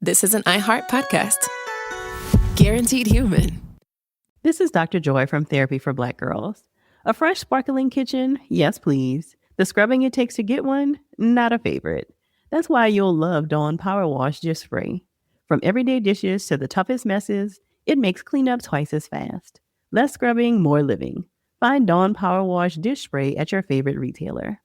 this is an iHeart podcast. Guaranteed human. This is Dr. Joy from Therapy for Black Girls. A fresh, sparkling kitchen? Yes, please. The scrubbing it takes to get one? Not a favorite. That's why you'll love Dawn Power Wash Dish Spray. From everyday dishes to the toughest messes, it makes cleanup twice as fast. Less scrubbing, more living. Find Dawn Power Wash Dish Spray at your favorite retailer.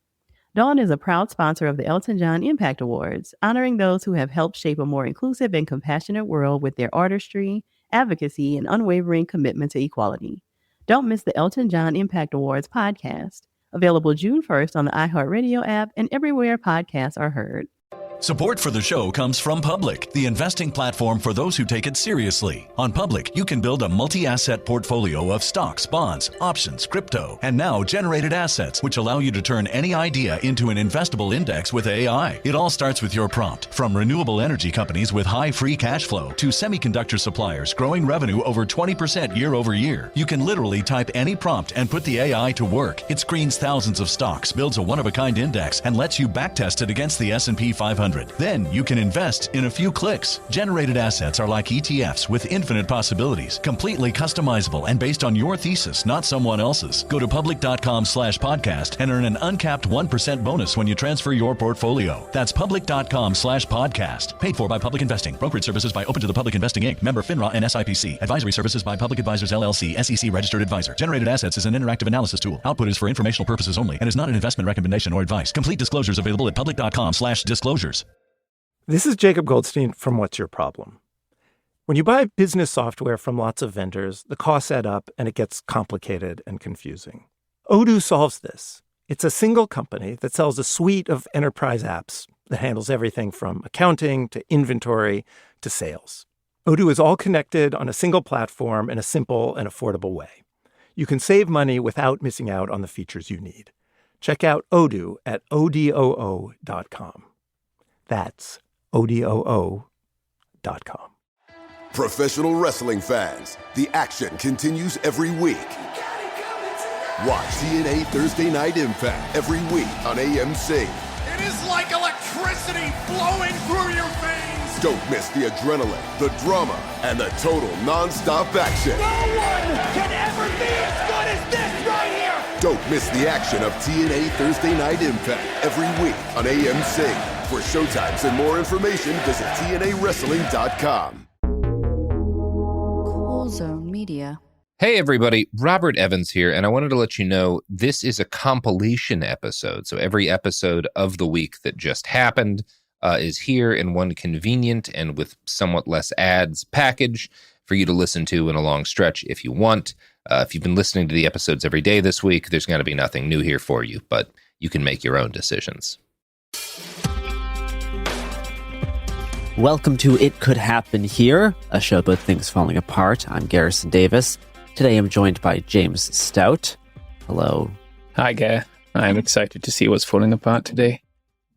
Dawn is a proud sponsor of the Elton John Impact Awards, honoring those who have helped shape a more inclusive and compassionate world with their artistry, advocacy, and unwavering commitment to equality. Don't miss the Elton John Impact Awards podcast, available June 1st on the iHeartRadio app and everywhere podcasts are heard. Support for the show comes from Public, the investing platform for those who take it seriously. On Public, you can build a multi-asset portfolio of stocks, bonds, options, crypto, and now generated assets, which allow you to turn any idea into an investable index with AI. It all starts with your prompt. From renewable energy companies with high free cash flow to semiconductor suppliers growing revenue over 20% year over year, you can literally type any prompt and put the AI to work. It screens thousands of stocks, builds a one-of-a-kind index, and lets you backtest it against the S&P 500. Then you can invest in a few clicks. Generated assets are like ETFs with infinite possibilities, completely customizable and based on your thesis, not someone else's. Go to public.com/podcast and earn an uncapped 1% bonus when you transfer your portfolio. That's public.com/podcast. Paid for by Public Investing. Brokerage services by Open to the Public Investing Inc. Member FINRA and SIPC. Advisory services by Public Advisors LLC, SEC registered advisor. Generated assets is an interactive analysis tool. Output is for informational purposes only and is not an investment recommendation or advice. Complete disclosures available at public.com/disclosures. This is Jacob Goldstein from What's Your Problem? When you buy business software from lots of vendors, the costs add up and it gets complicated and confusing. Odoo solves this. It's a single company that sells a suite of enterprise apps that handles everything from accounting to inventory to sales. Odoo is all connected on a single platform in a simple and affordable way. You can save money without missing out on the features you need. Check out Odoo at odoo.com. That's odoo.com. Professional wrestling fans, the action continues every week. Watch TNA Thursday Night Impact every week on AMC. It is like electricity flowing through your veins. Don't miss the adrenaline, the drama, and the total non-stop action. No one can ever be as good as this right here. Don't miss the action of TNA Thursday Night Impact every week on AMC. For showtimes and more information, visit TNAWrestling.com. Cool Zone Media. Hey everybody, Robert Evans here, and I wanted to let you know this is a compilation episode. So every episode of the week that just happened is here in one convenient and with somewhat less ads package for you to listen to in a long stretch if you want. If you've been listening to the episodes every day this week, there's going to be nothing new here for you, but you can make your own decisions. Welcome to It Could Happen Here, a show about things falling apart. I'm Garrison Davis. Today I'm joined by James Stout. Hello. Hi, Gare. I'm excited to see what's falling apart today.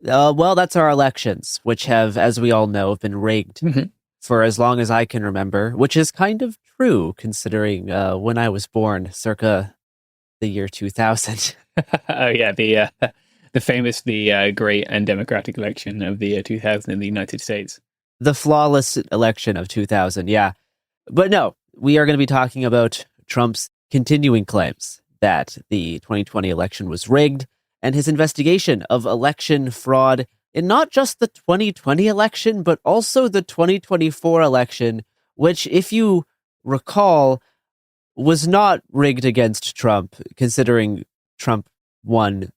Well, that's our elections, which have, as we all know, been rigged for as long as I can remember, which is kind of true considering when I was born, circa the year 2000. Oh, yeah, the famous, the great and democratic election of the year 2000 in the United States. The flawless election of 2000, yeah. But no, we are going to be talking about Trump's continuing claims that the 2020 election was rigged and his investigation of election fraud in not just the 2020 election, but also the 2024 election, which, if you recall, was not rigged against Trump, considering Trump won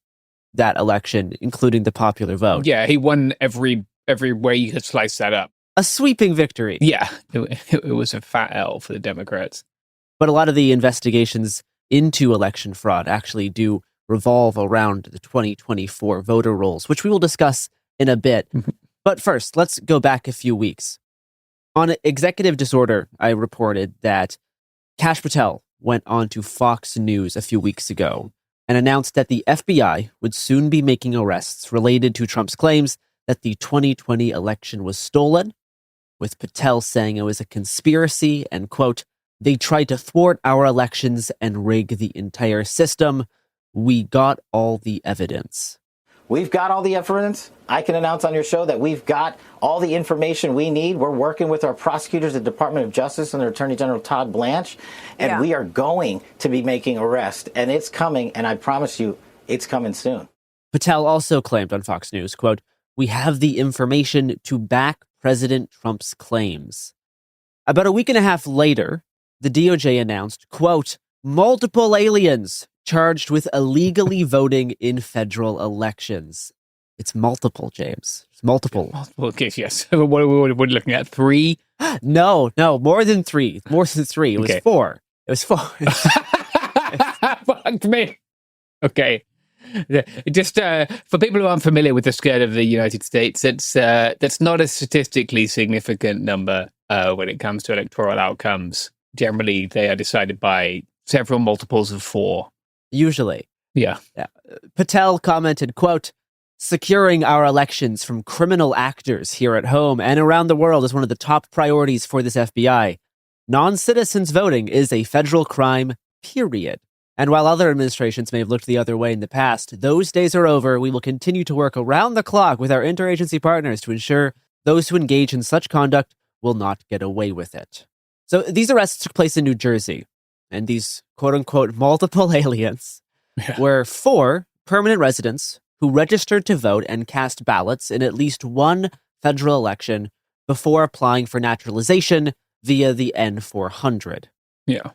that election, including the popular vote. Yeah, he won every way you could slice that up. A sweeping victory. Yeah, it was a fat L for the Democrats. But a lot of the investigations into election fraud actually do revolve around the 2024 voter rolls, which we will discuss in a bit. But first, let's go back a few weeks. On Executive Disorder, I reported that Kash Patel went on to Fox News a few weeks ago and announced that the FBI would soon be making arrests related to Trump's claims that the 2020 election was stolen, with Patel saying it was a conspiracy and, quote, "They tried to thwart our elections and rig the entire system. We got all the evidence." We've got all the evidence. I can announce on your show that we've got all the information we need. We're working with our prosecutors at the Department of Justice and their Attorney General Todd Blanche, and we are going to be making arrests. And it's coming, and I promise you, it's coming soon. Patel also claimed on Fox News, quote, "We have the information to back President Trump's claims." About a week and a half later, the DOJ announced, quote, "Multiple aliens charged with illegally voting in federal elections." It's multiple, James. It's multiple. Multiple cases, yes. What are we looking at? 3? No, more than 3. More than 3. It was 4. It was 4. Fuck me. Okay. Just for people who aren't familiar with the scale of the United States, that's not a statistically significant number when it comes to electoral outcomes. Generally, they are decided by several multiples of 4. Usually. Yeah. Patel commented, quote, "Securing our elections from criminal actors here at home and around the world is one of the top priorities for this FBI. Non-citizens voting is a federal crime, period. And while other administrations may have looked the other way in the past, those days are over. We will continue to work around the clock with our interagency partners to ensure those who engage in such conduct will not get away with it." So these arrests took place in New Jersey, and these quote-unquote multiple aliens were 4 permanent residents who registered to vote and cast ballots in at least one federal election before applying for naturalization via the N-400. Yeah.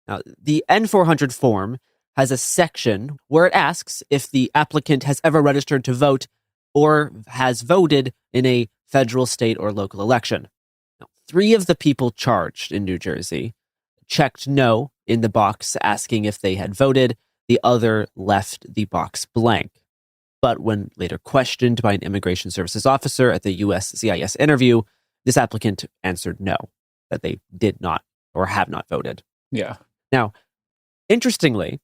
Now, the N-400 form has a section where it asks if the applicant has ever registered to vote or has voted in a federal, state, or local election. Now, 3 of the people charged in New Jersey checked no in the box asking if they had voted. The other left the box blank. But when later questioned by an immigration services officer at the USCIS interview, this applicant answered no, that they did not or have not voted. Yeah. Now, interestingly,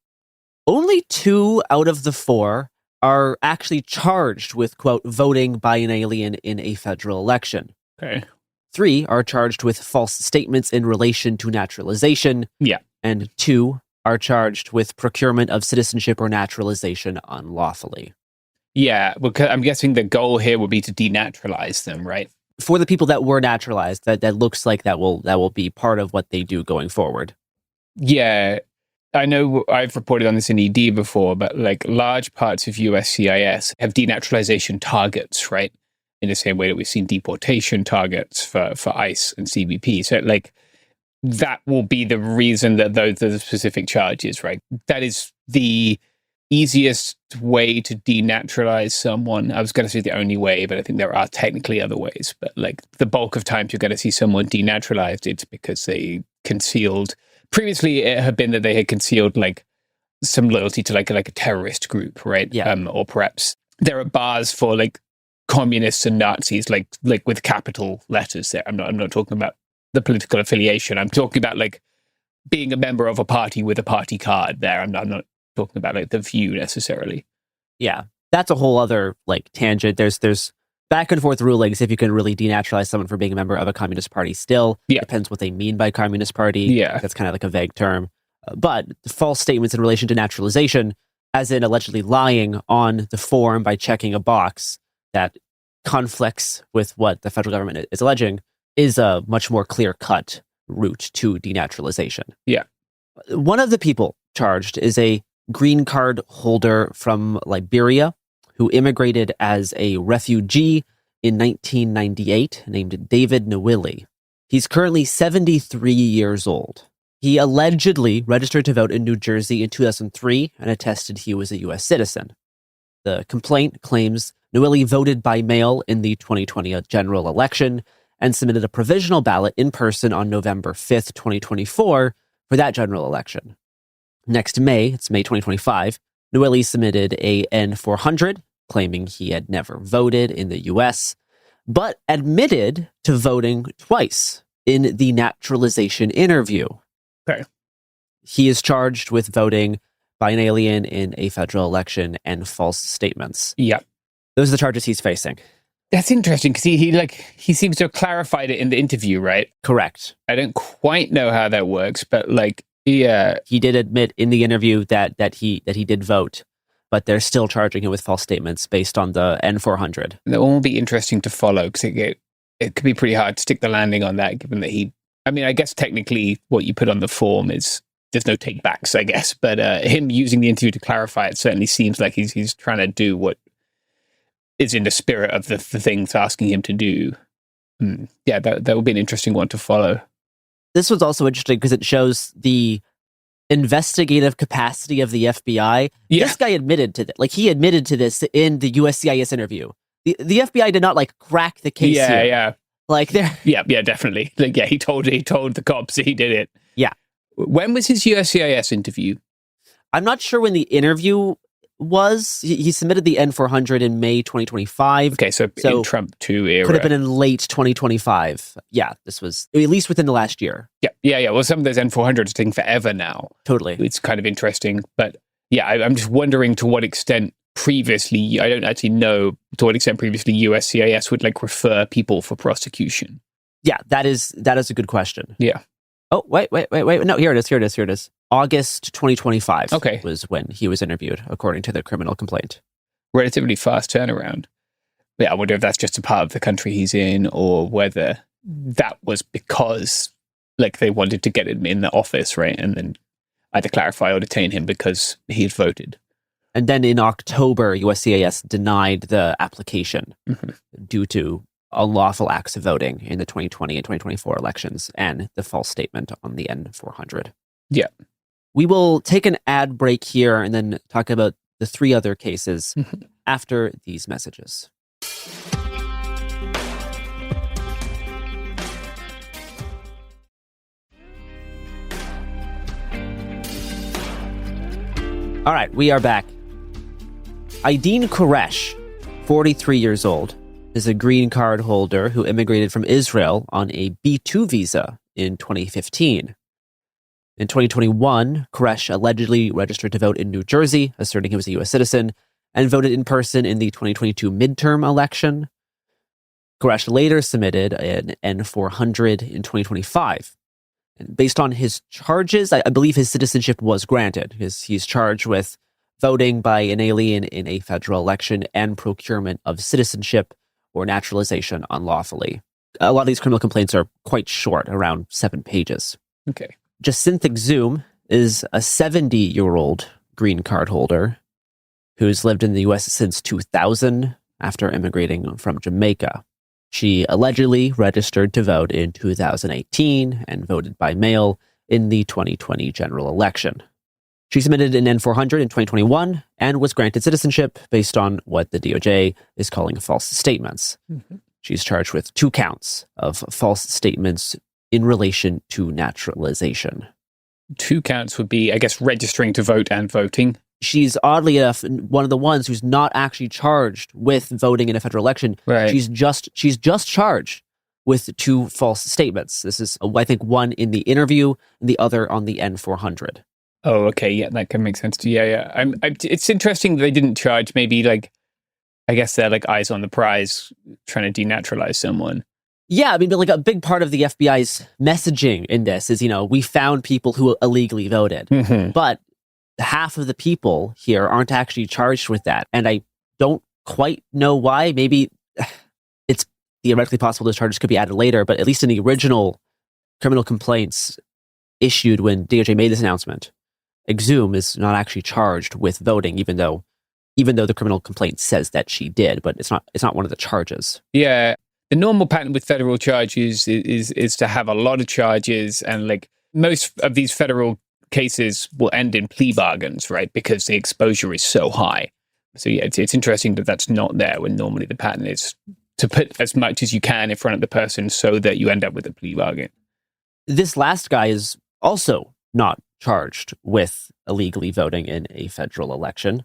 only 2 out of the 4 are actually charged with, quote, voting by an alien in a federal election. Okay. 3 are charged with false statements in relation to naturalization. Yeah. And 2 are charged with procurement of citizenship or naturalization unlawfully. Yeah, because I'm guessing the goal here would be to denaturalize them, right? For the people that were naturalized, that looks like that will be part of what they do going forward. Yeah, I know I've reported on this in ED before, but like large parts of USCIS have denaturalization targets, right? In the same way that we've seen deportation targets for ICE and CBP. So like that will be the reason that those are the specific charges, right? That is the easiest way to denaturalize someone. I was going to say the only way, but I think there are technically other ways. But like the bulk of times you're going to see someone denaturalized, it's because they concealed. Previously, it had been that they had concealed like some loyalty to like a terrorist group, right? Yeah. Or perhaps there are bars for like communists and Nazis, like with capital letters. There, I'm not talking about the political affiliation. I'm talking about like being a member of a party with a party card. There, I'm not talking about like the view necessarily. Yeah, that's a whole other like tangent. There's back and forth rulings if you can really denaturalize someone for being a member of a communist party still. Yeah. Depends what they mean by communist party. Yeah. That's kind of like a vague term. But false statements in relation to naturalization, as in allegedly lying on the form by checking a box that conflicts with what the federal government is alleging, is a much more clear-cut route to denaturalization. Yeah. One of the people charged is a green card holder from Liberia who immigrated as a refugee in 1998, named David Nwili. He's currently 73 years old. He allegedly registered to vote in New Jersey in 2003 and attested he was a U.S. citizen. The complaint claims Nwili voted by mail in the 2020 general election and submitted a provisional ballot in person on November 5th, 2024 for that general election. Next May, it's May 2025, Nwili submitted a N-400 claiming he had never voted in the U.S., but admitted to voting twice in the naturalization interview. Okay. He is charged with voting by an alien in a federal election and false statements. Yeah. Those are the charges he's facing. That's interesting because he seems to have clarified it in the interview, right? Correct. I don't quite know how that works, but like, yeah, he did admit in the interview that he did vote. but they're still charging him with false statements based on the N400. That one will be interesting to follow because it could be pretty hard to stick the landing on that, given that I guess technically what you put on the form is there's no take backs, I guess, but him using the interview to clarify it certainly seems like he's trying to do what is in the spirit of the things asking him to do. Yeah, that would be an interesting one to follow. This was also interesting because it shows the investigative capacity of the FBI. Yeah. This guy admitted to that. Like, he admitted to this in the USCIS interview. The FBI did not crack the case here. Yeah. Like, they're... Yeah, definitely. He told the cops that he did it. Yeah. When was his USCIS interview? I'm not sure when the interview was. He submitted the N400 in May 2025. Okay, so in Trump 2 era. Could have been in late 2025. Yeah, this was at least within the last year. Yeah. Well, some of those N400s are taking forever now. Totally. It's kind of interesting. But yeah, I'm just wondering to what extent previously, I don't actually know to what extent previously USCIS would refer people for prosecution. Yeah, that is a good question. Yeah. Oh, wait. No, here it is. August 2025 was when he was interviewed, according to the criminal complaint. Relatively fast turnaround. Yeah, I wonder if that's just a part of the country he's in, or whether that was because they wanted to get him in the office, right? And then either clarify or detain him because he had voted. And then in October, USCIS denied the application due to unlawful acts of voting in the 2020 and 2024 elections and the false statement on the N400. Yeah. We will take an ad break here and then talk about the 3 other cases after these messages. All right, we are back. Aideen Quresh, 43 years old, is a green card holder who immigrated from Israel on a B2 visa in 2015. In 2021, Quresh allegedly registered to vote in New Jersey, asserting he was a U.S. citizen, and voted in person in the 2022 midterm election. Quresh later submitted an N400 in 2025. And based on his charges, I believe his citizenship was granted. He's charged with voting by an alien in a federal election and procurement of citizenship or naturalization unlawfully. A lot of these criminal complaints are quite short, around 7 pages. Okay. Jacinth Exum is a 70-year-old green card holder who's lived in the U.S. since 2000 after immigrating from Jamaica. She allegedly registered to vote in 2018 and voted by mail in the 2020 general election. She submitted an N400 in 2021 and was granted citizenship based on what the DOJ is calling false statements. She's charged with 2 counts of false statements in relation to naturalization. 2 counts would be, I guess, registering to vote and voting. She's oddly enough one of the ones who's not actually charged with voting in a federal election. Right. She's just charged with 2 false statements. This is, I think, one in the interview and the other on the N400. Oh, okay. Yeah, that can make sense too. Yeah. It's interesting they didn't charge maybe I guess they're eyes on the prize trying to denaturalize someone. Yeah, I mean, but a big part of the FBI's messaging in this is, we found people who illegally voted. But half of the people here aren't actually charged with that. And I don't quite know why. Maybe it's theoretically possible those charges could be added later, but at least in the original criminal complaints issued when DOJ made this announcement, Exum is not actually charged with voting, even though the criminal complaint says that she did, but it's not one of the charges. Yeah. The normal pattern with federal charges is to have a lot of charges, and most of these federal cases will end in plea bargains, right? Because the exposure is so high. So yeah, it's interesting that that's not there when normally the pattern is to put as much as you can in front of the person so that you end up with a plea bargain. This last guy is also not charged with illegally voting in a federal election.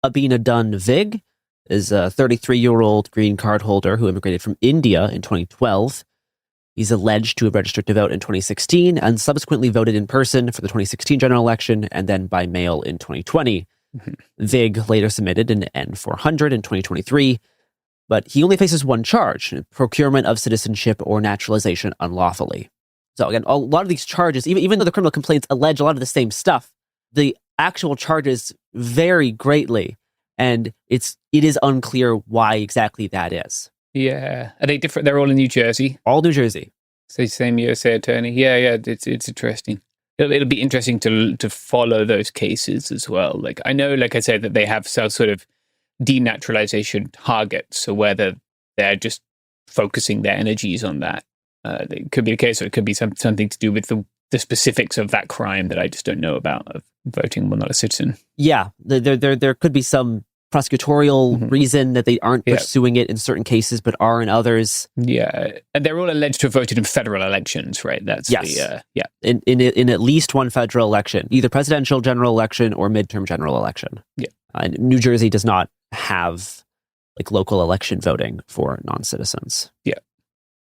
Abina Dunn Vig is a 33-year-old green card holder who immigrated from India in 2012. He's alleged to have registered to vote in 2016 and subsequently voted in person for the 2016 general election and then by mail in 2020. Vig later submitted an N400 in 2023, but he only faces 1 charge, procurement of citizenship or naturalization unlawfully. So again, a lot of these charges, even though the criminal complaints allege a lot of the same stuff, the actual charges vary greatly, and it is unclear why exactly that is. Yeah. Are they different? They're all in New Jersey? All New Jersey. So same USA attorney. Yeah. It's interesting. It'll be interesting to follow those cases as well. Like, I know, like I said, that they have some sort of denaturalization targets, so whether they're just focusing their energies on that. It could be the case, or it could be something to do with the specifics of that crime that I just don't know about, of voting while not a citizen. Yeah, there could be some prosecutorial reason that they aren't pursuing it in certain cases, but are in others. Yeah, and they're all alleged to have voted in federal elections, right? That's in at least one federal election, either presidential general election or midterm general election. Yeah, New Jersey does not have like local election voting for non-citizens. Yeah.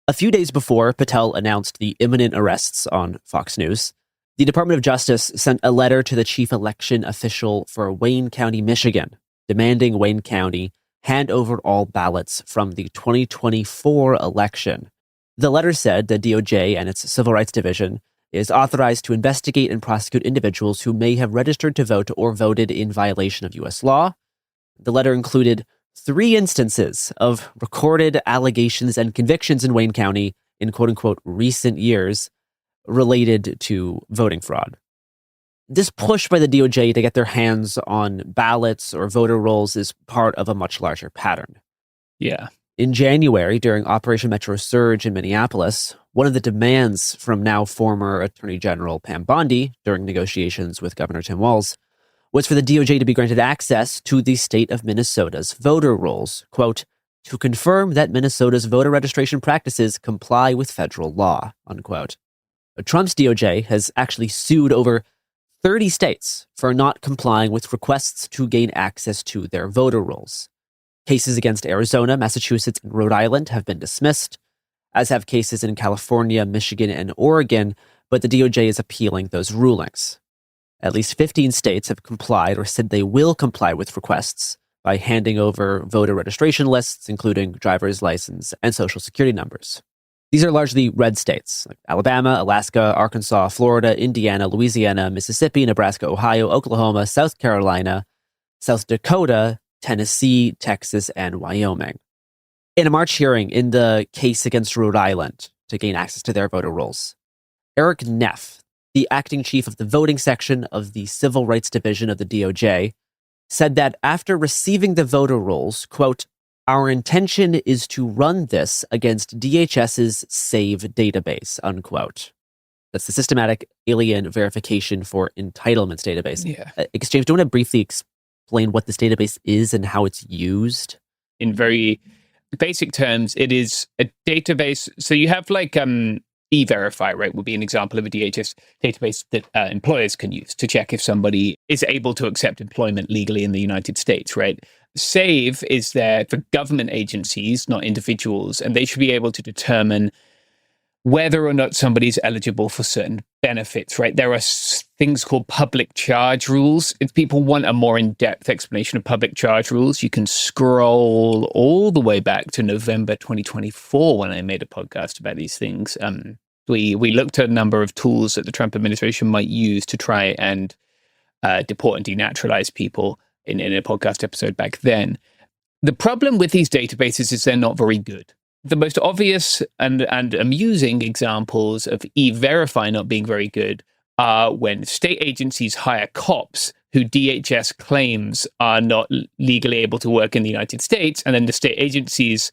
A few days before Patel announced the imminent arrests on Fox News, the Department of Justice sent a letter to the chief election official for Wayne County, Michigan, demanding Wayne County hand over all ballots from the 2024 election. The letter said the DOJ and its Civil Rights Division is authorized to investigate and prosecute individuals who may have registered to vote or voted in violation of U.S. law. The letter included 3 instances of recorded allegations and convictions in Wayne County in quote-unquote recent years related to voting fraud. This push by the DOJ to get their hands on ballots or voter rolls is part of a much larger pattern. Yeah. In January, during Operation Metro Surge in Minneapolis, one of the demands from now former Attorney General Pam Bondi during negotiations with Governor Tim Walz was for the DOJ to be granted access to the state of Minnesota's voter rolls, quote, to confirm that Minnesota's voter registration practices comply with federal law, unquote. Trump's DOJ has actually sued over 30 states for not complying with requests to gain access to their voter rolls. Cases against Arizona, Massachusetts, and Rhode Island have been dismissed, as have cases in California, Michigan, and Oregon, but the DOJ is appealing those rulings. At least 15 states have complied or said they will comply with requests by handing over voter registration lists, including driver's license and social security numbers. These are largely red states, like Alabama, Alaska, Arkansas, Florida, Indiana, Louisiana, Mississippi, Nebraska, Ohio, Oklahoma, South Carolina, South Dakota, Tennessee, Texas, and Wyoming. In a March hearing in the case against Rhode Island to gain access to their voter rolls, Eric Neff, the acting chief of the voting section of the Civil Rights Division of the DOJ, said that after receiving the voter rolls, quote, our intention is to run this against DHS's SAVE database, unquote. That's the Systematic Alien Verification for Entitlements database. Yeah. James, do you want to briefly explain what this database is and how it's used? In very basic terms, it is a database. So you have like E-Verify, right, would be an example of a DHS database that employers can use to check if somebody is able to accept employment legally in the United States, right? SAVE is there for government agencies, not individuals, and they should be able to determine whether or not somebody's eligible for certain benefits, right? There are things called public charge rules. If people want a more in-depth explanation of public charge rules, you can scroll all the way back to November 2024 when I made a podcast about these things. We looked at a number of tools that the Trump administration might use to try and deport and denaturalize people in a podcast episode back then. The problem with these databases is they're not very good. The most obvious and amusing examples of E-Verify not being very good are when state agencies hire cops who DHS claims are not legally able to work in the United States, and then the state agencies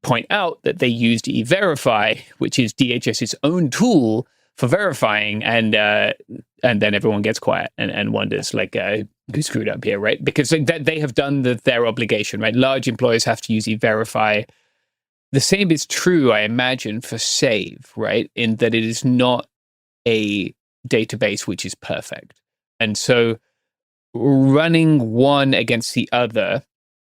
point out that they used E-Verify, which is DHS's own tool for verifying, and then everyone gets quiet and wonders, like, who screwed up here, right? Because they have done their obligation, right? Large employers have to use E-Verify. The same is true, I imagine, for SAVE, right? In that it is not a database which is perfect. And so running one against the other,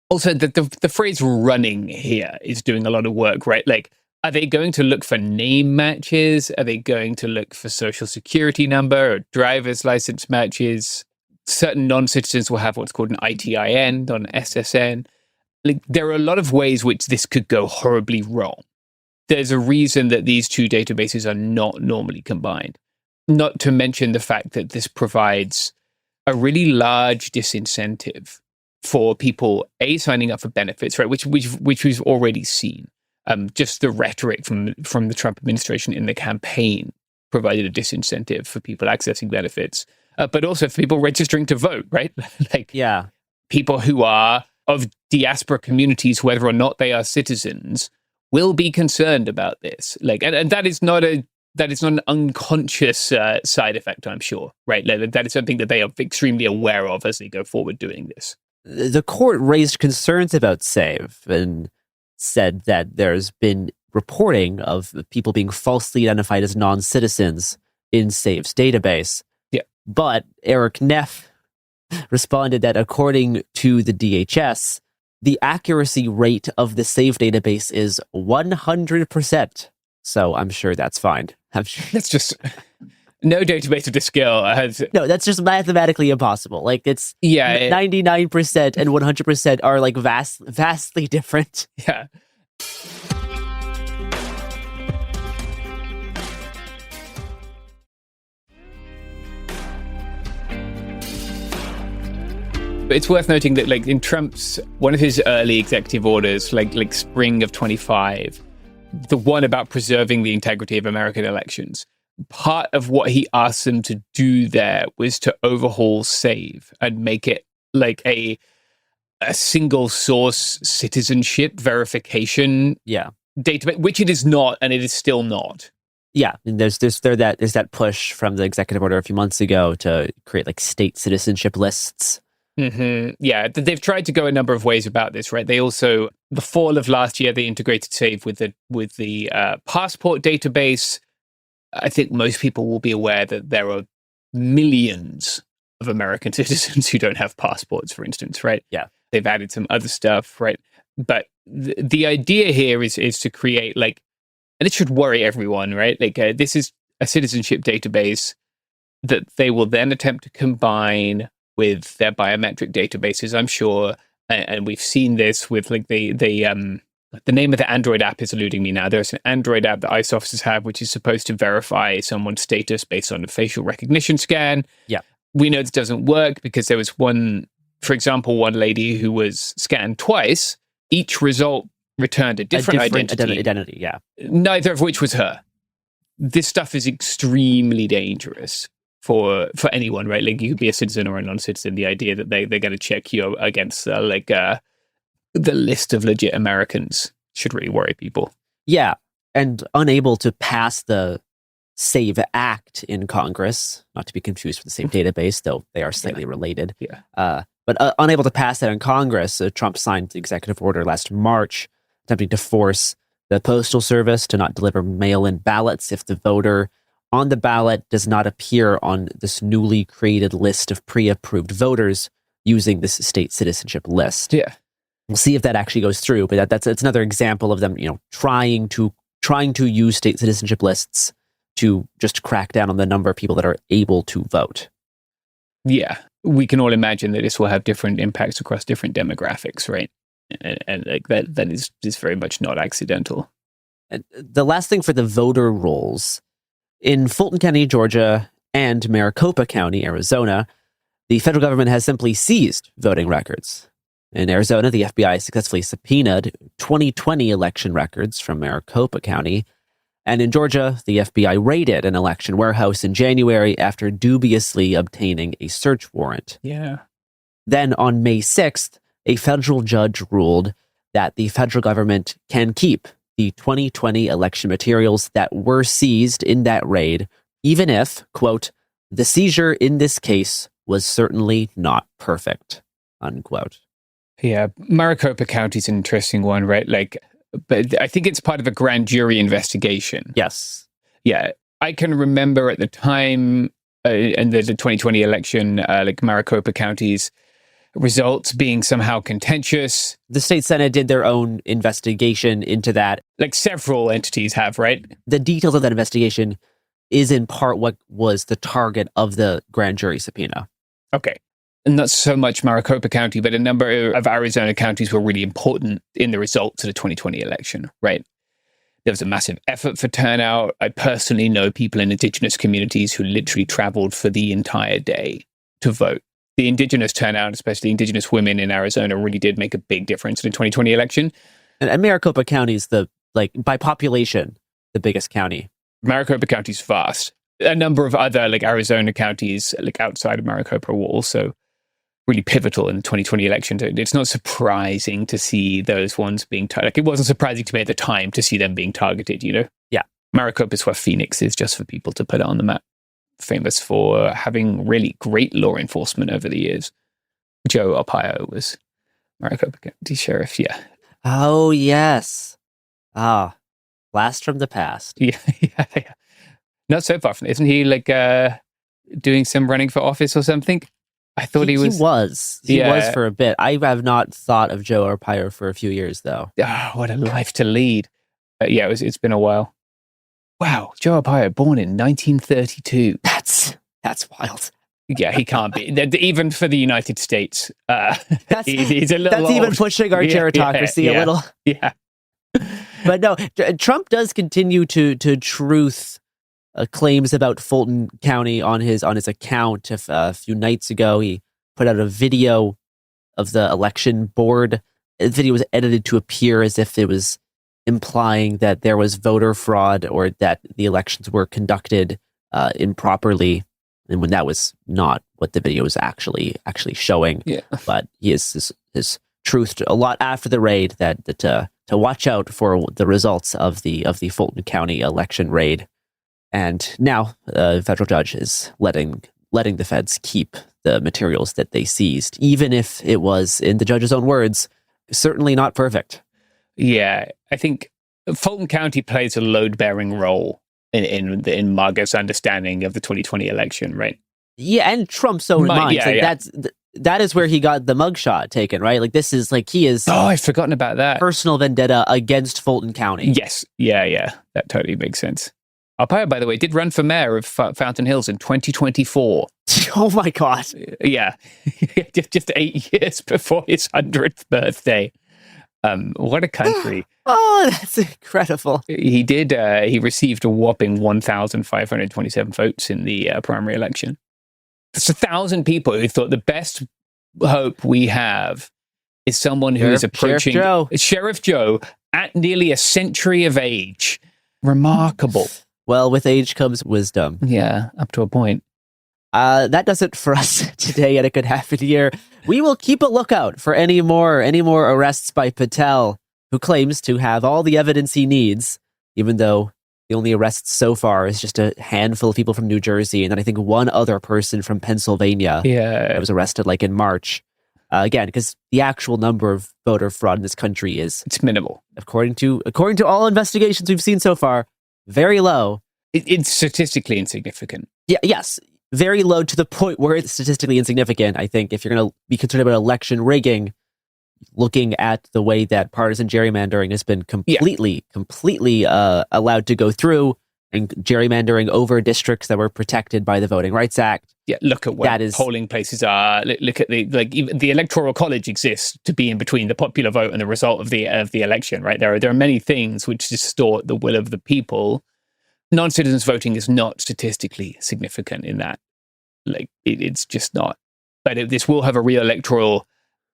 also the phrase running here is doing a lot of work, right? Like, are they going to look for name matches? Are they going to look for social security number or driver's license matches? Certain non-citizens will have what's called an ITIN, on SSN. Like, there are a lot of ways which this could go horribly wrong. There's a reason that these two databases are not normally combined. Not to mention the fact that this provides a really large disincentive for people, signing up for benefits, right? Which we've already seen. Just the rhetoric from the Trump administration in the campaign provided a disincentive for people accessing benefits, but also for people registering to vote, right? People who are of diaspora communities, whether or not they are citizens, will be concerned about this. And that is not an unconscious side effect, I'm sure, right? That is something that they are extremely aware of as they go forward doing this. The court raised concerns about SAVE and said that there's been reporting of people being falsely identified as non-citizens in SAVE's database. Yeah. But Eric Neff responded that according to the DHS, the accuracy rate of the SAVE database is 100%. So I'm sure that's fine. That's just... No database of this scale has... No, that's just mathematically impossible. It's 99% and 100% are vastly different. Yeah. But it's worth noting that in Trump's, one of his early executive orders, like spring of 25, the one about preserving the integrity of American elections, part of what he asked them to do there was to overhaul SAVE and make it like a single source citizenship verification database, which it is not, and it is still not. Yeah, and there's that push from the executive order a few months ago to create state citizenship lists. Mm-hmm. Yeah, they've tried to go a number of ways about this, right? They also, the fall of last year, they integrated SAVE with the passport database. I think most people will be aware that there are millions of American citizens who don't have passports, for instance, right? Yeah. They've added some other stuff, right? But the idea here is to create and it should worry everyone, right? This is a citizenship database that they will then attempt to combine with their biometric databases, I'm sure. And we've seen this with the name of the Android app is eluding me now. There's an Android app that ICE officers have, which is supposed to verify someone's status based on a facial recognition scan. Yeah. We know this doesn't work because there was one lady who was scanned twice. Each result returned a different identity. Yeah. Neither of which was her. This stuff is extremely dangerous for anyone, right? You could be a citizen or a non-citizen. The idea that they're going to check you against the list of legit Americans should really worry people. Yeah, and unable to pass the SAVE Act in Congress, not to be confused with the same database, though they are slightly related. Yeah. But unable to pass that in Congress, Trump signed the executive order last March, attempting to force the Postal Service to not deliver mail-in ballots if the voter on the ballot does not appear on this newly created list of pre-approved voters using this state citizenship list. Yeah. We'll see if that actually goes through, but that's another example of them, trying to use state citizenship lists to just crack down on the number of people that are able to vote. Yeah, we can all imagine that this will have different impacts across different demographics, right? And that is very much not accidental. And the last thing for the voter rolls in Fulton County, Georgia, and Maricopa County, Arizona, the federal government has simply seized voting records. In Arizona, the FBI successfully subpoenaed 2020 election records from Maricopa County. And in Georgia, the FBI raided an election warehouse in January after dubiously obtaining a search warrant. Yeah. Then on May 6th, a federal judge ruled that the federal government can keep the 2020 election materials that were seized in that raid, even if, quote, the seizure in this case was certainly not perfect, unquote. Yeah, Maricopa County is an interesting one, right? But I think it's part of a grand jury investigation. Yes. Yeah, I can remember at the time in the 2020 election, Maricopa County's results being somehow contentious. The state Senate did their own investigation into that. Several entities have, right? The details of that investigation is in part what was the target of the grand jury subpoena. Okay. And not so much Maricopa County, but a number of Arizona counties were really important in the results of the 2020 election, right? There was a massive effort for turnout. I personally know people in indigenous communities who literally traveled for the entire day to vote the indigenous turnout, especially indigenous women in Arizona, really did make a big difference in the 2020 election. And Maricopa County is by population, the biggest county. Maricopa County's vast. A number of other Arizona counties outside of Maricopa were also really pivotal in the 2020 election. It's not surprising to see those ones being targeted. It wasn't surprising to me at the time to see them being targeted, Yeah. Maricopa is where Phoenix is, just for people to put it on the map. Famous for having really great law enforcement over the years. Joe Arpaio was Maricopa County Sheriff, yeah. Oh, yes. Blast from the past. Yeah. Not so far from it. Isn't he doing some running for office or something? I thought he was. He was for a bit. I have not thought of Joe Arpaio for a few years, though. Oh, what a life to lead. It's been a while. Wow, Joe Arpaio, born in 1932. That's wild. Yeah, he can't be. Even for the United States, he's a little That's old. even pushing our gerontocracy a little. Yeah. But no, Trump does continue to truth claims about Fulton County on his account. A few nights ago, he put out a video of the election board. The video was edited to appear as if it was implying that there was voter fraud or that the elections were conducted improperly, and when that was not what the video was actually showing. Yeah. But he has his truth a lot after the raid that to watch out for the results of the Fulton County election raid. And now a federal judge is letting the feds keep the materials that they seized, even if it was, in the judge's own words, certainly not perfect. Yeah, I think Fulton County plays a load-bearing role in MAGA's understanding of the 2020 election, right? Yeah, and Trump's own mind. That is where he got the mugshot taken, right? This is he is. Oh, I've forgotten about that. Personal vendetta against Fulton County. Yes, yeah, that totally makes sense. Arpaio, by the way, did run for mayor of Fountain Hills in 2024. Oh my God! Yeah, just 8 years before his 100th birthday. What a country. Oh, that's incredible. He did. He received a whopping 1,527 votes in the primary election. It's 1,000 people who thought the best hope we have is someone who is approaching Sheriff Joe at nearly a century of age. Remarkable. Well, with age comes wisdom. Yeah, up to a point. That does it for us today at A Good Half a Year. We will keep a lookout for any more arrests by Patel, who claims to have all the evidence he needs, even though the only arrests so far is just a handful of people from New Jersey, and then I think one other person from Pennsylvania that was arrested in March. Again, because the actual number of voter fraud in this country it's minimal. According to all investigations we've seen so far, very low. It's statistically insignificant. Yeah, yes. Very low to the point where it's statistically insignificant. I think if you're going to be concerned about election rigging, looking at the way that partisan gerrymandering has been completely allowed to go through, and gerrymandering over districts that were protected by the Voting Rights Act. Yeah, look at where polling places are. Look at the Electoral College exists to be in between the popular vote and the result of the election. Right, there are many things which distort the will of the people. Non-citizens voting is not statistically significant in that. It's just not. But this will have a real electoral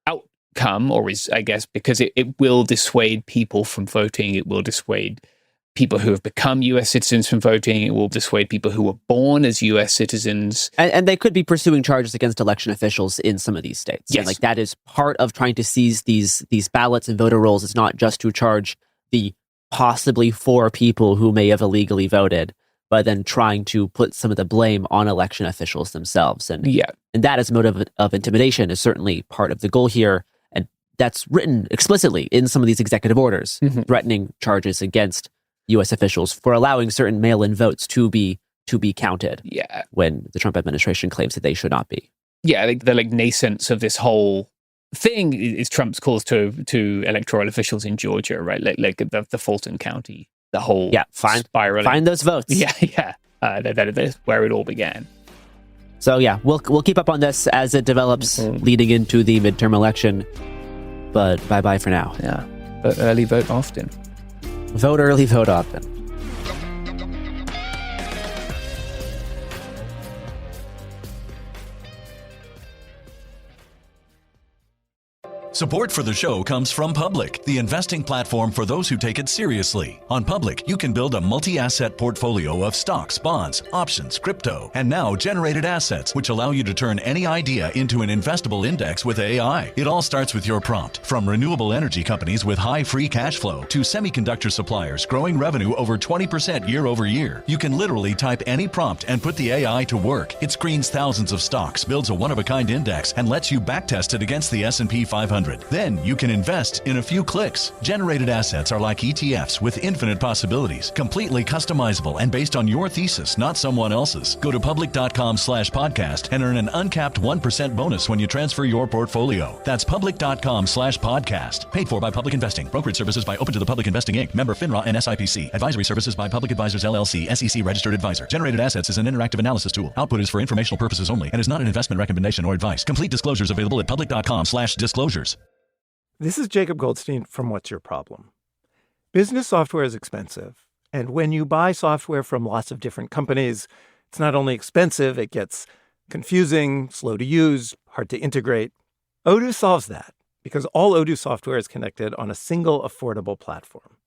outcome, or is, I guess, because it will dissuade people from voting. It will dissuade people who have become U.S. citizens from voting. It will dissuade people who were born as U.S. citizens. And they could be pursuing charges against election officials in some of these states. Yes. And that is part of trying to seize these ballots and voter rolls. It's not just to charge the possibly 4 people who may have illegally voted, but then trying to put some of the blame on election officials themselves. And that as a motive of intimidation is certainly part of the goal here. And that's written explicitly in some of these executive orders, threatening charges against U.S. officials for allowing certain mail-in votes to be counted. Yeah. When the Trump administration claims that they should not be. Yeah, I think the nascence of this whole thing is Trump's calls to electoral officials in Georgia, right? Like the Fulton County, the whole spiraling. Find those votes. Yeah. That's where it all began. So we'll keep up on this as it develops leading into the midterm election. But bye-bye for now. Yeah. But early, vote often. Vote early, vote often. Support for the show comes from Public, the investing platform for those who take it seriously. On Public, you can build a multi-asset portfolio of stocks, bonds, options, crypto, and now generated assets, which allow you to turn any idea into an investable index with AI. It all starts with your prompt. From renewable energy companies with high free cash flow to semiconductor suppliers growing revenue over 20% year over year, you can literally type any prompt and put the AI to work. It screens thousands of stocks, builds a one-of-a-kind index, and lets you backtest it against the S&P 500. Then you can invest in a few clicks. Generated assets are like ETFs with infinite possibilities, completely customizable and based on your thesis, not someone else's. Go to public.com/podcast and earn an uncapped 1% bonus when you transfer your portfolio. That's public.com/podcast. Paid for by Public Investing. Brokerage services by Open to the Public Investing Inc. Member FINRA and SIPC. Advisory services by Public Advisors LLC, SEC registered advisor. Generated assets is an interactive analysis tool. Output is for informational purposes only and is not an investment recommendation or advice. Complete disclosures available at public.com/disclosures. This is Jacob Goldstein from What's Your Problem? Business software is expensive, and when you buy software from lots of different companies, it's not only expensive, it gets confusing, slow to use, hard to integrate. Odoo solves that because all Odoo software is connected on a single affordable platform.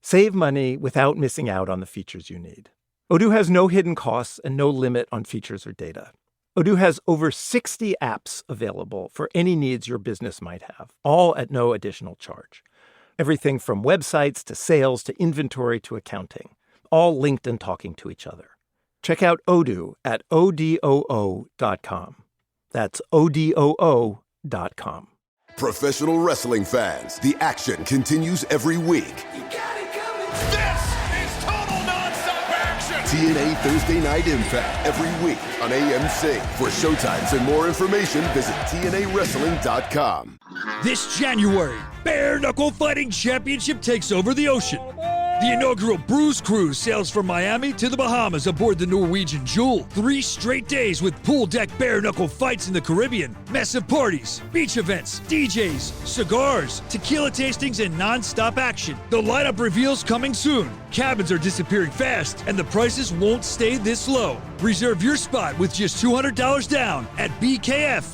Save money without missing out on the features you need. Odoo has no hidden costs and no limit on features or data. Odoo has over 60 apps available for any needs your business might have, all at no additional charge. Everything from websites to sales to inventory to accounting, all linked and talking to each other. Check out Odoo at odoo.com. That's odoo.com. Professional wrestling fans, the action continues every week. This is total non-stop action! TNA Thursday Night Impact every week on AMC. For showtimes and more information, visit TNAWrestling.com. This January, Bare Knuckle Fighting Championship takes over the ocean. The inaugural Bruise Cruise sails from Miami to the Bahamas aboard the Norwegian Jewel. 3 straight days with pool deck bare knuckle fights in the Caribbean, massive parties, beach events, DJs, cigars, tequila tastings, and non-stop action. The lineup reveals coming soon. Cabins are disappearing fast, and the prices won't stay this low. Reserve your spot with just $200 down at bkfsea.com.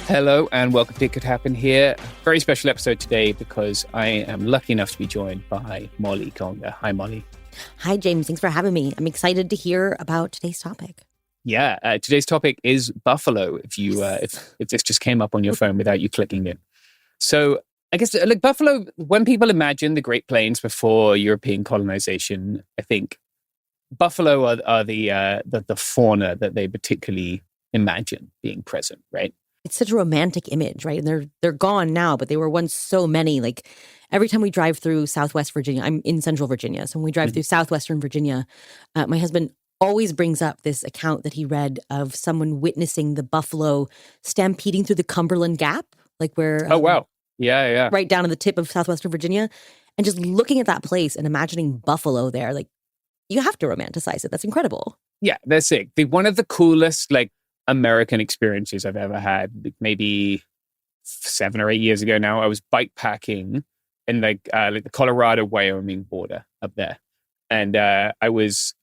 Hello and welcome to It Could Happen here. Very special episode today because I am lucky enough to be joined by Molly Conga. Hi, Molly. Hi, James. Thanks for having me. I'm excited to hear about today's topic. Yeah, today's topic is buffalo. If this just came up on your phone without you clicking it. So I guess like buffalo, when people imagine the Great Plains before European colonization, I think buffalo are the fauna that they particularly imagine being present, right? It's such a romantic image, right? And they're gone now, but they were once so many. Like every time we drive through Southwest Virginia, I'm in Central Virginia. So when we drive through Southwestern Virginia, my husband always brings up this account that he read of someone witnessing the buffalo stampeding through the Cumberland Gap, like where oh wow, yeah, right down to the tip of Southwestern Virginia, and just looking at that place and imagining buffalo there, like you have to romanticize it. That's incredible. Yeah, they're sick. They're one of the coolest like American experiences I've ever had. Maybe 7 or 8 years ago now, I was bike packing in like the Colorado-Wyoming border up there, and I was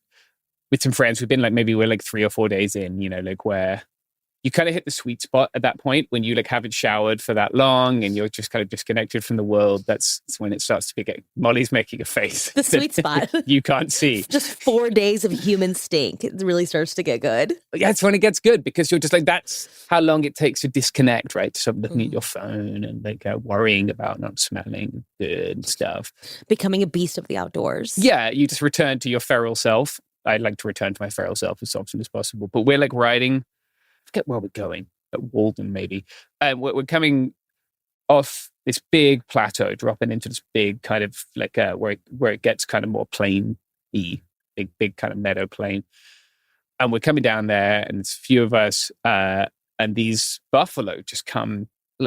with some friends. We've been we're 3 or 4 days in, like where you kind of hit the sweet spot at that point when you like haven't showered for that long and you're just kind of disconnected from the world. That's when it starts to get. Molly's making a face. The sweet spot. You can't see. Just 4 days of human stink. It really starts to get good. Yeah, it's when it gets good because you're just like, that's how long it takes to disconnect, right? So looking at your phone and worrying about not smelling good and stuff. Becoming a beast of the outdoors. Yeah, you just return to your feral self. I'd like to return to my feral self as often as possible. But we're riding. I forget where we're going, at Walden maybe. We're coming off this big plateau, dropping into this big kind of where it gets kind of more plain-y, big kind of meadow plain. And we're coming down there, and it's a few of us, and these buffalo just come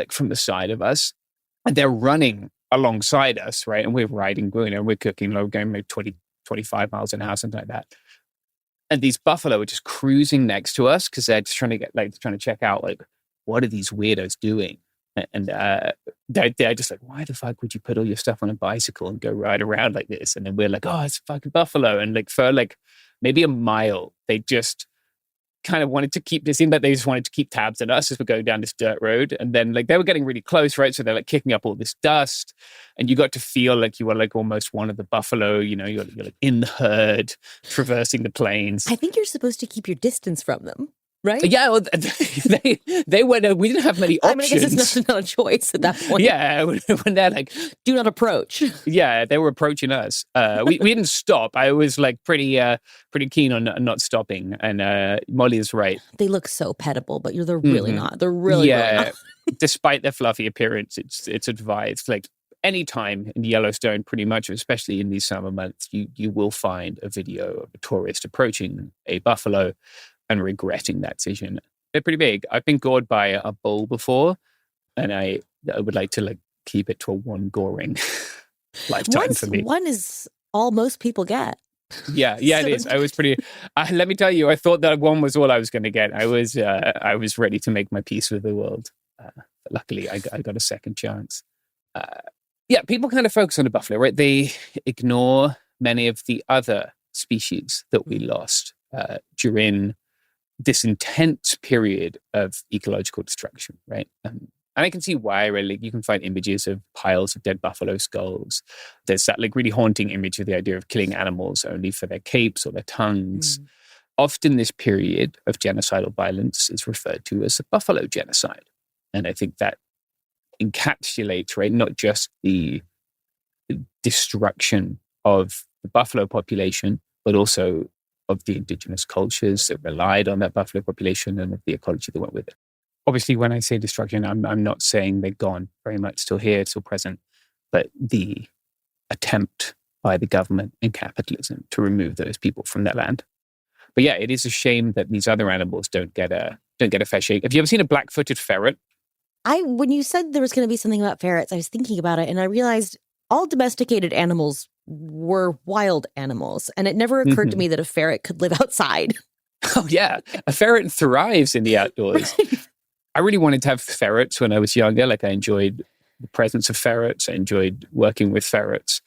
from the side of us, and they're running alongside us, right? And we're riding, we're cooking, going maybe 20, 25 miles an hour, something like that. And these buffalo are just cruising next to us because they're just trying to check out what are these weirdos doing? And they're just like, why the fuck would you put all your stuff on a bicycle and go ride around like this? And then we're like, oh, it's a fucking buffalo. And for maybe a mile, they just kind of wanted to keep, it seemed like they just wanted to keep tabs on us as we're going down this dirt road. And then like they were getting really close, right? So they're like kicking up all this dust, and you got to feel like you were like almost one of the buffalo, you know, you're like in the herd, traversing the plains. I think you're supposed to keep your distance from them, right? Yeah, well, they went, we didn't have many options. I mean, I guess it's not a choice at that point. Yeah, when they're like, do not approach. Yeah, they were approaching us. We didn't stop. I was like pretty keen on not stopping. And Molly is right. They look so petable, but they're really not. They're really not. Despite their fluffy appearance, it's advised. Like any time in Yellowstone, pretty much, especially in these summer months, you will find a video of a tourist approaching a buffalo and regretting that decision. They're pretty big. I've been gored by a bull before, and I would like to like keep it to a one goring lifetime for me. One is all most people get. Yeah, it is. I was pretty. Let me tell you, I thought that one was all I was going to get. I was ready to make my peace with the world. Luckily, I got a second chance. People kind of focus on the buffalo, right? They ignore many of the other species that we lost during this intense period of ecological destruction, right? And I can see why, really. You can find images of piles of dead buffalo skulls. There's that like really haunting image of the idea of killing animals only for their capes or their tongues. Often this period of genocidal violence is referred to as a buffalo genocide. And I think that encapsulates, right, not just the destruction of the buffalo population, but also of the indigenous cultures that relied on that buffalo population and of the ecology that went with it. Obviously, when I say destruction, I'm not saying they're gone, very much still here, still present, but the attempt by the government and capitalism to remove those people from their land. But yeah, it is a shame that these other animals don't get a fair shake. Have you ever seen a black-footed ferret? When you said there was going to be something about ferrets, I was thinking about it, and I realized all domesticated animals were wild animals, and it never occurred to me that a ferret could live outside. Oh yeah, a ferret thrives in the outdoors. Right. I really wanted to have ferrets when I was younger. Like I enjoyed the presence of ferrets. I enjoyed working with ferrets.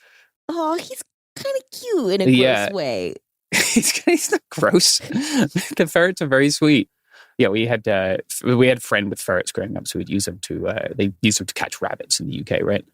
Oh, he's kind of cute in a gross way. He's not gross. The ferrets are very sweet. Yeah, we had a friend with ferrets growing up, so we'd use them to catch rabbits in the UK, right?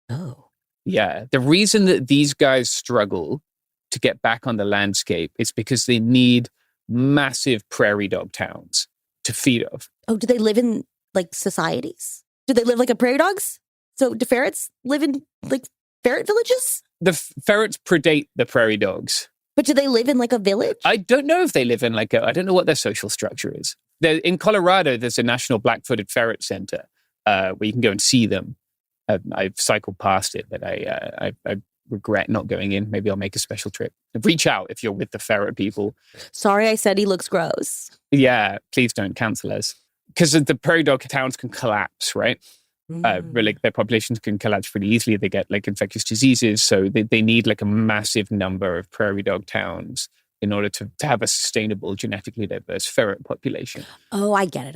Oh. Yeah. The reason that these guys struggle to get back on the landscape is because they need massive prairie dog towns to feed off. Oh, do they live in like societies? Do they live like a prairie dogs? So do ferrets live in like ferret villages? The ferrets predate the prairie dogs. But do they live in like a village? I don't know if they live in I don't know what their social structure is. In Colorado, there's a National Black-Footed Ferret Center where you can go and see them. I've cycled past it, but I regret not going in. Maybe I'll make a special trip. Reach out if you're with the ferret people. Sorry, I said he looks gross. Yeah, please don't cancel us. Because the prairie dog towns can collapse, right? Really, their populations can collapse pretty easily. They get like infectious diseases, so they need like a massive number of prairie dog towns in order to have a sustainable, genetically diverse ferret population. Oh, I get it.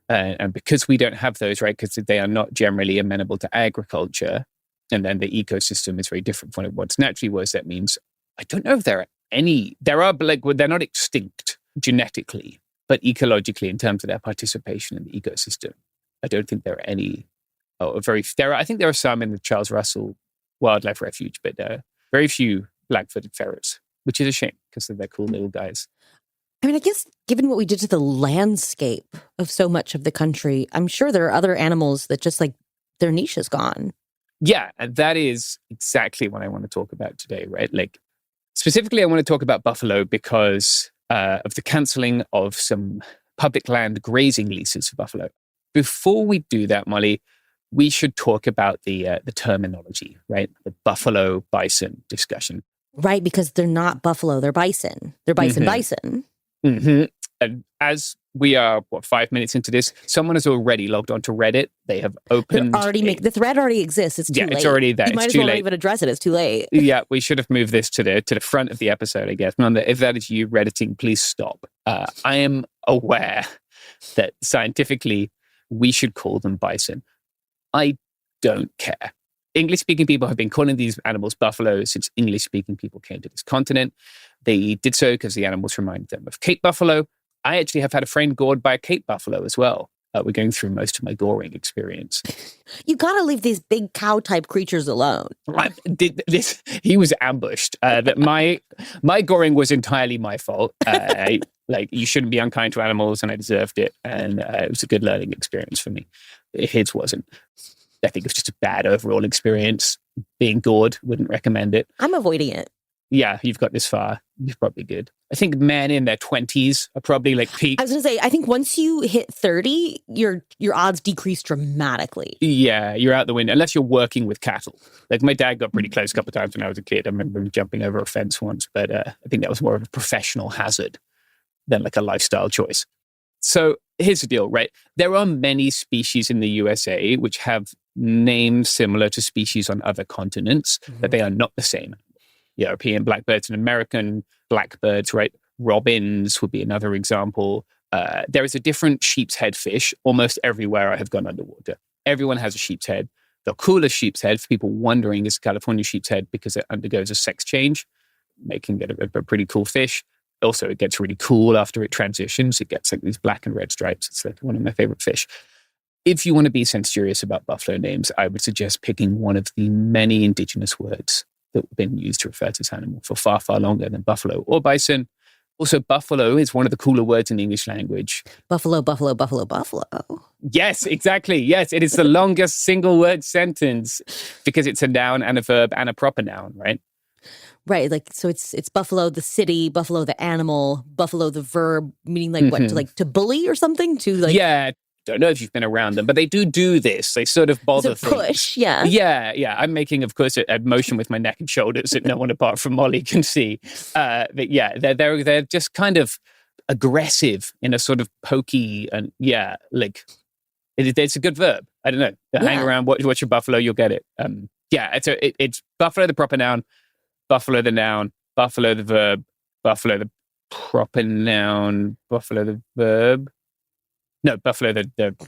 And because we don't have those, right, because they are not generally amenable to agriculture, and then the ecosystem is very different from what it once naturally was, that means, I don't know if there are, but like, well, they're not extinct genetically, but ecologically in terms of their participation in the ecosystem. I don't think there are any, I think there are some in the Charles Russell Wildlife Refuge, but very few black-footed ferrets, which is a shame because they're cool little guys. I mean, I guess given what we did to the landscape of so much of the country, I'm sure there are other animals that just like their niche is gone. Yeah, and that is exactly what I want to talk about today, right? Like, specifically, I want to talk about buffalo because of the cancelling of some public land grazing leases for buffalo. Before we do that, Molly, we should talk about the terminology, right? The buffalo bison discussion. Right, because they're not buffalo, they're bison. They're bison. Mm-hmm. And as we are, 5 minutes into this, someone has already logged onto Reddit. They have opened... the thread already exists. It's too late. It's already there. You might as well not even address it. It's too late. Yeah, we should have moved this to the front of the episode, I guess. If that is you Redditing, please stop. I am aware that scientifically we should call them bison. I don't care. English-speaking people have been calling these animals buffalo since English-speaking people came to this continent. They did so because the animals remind them of Cape buffalo. I actually have had a friend gored by a Cape buffalo as well. We're going through most of my goring experience. You got to leave these big cow-type creatures alone. He was ambushed. My goring was entirely my fault. You shouldn't be unkind to animals, and I deserved it. And it was a good learning experience for me. His wasn't. I think it was just a bad overall experience. Being gored, wouldn't recommend it. I'm avoiding it. Yeah, you've got this far. You're probably good. I think men in their 20s are probably like peak. I was going to say, I think once you hit 30, your odds decrease dramatically. Yeah, you're out the window, unless you're working with cattle. Like my dad got pretty close a couple of times when I was a kid. I remember him jumping over a fence once, but I think that was more of a professional hazard than like a lifestyle choice. So here's the deal, right? There are many species in the USA which have names similar to species on other continents, but they are not the same. European blackbirds and American blackbirds, right? Robins would be another example. There is a different sheep's head fish almost everywhere I have gone underwater. Everyone has a sheep's head. The coolest sheep's head, for people wondering, is California sheep's head because it undergoes a sex change, making it a pretty cool fish. Also, it gets really cool after it transitions. It gets like these black and red stripes. It's like one of my favorite fish. If you want to be curious about buffalo names, I would suggest picking one of the many indigenous words that have been used to refer to this animal for far, far longer than buffalo or bison. Also, buffalo is one of the cooler words in the English language. Buffalo, buffalo, buffalo, buffalo. Yes, exactly. Yes, it is the longest single word sentence because it's a noun and a verb and a proper noun, right? Right, like so it's buffalo the city, buffalo the animal, buffalo the verb, meaning like what, to bully or something? To like yeah. Don't know if you've been around them, but they do this. They sort of bother things. Push, yeah. Yeah. I'm making, of course, a motion with my neck and shoulders that no one apart from Molly can see. But yeah, they're just kind of aggressive in a sort of pokey and it's a good verb. I don't know. Hang around, watch your buffalo, you'll get it. It's buffalo the proper noun, buffalo the noun, buffalo the verb, buffalo the proper noun, buffalo the verb. No, buffalo, the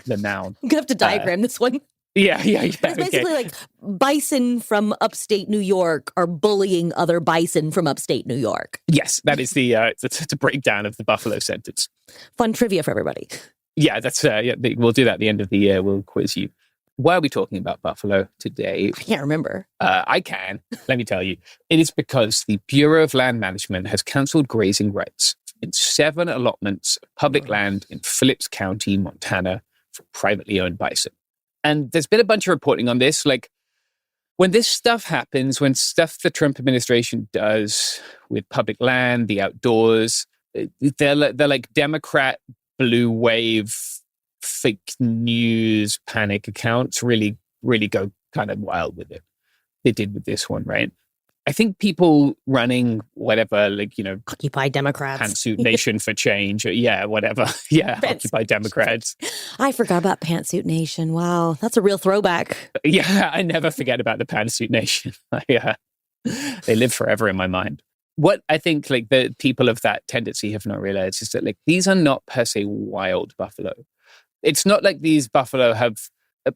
noun. I'm going to have to diagram this one. Yeah. It's basically like bison from upstate New York are bullying other bison from upstate New York. Yes, that is the breakdown of the buffalo sentence. Fun trivia for everybody. Yeah, that's we'll do that at the end of the year. We'll quiz you. Why are we talking about buffalo today? I can't remember. I can. Let me tell you. It is because the Bureau of Land Management has cancelled grazing rights in 7 allotments of public land in Phillips County, Montana, for privately owned bison. And there's been a bunch of reporting on this. Like, when this stuff happens, when stuff the Trump administration does with public land, the outdoors, they're like Democrat blue wave fake news panic accounts really, really go kind of wild with it. They did with this one, right? I think people running whatever, Occupy Democrats. Pantsuit Nation for Change. Yeah, whatever. Yeah, Occupy Democrats. I forgot about Pantsuit Nation. Wow, that's a real throwback. Yeah, I never forget about the Pantsuit Nation. They live forever in my mind. What I think the people of that tendency have not realized is that these are not per se wild buffalo. It's not like these buffalo have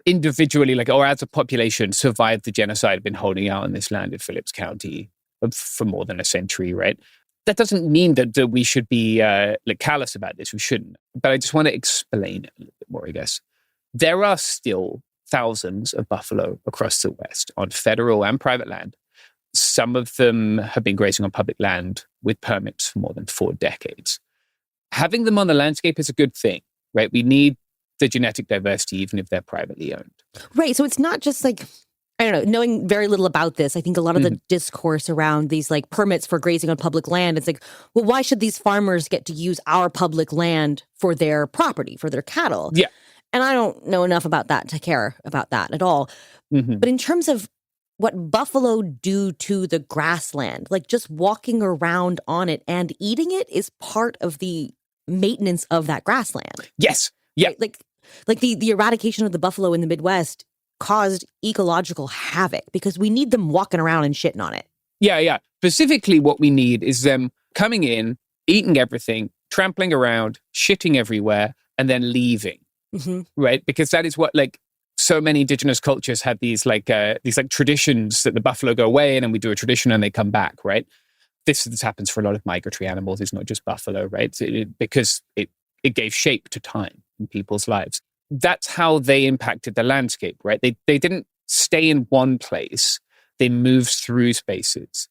individually, or as a population, survived the genocide, been holding out on this land in Phillips County for more than a century, right? That doesn't mean that we should be callous about this. We shouldn't. But I just want to explain it a little bit more, I guess. There are still thousands of buffalo across the West on federal and private land. Some of them have been grazing on public land with permits for more than 4 decades. Having them on the landscape is a good thing, right? We need the genetic diversity, even if they're privately owned. Right. So it's not just I don't know, knowing very little about this, I think a lot of the discourse around these permits for grazing on public land, it's well, why should these farmers get to use our public land for their property, for their cattle? Yeah. And I don't know enough about that to care about that at all. But in terms of what buffalo do to the grassland, just walking around on it and eating it is part of the maintenance of that grassland. Yes. Yeah. Right? The eradication of the buffalo in the Midwest caused ecological havoc because we need them walking around and shitting on it. Yeah. Specifically, what we need is them coming in, eating everything, trampling around, shitting everywhere, and then leaving. Right? Because that is what so many indigenous cultures have these traditions that the buffalo go away and then we do a tradition and they come back, right? this happens for a lot of migratory animals. It's not just buffalo, right? Because it gave shape to time in people's lives. That's how they impacted the landscape, right? They didn't stay in one place. They moved through spaces.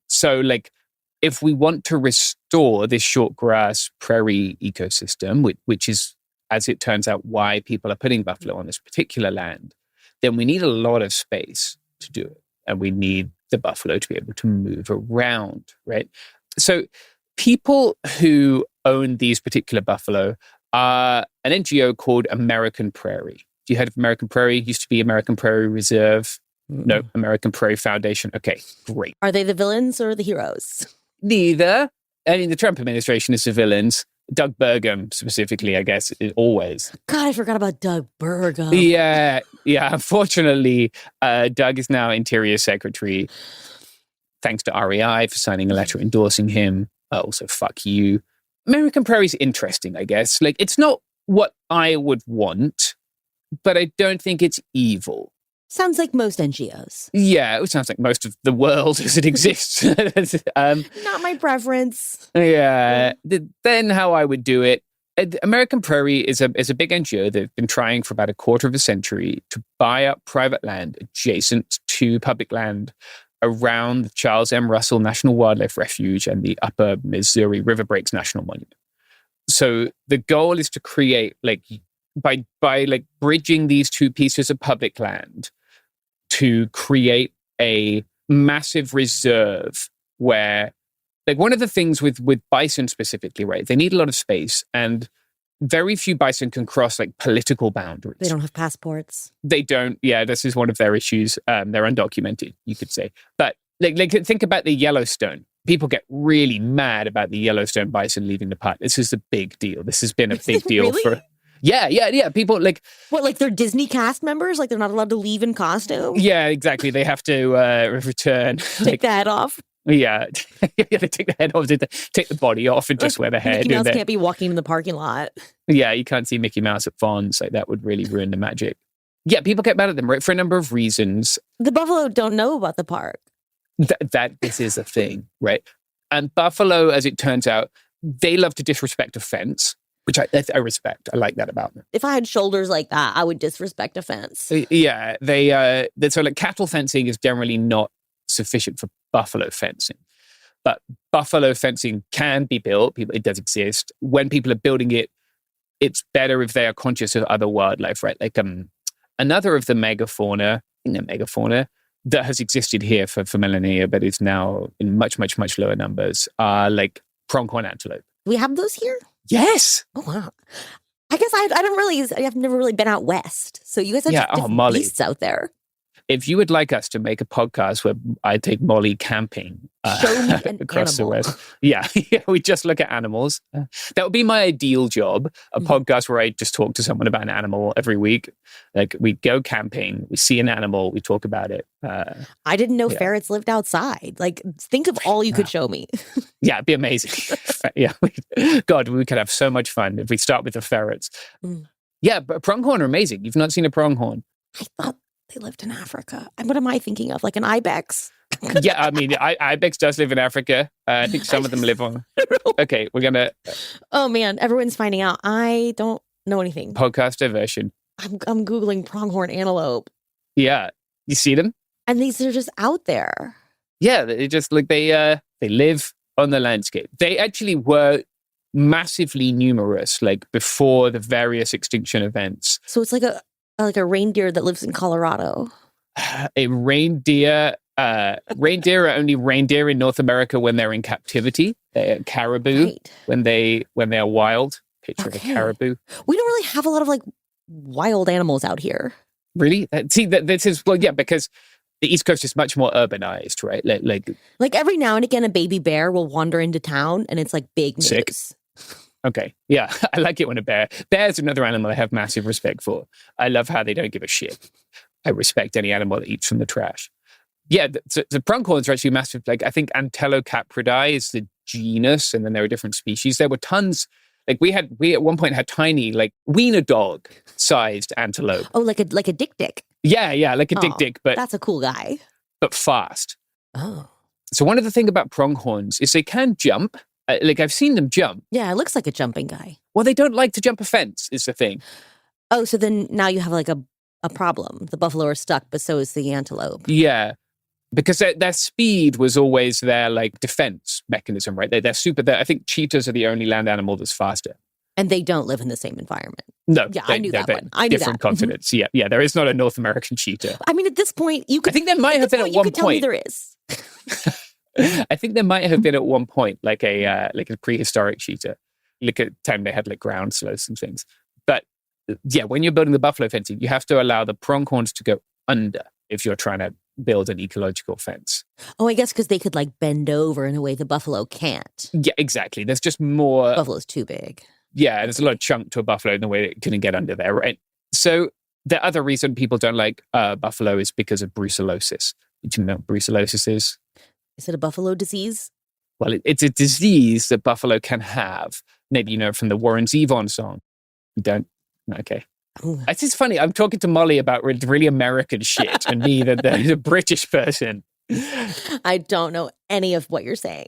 So like, if we want to restore this short grass prairie ecosystem, which is, as it turns out, why people are putting buffalo on this particular land, then we need a lot of space to do it. And we need the buffalo to be able to move around, right? So people who own these particular buffalo are an NGO called American Prairie. You heard of American Prairie? It used to be American Prairie Reserve. No, American Prairie Foundation. Okay, great. Are they the villains or the heroes? Neither. I mean, the Trump administration is the villains. Doug Burgum, specifically, I guess, is always. God, I forgot about Doug Burgum. Yeah. Unfortunately, Doug is now Interior Secretary. Thanks to REI for signing a letter endorsing him. Also, fuck you. American Prairie is interesting, I guess. Like, it's not what I would want, but I don't think it's evil. Sounds like most NGOs. Yeah, it sounds like most of the world as it exists. Not my preference. Yeah. Then how I would do it. American Prairie is a big NGO that have been trying for about a quarter of a century to buy up private land adjacent to public land around the Charles M. Russell National Wildlife Refuge and the Upper Missouri River Breaks National Monument. So the goal is to create, like, by like bridging these two pieces of public land, to create a massive reserve where, like, one of the things with bison specifically, right, they need a lot of space, and very few bison can cross, like, political boundaries. They don't have passports. They don't. Yeah, this is one of their issues. They're undocumented, you could say. But like think about the Yellowstone. People get really mad about the Yellowstone bison leaving the park. This is a big deal. This has been a big deal really? for... Yeah. People like... What, like they're Disney cast members? Like they're not allowed to leave in costume? Yeah, exactly. They have to return. Take the head off? Yeah. They take the head off, take the body off and just wear the head. Mickey Mouse can't be walking in the parking lot. Yeah, you can't see Mickey Mouse at Fonz. Like, that would really ruin the magic. Yeah, people get mad at them, right, for a number of reasons. The buffalo don't know about the park. This is a thing, right? And buffalo, as it turns out, they love to disrespect a fence, which I respect. I like that about them. If I had shoulders like that, I would disrespect a fence. Yeah, so like cattle fencing is generally not sufficient for buffalo fencing. But buffalo fencing can be built. It does exist. When people are building it, it's better if they are conscious of other wildlife, right? Like another of the megafauna that has existed here for millennia, but is now in much, much, much lower numbers, are like pronghorn antelope. We have those here? Yes. Oh, wow. I guess I've never really been out west. So you guys have different beasts out there. If you would like us to make a podcast where I take Molly camping Show me an across the animal. West, yeah, we just look at animals. That would be my ideal job, a podcast where I just talk to someone about an animal every week. Like, we go camping, we see an animal, we talk about it. I didn't know ferrets lived outside. Like, think of all you could show me. Yeah, it'd be amazing. Yeah, God, we could have so much fun if we start with the ferrets. Yeah, but pronghorn are amazing. You've not seen a pronghorn. I thought they lived in Africa. What am I thinking of? Like an ibex? Yeah, I mean, ibex does live in Africa. I think some of them live on... Okay, we're going to... Oh, man, everyone's finding out. I don't know anything. Podcast diversion. I'm Googling pronghorn antelope. Yeah. You see them? And these are just out there. Yeah, they just, like, they live on the landscape. They actually were massively numerous, like, before the various extinction events. So it's like a reindeer that lives in Colorado. A reindeer... reindeer are only reindeer in North America when they're in captivity. They're caribou when they are wild. Picture of a caribou. We don't really have a lot of like wild animals out here. Really? See, this is because the East Coast is much more urbanized, right? Like every now and again, a baby bear will wander into town, and it's like big news. Sick. Okay, yeah, I like it when bear's another animal I have massive respect for. I love how they don't give a shit. I respect any animal that eats from the trash. Yeah, the pronghorns are actually massive. Like, I think Antelocapridae is the genus, and then there are different species. There were tons. Like, we at one point had tiny, like, wiener dog sized antelope. Oh, like a dick. Yeah, like a dick, but that's a cool guy. But fast. Oh. So one of the things about pronghorns is they can jump. Like I've seen them jump. Yeah, it looks like a jumping guy. Well, they don't like to jump a fence is the thing. Oh, so then now you have like a problem. The buffalo are stuck, but so is the antelope. Yeah. Because their speed was always their like defense mechanism, right? They're super. I think cheetahs are the only land animal that's faster. And they don't live in the same environment. No. Yeah, I knew that one. I knew different that. continents. Yeah. Yeah. There is not a North American cheetah. I mean, at this point, you could. I think there might have been at one point. Tell me there is. I think there might have been at one point like a prehistoric cheetah. Look at time they had like ground sloths and things. But yeah, when you're building the buffalo fencing, you have to allow the pronghorns to go under if you're trying to build an ecological fence. Oh, I guess because they could like bend over in a way the buffalo can't. Yeah, exactly. There's just more. Buffalo's too big. Yeah, there's a lot of chunk to a buffalo in the way that it couldn't get under there, right? So the other reason people don't like buffalo is because of brucellosis. Do you know what brucellosis is? Is it a buffalo disease? Well, it's a disease that buffalo can have. Maybe you know from the Warren Zevon song. You don't? Okay. Ooh. It's just funny. I'm talking to Molly about really American shit and me, the British person. I don't know any of what you're saying.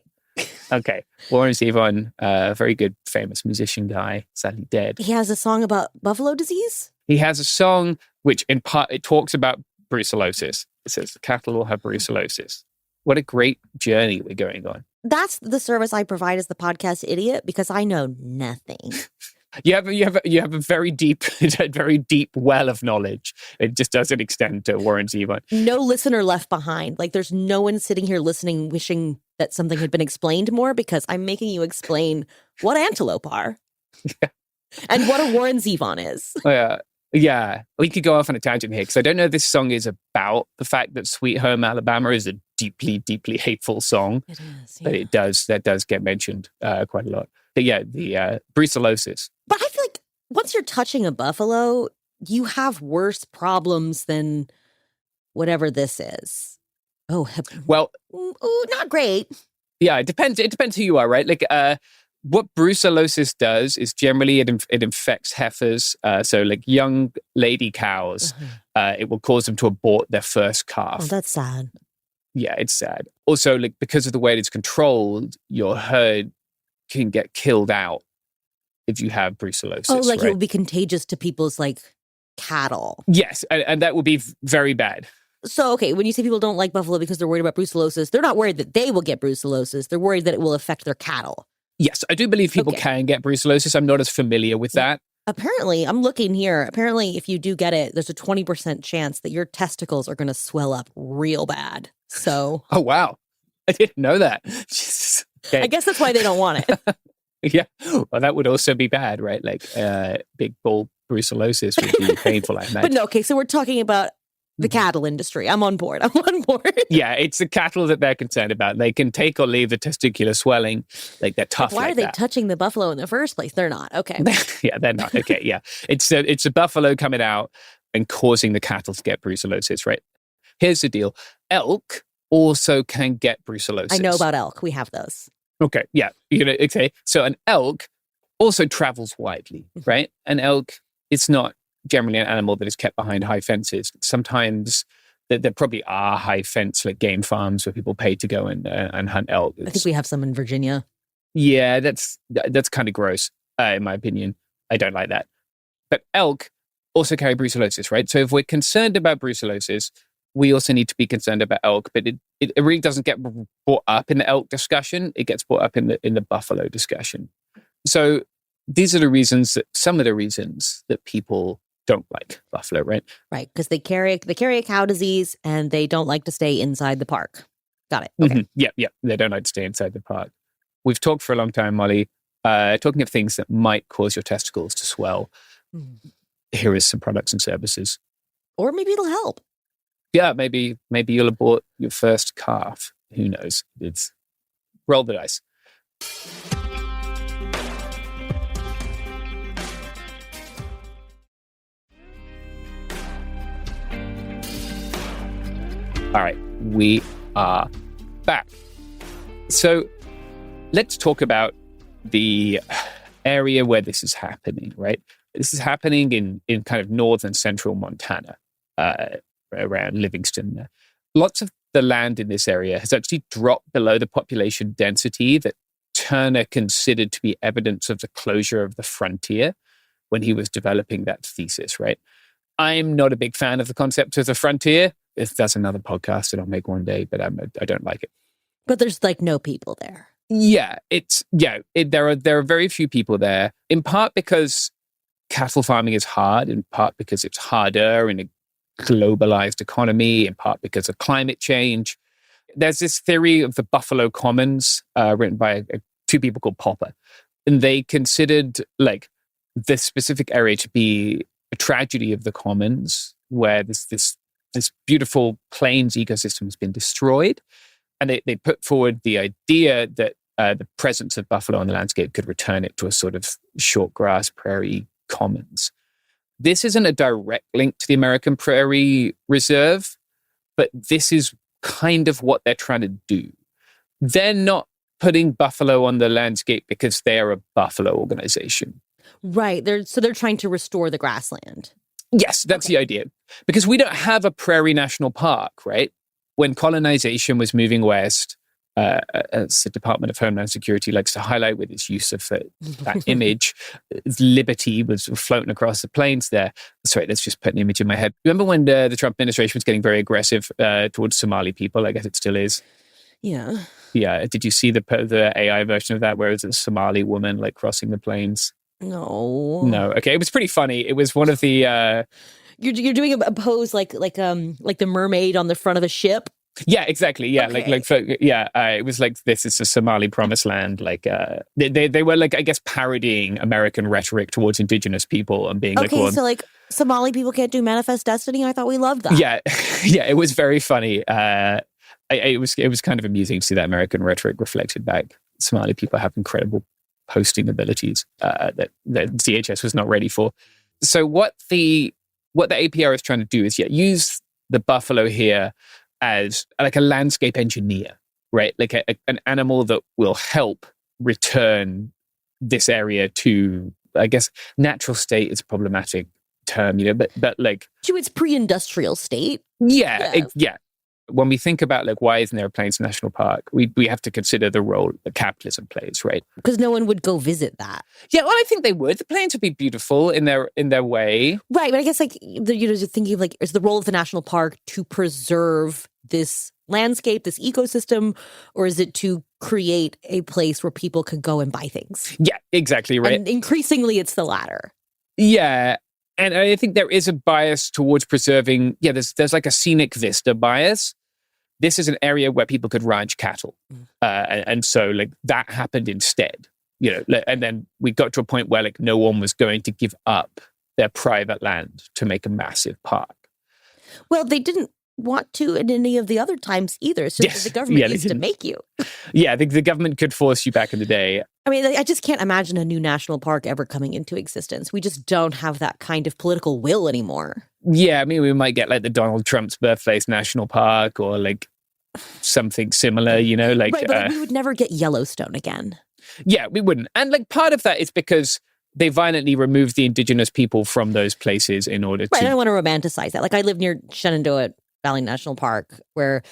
Okay. Warren Zevon, very good, famous musician guy, sadly dead. He has a song about buffalo disease? He has a song which in part, it talks about brucellosis. It says, cattle will have brucellosis. What a great journey we're going on. That's the service I provide as the podcast idiot because I know nothing. You have a very deep well of knowledge. It just doesn't extend to Warren Zevon. No listener left behind. Like there's no one sitting here listening, wishing that something had been explained more because I'm making you explain what antelope are and what a Warren Zevon is. Yeah. We could go off on a tangent here because I don't know if this song is about the fact that Sweet Home Alabama is a deeply, deeply hateful song. It is, yeah. But that does get mentioned quite a lot. But yeah, the brucellosis. But I feel like once you're touching a buffalo, you have worse problems than whatever this is. Oh, well, not great. Yeah, it depends. It depends who you are, right? Like, what brucellosis does is generally it infects heifers. So, like young lady cows, it will cause them to abort their first calf. Oh, that's sad. Yeah, it's sad. Also, like because of the way it's controlled, your herd can get killed out if you have brucellosis. Oh, like right? it will be contagious to people's like cattle. Yes, and that would be very bad. So, okay, when you say people don't like buffalo because they're worried about brucellosis, they're not worried that they will get brucellosis. They're worried that it will affect their cattle. Yes, I do believe people can get brucellosis. I'm not as familiar with that. Apparently, I'm looking here. Apparently, if you do get it, there's a 20% chance that your testicles are going to swell up real bad. So, oh wow, I didn't know that. Jesus. Okay. I guess that's why they don't want it. Yeah, well, that would also be bad, right? Like big bull brucellosis would be painful, I imagine. But no, okay, so we're talking about the cattle industry. I'm on board. Yeah, it's the cattle that they're concerned about. They can take or leave the testicular swelling. Like they're tough. Why like are they that. touching the buffalo in the first place? They're not. Okay. Yeah, they're not. Okay, yeah. It's a buffalo coming out and causing the cattle to get brucellosis, right? Here's the deal. Elk also can get brucellosis. I know about elk. We have those. Okay, yeah. Okay. So an elk also travels widely, right? An elk, it's not generally an animal that is kept behind high fences. Sometimes there probably are high fence like game farms where people pay to go and hunt elk. I think we have some in Virginia. Yeah, that's kind of gross, in my opinion. I don't like that. But elk also carry brucellosis, right? So if we're concerned about brucellosis, we also need to be concerned about elk, but it really doesn't get brought up in the elk discussion. It gets brought up in the buffalo discussion. So these are some of the reasons that people don't like buffalo, right? Right, because they carry a cow disease and they don't like to stay inside the park. Got it. Okay. Mm-hmm. Yeah. They don't like to stay inside the park. We've talked for a long time, Molly, talking of things that might cause your testicles to swell. Here is some products and services. Or maybe it'll help. Yeah, maybe you'll abort your first calf. Who knows? It's roll the dice. All right, we are back. So let's talk about the area where this is happening, right? This is happening in kind of northern central Montana, around Livingston. Lots of the land in this area has actually dropped below the population density that Turner considered to be evidence of the closure of the frontier when he was developing that thesis, right? I'm not a big fan of the concept of the frontier. That's another podcast that I'll make one day, but I don't like it. But there's like no people there. Yeah, there are very few people there, in part because cattle farming is hard, in part because it's harder in a globalized economy, in part because of climate change. There's this theory of the Buffalo Commons written by two people called Popper, and they considered like this specific area to be a tragedy of the commons, where this beautiful plains ecosystem has been destroyed. And they put forward the idea that the presence of buffalo on the landscape could return it to a sort of short grass prairie commons. This isn't a direct link to the American Prairie Reserve, but this is kind of what they're trying to do. They're not putting buffalo on the landscape because they're a buffalo organization. Right. They're trying to restore the grassland. Yes, that's the idea. Because we don't have a prairie national park, right? When colonization was moving west, as the Department of Homeland Security likes to highlight with its use of that image, liberty was floating across the plains there. Sorry, let's just put an image in my head. Remember when the Trump administration was getting very aggressive towards Somali people? I guess it still is. Yeah. Yeah. Did you see the AI version of that where it was a Somali woman like crossing the plains? No. Okay, it was pretty funny. It was one of the... You're doing a pose like the mermaid on the front of a ship. Yeah, exactly. Yeah, okay. It was like this is a Somali promised land. Like they were like I guess parodying American rhetoric towards indigenous people and being okay, so like Somali people can't do manifest destiny. I thought we loved that. Yeah, yeah, it was very funny. It was kind of amusing to see that American rhetoric reflected back. Somali people have incredible hosting abilities that DHS was not ready for. So what the APR is trying to do is use the buffalo here as like a landscape engineer, right? Like an animal that will help return this area to, I guess, natural state is a problematic term, but like to its pre-industrial state. Yeah. When we think about like why isn't there a Plains National Park, we have to consider the role that capitalism plays, right? Because no one would go visit that. Yeah, well, I think they would. The plains would be beautiful in their way, right? But I guess like just thinking of like is the role of the national park to preserve this landscape, this ecosystem, or is it to create a place where people could go and buy things? Yeah, exactly right. And increasingly, it's the latter. Yeah. And I think there is a bias towards preserving. Yeah, there's like a scenic vista bias. This is an area where people could ranch cattle. And so like that happened instead, and then we got to a point where like no one was going to give up their private land to make a massive park. Well, they didn't want to in any of the other times either. So the government needs to make you. Yeah, the government could force you back in the day. I mean, I just can't imagine a new national park ever coming into existence. We just don't have that kind of political will anymore. Yeah, I mean, we might get like the Donald Trump's birthplace national park or like something similar, like... Right, but we would never get Yellowstone again. Yeah, we wouldn't. And like part of that is because they violently removed the indigenous people from those places in order to... I don't want to romanticize that. Like I live near Shenandoah Valley National Park, where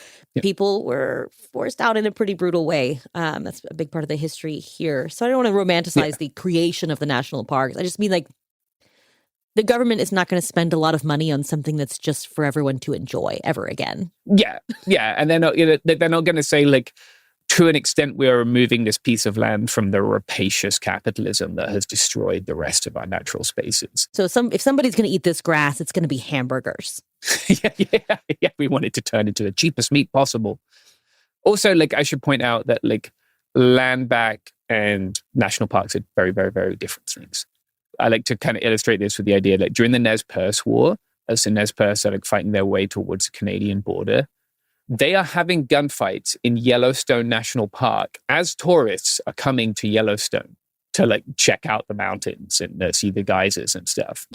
people were forced out in a pretty brutal way. That's a big part of the history here. So I don't want to romanticize the creation of the national parks. I just mean like the government is not going to spend a lot of money on something that's just for everyone to enjoy ever again. Yeah, and they're not going to say like, to an extent, we are removing this piece of land from the rapacious capitalism that has destroyed the rest of our natural spaces. So if somebody's going to eat this grass, it's going to be hamburgers. Yeah. We want it to turn into the cheapest meat possible. Also, like I should point out that like land back and national parks are very, very, very different things. I like to kind of illustrate this with the idea that during the Nez Perce War, as the Nez Perce are like fighting their way towards the Canadian border, they are having gunfights in Yellowstone National Park as tourists are coming to Yellowstone to like check out the mountains and see the geysers and stuff.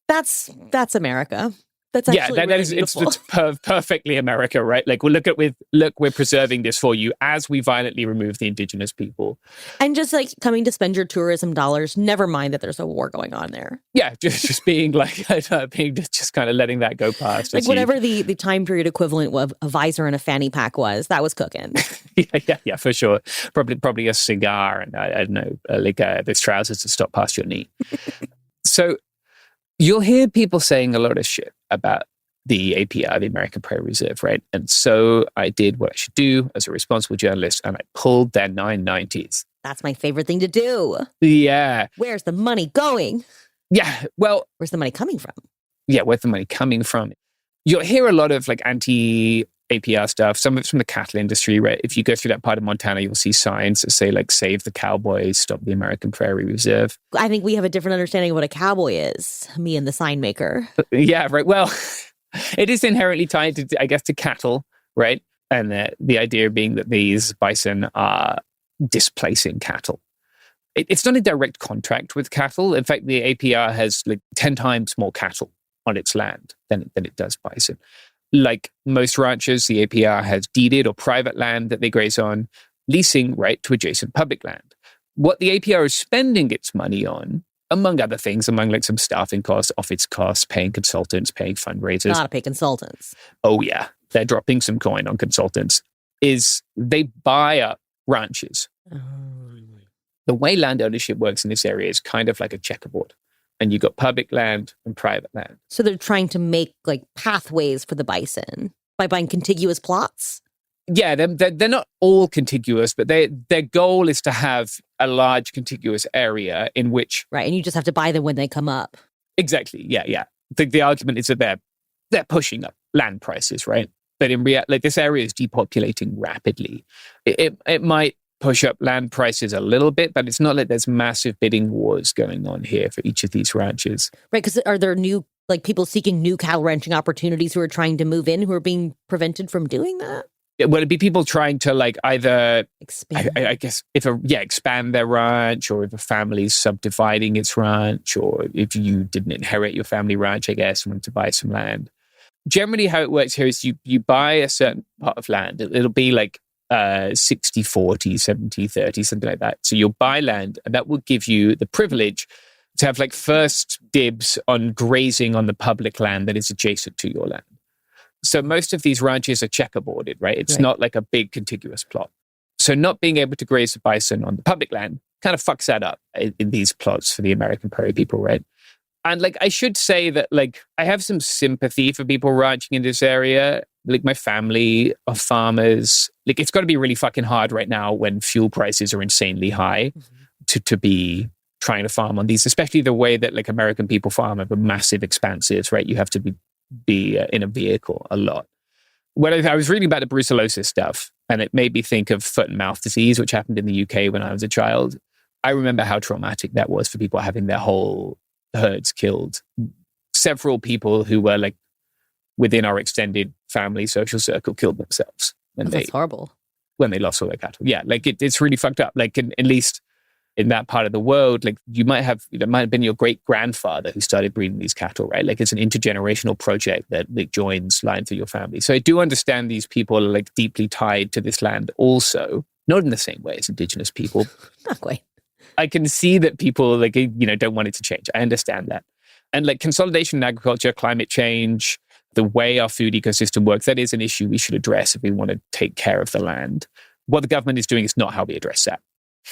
That's America. That's actually really beautiful. it's perfectly America, right? Like, well, we're preserving this for you as we violently remove the indigenous people. And just like coming to spend your tourism dollars, never mind that there's a war going on there. Yeah, just being like, just kind of letting that go past. Like whatever the time period equivalent of a visor and a fanny pack was, that was cooking. yeah, for sure. Probably a cigar and I don't know, those trousers to stop past your knee. So you'll hear people saying a lot of shit about the APR, the American Prairie Reserve, right? And so I did what I should do as a responsible journalist, and I pulled their 990s. That's my favorite thing to do. Yeah. Where's the money going? Yeah, well... Where's the money coming from? Yeah, where's the money coming from? You'll hear a lot of like anti-APR stuff. Some of it's from the cattle industry, right? If you go through that part of Montana, you'll see signs that say like, save the cowboys, stop the American Prairie Reserve. I think we have a different understanding of what a cowboy is, me and the sign maker. Yeah, right. Well, it is inherently tied to, I guess, to cattle, right? And the idea being that these bison are displacing cattle. It's not a direct contract with cattle. In fact, the APR has like 10 times more cattle on its land than it does bison. Like most ranchers, the APR has deeded or private land that they graze on, leasing right to adjacent public land. What the APR is spending its money on, among other things, among like some staffing costs, office costs, paying consultants, paying fundraisers. Gotta pay consultants. Oh yeah, they're dropping some coin on consultants. Is they buy up ranches. The way land ownership works in this area is kind of like a checkerboard. And you got public land and private land. So they're trying to make like pathways for the bison by buying contiguous plots? Yeah, they're not all contiguous, but their goal is to have a large contiguous area in which... Right, and you just have to buy them when they come up. Exactly, yeah. The argument is that they're pushing up land prices, right? But in reality, like, this area is depopulating rapidly. It might push up land prices a little bit, but it's not like there's massive bidding wars going on here for each of these ranches. Right, because are there new, like people seeking new cattle ranching opportunities who are trying to move in who are being prevented from doing that? Would it be people trying to like either expand? I guess expand their ranch, or if a family's subdividing its ranch, or if you didn't inherit your family ranch, I guess, and want to buy some land. Generally, how it works here is you buy a certain part of land. It'll be like 60-40, 70-30, something like that. So you'll buy land, and that will give you the privilege to have like first dibs on grazing on the public land that is adjacent to your land. So most of these ranches are checkerboarded, right? It's not like a big contiguous plot. So not being able to graze the bison on the public land kind of fucks that up in these plots for the American Prairie people, right? And like, I should say that like, I have some sympathy for people ranching in this area. Like my family are farmers. Like it's got to be really fucking hard right now when fuel prices are insanely high to be trying to farm on these, especially the way that like American people farm over massive expanses, right? You have to be in a vehicle a lot. When I was reading about the brucellosis stuff, and it made me think of foot and mouth disease, which happened in the UK when I was a child. I remember how traumatic that was for people having their whole herds killed. Several people who were like within our extended family social circle killed themselves. That's horrible. When they lost all their cattle. Yeah, like it's really fucked up. Like at least in that part of the world, like it might have been your great grandfather who started breeding these cattle, right? Like it's an intergenerational project that like joins line through your family. So I do understand these people are like deeply tied to this land also, not in the same way as indigenous people. Not quite. I can see that people like, don't want it to change. I understand that. And like consolidation in agriculture, climate change, the way our food ecosystem works, that is an issue we should address if we want to take care of the land. What the government is doing is not how we address that.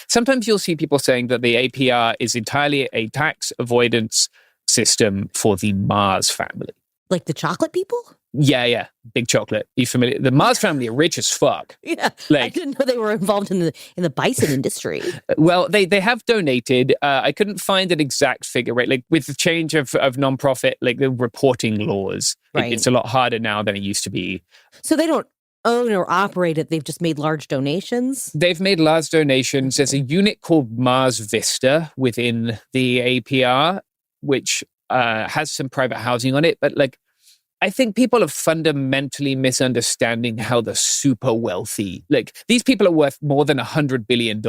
Sometimes you'll see people saying that the APR is entirely a tax avoidance system for the Mars family. Like the chocolate people? Yeah. Big chocolate. Are you familiar? The Mars family are rich as fuck. Yeah. Like, I didn't know they were involved in the bison industry. Well, they have donated. I couldn't find an exact figure, right? Like with the change of nonprofit, like the reporting laws, right. It's a lot harder now than it used to be. So they don't own or operate it, they've just made large donations? They've made large donations. There's a unit called Mars Vista within the APR, which has some private housing on it. But like, I think people are fundamentally misunderstanding how the super wealthy, like these people are worth more than $100 billion.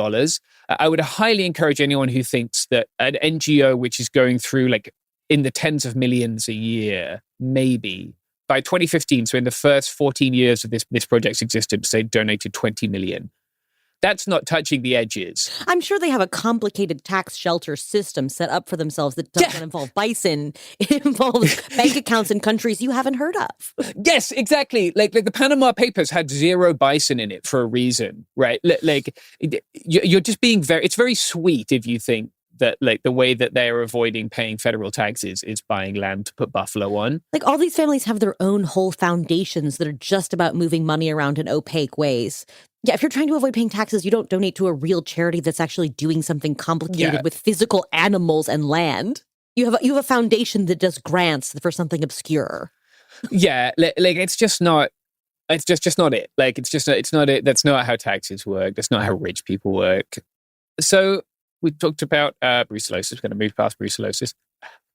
I would highly encourage anyone who thinks that an NGO, which is going through like in the tens of millions a year, maybe. By 2015, so in the first 14 years of this project's existence, they donated 20 million. That's not touching the edges. I'm sure they have a complicated tax shelter system set up for themselves that doesn't involve bison. It involves bank accounts in countries you haven't heard of. Yes, exactly. Like the Panama Papers had 0 bison in it for a reason, right? Like you're just being it's very sweet if you think that like the way that they're avoiding paying federal taxes is buying land to put buffalo on. Like all these families have their own whole foundations that are just about moving money around in opaque ways. Yeah, if you're trying to avoid paying taxes, you don't donate to a real charity that's actually doing something complicated with physical animals and land. You have a foundation that does grants for something obscure. Yeah, like it's just not. It's just not it. Like it's not it. That's not how taxes work. That's not how rich people work. So we talked about brucellosis. We're going to move past brucellosis.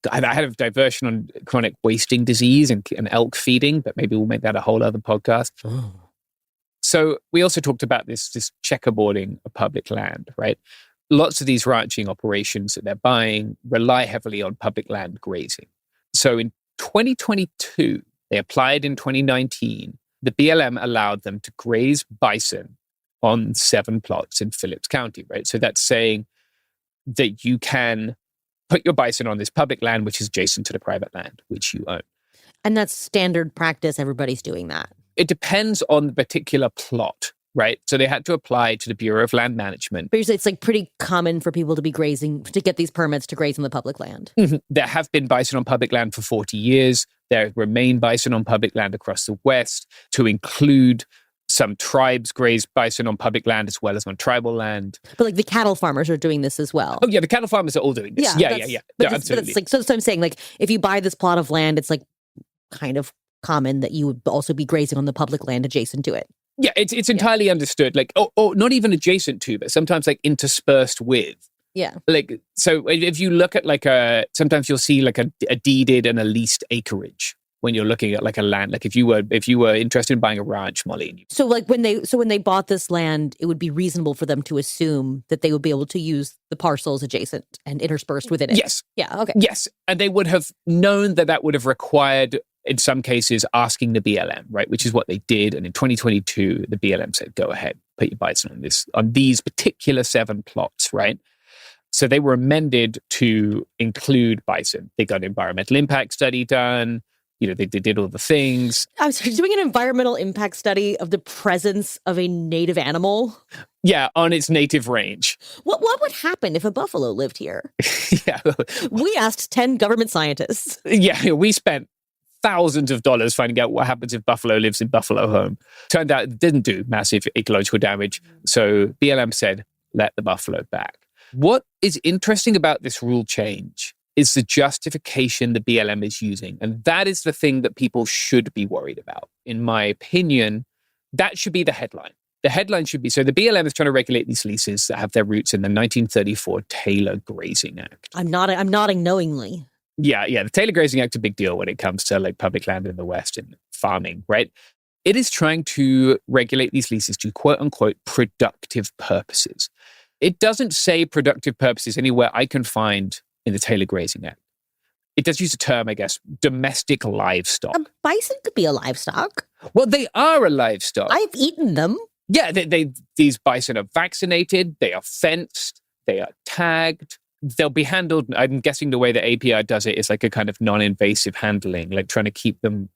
I had a diversion on chronic wasting disease and elk feeding, but maybe we'll make that a whole other podcast. Oh. So we also talked about this checkerboarding of public land, right? Lots of these ranching operations that they're buying rely heavily on public land grazing. So in 2022, they applied in 2019, the BLM allowed them to graze bison on 7 plots in Phillips County, right? So that's saying that you can put your bison on this public land, which is adjacent to the private land, which you own. And that's standard practice. Everybody's doing that. It depends on the particular plot, right? So they had to apply to the Bureau of Land Management. But it's like pretty common for people to be grazing, to get these permits to graze on the public land. Mm-hmm. There have been bison on public land for 40 years. There remain bison on public land across the West, to include some tribes graze bison on public land as well as on tribal land. But like the cattle farmers are doing this as well. Oh yeah, the cattle farmers are all doing this. Yeah. But absolutely. it's like, so I'm saying, like, if you buy this plot of land, it's like kind of common that you would also be grazing on the public land adjacent to it. Yeah, it's entirely understood. Like, or not even adjacent to, but sometimes like interspersed with. Yeah. Like, so if you look at like sometimes you'll see like a deeded and a leased acreage when you're looking at like a land. Like if you were interested in buying a ranch, Molly. So like when they bought this land, it would be reasonable for them to assume that they would be able to use the parcels adjacent and interspersed within it. Yes. Yeah. Okay. Yes, and they would have known that would have required, in some cases, asking the BLM, right? Which is what they did. And in 2022, the BLM said, "Go ahead, put your bison on these particular 7 plots," right? So they were amended to include bison. They got an environmental impact study done. You know, they did all the things. I was doing an environmental impact study of the presence of a native animal. Yeah, on its native range. What would happen if a buffalo lived here? Yeah. We asked 10 government scientists. Yeah, we spent thousands of dollars finding out what happens if buffalo lives in buffalo home. Turned out it didn't do massive ecological damage. So BLM said, let the buffalo back. What is interesting about this rule change is the justification the BLM is using. And that is the thing that people should be worried about. In my opinion, that should be the headline. The headline should be, so the BLM is trying to regulate these leases that have their roots in the 1934 Taylor Grazing Act. I'm nodding knowingly. Yeah. The Taylor Grazing Act is a big deal when it comes to like public land in the West and farming, right? It is trying to regulate these leases to quote unquote productive purposes. It doesn't say productive purposes anywhere I can find in the Taylor Grazing Act. It does use a term, I guess, domestic livestock. Bison could be a livestock. Well, they are a livestock. I've eaten them. Yeah, these bison are vaccinated, they are fenced, they are tagged. They'll be handled, I'm guessing the way that APR does it is like a kind of non-invasive handling, like trying to keep them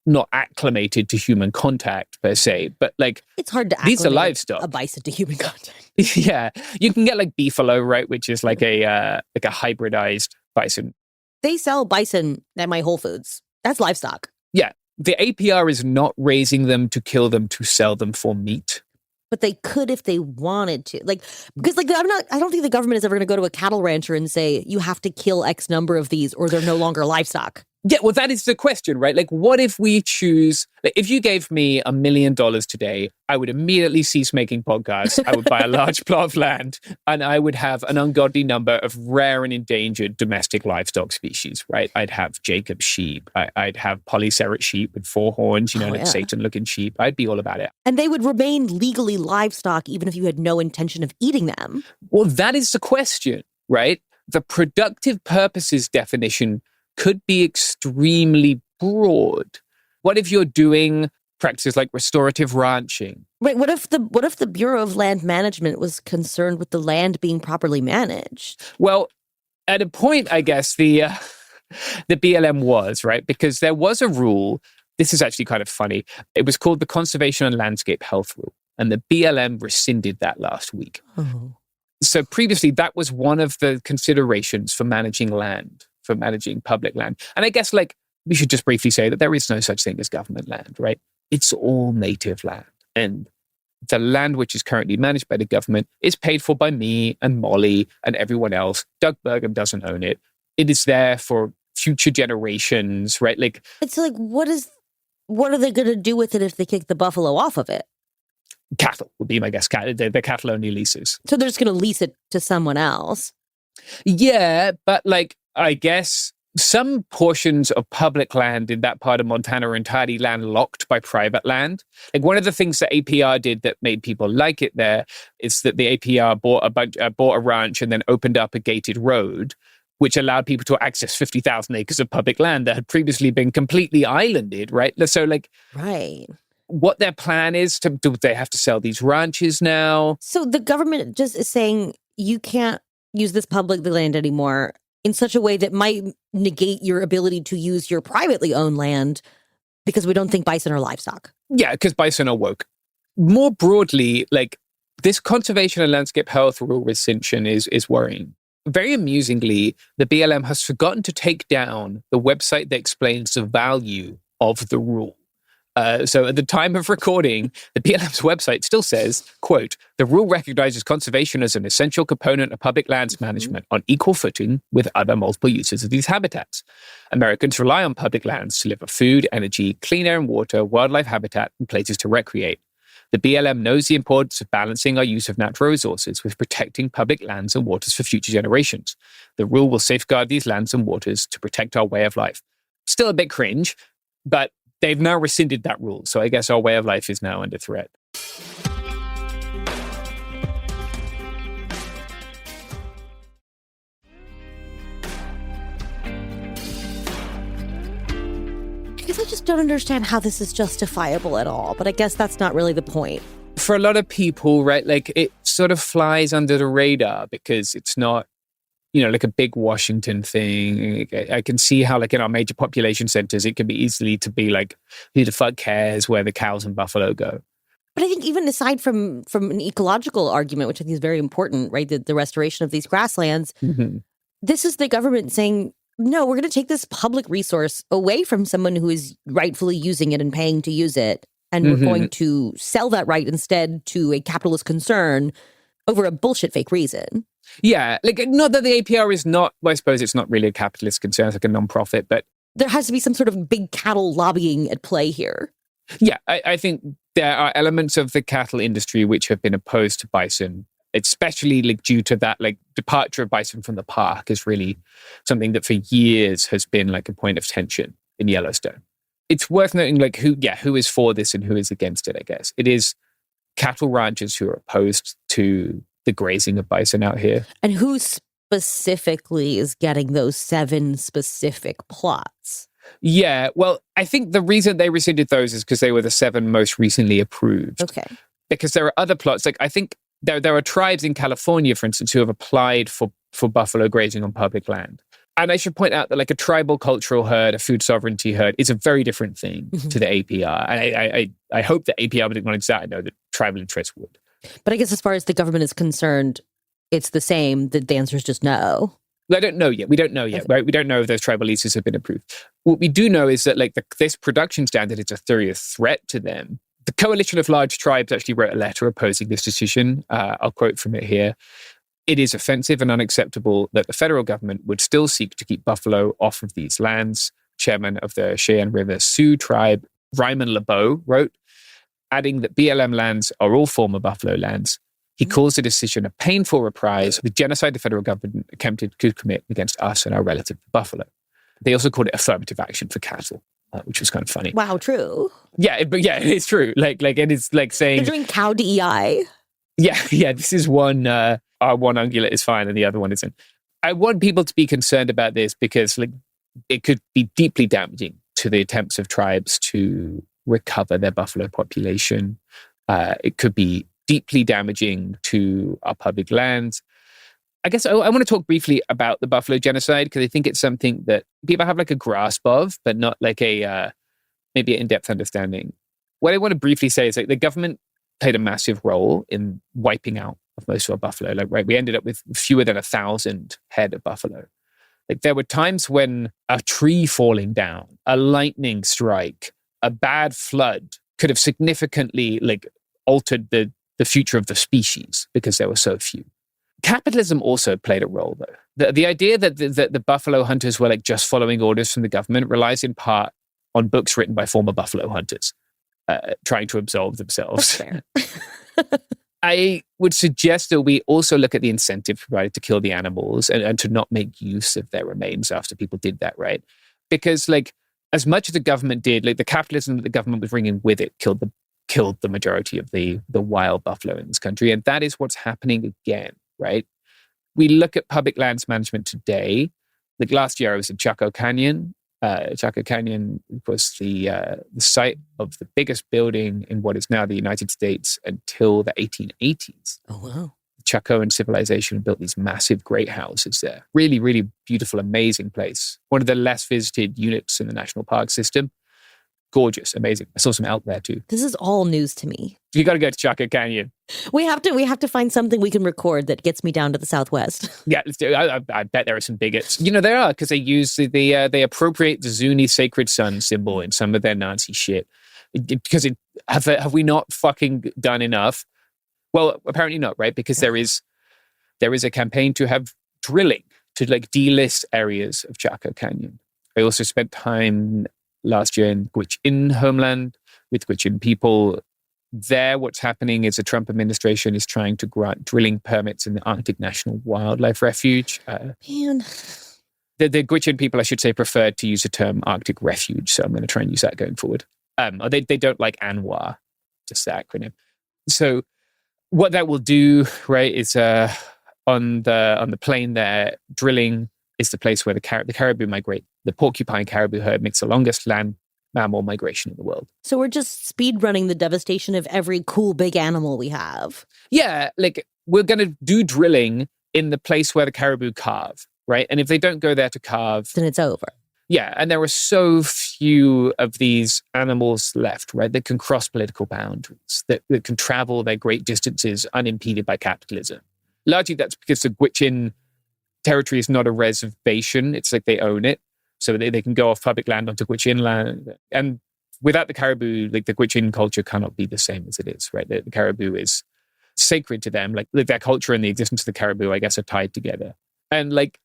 not acclimated to human contact per se, but like it's hard to these are livestock. A bison to human contact. Yeah, you can get like beefalo, right, which is like a hybridized bison. They sell bison at my Whole Foods. That's livestock. Yeah, the APR is not raising them to kill them to sell them for meat. But they could if they wanted to. Like, because like I don't think the government is ever going to go to a cattle rancher and say you have to kill X number of these or they're no longer livestock. Yeah, well, that is the question, right? Like, what if we choose, like, if you gave me $1 million today, I would immediately cease making podcasts. I would buy a large plot of land and I would have an ungodly number of rare and endangered domestic livestock species, right? I'd have Jacob sheep. I'd have polyceric sheep with 4 horns, like Satan-looking sheep. I'd be all about it. And they would remain legally livestock even if you had no intention of eating them. Well, that is the question, right? the productive purposes definition could be extremely broad. What if you're doing practices like restorative ranching? Right. What if the Bureau of Land Management was concerned with the land being properly managed? Well, at a point, I guess the BLM was, right? Because there was a rule. This is actually kind of funny. It was called the Conservation and Landscape Health Rule, and the BLM rescinded that last week. Oh. So previously, that was one of the considerations for managing land, for managing public land. And I guess, like, we should just briefly say that there is no such thing as government land, right? It's all native land. And the land which is currently managed by the government is paid for by me and Molly and everyone else. Doug Burgum doesn't own it. It is there for future generations, right? Like, it's like, what are they going to do with it if they kick the buffalo off of it? Cattle would be my guess. They're cattle-only leases. So they're just going to lease it to someone else. Yeah, but like, I guess some portions of public land in that part of Montana are entirely landlocked by private land. Like, one of the things that APR did that made people like it there is that the APR bought a ranch and then opened up a gated road, which allowed people to access 50,000 acres of public land that had previously been completely islanded, right? So, like, right. What their plan is, do they have to sell these ranches now? So the government just is saying you can't use this public land anymore in such a way that might negate your ability to use your privately owned land because we don't think bison are livestock. Yeah, because bison are woke. More broadly, like, this conservation and landscape health rule rescission is worrying. Very amusingly, the BLM has forgotten to take down the website that explains the value of the rule. So at the time of recording, the BLM's website still says, quote, "The rule recognizes conservation as an essential component of public lands management on equal footing with other multiple uses of these habitats. Americans rely on public lands to live for food, energy, clean air and water, wildlife habitat, and places to recreate. The BLM knows the importance of balancing our use of natural resources with protecting public lands and waters for future generations. The rule will safeguard these lands and waters to protect our way of life." Still a bit cringe, but they've now rescinded that rule. So I guess our way of life is now under threat. I guess I just don't understand how this is justifiable at all, but I guess that's not really the point. For a lot of people, right, like, it sort of flies under the radar because it's not, like a big Washington thing. I can see how, like, in our major population centers, it can be easily to be like, who the fuck cares where the cows and buffalo go? But I think even aside from an ecological argument, which I think is very important, right, the restoration of these grasslands, this is the government saying, no, we're going to take this public resource away from someone who is rightfully using it and paying to use it, and we're going to sell that right instead to a capitalist concern over a bullshit fake reason. Yeah, like, not that the APR is not, well, I suppose it's not really a capitalist concern, it's like a non-profit, but there has to be some sort of big cattle lobbying at play here. Yeah, I think there are elements of the cattle industry which have been opposed to bison, especially, like, due to that, like, departure of bison from the park is really something that for years has been like a point of tension in Yellowstone. It's worth noting, like, who is for this and who is against it, I guess. It is cattle ranchers who are opposed to the grazing of bison out here. And who specifically is getting those 7 specific plots? Yeah, well, I think the reason they rescinded those is because they were the 7 most recently approved. Okay. Because there are other plots, like, I think there are tribes in California, for instance, who have applied for buffalo grazing on public land. And I should point out that, like, a tribal cultural herd, a food sovereignty herd, is a very different thing to the APR. And I hope that APR would acknowledge that. I know that tribal interests would. But I guess as far as the government is concerned, it's the same. The answer is just no. I don't know yet. We don't know yet, okay. Right? We don't know if those tribal leases have been approved. What we do know is that, like, this production standard is a serious threat to them. The Coalition of Large Tribes actually wrote a letter opposing this decision. I'll quote from it here. "It is offensive and unacceptable that the federal government would still seek to keep buffalo off of these lands," chairman of the Cheyenne River Sioux tribe, Ryman LeBeau, wrote, adding that BLM lands are all former buffalo lands. He calls the decision a painful reprise of the genocide the federal government attempted to commit against us and our relative buffalo. They also called it affirmative action for cattle, which was kind of funny. Wow, true. Yeah, but yeah, it's true. Like it is like saying they're doing cow DEI. Yeah. This is one. Our one ungulate is fine, and the other one isn't. I want people to be concerned about this because like it could be deeply damaging to the attempts of tribes to recover their buffalo population. It could be deeply damaging to our public lands. I guess I want to talk briefly about the buffalo genocide because I think it's something that people have like a grasp of, but not like a maybe an in-depth understanding. What I want to briefly say is like the government played a massive role in wiping out of most of our buffalo. Like, right, we ended up with fewer than 1,000 head of buffalo. Like there were times when a tree falling down, a lightning strike, a bad flood could have significantly like altered the future of the species because there were so few. Capitalism also played a role, though. The idea that the buffalo hunters were like just following orders from the government relies in part on books written by former buffalo hunters trying to absolve themselves. I would suggest that we also look at the incentive provided to kill the animals and to not make use of their remains after people did that, right? Because like as much as the government did, like the capitalism that the government was bringing with it killed the majority of the wild buffalo in this country. And that is what's happening again, right? We look at public lands management today. Like last year I was in Chaco Canyon. Chaco Canyon was the site of the biggest building in what is now the United States until the 1880s. Oh, wow. Chacoan civilization built these massive great houses there. Really, really beautiful, amazing place. One of the less visited units in the national park system. Gorgeous, amazing. I saw some elk there too. This is all news to me. You got to go to Chaco Canyon. We have to find something we can record that gets me down to the Southwest. Yeah, let's do it. I bet there are some bigots. You know, there are, because they use they appropriate the Zuni sacred sun symbol in some of their Nazi shit. Because have we not fucking done enough? Well, apparently not, right? Because there is a campaign to have drilling to like delist areas of Chaco Canyon. I also spent time last year in Gwich'in homeland with Gwich'in people. There, what's happening is the Trump administration is trying to grant drilling permits in the Arctic National Wildlife Refuge. Man. The Gwich'in people, I should say, prefer to use the term Arctic Refuge, so I'm going to try and use that going forward. They don't like ANWR, just the acronym. So what that will do, right, is on the plain there, drilling is the place where the caribou migrate. The porcupine caribou herd makes the longest land mammal migration in the world. So we're just speed running the devastation of every cool big animal we have. Yeah, like we're going to do drilling in the place where the caribou carve, right? And if they don't go there to carve, then it's over. Yeah, and there are so few of these animals left, right? That can cross political boundaries, that can travel their great distances unimpeded by capitalism. Largely that's because the Gwich'in territory is not a reservation. It's like they own it. So they can go off public land onto Gwich'in land. And without the caribou, like the Gwich'in culture cannot be the same as it is, right? The caribou is sacred to them. Like their culture and the existence of the caribou, I guess, are tied together. And like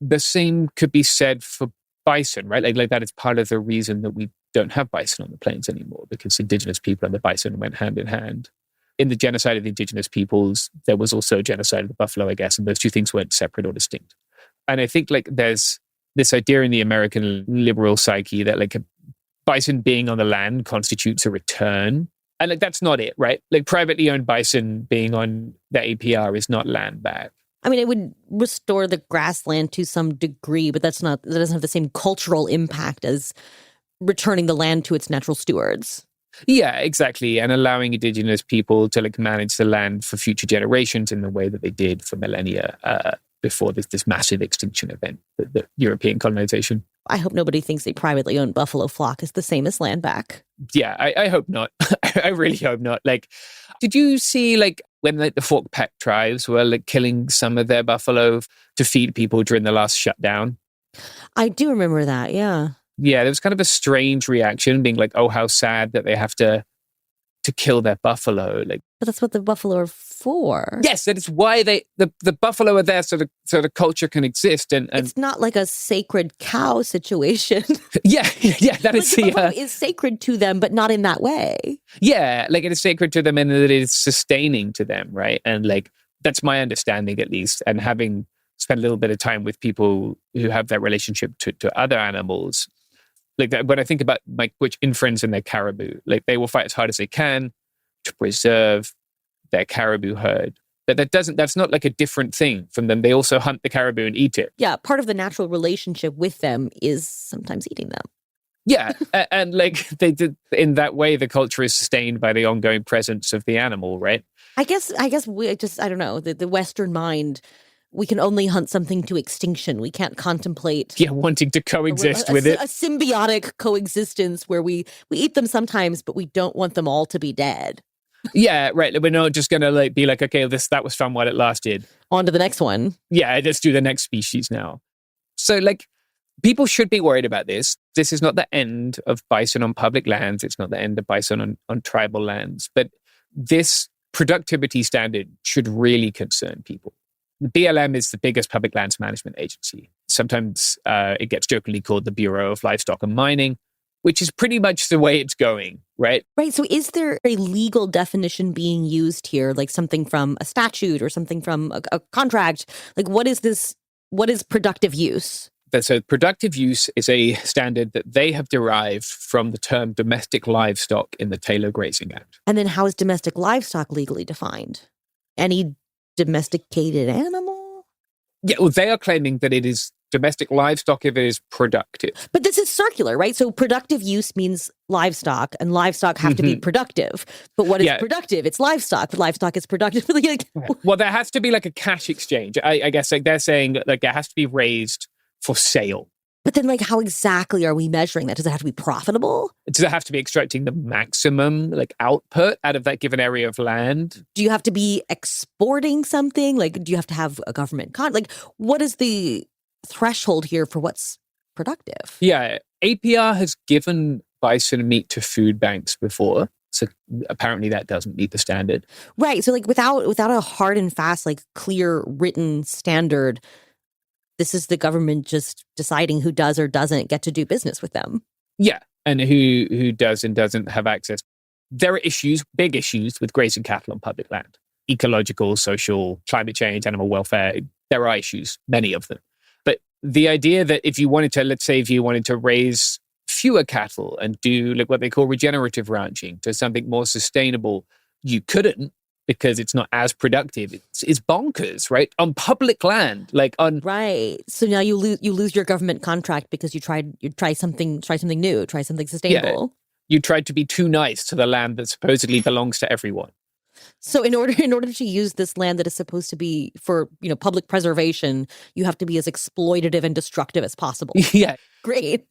the same could be said for bison, right? Like that is part of the reason that we don't have bison on the plains anymore, because indigenous people and the bison went hand in hand. In the genocide of the indigenous peoples, there was also genocide of the buffalo, I guess, and those two things weren't separate or distinct. And I think like there's this idea in the American liberal psyche that like a bison being on the land constitutes a return. And like that's not it, right? Like privately owned bison being on the APR is not land back. I mean, it would restore the grassland to some degree, but that doesn't have the same cultural impact as returning the land to its natural stewards. Yeah, exactly. And allowing indigenous people to like manage the land for future generations in the way that they did for millennia before this massive extinction event, the European colonization. I hope nobody thinks a privately owned buffalo flock is the same as land back. Yeah, I hope not. I really hope not. Like, did you see like when like the Fork Peck tribes were like killing some of their buffalo to feed people during the last shutdown? I do remember that, yeah. Yeah, there was kind of a strange reaction being like, oh, how sad that they have to kill their buffalo. Like, but that's what the buffalo are for. Yes, that is why the buffalo are there so the culture can exist. And it's not like a sacred cow situation. Yeah, that is the buffalo is sacred to them, but not in that way. Yeah, like it is sacred to them and that it is sustaining to them, right? And like that's my understanding at least. And having spent a little bit of time with people who have that relationship to other animals, like that, when I think about my Gwich'in friends and their caribou, like they will fight as hard as they can to preserve their caribou herd That's not like a different thing from them. They also hunt the caribou and eat it. Yeah, part of the natural relationship with them is sometimes eating them. Yeah, and like they did in that way, the culture is sustained by the ongoing presence of the animal, right? I guess I don't know, the Western mind, we can only hunt something to extinction. We can't contemplate wanting to coexist with it. A symbiotic coexistence where we eat them sometimes, but we don't want them all to be dead. Yeah, right. We're not just gonna like be like, okay, that was fun while it lasted. On to the next one. Yeah, let's do the next species now. So like people should be worried about this. This is not the end of bison on public lands. It's not the end of bison on tribal lands. But this productivity standard should really concern people. The BLM is the biggest public lands management agency. Sometimes it gets jokingly called the Bureau of Livestock and Mining, which is pretty much the way it's going, right? Right. So is there a legal definition being used here, like something from a statute or something from a contract? Like what is this? What is productive use? So productive use is a standard that they have derived from the term domestic livestock in the Taylor Grazing Act. And then how is domestic livestock legally defined? Any domesticated animal? Yeah, well, they are claiming that it is domestic livestock if it is productive. But this is circular, right? So productive use means livestock, and livestock have to be productive. But what is productive? It's livestock, but livestock is productive. Well, there has to be like a cash exchange. I guess like they're saying that like it has to be raised for sale. But then like how exactly are we measuring that? Does it have to be profitable? Does it have to be extracting the maximum like output out of that given area of land? Do you have to be exporting something? Like do you have to have a government like what is the threshold here for what's productive? Yeah, APR has given bison meat to food banks before. So apparently that doesn't meet the standard. Right. So like without a hard and fast, like clear written standard, this is the government just deciding who does or doesn't get to do business with them. Yeah, and who does and doesn't have access. There are issues, big issues, with grazing cattle on public land. Ecological, social, climate change, animal welfare. There are issues, many of them. But the idea that if you wanted to, let's say if you wanted to raise fewer cattle and do like what they call regenerative ranching to something more sustainable, you couldn't, because it's not as productive. It's bonkers, right? On public land, like on right. So now you lose your government contract because you try something new, try something sustainable. Yeah, you tried to be too nice to the land that supposedly belongs to everyone. So in order to use this land that is supposed to be for public preservation, you have to be as exploitative and destructive as possible. Yeah, great.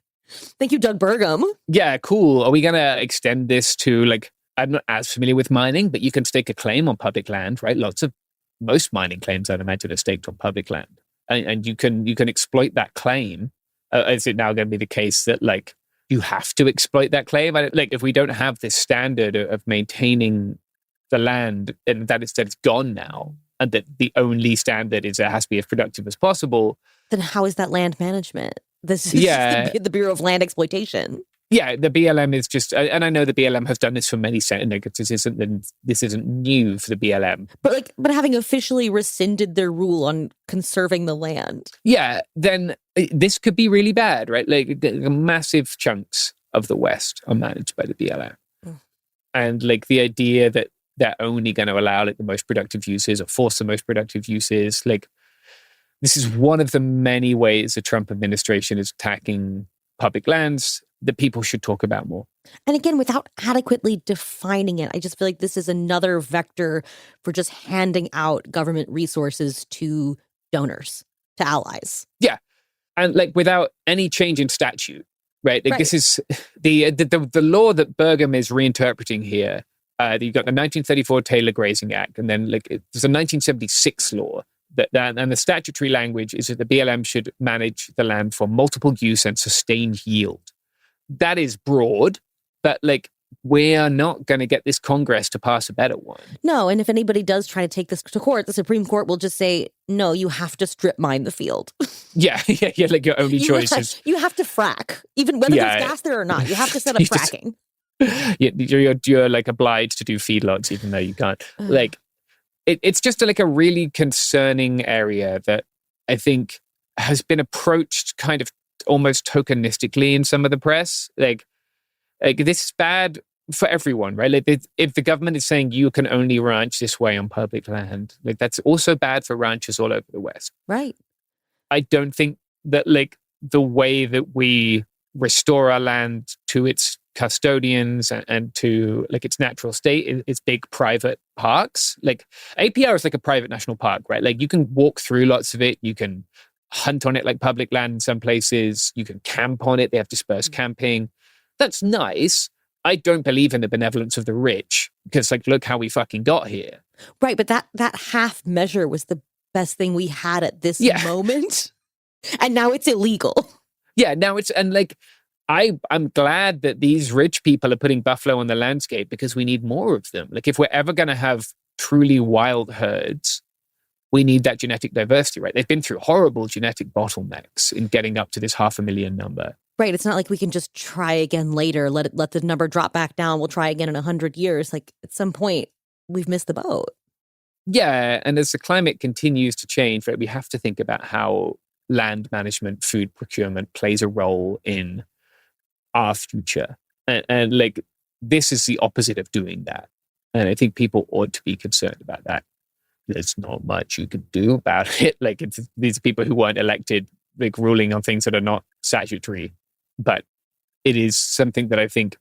Thank you, Doug Burgum. Yeah, cool. Are we gonna extend this to like? I'm not as familiar with mining, but you can stake a claim on public land, right? Most mining claims, I'd imagine, are staked on public land, and you can exploit that claim. Is it now going to be the case that like you have to exploit that claim? Like if we don't have this standard of maintaining the land, and that it's gone now, and that the only standard is it has to be as productive as possible, then how is that land management? This is the Bureau of Land Exploitation. Yeah, the BLM is just, and I know the BLM has done this for many senators. This isn't new for the BLM. But having officially rescinded their rule on conserving the land. Yeah, then this could be really bad, right? Like massive chunks of the West are managed by the BLM, and like the idea that they're only going to allow like the most productive uses or force the most productive uses, like this is one of the many ways the Trump administration is attacking public lands that people should talk about more. And again, without adequately defining it, I just feel like this is another vector for just handing out government resources to donors, to allies. Yeah. And like without any change in statute, right? Like this is the law that Burgum is reinterpreting here. You've got the 1934 Taylor Grazing Act, and then like there's a 1976 law and the statutory language is that the BLM should manage the land for multiple use and sustained yield. That is broad, but like we are not going to get this Congress to pass a better one. No, and if anybody does try to take this to court, the Supreme Court will just say, no, you have to strip mine the field. Yeah, like your only choice is... You have to frack, even whether there's gas there or not. You have to set up fracking. You're like obliged to do feedlots even though you can't. Like, it's just like a really concerning area that I think has been approached kind of almost tokenistically in some of the press. Like this is bad for everyone, right? Like if the government is saying you can only ranch this way on public land, like that's also bad for ranchers all over the West. Right. I don't think that like the way that we restore our land to its custodians and to like its natural state is big private parks. Like APR is like a private national park, right? Like you can walk through lots of it. You can hunt on it like public land in some places. You can camp on it. They have dispersed camping. That's nice. I don't believe in the benevolence of the rich because like, look how we fucking got here. Right. But that half measure was the best thing we had at this moment. And now it's illegal. Yeah, now it's, and like, I'm glad that these rich people are putting buffalo on the landscape because we need more of them. Like if we're ever going to have truly wild herds, we need that genetic diversity, right? They've been through horrible genetic bottlenecks in getting up to this 500,000 number. Right. It's not like we can just try again later, let the number drop back down. We'll try again in 100 years. Like at some point, we've missed the boat. Yeah. And as the climate continues to change, right, we have to think about how land management, food procurement plays a role in our future. And like, this is the opposite of doing that. And I think people ought to be concerned about that. There's not much you can do about it. Like, these people who weren't elected, like, ruling on things that are not statutory. But it is something that I think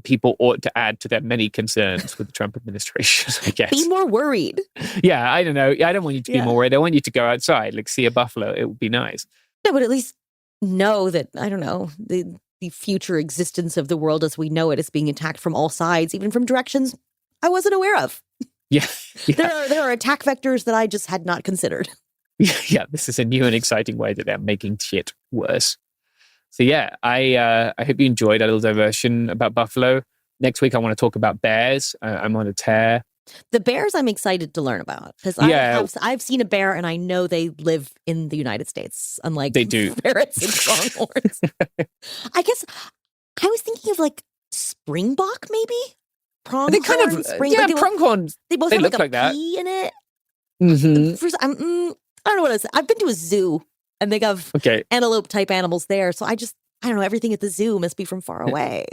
people ought to add to their many concerns with the Trump administration, I guess. Be more worried. Yeah, I don't know. I don't want you to be more worried. I want you to go outside, like, see a buffalo. It would be nice. No, but at least know that, I don't know, the future existence of the world as we know it is being attacked from all sides, even from directions I wasn't aware of. Yeah. There are attack vectors that I just had not considered. Yeah, this is a new and exciting way that they're making shit worse. So yeah, I hope you enjoyed our little diversion about buffalo. Next week, I want to talk about bears. I'm on a tear. The bears I'm excited to learn about because I've seen a bear and I know they live in the United States, unlike they do. Ferrets and pronghorns. I guess I was thinking of like springbok, maybe pronghorn. They kind of pronghorns. They both have like a P in it. Mm-hmm. First, I don't know what it is. I've been to a zoo and they have antelope type animals there, so I don't know. Everything at the zoo must be from far away.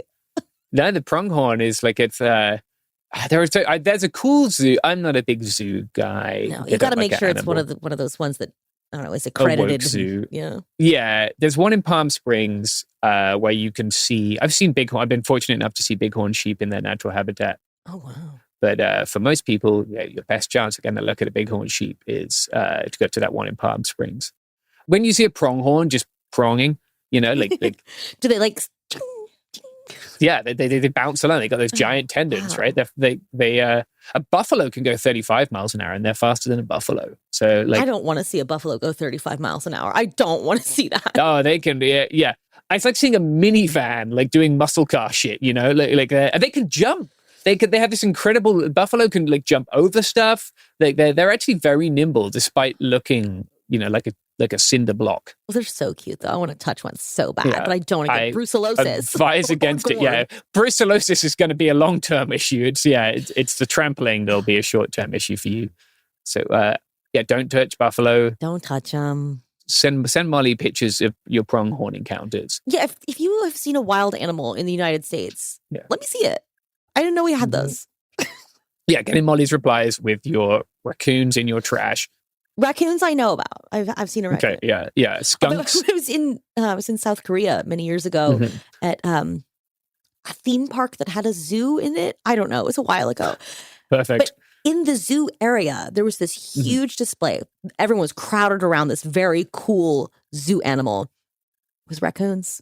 No, the pronghorn is like it's there's a cool zoo. I'm not a big zoo guy. No, you got to make sure it's one of those ones that I don't know is accredited. Zoo. Yeah. There's one in Palm Springs where you can see. I've seen bighorn. I've been fortunate enough to see bighorn sheep in their natural habitat. Oh wow! But for most people, your best chance of getting a look at a bighorn sheep is to go to that one in Palm Springs. When you see a pronghorn just pronging, like do they like? Yeah, they bounce along. They got those giant tendons, right? A buffalo can go 35 miles an hour, and they're faster than a buffalo. So, like, I don't want to see a buffalo go 35 miles an hour. I don't want to see that. Oh, they can. Yeah. It's like seeing a minivan like doing muscle car shit. And they can jump. They have this incredible buffalo can like jump over stuff. They're actually very nimble, despite looking like a cinder block. Well, they're so cute, though. I want to touch one so bad, but I don't want to get brucellosis. Advise against it. Yeah, brucellosis is going to be a long-term issue. It's the trampling that'll be a short-term issue for you. So, don't touch buffalo. Don't touch them. Send Molly pictures of your pronghorn encounters. Yeah, if you have seen a wild animal in the United States, let me see it. I didn't know we had those. Yeah, get in Molly's replies with your raccoons in your trash. Raccoons I know about. I've seen a raccoon. Okay, yeah. Skunks. I was in South Korea many years ago at a theme park that had a zoo in it. I don't know. It was a while ago. Perfect. But in the zoo area, there was this huge display. Everyone was crowded around this very cool zoo animal. It was raccoons.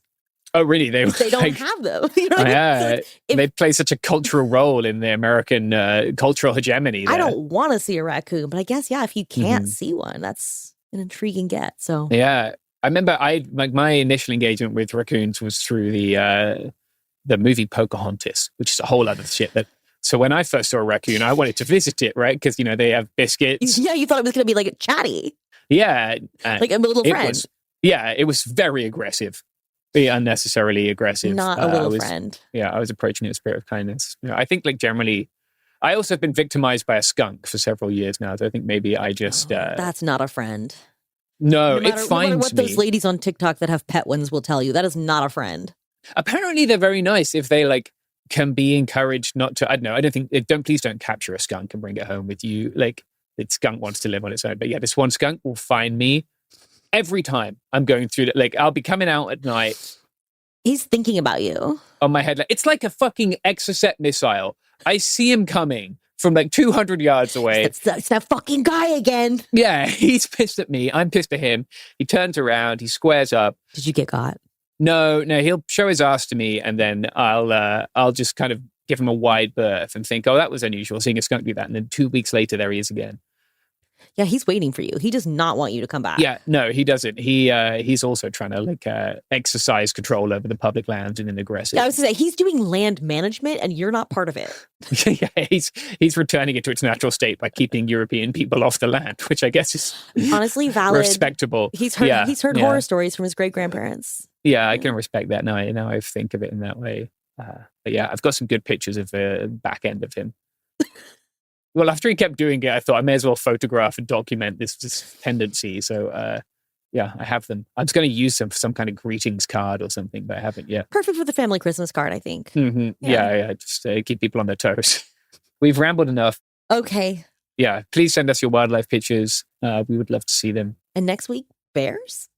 Oh, really? They don't have them. You know what I mean? They play such a cultural role in the American cultural hegemony. There. I don't want to see a raccoon, but I guess, if you can't see one, that's an intriguing get. So yeah, I remember my initial engagement with raccoons was through the movie Pocahontas, which is a whole other shit. So when I first saw a raccoon, I wanted to visit it, right? Because they have biscuits. Yeah, you thought it was going to be like a chatty. Yeah, like a little friend. It was very aggressive. Be unnecessarily aggressive. Not a little friend. Yeah, I was approaching it with a spirit of kindness. I think generally, I also have been victimized by a skunk for several years now. So I think maybe I just... that's not a friend. No, it finds me. No matter what those ladies on TikTok that have pet ones will tell you, that is not a friend. Apparently they're very nice if they can be encouraged not to, I don't know, I don't think, please don't capture a skunk and bring it home with you. Like, the skunk wants to live on its own. But yeah, this one skunk will find me every time I'm going through it. Like, I'll be coming out at night. He's thinking about you. On my head. It's like a fucking Exocet missile. I see him coming from like 200 yards away. It's that fucking guy again. Yeah, he's pissed at me. I'm pissed at him. He turns around. He squares up. Did you get caught? No, he'll show his ass to me, and then I'll just kind of give him a wide berth and think, oh, that was unusual, seeing a skunk do that. And then 2 weeks later, there he is again. Yeah, he's waiting for you. He does not want you to come back. Yeah, no, he doesn't. He's also trying to exercise control over the public lands in an aggressive. Yeah, I was going to say, he's doing land management, and you're not part of it. Yeah, he's returning it to its natural state by keeping European people off the land, which I guess is honestly valid, respectable. He's heard horror stories from his great grandparents. Yeah, I can respect that now. Now I think of it in that way. But yeah, I've got some good pictures of the back end of him. Well, after he kept doing it, I thought I may as well photograph and document this tendency. So, yeah, I have them. I was going to use them for some kind of greetings card or something, but I haven't yet. Perfect for the family Christmas card, I think. Mm-hmm. Yeah, just keep people on their toes. We've rambled enough. Okay. Yeah, please send us your wildlife pictures. We would love to see them. And next week, bears?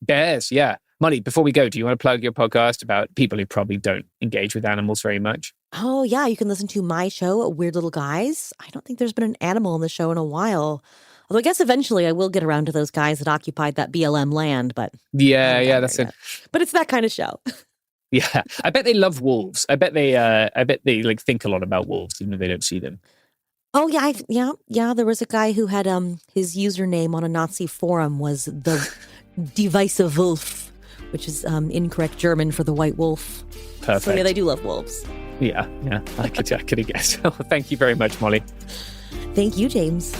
Bears, yeah. Molly, before we go, do you want to plug your podcast about people who probably don't engage with animals very much? Oh, yeah. You can listen to my show, Weird Little Guys. I don't think there's been an animal in the show in a while. Although I guess eventually I will get around to those guys that occupied that BLM land, but... Yeah, that's it. But it's that kind of show. Yeah. I bet they love wolves. I bet they like think a lot about wolves, even though they don't see them. Oh, yeah. There was a guy who had his username on a Nazi forum was the Die Weiße Wolf, which is incorrect German for the white wolf. Perfect. So yeah, they do love wolves. Yeah. I could have guessed. Well, thank you very much, Molly. Thank you, James.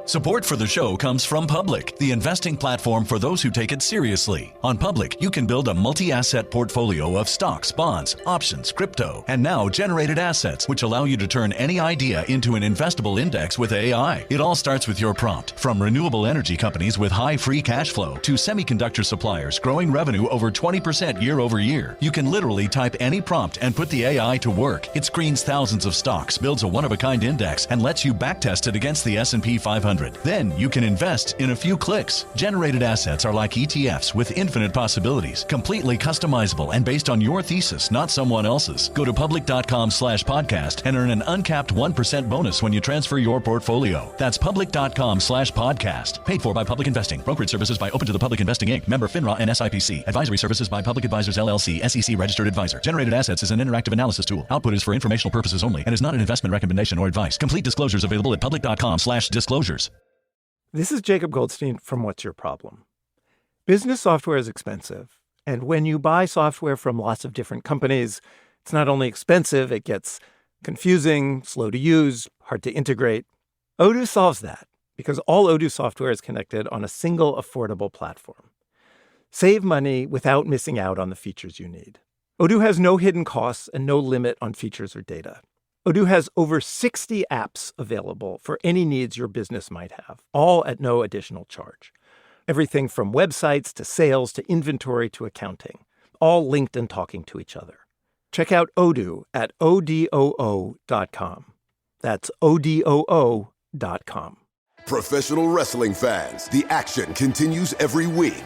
Support for the show comes from Public, the investing platform for those who take it seriously. On Public, you can build a multi-asset portfolio of stocks, bonds, options, crypto, and now generated assets, which allow you to turn any idea into an investable index with AI. It all starts with your prompt. From renewable energy companies with high free cash flow to semiconductor suppliers growing revenue over 20% year over year, you can literally type any prompt and put the AI to work. It screens thousands of stocks, builds a one-of-a-kind index, and lets you backtest it against the S&P 500. Then you can invest in a few clicks. Generated assets are like ETFs with infinite possibilities, completely customizable and based on your thesis, not someone else's. Go to public.com/podcast and earn an uncapped 1% bonus when you transfer your portfolio. That's public.com/podcast. Paid for by Public Investing. Brokerage services by Open to the Public Investing Inc. Member FINRA and SIPC. Advisory services by Public Advisors LLC, SEC registered advisor. Generated assets is an interactive analysis tool. Output is for informational purposes only and is not an investment recommendation or advice. Complete disclosures available at public.com/disclosures. This is Jacob Goldstein from What's Your Problem? Business software is expensive, and when you buy software from lots of different companies, it's not only expensive, it gets confusing, slow to use, hard to integrate. Odoo solves that because all Odoo software is connected on a single affordable platform. Save money without missing out on the features you need. Odoo has no hidden costs and no limit on features or data. Odoo has over 60 apps available for any needs your business might have, all at no additional charge. Everything from websites to sales to inventory to accounting, all linked and talking to each other. Check out Odoo at odoo.com. That's odoo.com. Professional wrestling fans, the action continues every week.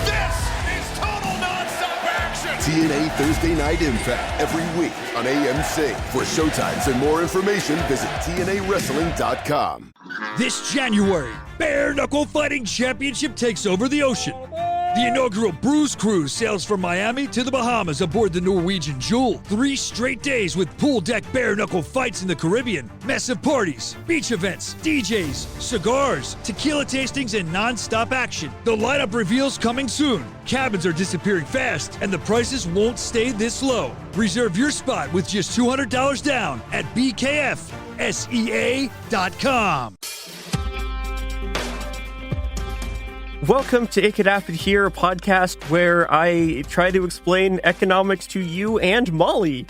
This is total nonstop action. TNA Thursday Night Impact every week on AMC. For showtimes and more information, visit TNAWrestling.com. This January, Bare Knuckle Fighting Championship takes over the ocean. The inaugural Bruce Cruise sails from Miami to the Bahamas aboard the Norwegian Jewel. 3 straight days with pool deck bare knuckle fights in the Caribbean, massive parties, beach events, DJs, cigars, tequila tastings, and non-stop action. The lineup reveals coming soon. Cabins are disappearing fast, and the prices won't stay this low. Reserve your spot with just $200 down at bkfsea.com. Welcome to It Could Happen Here, a podcast where I try to explain economics to you and Molly.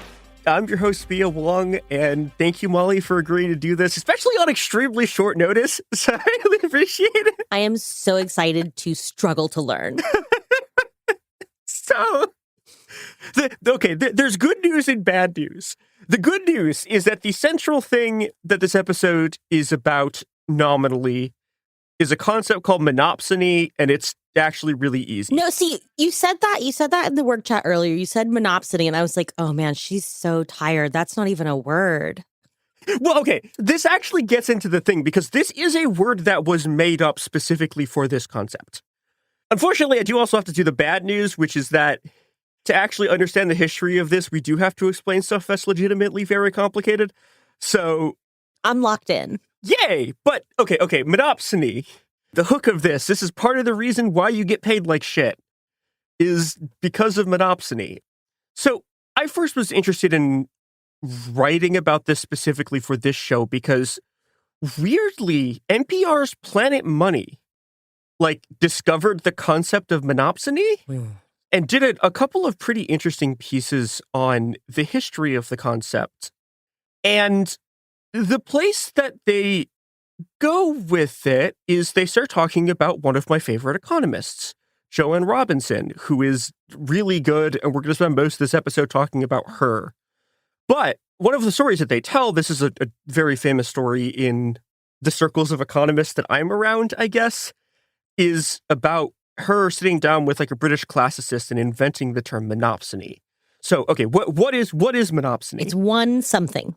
I'm your host, Bia Wong, and thank you, Molly, for agreeing to do this, especially on extremely short notice. So I really appreciate it. I am so excited to struggle to learn. So, there's good news and bad news. The good news is that the central thing that this episode is about nominally is a concept called monopsony, and it's actually really easy. No, see, you said that in the work chat earlier. You said monopsony, and I was like, oh man, she's so tired. That's not even a word. Well, okay, this actually gets into the thing, because this is a word that was made up specifically for this concept. Unfortunately, I do also have to do the bad news, which is that to actually understand the history of this, we do have to explain stuff that's legitimately very complicated. So I'm locked in. Yay! But, okay, monopsony. The hook of this is part of the reason why you get paid like shit, is because of monopsony. So I first was interested in writing about this specifically for this show because, weirdly, NPR's Planet Money, discovered the concept of monopsony and did a couple of pretty interesting pieces on the history of the concept. And the place that they go with it is they start talking about one of my favorite economists, Joanne Robinson, who is really good, and we're going to spend most of this episode talking about her. But one of the stories that they tell, this is a very famous story in the circles of economists that I'm around, I guess, is about her sitting down with a British classicist and inventing the term monopsony. So, okay, what is monopsony? It's one something.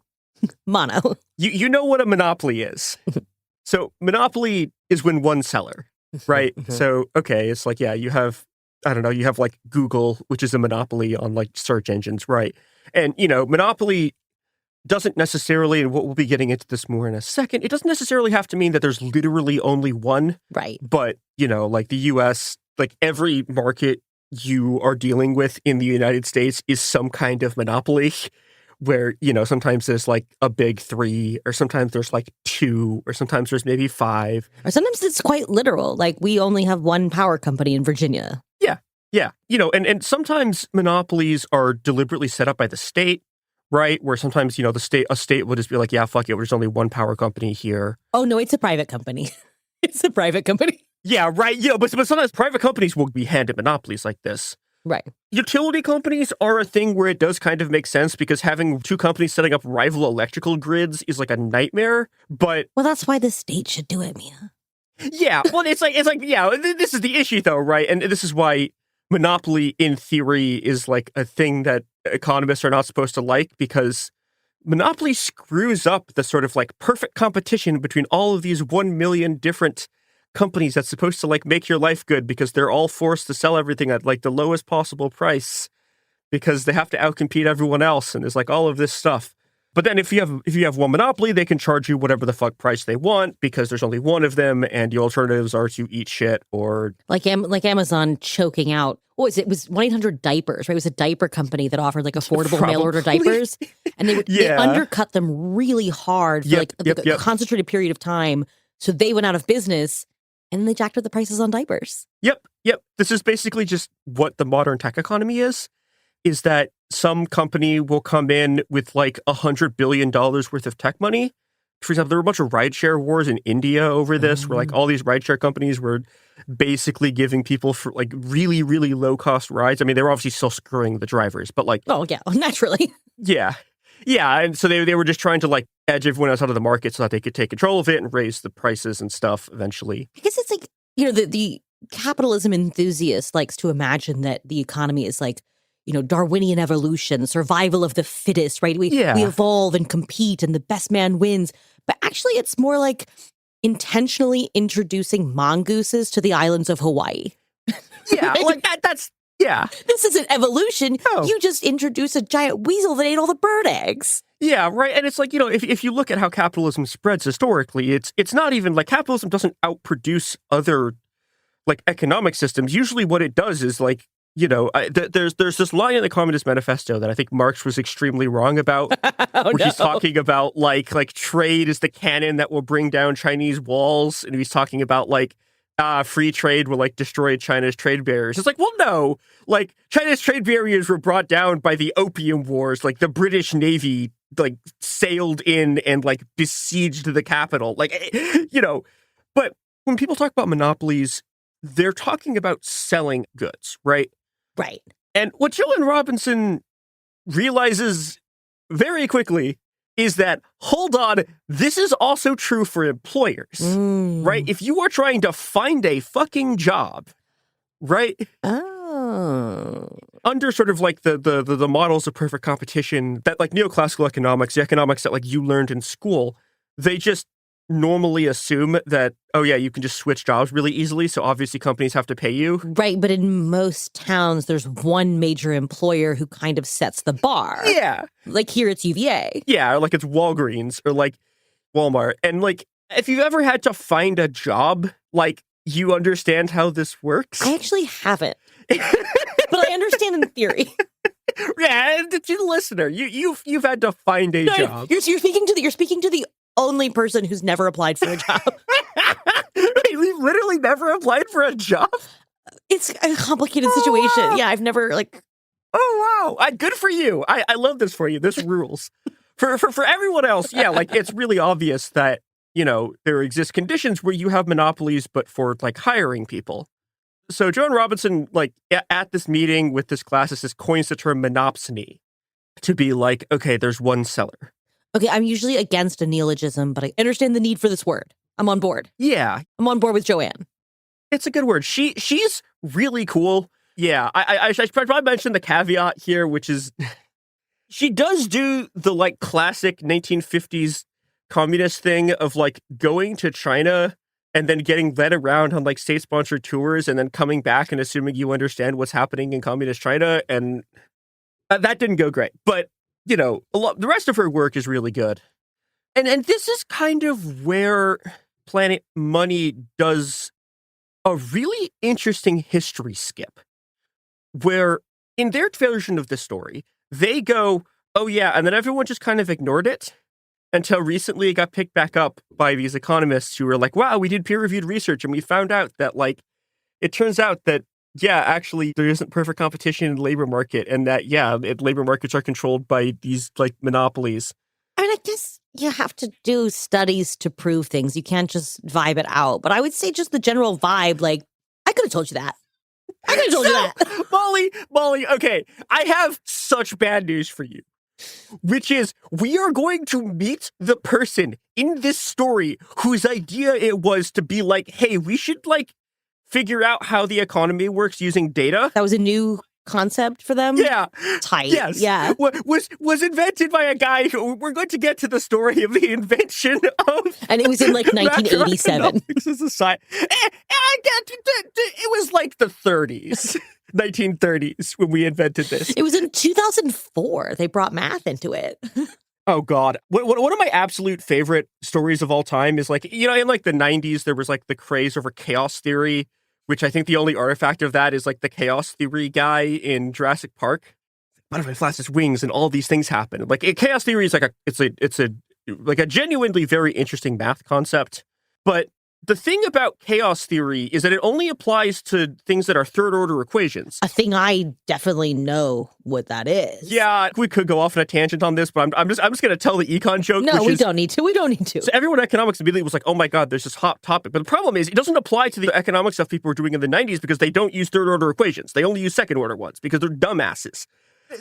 Mono. You know what a monopoly is. So monopoly is when one seller, right? So, okay, it's you have Google, which is a monopoly on search engines, right? And, monopoly doesn't necessarily, and we'll be getting into this more in a second, it doesn't necessarily have to mean that there's literally only one. Right. But, the U.S., every market you are dealing with in the United States is some kind of monopoly where, sometimes there's a big three, or sometimes there's two, or sometimes there's maybe five. Or sometimes it's quite literal. We only have one power company in Virginia. Yeah. And sometimes monopolies are deliberately set up by the state. Right, where sometimes, a state will just be yeah, fuck it, there's only one power company here. Oh, no, it's a private company. It's a private company. Yeah, right, but sometimes private companies will be handed monopolies like this. Right. Utility companies are a thing where it does kind of make sense because having two companies setting up rival electrical grids is a nightmare, but... Well, that's why the state should do it, Mia. Yeah, well, it's this is the issue, though, right? And this is why monopoly, in theory, is a thing that economists are not supposed to like, because monopoly screws up the sort of perfect competition between all of these 1 million different companies that's supposed to make your life good, because they're all forced to sell everything at the lowest possible price because they have to outcompete everyone else, and there's all of this stuff. But then if you have one monopoly, they can charge you whatever the fuck price they want because there's only one of them, and the alternatives are to eat shit or... Like Amazon choking out... What was it? It was 1-800-Diapers, right? It was a diaper company that offered affordable mail-order diapers. And they undercut them really hard for a concentrated period of time. So they went out of business, and then they jacked up the prices on diapers. Yep. This is basically just what the modern tech economy is that some company will come in with $100 billion worth of tech money. For example, there were a bunch of rideshare wars in India over this, where all these rideshare companies were basically giving people for really, really low cost rides. I mean, they were obviously still screwing the drivers, but oh yeah, naturally. Yeah. And so they were just trying to edge everyone else out of the market so that they could take control of it and raise the prices and stuff eventually. I guess it's the capitalism enthusiast likes to imagine that the economy is Darwinian evolution, survival of the fittest, right? We evolve and compete and the best man wins. But actually, it's more intentionally introducing mongooses to the islands of Hawaii. Yeah, that's This isn't evolution. No. You just introduce a giant weasel that ate all the bird eggs. Yeah, right. And it's if you look at how capitalism spreads historically, it's not even capitalism doesn't outproduce other economic systems. Usually what it does is there's this line in the Communist Manifesto that I think Marx was extremely wrong about, he's talking about trade is the cannon that will bring down Chinese walls, and he's talking about free trade will like destroy China's trade barriers. It's like, well, no, like China's trade barriers were brought down by the Opium Wars. Like the British Navy like sailed in and like besieged the capital. Like, you know, but when people talk about monopolies, they're talking about selling goods, right? Right. And what Gillian Robinson realizes very quickly is that, hold on, this is also true for employers, right? If you are trying to find a fucking job, right? Under sort of like the models of perfect competition that like neoclassical economics, the economics that like you learned in school, they just normally assume that, oh yeah, you can just switch jobs really easily. So obviously companies have to pay you. Right. But in most towns, there's one major employer who kind of sets the bar. Yeah. Like here it's UVA. Yeah. Or like it's Walgreens or like Walmart. And like, if you've ever had to find a job, like you understand how this works. I actually haven't. But I understand in theory. Yeah, to the listener, you've had to find a job. You're speaking to the only person who's never applied for a job. You've literally never applied for a job? It's a complicated situation. Yeah, I've never like. Oh wow! Good for you. I love this for you. This rules. For everyone else, yeah, like it's really obvious that you know there exist conditions where you have monopolies, but for like hiring people. So Joan Robinson, like at this meeting with this classicist, coins the term monopsony to be like, okay, there's one seller. Okay, I'm usually against a neologism, but I understand the need for this word. I'm on board. Yeah. I'm on board with Joanne. It's a good word. She's really cool. Yeah, I should probably mention the caveat here, which is she does do the like classic 1950s communist thing of like going to China and then getting led around on like state-sponsored tours and then coming back and assuming you understand what's happening in communist China. And that didn't go great. But, you know, the rest of her work is really good. And this is kind of where Planet Money does a really interesting history skip, where in their version of the story, they go, oh yeah, and then everyone just kind of ignored it until recently it got picked back up by these economists who were like, wow, we did peer-reviewed research and we found out that, like, it turns out that, yeah, actually there isn't perfect competition in the labor market and that, yeah, labor markets are controlled by these, like, monopolies. I mean, I guess you have to do studies to prove things. You can't just vibe it out. But I would say just the general vibe, like, I could have told you that. I could have told you that. Molly, okay, I have such bad news for you. Which is, we are going to meet the person in this story whose idea it was to be like, hey, we should like figure out how the economy works using data. That was a new concept for them? Yeah. Tight. Yes. Yeah. Was invented by a guy who, we're going to get to the story of the invention of... And it was in like 1987. It was like the 30s. 1930s when we invented this. It was in 2004. They brought math into it. Oh, God. One of my absolute favorite stories of all time is like, you know, in like the 90s, there was like the craze over chaos theory, which I think the only artifact of that is like the chaos theory guy in Jurassic Park. Butterfly flaps its wings and all these things happen. Like chaos theory is like it's a genuinely very interesting math concept. But the thing about chaos theory is that it only applies to things that are third order equations. A thing I definitely know what that is. Yeah, we could go off on a tangent on this, but I'm just going to tell the econ joke. No, we don't need to. We don't need to. So everyone in economics immediately was like, oh my God, there's this hot topic. But the problem is it doesn't apply to the economic stuff people were doing in the 90s because they don't use third order equations. They only use second order ones because they're dumbasses.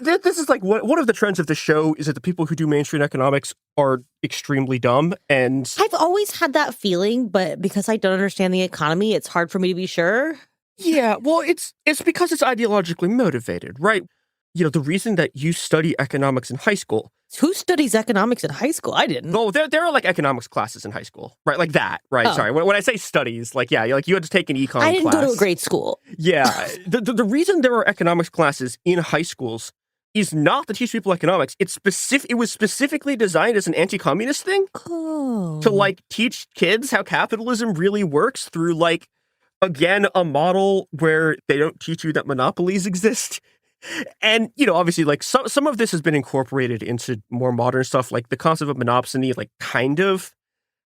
This is like one of the trends of the show is that the people who do mainstream economics are extremely dumb. And I've always had that feeling, but because I don't understand the economy, it's hard for me to be sure. Yeah, well, it's because it's ideologically motivated, right? You know, the reason that you study economics in high school. Who studies economics in high school? I didn't. Well, there are like economics classes in high school, right? Like that, right? Oh. Sorry. When I say studies, like, yeah, like you had to take an econ class. I didn't go to a grade school. Yeah. The reason there are economics classes in high schools is not to teach people economics. It was specifically designed as an anti-communist thing. Oh. To like teach kids how capitalism really works through like, again, a model where they don't teach you that monopolies exist. And, you know, obviously, like, some of this has been incorporated into more modern stuff, like the concept of monopsony, like, kind of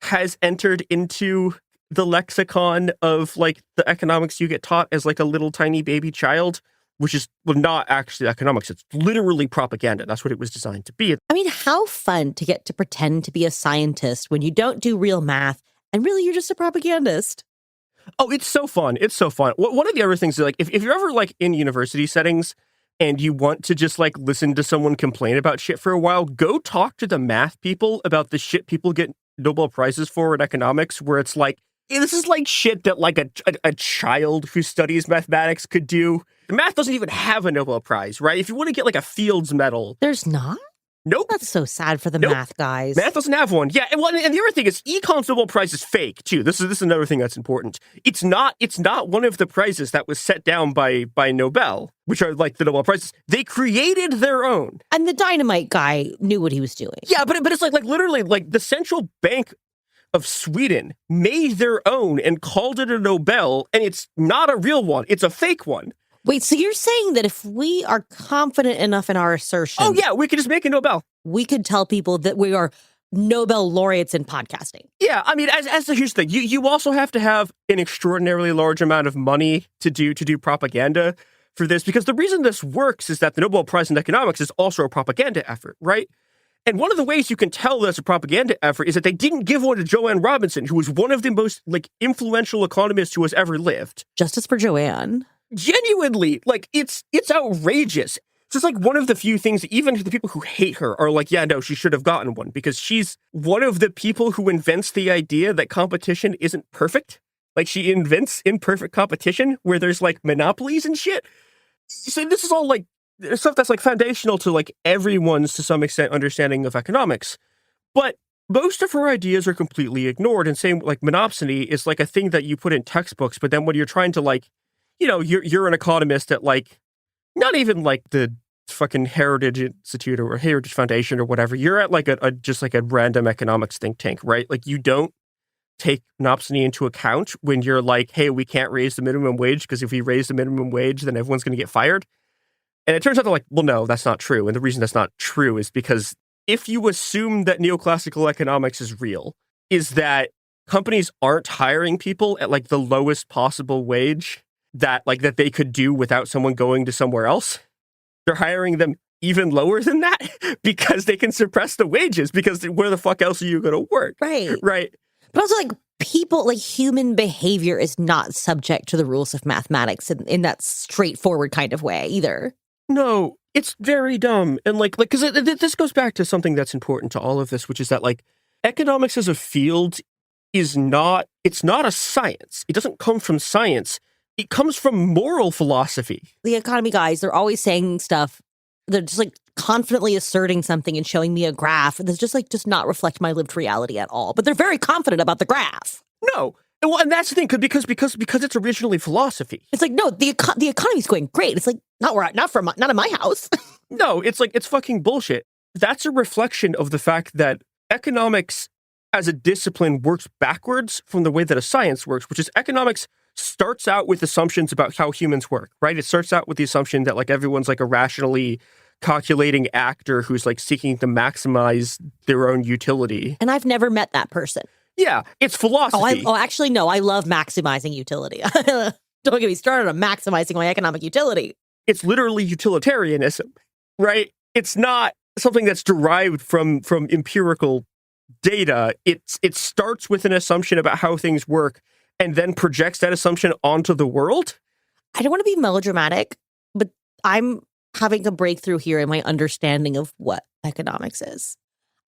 has entered into the lexicon of like the economics you get taught as like a little tiny baby child, which is not actually economics. It's literally propaganda. That's what it was designed to be. I mean, how fun to get to pretend to be a scientist when you don't do real math and really you're just a propagandist. Oh, it's so fun. It's so fun. One of the other things is like, if you're ever like in university settings and you want to just like listen to someone complain about shit for a while, go talk to the math people about the shit people get Nobel Prizes for in economics, where it's like, this is like shit that like a child who studies mathematics could do. Math doesn't even have a Nobel Prize, right? If you want to get like a Fields Medal. There's not? Nope. That's so sad for the math guys. Math doesn't have one. Yeah, and the other thing is, Econ's Nobel Prize is fake too. This is another thing that's important. It's not one of the prizes that was set down by Nobel, which are like the Nobel Prizes. They created their own. And the dynamite guy knew what he was doing. Yeah, but it's like literally like the central bank of Sweden made their own and called it a Nobel, and it's not a real one. It's a fake one. Wait, so you're saying that if we are confident enough in our assertion... Oh, yeah, we could just make a Nobel. We could tell people that we are Nobel laureates in podcasting. Yeah, I mean, here's the thing. You also have to have an extraordinarily large amount of money to do propaganda for this, because the reason this works is that the Nobel Prize in Economics is also a propaganda effort, right? And one of the ways you can tell that's a propaganda effort is that they didn't give one to Joanne Robinson, who was one of the most like influential economists who has ever lived. Justice for Joanne. Genuinely, like, it's outrageous. It's just like one of the few things, even the people who hate her are like, yeah, no, she should have gotten one, because she's one of the people who invents the idea that competition isn't perfect. Like, she invents imperfect competition where there's like monopolies and shit. So this is all like stuff that's like foundational to like everyone's, to some extent, understanding of economics. But most of her ideas are completely ignored. And same like monopsony is like a thing that you put in textbooks, but then when you're trying to like, you know, you're an economist at like, not even like the fucking Heritage Institute or Heritage Foundation or whatever. You're at like just like a random economics think tank, right? Like, you don't take monopsony into account when you're like, hey, we can't raise the minimum wage because if we raise the minimum wage, then everyone's going to get fired. And it turns out they're like, well, no, that's not true. And the reason that's not true is because if you assume that neoclassical economics is real, is that companies aren't hiring people at like the lowest possible wage that they could do without someone going to somewhere else. They're hiring them even lower than that because they can suppress the wages, because where the fuck else are you going to work? Right. Right. But also, like, people, like, human behavior is not subject to the rules of mathematics in that straightforward kind of way either. No, it's very dumb. And like, because this goes back to something that's important to all of this, which is that like economics as a field it's not a science. It doesn't come from science. It comes from moral philosophy. The economy guys, they're always saying stuff. They're just like confidently asserting something and showing me a graph that's just like does not reflect my lived reality at all. But they're very confident about the graph. No. Well, and that's the thing, because it's originally philosophy. It's like, no, the economy's going great. It's like, not in my house. No, it's like, it's fucking bullshit. That's a reflection of the fact that economics as a discipline works backwards from the way that a science works, which is economics starts out with assumptions about how humans work, right? It starts out with the assumption that like everyone's like a rationally calculating actor who's like seeking to maximize their own utility. And I've never met that person. Yeah, it's philosophy. Actually, no, I love maximizing utility. Don't get me started on maximizing my economic utility. It's literally utilitarianism, right? It's not something that's derived from empirical data. It starts with an assumption about how things work and then projects that assumption onto the world. I don't want to be melodramatic, but I'm having a breakthrough here in my understanding of what economics is.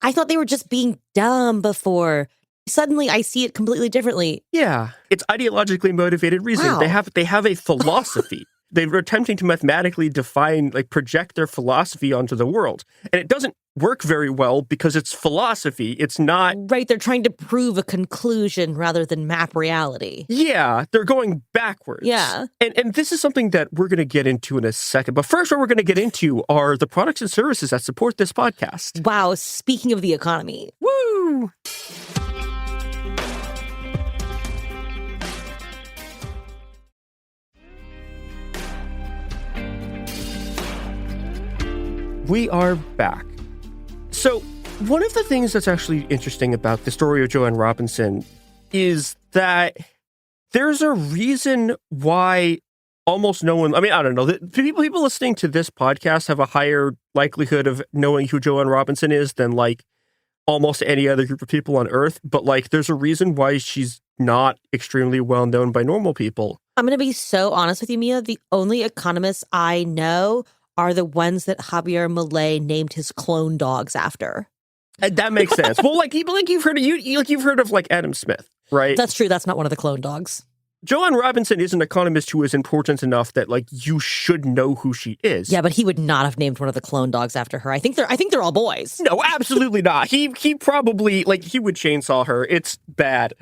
I thought they were just being dumb before. Suddenly, I see it completely differently. Yeah, it's ideologically motivated reasoning. Wow. They have a philosophy. They were attempting to mathematically define, like project their philosophy onto the world. And it doesn't work very well because it's philosophy. It's not... Right, they're trying to prove a conclusion rather than map reality. Yeah, they're going backwards. Yeah. And this is something that we're going to get into in a second. But first, what we're going to get into are the products and services that support this podcast. Wow, speaking of the economy. Woo! We are back. So, one of the things that's actually interesting about the story of Joanne Robinson is that there's a reason why almost no one, I mean, I don't know, people listening to this podcast have a higher likelihood of knowing who Joanne Robinson is than like almost any other group of people on Earth. But like, there's a reason why she's not extremely well known by normal people. I'm going to be so honest with you, Mia. The only economists I know are the ones that Javier Milei named his clone dogs after. That makes sense. Well, you've heard of like Adam Smith, right? That's true. That's not one of the clone dogs. Joanne Robinson is an economist who is important enough that like you should know who she is. Yeah, but he would not have named one of the clone dogs after her. I think they're all boys. No, absolutely not. He probably he would chainsaw her. It's bad.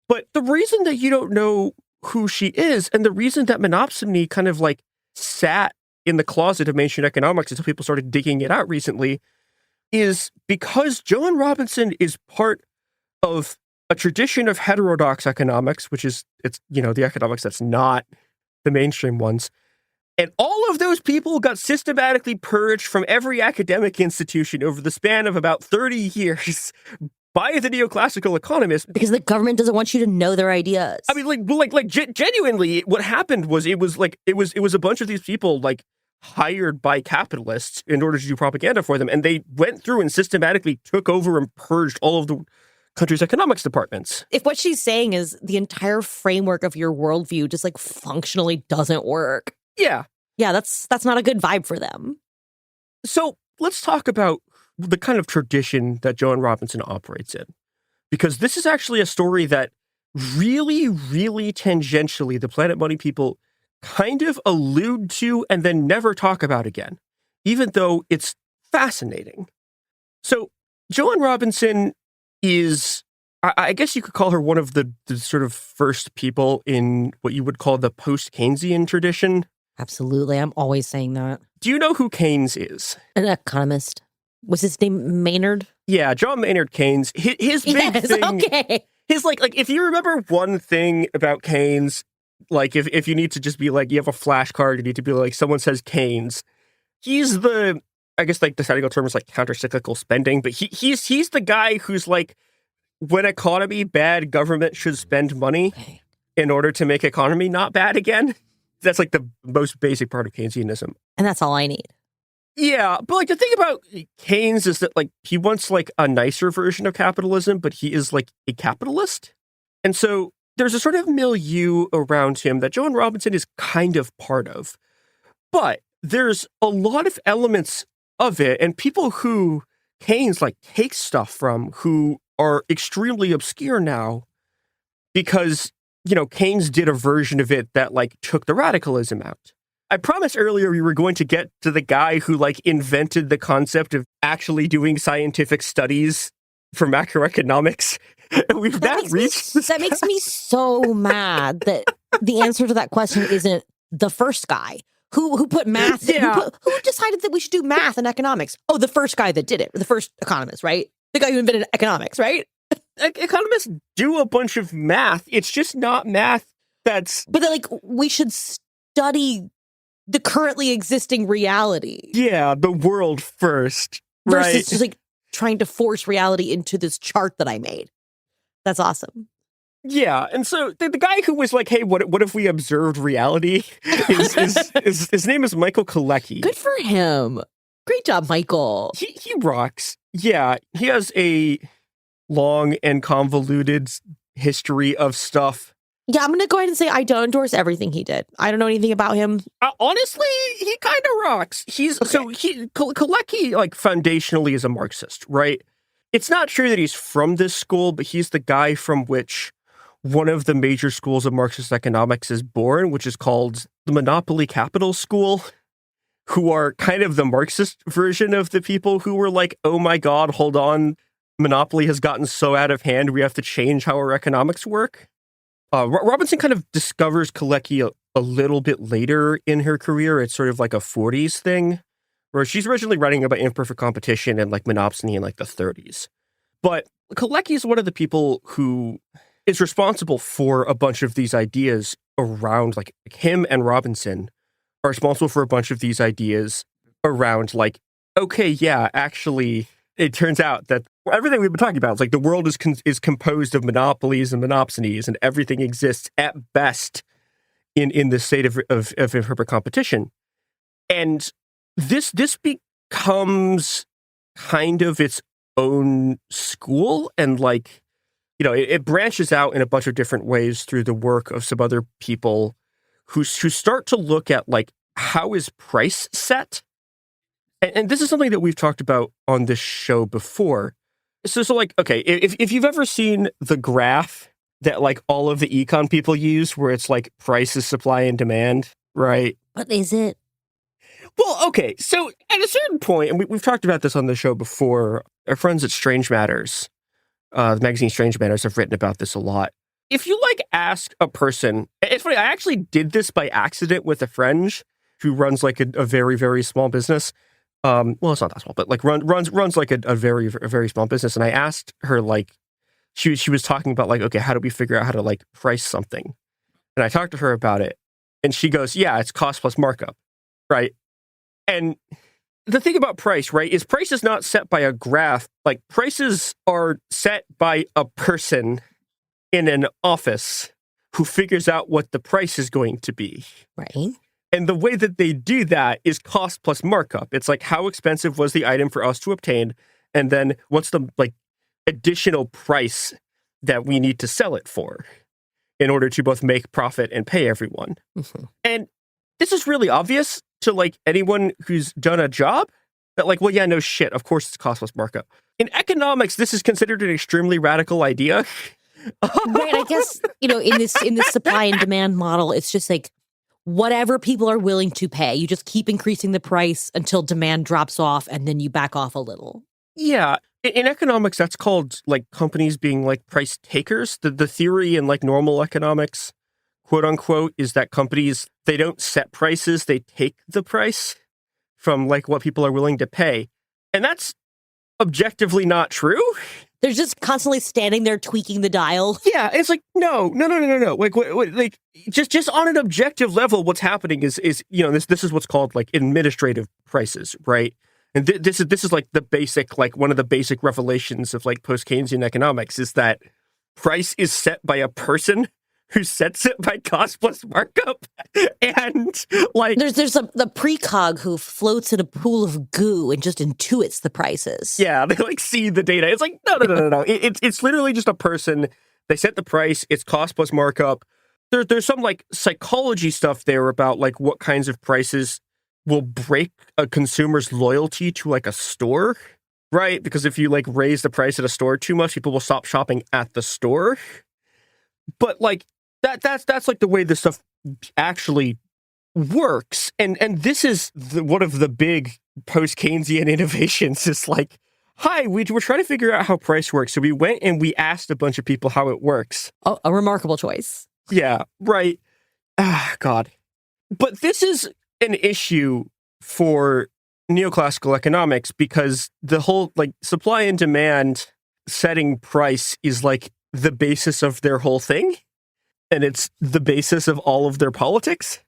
But the reason that you don't know who she is, and the reason that monopsony kind of like sat in the closet of mainstream economics until people started digging it out recently, is because Joanne Robinson is part of a tradition of heterodox economics, which is, the economics that's not the mainstream ones. And all of those people got systematically purged from every academic institution over the span of about 30 years by the neoclassical economists. Because the government doesn't want you to know their ideas. I mean, genuinely, what happened was it was a bunch of these people hired by capitalists in order to do propaganda for them. And they went through and systematically took over and purged all of the country's economics departments. If what she's saying is the entire framework of your worldview just functionally doesn't work. Yeah. Yeah, that's not a good vibe for them. So let's talk about the kind of tradition that Joanne Robinson operates in. Because this is actually a story that really, really tangentially the Planet Money people kind of allude to and then never talk about again, even though it's fascinating. So Joanne Robinson is, I guess you could call her one of the sort of first people in what you would call the post-Keynesian tradition. Absolutely. I'm always saying that. Do you know who Keynes is? An economist. Was his name Maynard? Yeah, John Maynard Keynes. His big thing... Okay. His, if you remember one thing about Keynes, if you need to just be you have a flashcard, you need to be someone says Keynes. He's the... I guess the technical term is counter-cyclical spending, but he's the guy who's when economy bad, government should spend money in order to make economy not bad again. That's the most basic part of Keynesianism. And that's all I need. Yeah, but the thing about Keynes is that he wants a nicer version of capitalism, but he is a capitalist. And so there's a sort of milieu around him that Joanne Robinson is kind of part of. But there's a lot of elements of it, and people who Keynes takes stuff from who are extremely obscure now because, Keynes did a version of it that took the radicalism out. I promised earlier we were going to get to the guy who invented the concept of actually doing scientific studies for macroeconomics. And we've not reached this. That makes me so mad that the answer to that question isn't the first guy. Who put math? Yeah. Who decided that we should do math and economics? Oh, the first guy that did it. The first economist, right? The guy who invented economics, right? Economists do a bunch of math. It's just not math that's... But we should study the currently existing reality. Yeah, the world first. Versus just trying to force reality into this chart that I made. That's awesome. Yeah, and so the guy who was hey, what if we observed reality? His name is Michael Kalecki. Good for him. Great job, Michael. He rocks. Yeah, he has a long and convoluted history of stuff. Yeah, I'm going to go ahead and say I don't endorse everything he did. I don't know anything about him. Honestly, he kind of rocks. Kalecki foundationally is a Marxist, right? It's not true that he's from this school, but he's the guy from which one of the major schools of Marxist economics is born, which is called the Monopoly Capital School, who are kind of the Marxist version of the people who were oh my God, hold on, monopoly has gotten so out of hand, we have to change how our economics work. Robinson kind of discovers Kalecki a little bit later in her career. It's sort of a 40s thing, where she's originally writing about imperfect competition and monopsony in the 30s. But Kalecki is one of the people who is responsible for a bunch of these ideas around, him and Robinson are responsible for a bunch of these ideas around, okay, yeah, actually, it turns out that everything we've been talking about, it's like the world is composed of monopolies and monopsonies, and everything exists at best in the state of imperfect competition. And this becomes kind of its own school, and like, you know, it branches out in a bunch of different ways through the work of some other people who start to look at like, how is price set? And this is something that we've talked about on this show before. So like, okay, if you've ever seen the graph that like all of the econ people use, where it's like price is supply and demand, right? What is it? Well, okay, so at a certain point, and we've talked about this on the show before, our friends at Strange Matters, the magazine Strange Matters, have written about this a lot. If you like ask a person, it's funny, I actually did this by accident with a friend who runs like a very, very small business. Well, it's not that small, but like runs like a very, very small business. And I asked her, like, she was talking about like, okay, how do we figure out how to like price something? And I talked to her about it, and she goes, yeah, it's cost plus markup, right? And the thing about price, right, is price is not set by a graph. Like, prices are set by a person in an office who figures out what the price is going to be. Right. And the way that they do that is cost plus markup. It's like, how expensive was the item for us to obtain? And then what's the like additional price that we need to sell it for in order to both make profit and pay everyone? Mm-hmm. And this is really obvious to like anyone who's done a job, that like, well, yeah, no shit, of course it's cost plus markup. In economics, this is considered an extremely radical idea. Right, I guess, you know, in this supply and demand model, it's just like whatever people are willing to pay, you just keep increasing the price until demand drops off, and then you back off a little. Yeah. In economics, that's called like companies being like price takers. The theory in like normal economics, quote unquote, is that companies, they don't set prices, they take the price from like what people are willing to pay. And that's objectively not true. They're just constantly standing there tweaking the dial. Yeah, it's like, no. Like, like just on an objective level, what's happening is you know, this is what's called like administrative prices, right? And this is like the basic, like one of the basic revelations of like post-Keynesian economics is that price is set by a person who sets it by cost plus markup. And like there's the precog who floats in a pool of goo and just intuits the prices. Yeah, they like see the data. It's like no. It's literally just a person. They set the price. It's cost plus markup. There's some like psychology stuff there about like what kinds of prices will break a consumer's loyalty to like a store, right? Because if you like raise the price at a store too much, people will stop shopping at the store. But like that's like the way this stuff actually works. And this is one of the big post-Keynesian innovations is like, hi, we're trying to figure out how price works. So we went and we asked a bunch of people how it works. Oh, a remarkable choice. Yeah, right. God. But this is an issue for neoclassical economics because the whole like supply and demand setting price is like the basis of their whole thing. And it's the basis of all of their politics.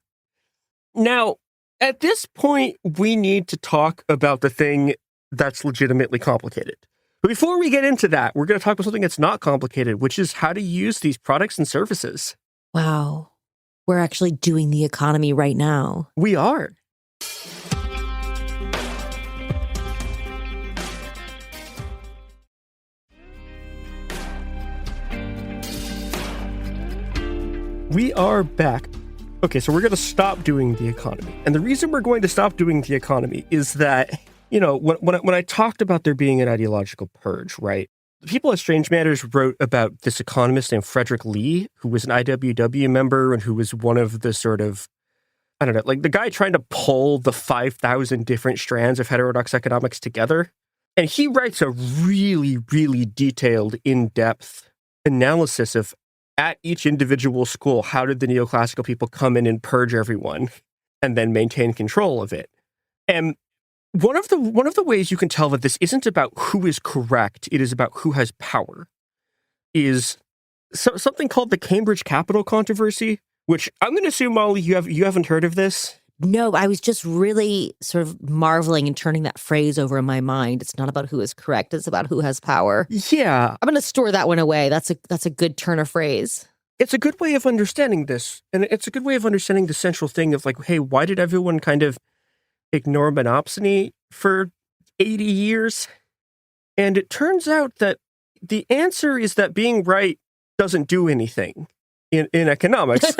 Now, at this point, we need to talk about the thing that's legitimately complicated. But before we get into that, we're going to talk about something that's not complicated, which is how to use these products and services. Wow. We're actually doing the economy right now. We are. We are back. Okay, so we're going to stop doing the economy. And the reason we're going to stop doing the economy is that, you know, when I talked about there being an ideological purge, right? The people at Strange Matters wrote about this economist named Frederick Lee, who was an IWW member and who was one of the sort of, I don't know, like the guy trying to pull the 5,000 different strands of heterodox economics together. And he writes a really, really detailed, in-depth analysis of at each individual school, how did the neoclassical people come in and purge everyone and then maintain control of it? And one of the ways you can tell that this isn't about who is correct, it is about who has power, is something called the Cambridge Capital controversy, which I'm going to assume, Molly, you haven't heard of this. No, I was just really sort of marveling and turning that phrase over in my mind. It's not about who is correct. It's about who has power. Yeah. I'm going to store that one away. That's a good turn of phrase. It's a good way of understanding this. And it's a good way of understanding the central thing of like, hey, why did everyone kind of ignore monopsony for 80 years? And it turns out that the answer is that being right doesn't do anything in economics.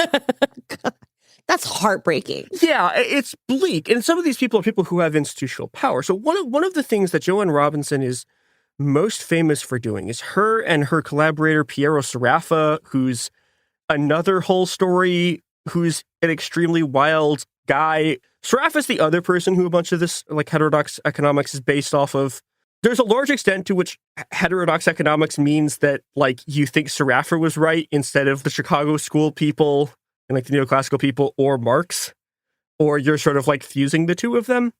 That's heartbreaking. Yeah, it's bleak. And some of these people are people who have institutional power. So one of the things that Joanne Robinson is most famous for doing is her and her collaborator, Piero Sraffa, who's another whole story, who's an extremely wild guy. Sraffa's the other person who a bunch of this like heterodox economics is based off of. There's a large extent to which heterodox economics means that like you think Sraffa was right instead of the Chicago school people and like the neoclassical people or Marx, or you're sort of like fusing the two of them.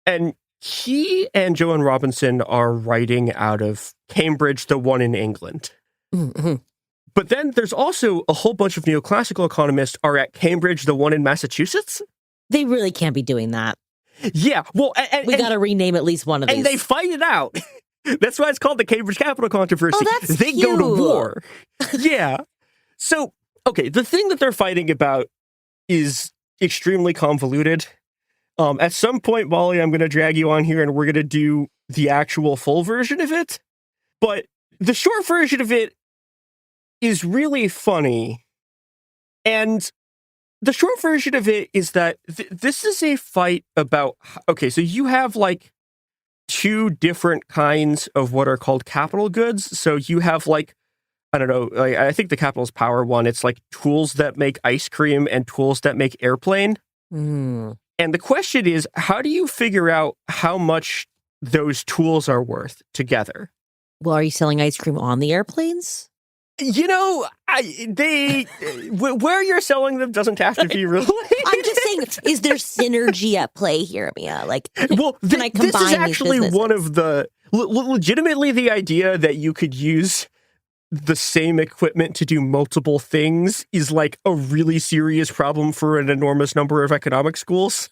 And he and Joanne Robinson are writing out of Cambridge, the one in England. Mm-hmm. But then there's also a whole bunch of neoclassical economists are at Cambridge, the one in Massachusetts. They really can't be doing that. Yeah, well, we got to rename at least one of these. And they fight it out. That's why it's called the Cambridge Capital Controversy. Oh, that's they cute. go to war. Yeah. So, okay, the thing that they're fighting about is extremely convoluted. At some point, Molly, I'm going to drag you on here and we're going to do the actual full version of it. But the short version of it is really funny. And the short version of it is that this is a fight about, okay, so you have like two different kinds of what are called capital goods. So you have like, I don't know, like, I think the capital's power one, it's like tools that make ice cream and tools that make airplane. Mm. And the question is, how do you figure out how much those tools are worth together? Well, are you selling ice cream on the airplanes? You know, where you're selling them doesn't have to be really. I'm just saying, is there synergy at play here, Mia? Like, well, can I combine this is actually these one of the legitimately the idea that you could use the same equipment to do multiple things is like a really serious problem for an enormous number of economic schools.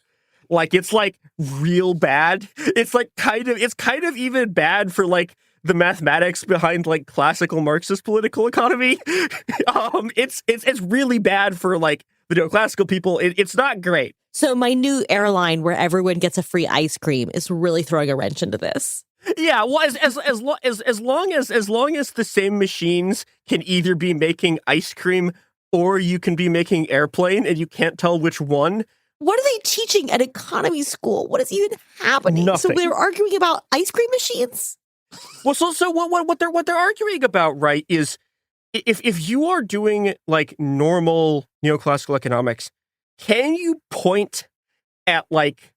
Like, it's like real bad. It's like kind of even bad for like the mathematics behind like classical Marxist political economy. It's really bad for like the neoclassical people. It's not great. So my new airline where everyone gets a free ice cream is really throwing a wrench into this. Yeah, well, as long as the same machines can either be making ice cream or you can be making airplane and you can't tell which one. What are they teaching at economy school? What is even happening? Nothing. So they're arguing about ice cream machines? Well, so what they're arguing about, right, is if you are doing like normal neoclassical economics, can you point at like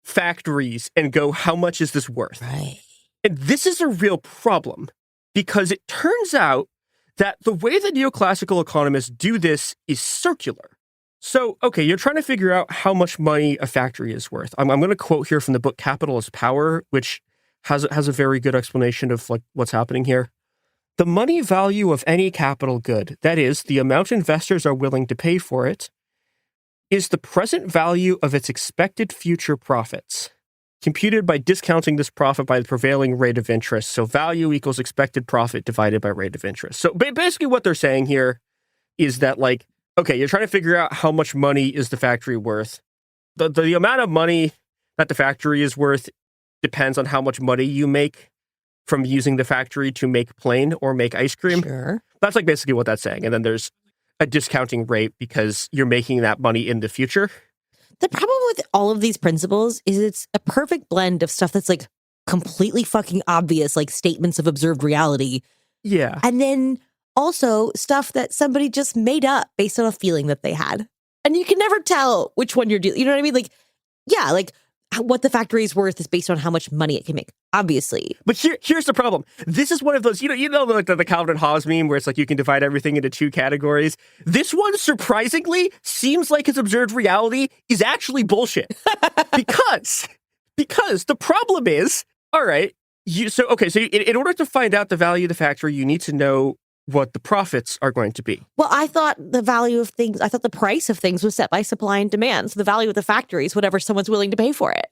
factories and go, how much is this worth? Right. And this is a real problem because it turns out that the way that neoclassical economists do this is circular. So, okay, you're trying to figure out how much money a factory is worth. I'm going to quote here from the book Capital is Power, which has a very good explanation of like what's happening here. The money value of any capital good, that is, the amount investors are willing to pay for it, is the present value of its expected future profits, computed by discounting this profit by the prevailing rate of interest. So value equals expected profit divided by rate of interest. So basically what they're saying here is that like, okay, you're trying to figure out how much money is the factory worth. The amount of money that the factory is worth depends on how much money you make from using the factory to make plane or make ice cream. Sure. That's like basically what that's saying. And then there's a discounting rate because you're making that money in the future. The problem with all of these principles is it's a perfect blend of stuff that's like completely fucking obvious, like statements of observed reality. Yeah. And then also stuff that somebody just made up based on a feeling that they had. And you can never tell which one you're doing. You know what I mean? Like, yeah, like what the factory is worth is based on how much money it can make, obviously. But here's the problem. This is one of those, you know, like the Calvin and Hobbes meme where it's like you can divide everything into two categories. This one, surprisingly, seems like its observed reality is actually bullshit. because the problem is, all right, so in order to find out the value of the factory, you need to know what the profits are going to be. Well, I thought the price of things was set by supply and demand. So the value of the factory is whatever someone's willing to pay for it.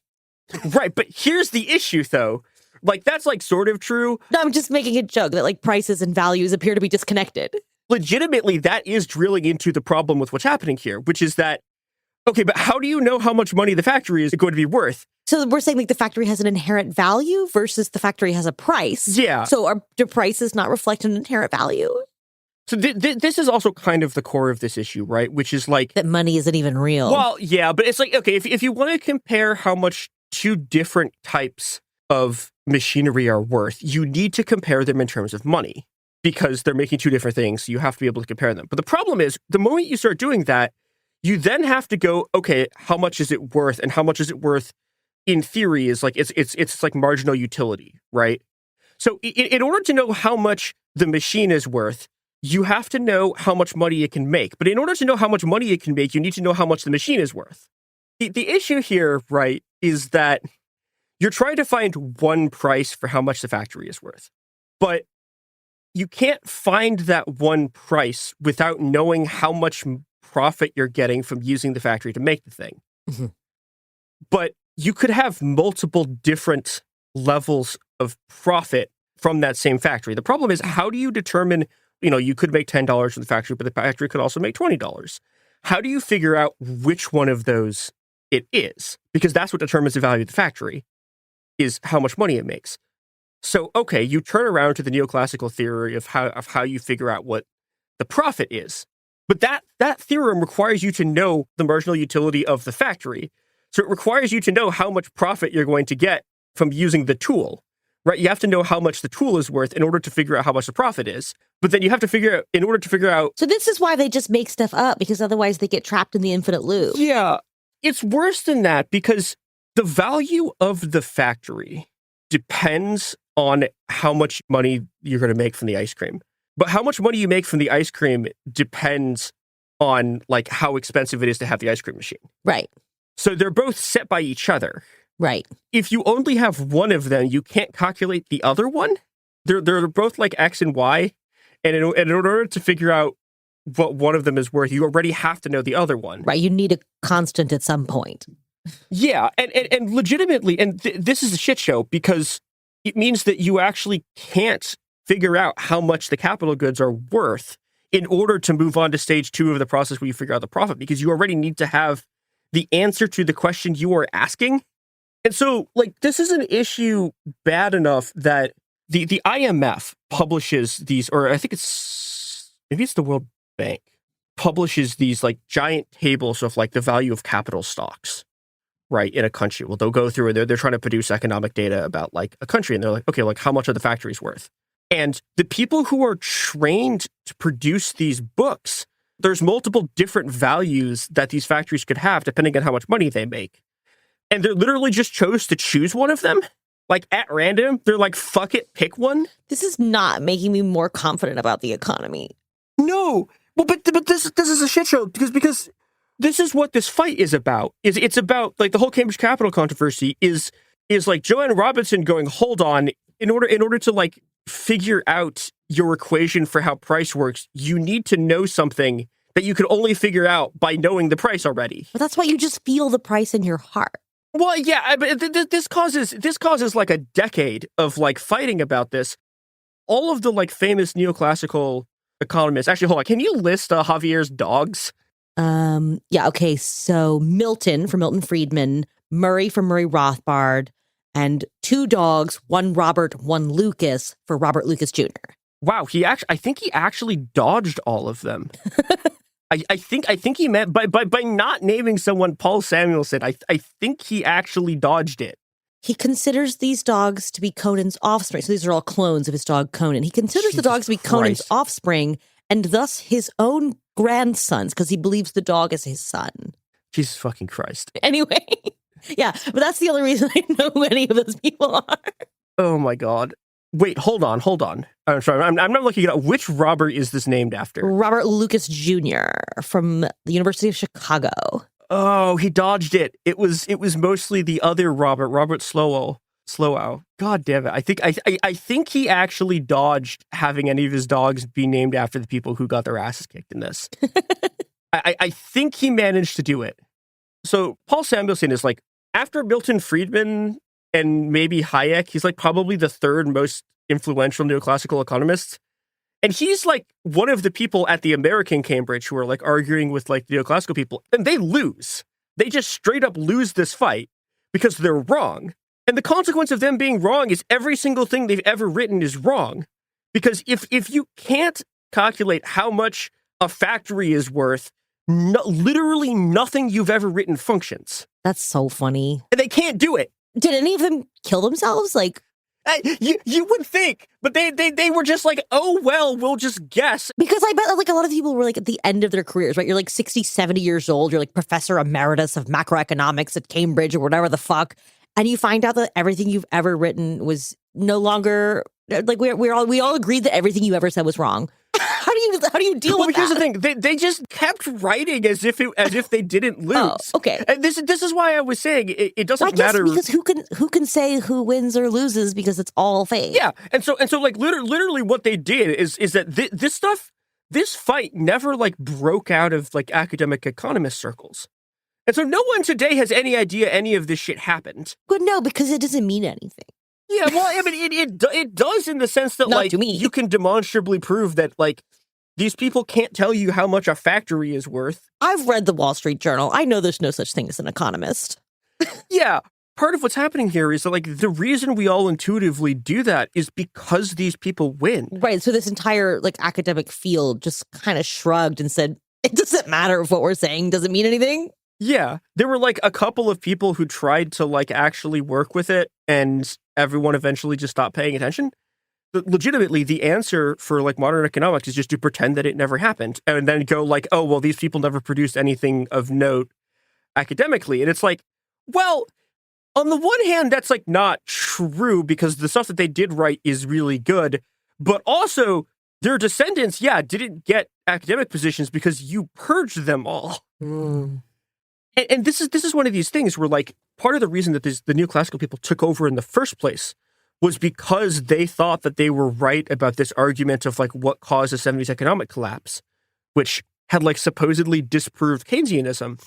Right, but here's the issue, though. Like, that's, like, sort of true. No, I'm just making a joke that, like, prices and values appear to be disconnected. Legitimately, that is drilling into the problem with what's happening here, which is that, okay, but how do you know how much money the factory is going to be worth? So we're saying, like, the factory has an inherent value versus the factory has a price. Yeah. So do prices not reflect an inherent value? So this is also kind of the core of this issue, right? Which is, like... that money isn't even real. Well, yeah, but it's like, okay, if you want to compare how much two different types of machinery are worth, you need to compare them in terms of money because they're making two different things. So you have to be able to compare them. But the problem is, the moment you start doing that, you then have to go, okay, how much is it worth? And how much is it worth in theory is like, it's like marginal utility, right? So in order to know how much the machine is worth, you have to know how much money it can make. But in order to know how much money it can make, you need to know how much the machine is worth. The issue here, right, is that you're trying to find one price for how much the factory is worth. But you can't find that one price without knowing how much profit you're getting from using the factory to make the thing. Mm-hmm. But you could have multiple different levels of profit from that same factory. The problem is, how do you determine, you could make $10 from the factory, but the factory could also make $20. How do you figure out which one of those it is? Because that's what determines the value of the factory, is how much money it makes. So, okay, you turn around to the neoclassical theory of how you figure out what the profit is. But that theorem requires you to know the marginal utility of the factory. So it requires you to know how much profit you're going to get from using the tool, right? You have to know how much the tool is worth in order to figure out how much the profit is. But then you have to figure out... So this is why they just make stuff up, because otherwise they get trapped in the infinite loop. Yeah, it's worse than that, because the value of the factory depends on how much money you're going to make from the ice cream. But how much money you make from the ice cream depends on, like, how expensive it is to have the ice cream machine. Right. So they're both set by each other. Right. If you only have one of them, you can't calculate the other one. They're both like X and Y. And in order to figure out what one of them is worth, you already have to know the other one. Right. You need a constant at some point. Yeah. And legitimately, and this is a shit show because it means that you actually can't figure out how much the capital goods are worth in order to move on to stage 2 of the process where you figure out the profit, because you already need to have the answer to the question you are asking. And so, like, this is an issue bad enough that the IMF publishes these, or I think maybe it's the World Bank, publishes these, like, giant tables of, like, the value of capital stocks, right, in a country. Well, they'll go through and they're trying to produce economic data about, like, a country, and they're like, okay, like, how much are the factories worth? And the people who are trained to produce these books, there's multiple different values that these factories could have depending on how much money they make. And they literally just chose to choose one of them, like, at random. They're like, fuck it, pick one. This is not making me more confident about the economy. No. Well, but this is a shit show because this is what this fight is about. It's about, like, the whole Cambridge Capital controversy is like Joanne Robinson going, hold on, in order to, like, figure out your equation for how price works, you need to know something that you can only figure out by knowing the price already. But that's why you just feel the price in your heart. Well, yeah, but this causes like a decade of, like, fighting about this. All of the, like, famous neoclassical economists. Actually, hold on. Can you list Javier's dogs? Yeah. Okay. So Milton for Milton Friedman, Murray for Murray Rothbard, and 2 dogs, one Robert, one Lucas for Robert Lucas Jr. Wow. I think he actually dodged all of them. I think he meant by not naming someone Paul Samuelson, I think he actually dodged it. He considers these dogs to be Conan's offspring. So these are all clones of his dog Conan. He considers the dogs to be Conan's offspring and thus his own grandsons because he believes the dog is his son. Jesus fucking Christ. Anyway, yeah, but that's the only reason I know who any of those people are. Oh my God. Wait, hold on. I'm sorry, I'm not looking it up. Which Robert is this named after? Robert Lucas Jr. from the University of Chicago. Oh, he dodged it. It was mostly the other Robert Slowell. Slowow. God damn it. I think he actually dodged having any of his dogs be named after the people who got their asses kicked in this. I think he managed to do it. So Paul Samuelson is like, after Milton Friedman and maybe Hayek, he's like probably the third most influential neoclassical economist. And he's like one of the people at the American Cambridge who are like arguing with like neoclassical people, and they lose. They just straight up lose this fight because they're wrong. And the consequence of them being wrong is every single thing they've ever written is wrong. Because if you can't calculate how much a factory is worth, literally nothing you've ever written functions. That's so funny. And they can't do it. Did any of them kill themselves? Like, you would think, but they were just like, oh, well, we'll just guess. Because I bet like a lot of people were like at the end of their careers, right? You're like 60, 70 years old. You're like professor emeritus of macroeconomics at Cambridge or whatever the fuck. And you find out that everything you've ever written was no longer like we all agreed that everything you ever said was wrong. How do you deal with that? Here's the thing: they just kept writing as if they didn't lose. Oh, okay. And this is why I was saying it doesn't matter because who can say who wins or loses because it's all fake. Yeah, and so like literally what they did is that this fight never like broke out of like academic economist circles. And so no one today has any idea any of this shit happened. But no, because it doesn't mean anything. Yeah, well, I mean, it does in the sense that, like, you can demonstrably prove that, like, these people can't tell you how much a factory is worth. I've read the Wall Street Journal. I know there's no such thing as an economist. Yeah. Part of what's happening here is that, like, the reason we all intuitively do that is because these people win. Right. So this entire, like, academic field just kind of shrugged and said, it doesn't matter if what we're saying doesn't mean anything. Yeah. There were, like, a couple of people who tried to, like, actually work with it, and everyone eventually just stopped paying attention. But legitimately, the answer for, like, modern economics is just to pretend that it never happened, and then go, like, oh, well, these people never produced anything of note academically. And it's like, well, on the one hand, that's, like, not true, because the stuff that they did write is really good, but also their descendants, didn't get academic positions because you purged them all. Mm. And this is one of these things where, like, part of the reason that the neoclassical people took over in the first place was because they thought that they were right about this argument of, like, what caused the 70s economic collapse, which had, like, supposedly disproved Keynesianism.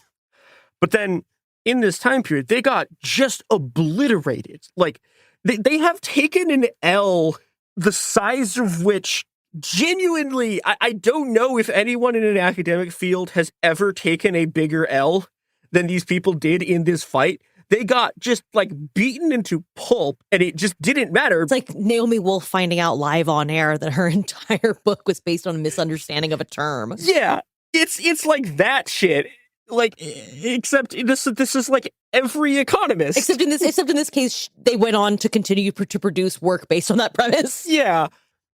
But then in this time period, they got just obliterated. Like, they have taken an L, the size of which genuinely, I don't know if anyone in an academic field has ever taken a bigger L than these people did in this fight. They got just, like, beaten into pulp, and it just didn't matter. It's like Naomi Wolf finding out live on air that her entire book was based on a misunderstanding of a term. Yeah, it's like that shit. Like, except this is like every economist. Except in this case, they went on to continue to produce work based on that premise. Yeah,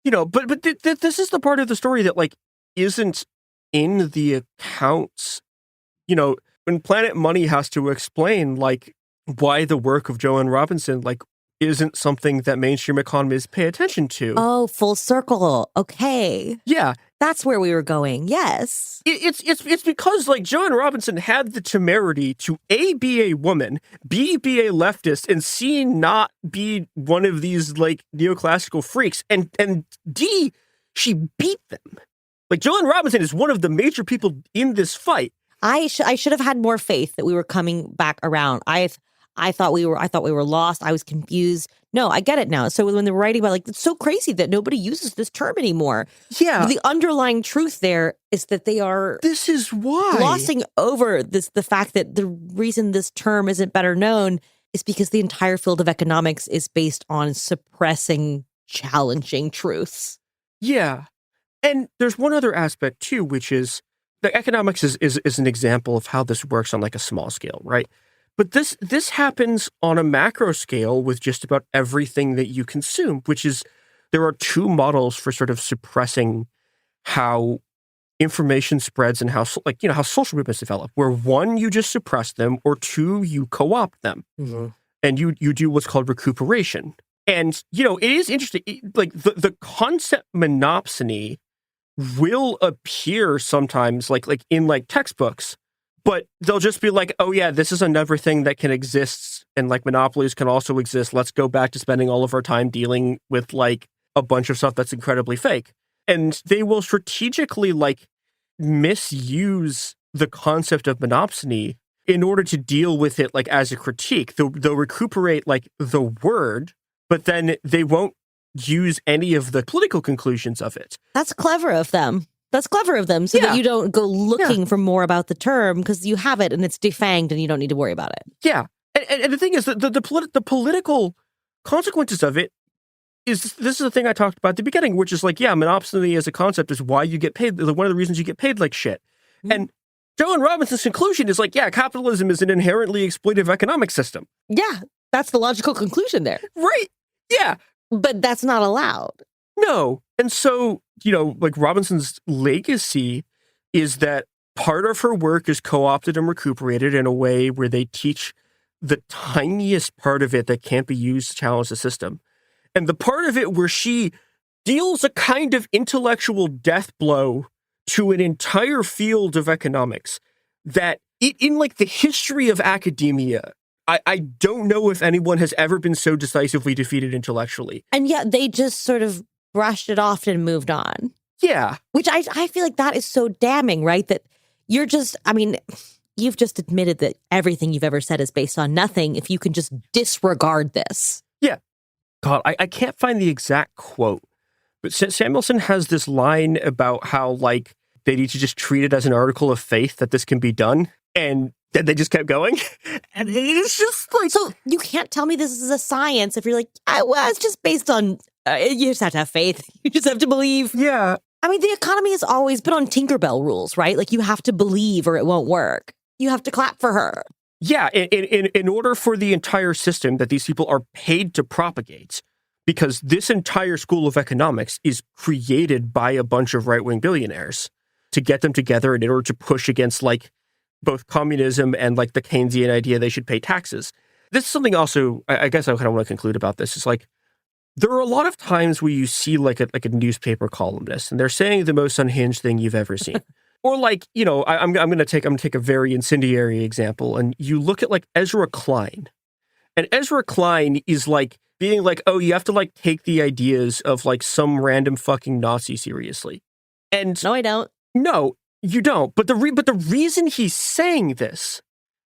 but this is the part of the story that, like, isn't in the accounts. When Planet Money has to explain, like, why the work of Joanne Robinson, like, isn't something that mainstream economists pay attention to. Oh, full circle. Okay. Yeah. That's where we were going. Yes. It's because, like, Joanne Robinson had the temerity to A, be a woman, B, be a leftist, and C, not be one of these, like, neoclassical freaks, and D, she beat them. Like, Joanne Robinson is one of the major people in this fight. I should have had more faith that we were coming back around. I thought we were lost. I was confused. No, I get it now. So when they're writing about, like, it's so crazy that nobody uses this term anymore. Yeah. The underlying truth there is that they are. This is why glossing over the fact that the reason this term isn't better known is because the entire field of economics is based on suppressing challenging truths. Yeah. And there's one other aspect too, which is the economics is an example of how this works on, like, a small scale, right? But this happens on a macro scale with just about everything that you consume, which is there are two models for sort of suppressing how information spreads and how social movements develop, where one, you just suppress them, or two, you co-opt them. Mm-hmm. And you do what's called recuperation. And, it is interesting, like, the concept monopsony will appear sometimes like in, like, textbooks, But they'll just be like, oh yeah, this is another thing that can exist, and like monopolies can also exist. Let's go back to spending all of our time dealing with like a bunch of stuff that's incredibly fake. And they will strategically like misuse the concept of monopsony in order to deal with it like as a critique. They'll recuperate like the word, but then they won't use any of the political conclusions of it. That's clever of them. So that you don't go looking for more about the term because you have it and it's defanged and you don't need to worry about it. Yeah. And the thing is that the political consequences of it this is the thing I talked about at the beginning, which is like, yeah, monopsony as a concept is why you get paid. One of the reasons you get paid like shit. Mm-hmm. And Joe and Robinson's conclusion is like, yeah, capitalism is an inherently exploitative economic system. Yeah, that's the logical conclusion there. Right. Yeah. But that's not allowed. No. And so, like Robinson's legacy is that part of her work is co-opted and recuperated in a way where they teach the tiniest part of it that can't be used to challenge the system. And the part of it where she deals a kind of intellectual death blow to an entire field of economics that in like the history of academia, I don't know if anyone has ever been so decisively defeated intellectually. And yet they just sort of brushed it off and moved on. Yeah. Which I feel like that is so damning, right? That you're just, you've just admitted that everything you've ever said is based on nothing if you can just disregard this. Yeah. God, I can't find the exact quote, but Samuelson has this line about how, like, they need to just treat it as an article of faith that this can be done. And then they just kept going. And it's just like... So you can't tell me this is a science if you're like, well, it's just based on... you just have to have faith. You just have to believe. Yeah. The economy has always been on Tinkerbell rules, right? Like, you have to believe or it won't work. You have to clap for her. Yeah, in order for the entire system that these people are paid to propagate, because this entire school of economics is created by a bunch of right-wing billionaires to get them together in order to push against, like, both communism and, like, the Keynesian idea they should pay taxes. This is something also, I guess I kind of want to conclude about this, is like, there are a lot of times where you see, like a newspaper columnist, and they're saying the most unhinged thing you've ever seen. Or like, I'm going to take a very incendiary example, and you look at like Ezra Klein, and Ezra Klein is like being like, oh, you have to like take the ideas of like some random fucking Nazi seriously. And no, I don't. No, you don't. But the reason he's saying this,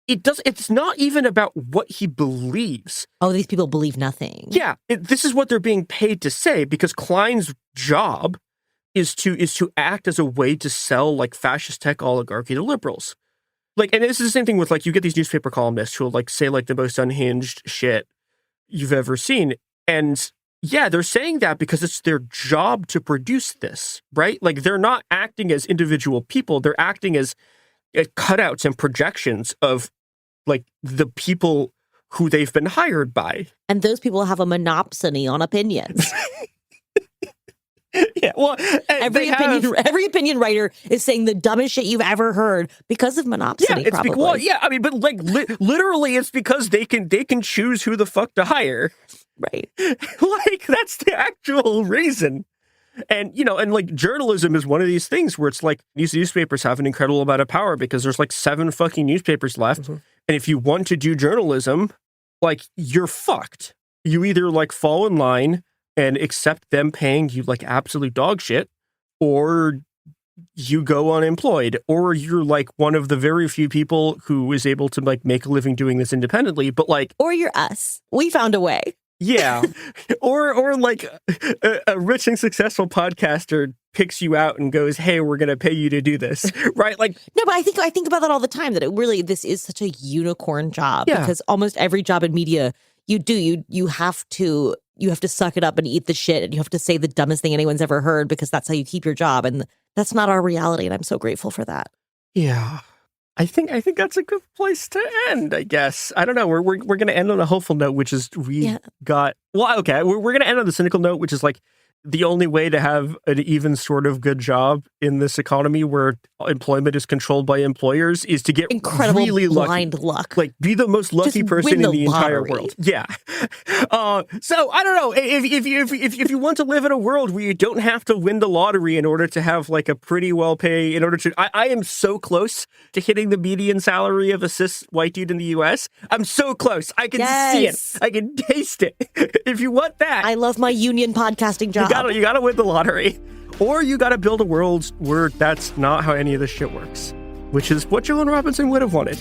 it's not even about what he believes. Oh, these people believe nothing. Yeah, this is what they're being paid to say, because Klein's job is to act as a way to sell like fascist tech oligarchy to liberals. Like, and this is the same thing with like, you get these newspaper columnists who will like say like the most unhinged shit you've ever seen. And yeah, they're saying that because it's their job to produce this, right? Like, they're not acting as individual people. They're acting as cutouts and projections of like the people who they've been hired by. And those people have a monopsony on opinions. Yeah, well, every opinion writer is saying the dumbest shit you've ever heard because of monopsony. Yeah, probably. But like literally, it's because they can choose who the fuck to hire. Right. Like, that's the actual reason. And and like journalism is one of these things where it's like these newspapers have an incredible amount of power because there's like 7 fucking newspapers left, and if you want to do journalism, like, you're fucked. You either like fall in line and accept them paying you like absolute dog shit, or you go unemployed, or you're like one of the very few people who is able to like make a living doing this independently, but like... Or you're us. We found a way. Yeah. or like a rich and successful podcaster picks you out and goes, hey, we're going to pay you to do this, right? Like... No, but I think about that all the time, that this is such a unicorn job, because almost every job in media you have to suck it up and eat the shit, and you have to say the dumbest thing anyone's ever heard because that's how you keep your job. And that's not our reality. And I'm so grateful for that. Yeah. I think that's a good place to end, I guess. I don't know. We're going to end on a hopeful note, which is we're going to end on the cynical note, which is like, the only way to have an even sort of good job in this economy where employment is controlled by employers is to get incredible really blind luck. Like, be the most lucky Just person win in the entire lottery. world. Yeah. So I don't know if you want to live in a world where you don't have to win the lottery in order to have like a pretty well pay. In order to, I am so close to hitting the median salary of a cis white dude in the U.S. I'm so close. I can see it. I can taste it. If you want that, I love my union podcasting job. You gotta win the lottery, or you gotta build a world where that's not how any of this shit works, which is what Joanne Robinson would have wanted.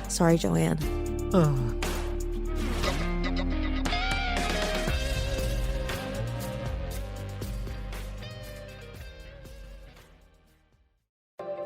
Sorry, Joanne.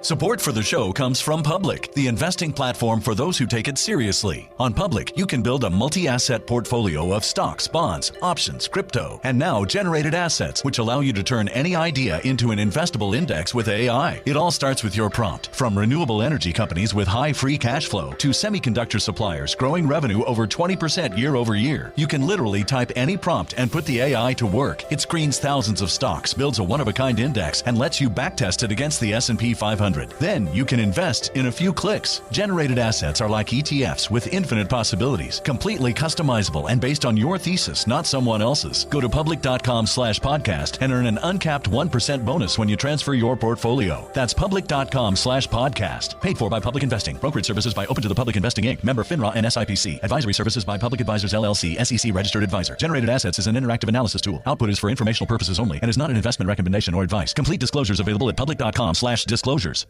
Support for the show comes from Public, the investing platform for those who take it seriously. On Public, you can build a multi-asset portfolio of stocks, bonds, options, crypto, and now generated assets, which allow you to turn any idea into an investable index with AI. It all starts with your prompt. From renewable energy companies with high free cash flow to semiconductor suppliers growing revenue over 20% year over year, you can literally type any prompt and put the AI to work. It screens thousands of stocks, builds a one-of-a-kind index, and lets you backtest it against the S&P 500. Then you can invest in a few clicks. Generated assets are like ETFs with infinite possibilities, completely customizable and based on your thesis, not someone else's. Go to public.com/podcast and earn an uncapped 1% bonus when you transfer your portfolio. That's public.com/podcast. Paid for by Public Investing. Brokerage services by Open to the Public Investing Inc. Member FINRA and SIPC. Advisory services by Public Advisors LLC, SEC registered advisor. Generated assets is an interactive analysis tool. Output is for informational purposes only and is not an investment recommendation or advice. Complete disclosures available at public.com/disclosures.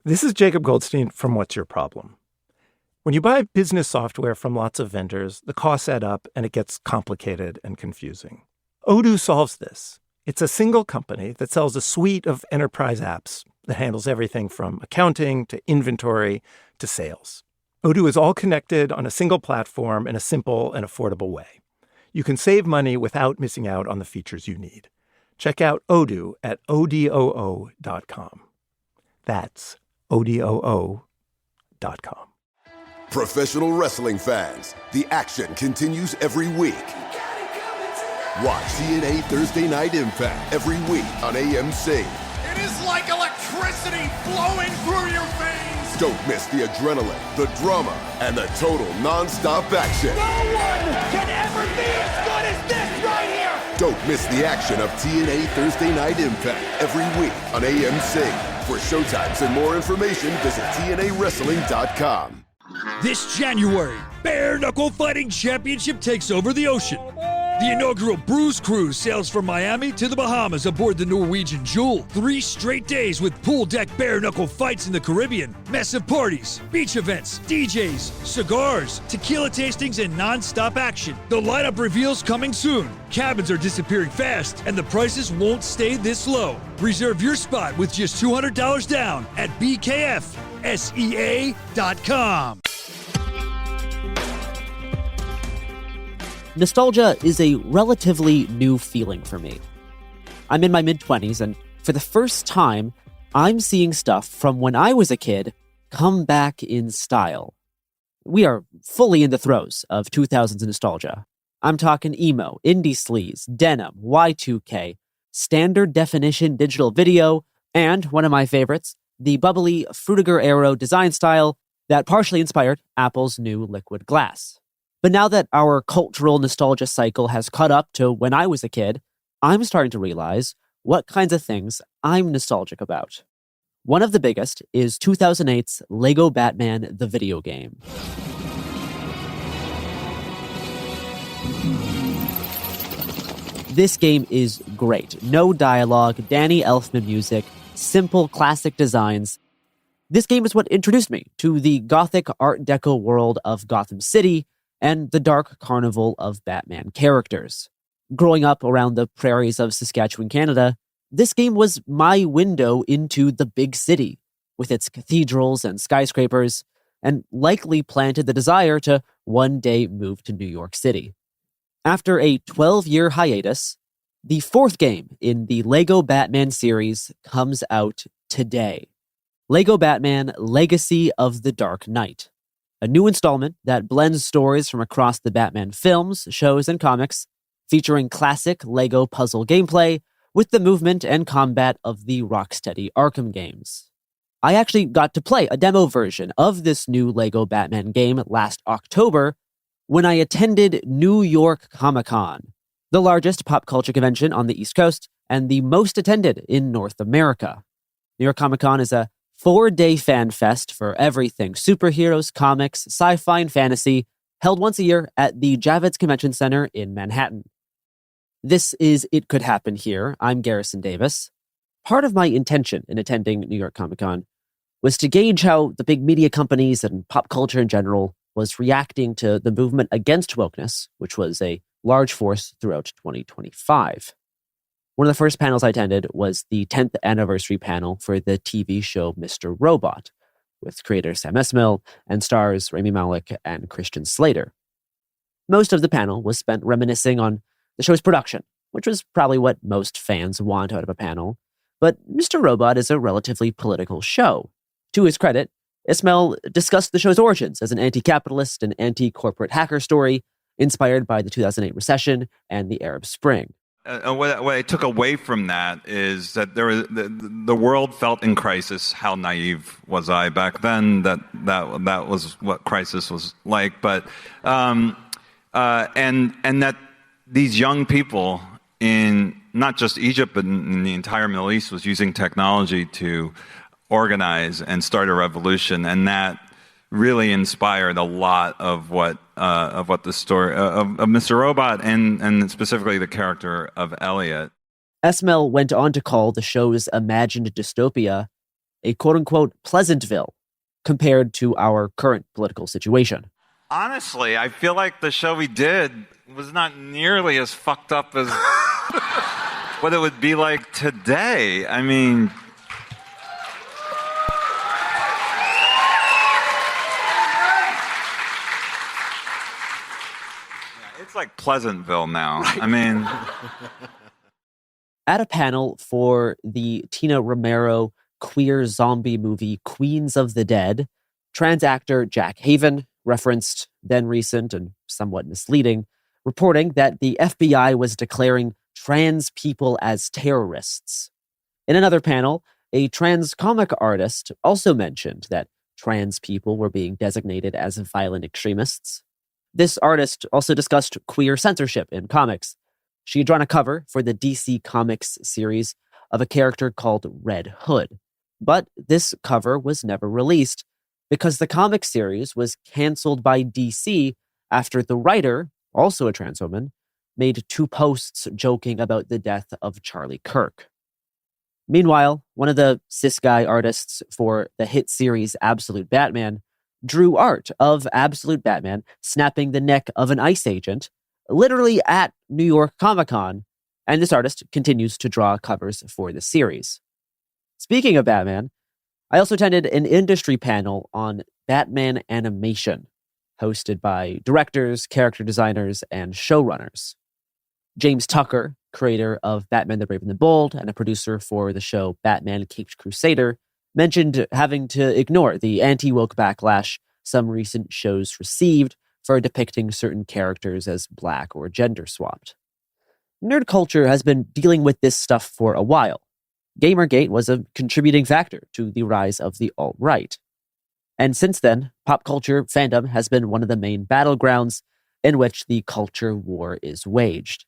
This is Jacob Goldstein from What's Your Problem? When you buy business software from lots of vendors, the costs add up and it gets complicated and confusing. Odoo solves this. It's a single company that sells a suite of enterprise apps that handles everything from accounting to inventory to sales. Odoo is all connected on a single platform in a simple and affordable way. You can save money without missing out on the features you need. Check out Odoo at odoo.com. That's odoo.com. Professional wrestling fans, the action continues every week. Watch TNA Thursday Night Impact every week on AMC. It is like electricity flowing through your veins. Don't miss the adrenaline, the drama, and the total non-stop action. No one can ever be as good as this right here. Don't miss the action of TNA Thursday Night Impact every week on AMC. For showtimes and more information, visit TNAWrestling.com. This January, Bare Knuckle Fighting Championship takes over the ocean. The inaugural Bruce Cruise sails from Miami to the Bahamas aboard the Norwegian Jewel. 3 straight days with pool deck bare knuckle fights in the Caribbean, massive parties, beach events, DJs, cigars, tequila tastings, and non-stop action. The lineup reveals coming soon. Cabins are disappearing fast, and the prices won't stay this low. Reserve your spot with just $200 down at bkfsea.com. Nostalgia is a relatively new feeling for me. I'm in my mid-20s, and for the first time, I'm seeing stuff from when I was a kid come back in style. We are fully in the throes of 2000s nostalgia. I'm talking emo, indie sleaze, denim, Y2K, standard definition digital video, and one of my favorites, the bubbly Frutiger Aero design style that partially inspired Apple's new liquid glass. But now that our cultural nostalgia cycle has caught up to when I was a kid, I'm starting to realize what kinds of things I'm nostalgic about. One of the biggest is 2008's Lego Batman the video game. This game is great. No dialogue, Danny Elfman music, simple classic designs. This game is what introduced me to the gothic Art Deco world of Gotham City and the dark carnival of Batman characters. Growing up around the prairies of Saskatchewan, Canada, this game was my window into the big city, with its cathedrals and skyscrapers, and likely planted the desire to one day move to New York City. After a 12-year hiatus, the 4th game in the Lego Batman series comes out today. Lego Batman Legacy of the Dark Knight. A new installment that blends stories from across the Batman films, shows, and comics, featuring classic LEGO puzzle gameplay with the movement and combat of the Rocksteady Arkham games. I actually got to play a demo version of this new LEGO Batman game last October when I attended New York Comic-Con, the largest pop culture convention on the East Coast and the most attended in North America. New York Comic-Con is a 4-day fan fest for everything superheroes, comics, sci-fi, and fantasy, held once a year at the Javits Convention Center in Manhattan. This is It Could Happen Here. I'm Garrison Davis. Part of my intention in attending New York Comic-Con was to gauge how the big media companies and pop culture in general was reacting to the movement against wokeness, which was a large force throughout 2025. One of the first panels I attended was the 10th anniversary panel for the TV show Mr. Robot, with creator Sam Esmail and stars Rami Malek and Christian Slater. Most of the panel was spent reminiscing on the show's production, which was probably what most fans want out of a panel. But Mr. Robot is a relatively political show. To his credit, Esmail discussed the show's origins as an anti-capitalist and anti-corporate hacker story inspired by the 2008 recession and the Arab Spring. What I took away from that is that the world felt in crisis. How naive was I back then? That was what crisis was like. But and that these young people in not just Egypt but in the entire Middle East was using technology to organize and start a revolution, and that really inspired a lot of what the story of Mr. Robot and specifically the character of Elliot. Esmail went on to call the show's imagined dystopia a quote-unquote Pleasantville compared to our current political situation. Honestly, I feel like the show we did was not nearly as fucked up as what it would be like today. I mean, it's like Pleasantville now. Right. I mean, at a panel for the Tina Romero queer zombie movie Queens of the Dead, trans actor Jack Haven referenced then recent and somewhat misleading reporting that the FBI was declaring trans people as terrorists. In another panel, a trans comic artist also mentioned that trans people were being designated as violent extremists. This artist also discussed queer censorship in comics. She had drawn a cover for the DC Comics series of a character called Red Hood. But this cover was never released because the comic series was canceled by DC after the writer, also a trans woman, made 2 posts joking about the death of Charlie Kirk. Meanwhile, one of the cis guy artists for the hit series Absolute Batman drew art of Absolute Batman snapping the neck of an ICE agent, literally at New York Comic-Con, and this artist continues to draw covers for the series. Speaking of Batman, I also attended an industry panel on Batman animation, hosted by directors, character designers, and showrunners. James Tucker, creator of Batman the Brave and the Bold and a producer for the show Batman Caped Crusader, mentioned having to ignore the anti-woke backlash some recent shows received for depicting certain characters as black or gender-swapped. Nerd culture has been dealing with this stuff for a while. Gamergate was a contributing factor to the rise of the alt-right. And since then, pop culture fandom has been one of the main battlegrounds in which the culture war is waged.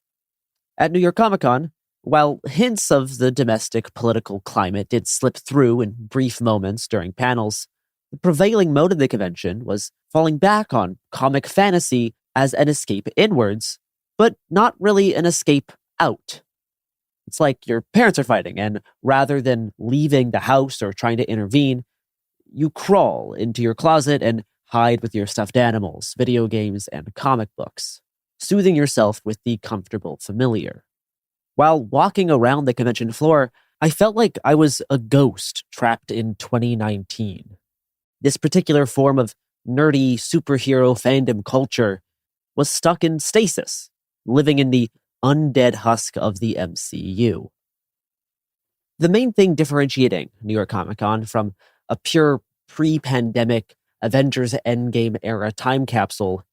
At New York Comic-Con, while hints of the domestic political climate did slip through in brief moments during panels, the prevailing mode of the convention was falling back on comic fantasy as an escape inwards, but not really an escape out. It's like your parents are fighting, and rather than leaving the house or trying to intervene, you crawl into your closet and hide with your stuffed animals, video games, and comic books, soothing yourself with the comfortable familiar. While walking around the convention floor, I felt like I was a ghost trapped in 2019. This particular form of nerdy superhero fandom culture was stuck in stasis, living in the undead husk of the MCU. The main thing differentiating New York Comic-Con from a pure pre-pandemic Avengers Endgame era time capsule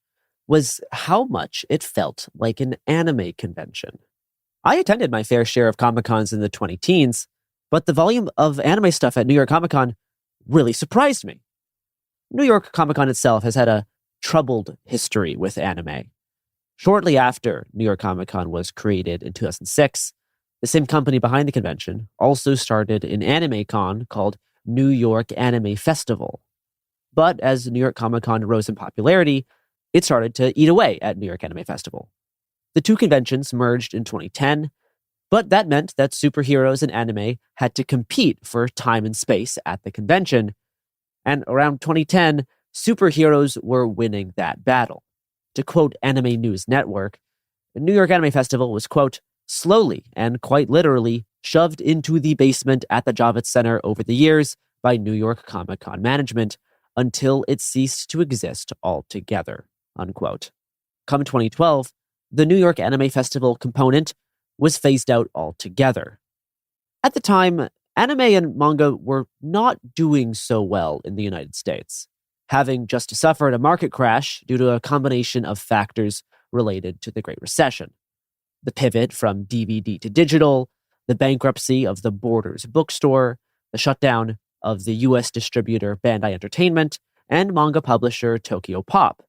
was how much it felt like an anime convention. I attended my fair share of Comic-Cons in the 20-teens, but the volume of anime stuff at New York Comic-Con really surprised me. New York Comic-Con itself has had a troubled history with anime. Shortly after New York Comic-Con was created in 2006, the same company behind the convention also started an anime con called New York Anime Festival. But as New York Comic-Con rose in popularity, it started to eat away at New York Anime Festival. The two conventions merged in 2010, but that meant that superheroes and anime had to compete for time and space at the convention. And around 2010, superheroes were winning that battle. To quote Anime News Network, the New York Anime Festival was, quote, slowly and quite literally shoved into the basement at the Javits Center over the years by New York Comic-Con management until it ceased to exist altogether, unquote. Come 2012, the New York Anime Festival component was phased out altogether. At the time, anime and manga were not doing so well in the United States, having just suffered a market crash due to a combination of factors related to the Great Recession. The pivot from DVD to digital, the bankruptcy of the Borders bookstore, the shutdown of the US distributor Bandai Entertainment, and manga publisher Tokyo Pop,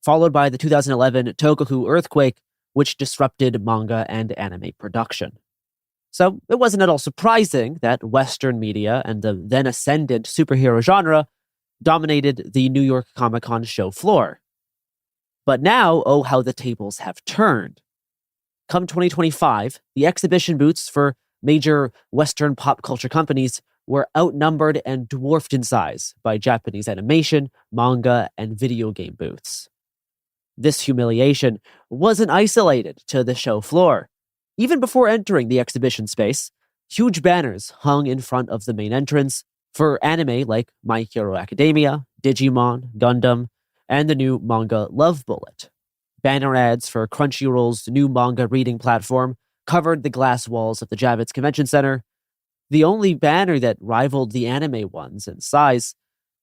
followed by the 2011 Tohoku earthquake, which disrupted manga and anime production. So it wasn't at all surprising that Western media and the then ascendant superhero genre dominated the New York Comic-Con show floor. But now, oh, how the tables have turned. Come 2025, the exhibition booths for major Western pop culture companies were outnumbered and dwarfed in size by Japanese animation, manga, and video game booths. This humiliation wasn't isolated to the show floor. Even before entering the exhibition space, huge banners hung in front of the main entrance for anime like My Hero Academia, Digimon, Gundam, and the new manga Love Bullet. Banner ads for Crunchyroll's new manga reading platform covered the glass walls of the Javits Convention Center. The only banner that rivaled the anime ones in size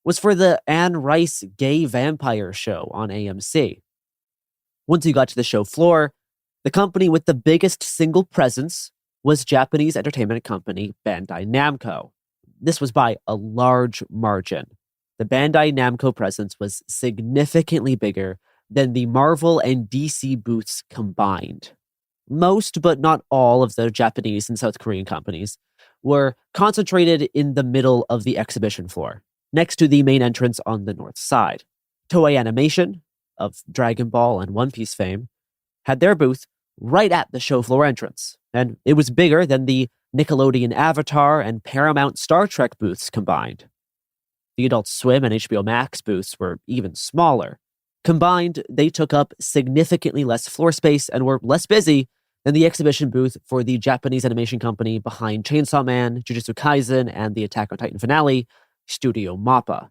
was for the Anne Rice gay vampire show on AMC. Once you got to the show floor, the company with the biggest single presence was Japanese entertainment company Bandai Namco. This was by a large margin. The Bandai Namco presence was significantly bigger than the Marvel and DC booths combined. Most, but not all, of the Japanese and South Korean companies were concentrated in the middle of the exhibition floor, next to the main entrance on the north side. Toei Animation, of Dragon Ball and One Piece fame, had their booth right at the show floor entrance, and it was bigger than the Nickelodeon Avatar and Paramount Star Trek booths combined. The Adult Swim and HBO Max booths were even smaller. Combined, they took up significantly less floor space and were less busy than the exhibition booth for the Japanese animation company behind Chainsaw Man, Jujutsu Kaisen, and the Attack on Titan finale, Studio Mappa,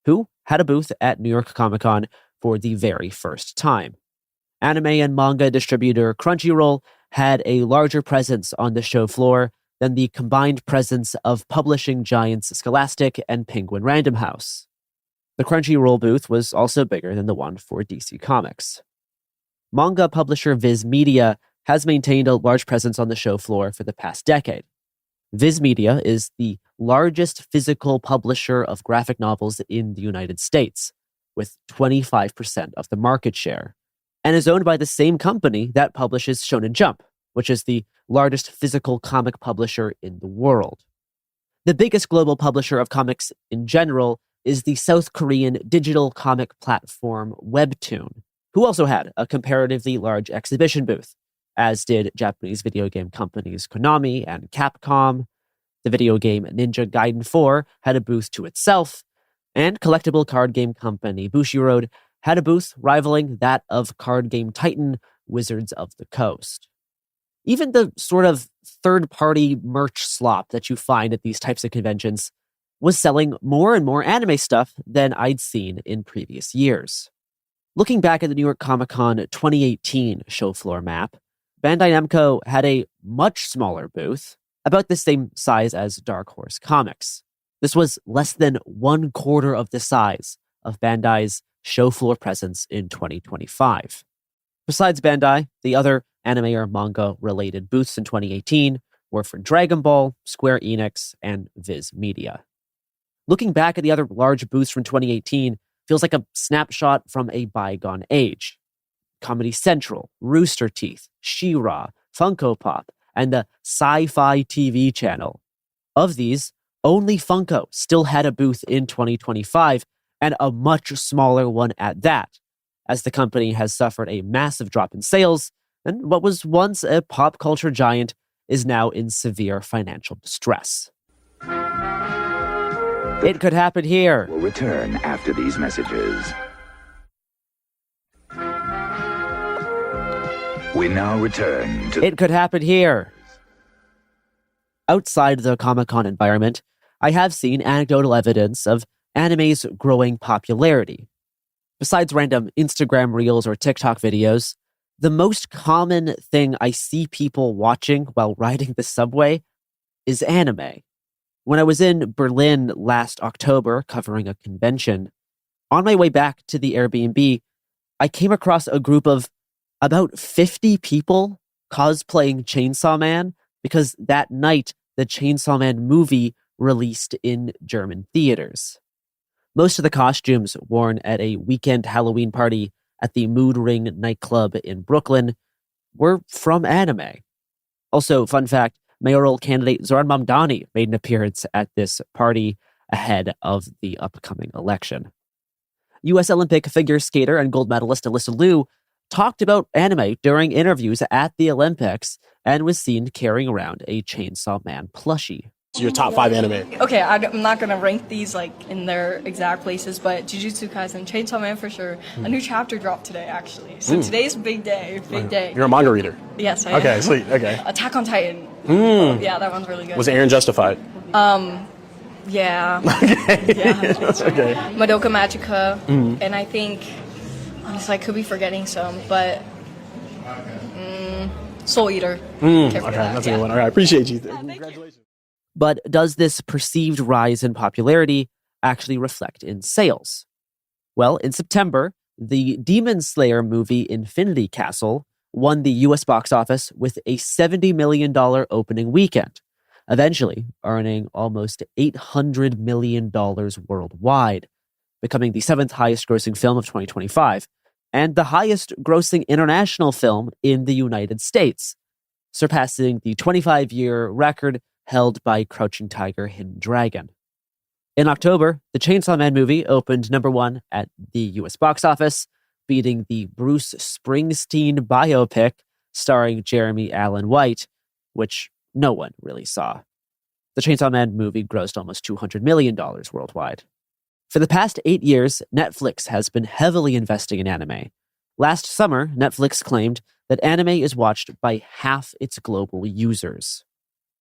who had a booth at New York Comic-Con for the very first time. Anime and manga distributor Crunchyroll had a larger presence on the show floor than the combined presence of publishing giants Scholastic and Penguin Random House. The Crunchyroll booth was also bigger than the one for DC Comics. Manga publisher Viz Media has maintained a large presence on the show floor for the past decade. Viz Media is the largest physical publisher of graphic novels in the United States, with 25% of the market share, and is owned by the same company that publishes Shonen Jump, which is the largest physical comic publisher in the world. The biggest global publisher of comics in general is the South Korean digital comic platform Webtoon, who also had a comparatively large exhibition booth, as did Japanese video game companies Konami and Capcom. The video game Ninja Gaiden 4 had a booth to itself, and collectible card game company Bushiroad had a booth rivaling that of card game titan Wizards of the Coast. Even the sort of third-party merch slop that you find at these types of conventions was selling more and more anime stuff than I'd seen in previous years. Looking back at the New York Comic-Con 2018 show floor map, Bandai Namco had a much smaller booth, about the same size as Dark Horse Comics. This was less than 1/4 of the size of Bandai's show floor presence in 2025. Besides Bandai, the other anime or manga-related booths in 2018 were for Dragon Ball, Square Enix, and Viz Media. Looking back at the other large booths from 2018 feels like a snapshot from a bygone age. Comedy Central, Rooster Teeth, She-Ra, Funko Pop, and the Sci-Fi TV channel. Of these, only Funko still had a booth in 2025, and a much smaller one at that, as the company has suffered a massive drop in sales, and what was once a pop culture giant is now in severe financial distress. It could happen here. We'll return after these messages. We now return to... It could happen here. Outside the Comic-Con environment, I have seen anecdotal evidence of anime's growing popularity. Besides random Instagram reels or TikTok videos, the most common thing I see people watching while riding the subway is anime. When I was in Berlin last October covering a convention, on my way back to the Airbnb, I came across a group of about 50 people cosplaying Chainsaw Man because that night the Chainsaw Man movie released in German theaters. Most of the costumes worn at a weekend Halloween party at the Mood Ring nightclub in Brooklyn were from anime. Also, fun fact, mayoral candidate Zoran Mamdani made an appearance at this party ahead of the upcoming election. U.S. Olympic figure skater and gold medalist Alyssa Liu talked about anime during interviews at the Olympics and was seen carrying around a Chainsaw Man plushie. Your top 5 anime. Okay, I'm not gonna rank these like in their exact places, but Jujutsu Kaisen, Chainsaw Man for sure. A new chapter dropped today, actually. So today's big day, big day. You're a manga reader. Yes, I am. Okay, sweet. Okay. Attack on Titan. Yeah, that one's really good. Was Aaron justified? Yeah. Okay. Yeah. Okay. Madoka Magica, and I think, honestly, I could be forgetting some, but Soul Eater. Okay, that's a good one. All right, appreciate you. Congratulations. But does this perceived rise in popularity actually reflect in sales? Well, in September, the Demon Slayer movie Infinity Castle won the US box office with a $70 million opening weekend, eventually earning almost $800 million worldwide, becoming the 7th highest grossing film of 2025, and the highest grossing international film in the United States, surpassing the 25-year record held by Crouching Tiger, Hidden Dragon. In October, the Chainsaw Man movie opened number 1 at the US box office, beating the Bruce Springsteen biopic starring Jeremy Allen White, which no one really saw. The Chainsaw Man movie grossed almost $200 million worldwide. For the past 8 years, Netflix has been heavily investing in anime. Last summer, Netflix claimed that anime is watched by half its global users.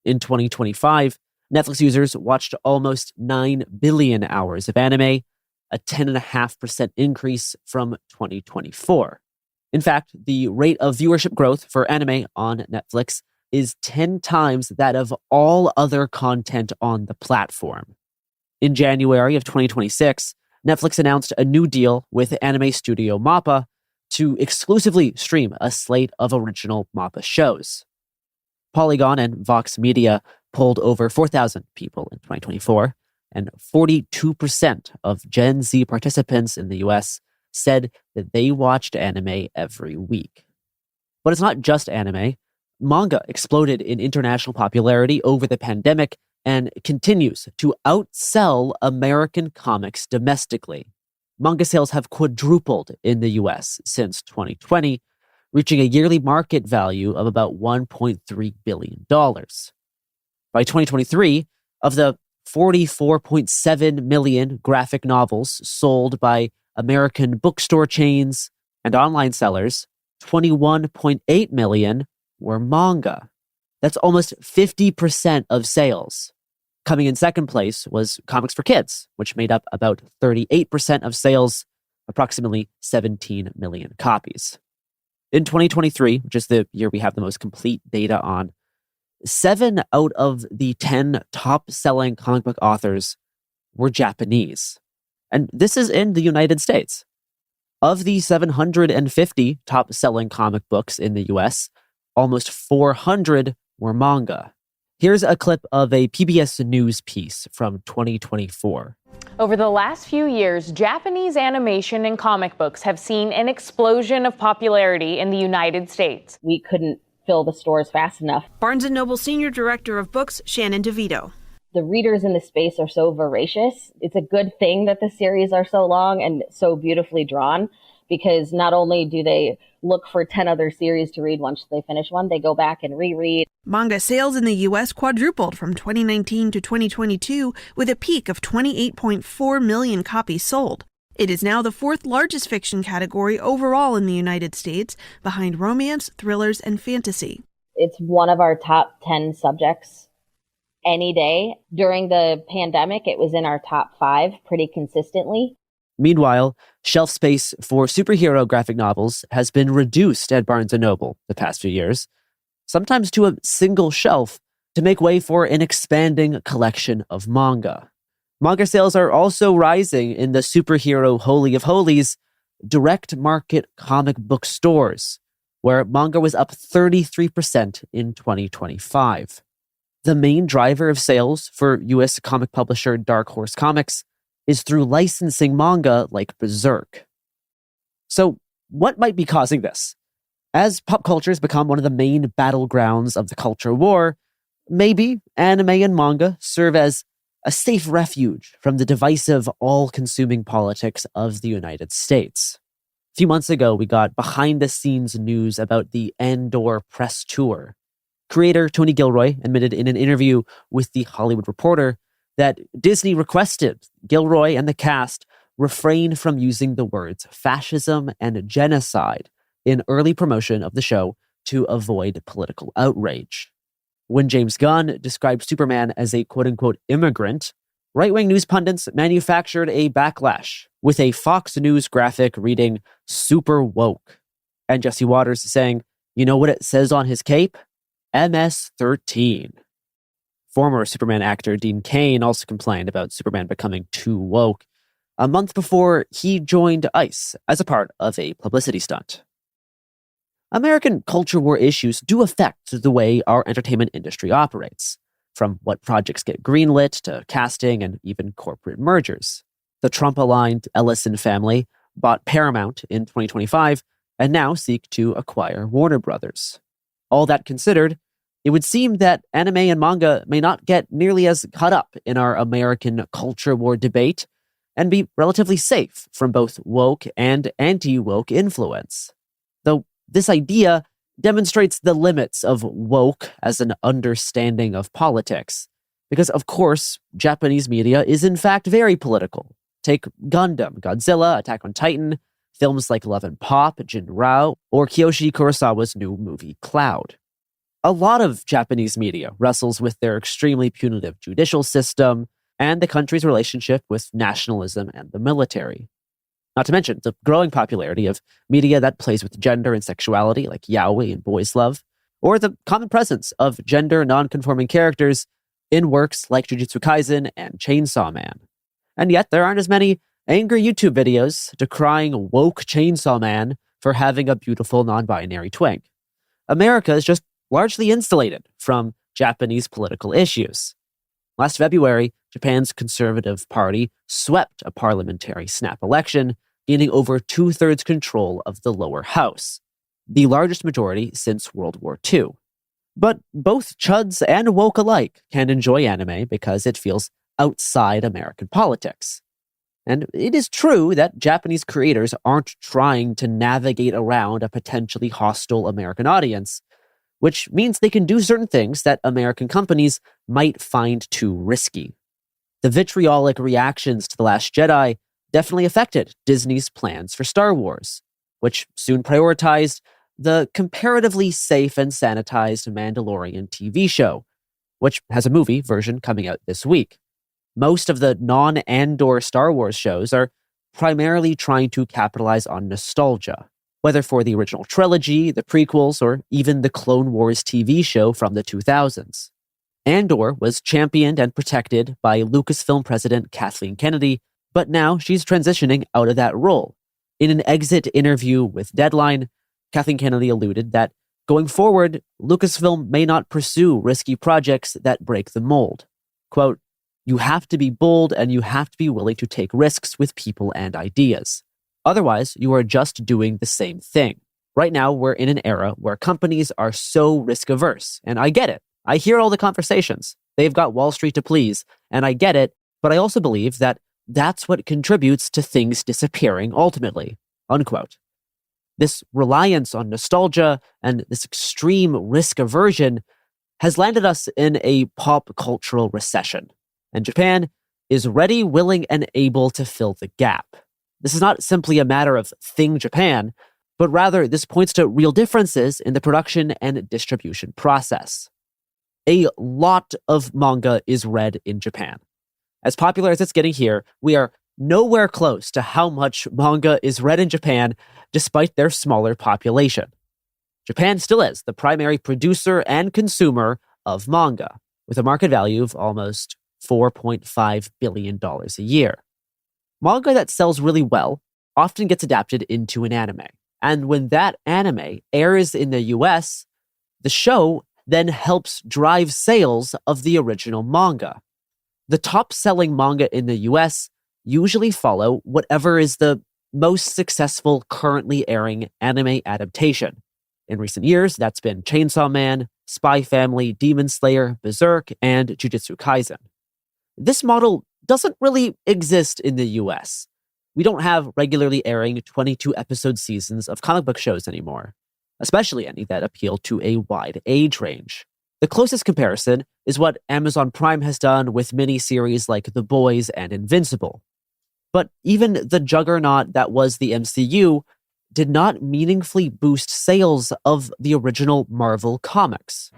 In 2025, Netflix users watched almost 9 billion hours of anime, a 10.5% increase from 2024. In fact, the rate of viewership growth for anime on Netflix is 10 times that of all other content on the platform. In January of 2026, Netflix announced a new deal with anime studio MAPPA to exclusively stream a slate of original MAPPA shows. Polygon and Vox Media polled over 4,000 people in 2024, and 42% of Gen Z participants in the US said that they watched anime every week. But it's not just anime. Manga exploded in international popularity over the pandemic and continues to outsell American comics domestically. Manga sales have quadrupled in the US since 2020, reaching a yearly market value of about $1.3 billion. By 2023, of the 44.7 million graphic novels sold by American bookstore chains and online sellers, 21.8 million were manga. That's almost 50% of sales. Coming in second place was comics for kids, which made up about 38% of sales, approximately 17 million copies. In 2023, which is the year we have the most complete data on, 7 out of the 10 top-selling comic book authors were Japanese. And this is in the United States. Of the 750 top-selling comic books in the US, almost 400 were manga. Here's a clip of a PBS News piece from 2024. Over the last few years, Japanese animation and comic books have seen an explosion of popularity in the United States. We couldn't fill the stores fast enough. Barnes & Noble Senior Director of Books, Shannon DeVito. The readers in the space are so voracious. It's a good thing that the series are so long and so beautifully drawn, because not only do they look for 10 other series to read once they finish one, they go back and reread. Manga sales in the U.S. quadrupled from 2019 to 2022, with a peak of 28.4 million copies sold. It is now the fourth largest fiction category overall in the United States, behind romance, thrillers, and fantasy. It's one of our top 10 subjects any day. During the pandemic, it was in our top 5 pretty consistently. Meanwhile, shelf space for superhero graphic novels has been reduced at Barnes & Noble the past few years, sometimes to a single shelf, to make way for an expanding collection of manga. Manga sales are also rising in the superhero holy of holies, direct market comic book stores, where manga was up 33% in 2025. The main driver of sales for U.S. comic publisher Dark Horse Comics is through licensing manga like Berserk. So, what might be causing this? As pop culture has become one of the main battlegrounds of the culture war, maybe anime and manga serve as a safe refuge from the divisive, all-consuming politics of the United States. A few months ago, we got behind-the-scenes news about the Andor press tour. Creator Tony Gilroy admitted in an interview with The Hollywood Reporter that Disney requested Gilroy and the cast refrain from using the words fascism and genocide in early promotion of the show to avoid political outrage. When James Gunn described Superman as a quote-unquote immigrant, right-wing news pundits manufactured a backlash with a Fox News graphic reading super woke, and Jesse Waters saying, you know what it says on his cape? MS-13. Former Superman actor Dean Cain also complained about Superman becoming too woke a month before he joined ICE as a part of a publicity stunt. American culture war issues do affect the way our entertainment industry operates, from what projects get greenlit to casting and even corporate mergers. The Trump-aligned Ellison family bought Paramount in 2025 and now seek to acquire Warner Brothers. All that considered, it would seem that anime and manga may not get nearly as caught up in our American culture war debate and be relatively safe from both woke and anti-woke influence. Though this idea demonstrates the limits of woke as an understanding of politics, because of course, Japanese media is in fact very political. Take Gundam, Godzilla, Attack on Titan, films like Love and Pop, Jin-Rao, or Kiyoshi Kurosawa's new movie Cloud. A lot of Japanese media wrestles with their extremely punitive judicial system and the country's relationship with nationalism and the military. Not to mention the growing popularity of media that plays with gender and sexuality, like yaoi and boys' love, or the common presence of gender non-conforming characters in works like Jujutsu Kaisen and Chainsaw Man. And yet there aren't as many angry YouTube videos decrying woke Chainsaw Man for having a beautiful non-binary twink. America is just largely insulated from Japanese political issues. Last February, Japan's Conservative Party swept a parliamentary snap election, gaining over 2/3 control of the lower house, the largest majority since World War II. But both chuds and woke alike can enjoy anime because it feels outside American politics. And it is true that Japanese creators aren't trying to navigate around a potentially hostile American audience, which means they can do certain things that American companies might find too risky. The vitriolic reactions to The Last Jedi definitely affected Disney's plans for Star Wars, which soon prioritized the comparatively safe and sanitized Mandalorian TV show, which has a movie version coming out this week. Most of the non-Andor Star Wars shows are primarily trying to capitalize on nostalgia, whether for the original trilogy, the prequels, or even the Clone Wars TV show from the 2000s. Andor was championed and protected by Lucasfilm president Kathleen Kennedy, but now she's transitioning out of that role In an exit interview with Deadline, Kathleen Kennedy alluded that going forward, Lucasfilm may not pursue risky projects that break the mold. Quote, "You have to be bold and you have to be willing to take risks with people and ideas. Otherwise, you are just doing the same thing. Right now, we're in an era where companies are so risk-averse, and I get it. I hear all the conversations. They've got Wall Street to please, and I get it, but I also believe that that's what contributes to things disappearing ultimately." Unquote. This reliance on nostalgia and this extreme risk aversion has landed us in a pop cultural recession, and Japan is ready, willing, and able to fill the gap. This is not simply a matter of Thing Japan, but rather this points to real differences in the production and distribution process. A lot of manga is read in Japan. As popular as it's getting here, we are nowhere close to how much manga is read in Japan despite their smaller population. Japan still is the primary producer and consumer of manga, with a market value of almost $4.5 billion a year. Manga that sells really well often gets adapted into an anime. And when that anime airs in the US, the show then helps drive sales of the original manga. The top-selling manga in the US usually follow whatever is the most successful currently airing anime adaptation. In recent years, that's been Chainsaw Man, Spy Family, Demon Slayer, Berserk, and Jujutsu Kaisen. This model doesn't really exist in the US. We don't have regularly airing 22-episode seasons of comic book shows anymore, especially any that appeal to a wide age range. The closest comparison is what Amazon Prime has done with miniseries like The Boys and Invincible. But even the juggernaut that was the MCU did not meaningfully boost sales of the original Marvel comics.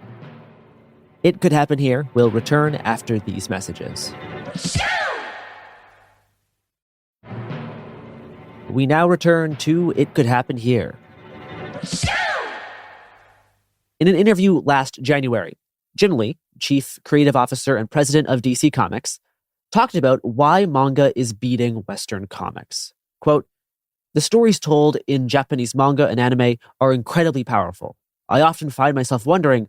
It Could Happen Here will return after these messages. We now return to It Could Happen Here. In an interview last January, Jim Lee, Chief Creative Officer and President of DC Comics, talked about why manga is beating Western comics. Quote, "The stories told in Japanese manga and anime are incredibly powerful. I often find myself wondering,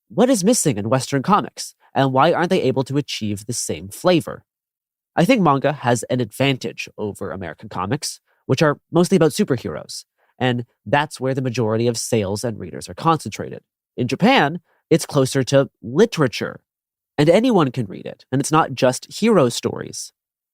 what is missing in Western comics, and why aren't they able to achieve the same flavor? I think manga has an advantage over American comics, which are mostly about superheroes, and that's where the majority of sales and readers are concentrated. In Japan, it's closer to literature, and anyone can read it, and it's not just hero stories.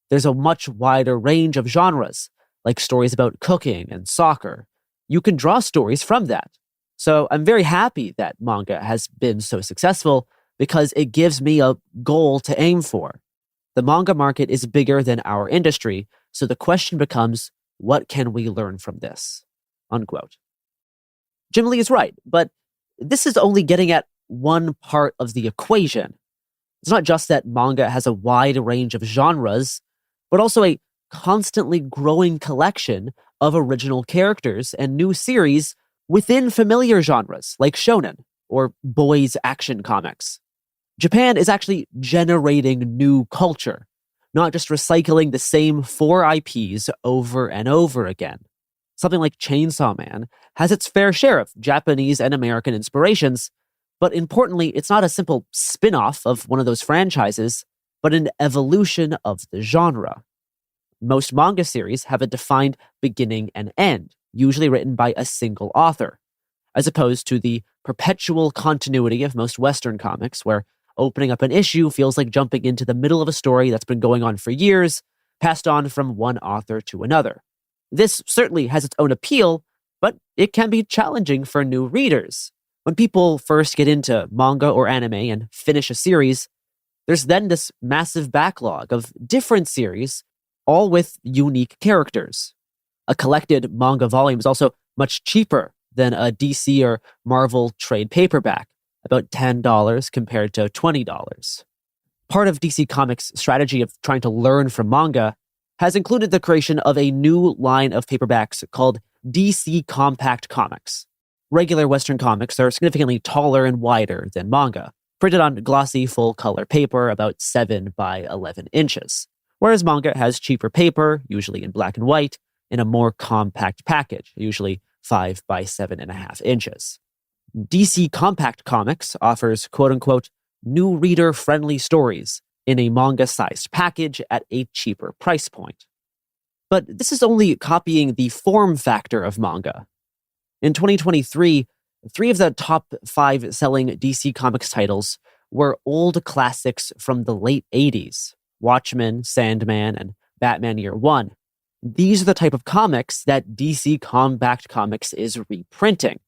There's a much wider range of genres, like stories about cooking and soccer. You can draw stories from that. So I'm very happy that manga has been so successful because it gives me a goal to aim for. The manga market is bigger than our industry, so the question becomes, what can we learn from this?" Unquote. Jim Lee is right, but this is only getting at one part of the equation. It's not just that manga has a wide range of genres, but also a constantly growing collection of original characters and new series within familiar genres like shonen or boys' action comics. Japan is actually generating new culture, not just recycling the same 4 IPs over and over again. Something like Chainsaw Man has its fair share of Japanese and American inspirations, but importantly, it's not a simple spin-off of one of those franchises, but an evolution of the genre. Most manga series have a defined beginning and end, usually written by a single author, as opposed to the perpetual continuity of most Western comics, where opening up an issue feels like jumping into the middle of a story that's been going on for years, passed on from one author to another. This certainly has its own appeal, but it can be challenging for new readers. When people first get into manga or anime and finish a series, there's then this massive backlog of different series, all with unique characters. A collected manga volume is also much cheaper than a DC or Marvel trade paperback, about $10 compared to $20. Part of DC Comics' strategy of trying to learn from manga has included the creation of a new line of paperbacks called DC Compact Comics. Regular Western comics are significantly taller and wider than manga, printed on glossy full-color paper about 7 by 11 inches, whereas manga has cheaper paper, usually in black and white, in a more compact package, usually 5 by 7.5 inches. DC Compact Comics offers quote-unquote new reader-friendly stories in a manga-sized package at a cheaper price point. But this is only copying the form factor of manga. In 2023, 3 of the top 5 selling DC Comics titles were old classics from the late 80s, Watchmen, Sandman, and Batman Year One. These are the type of comics that DC Compact Comics is reprinting.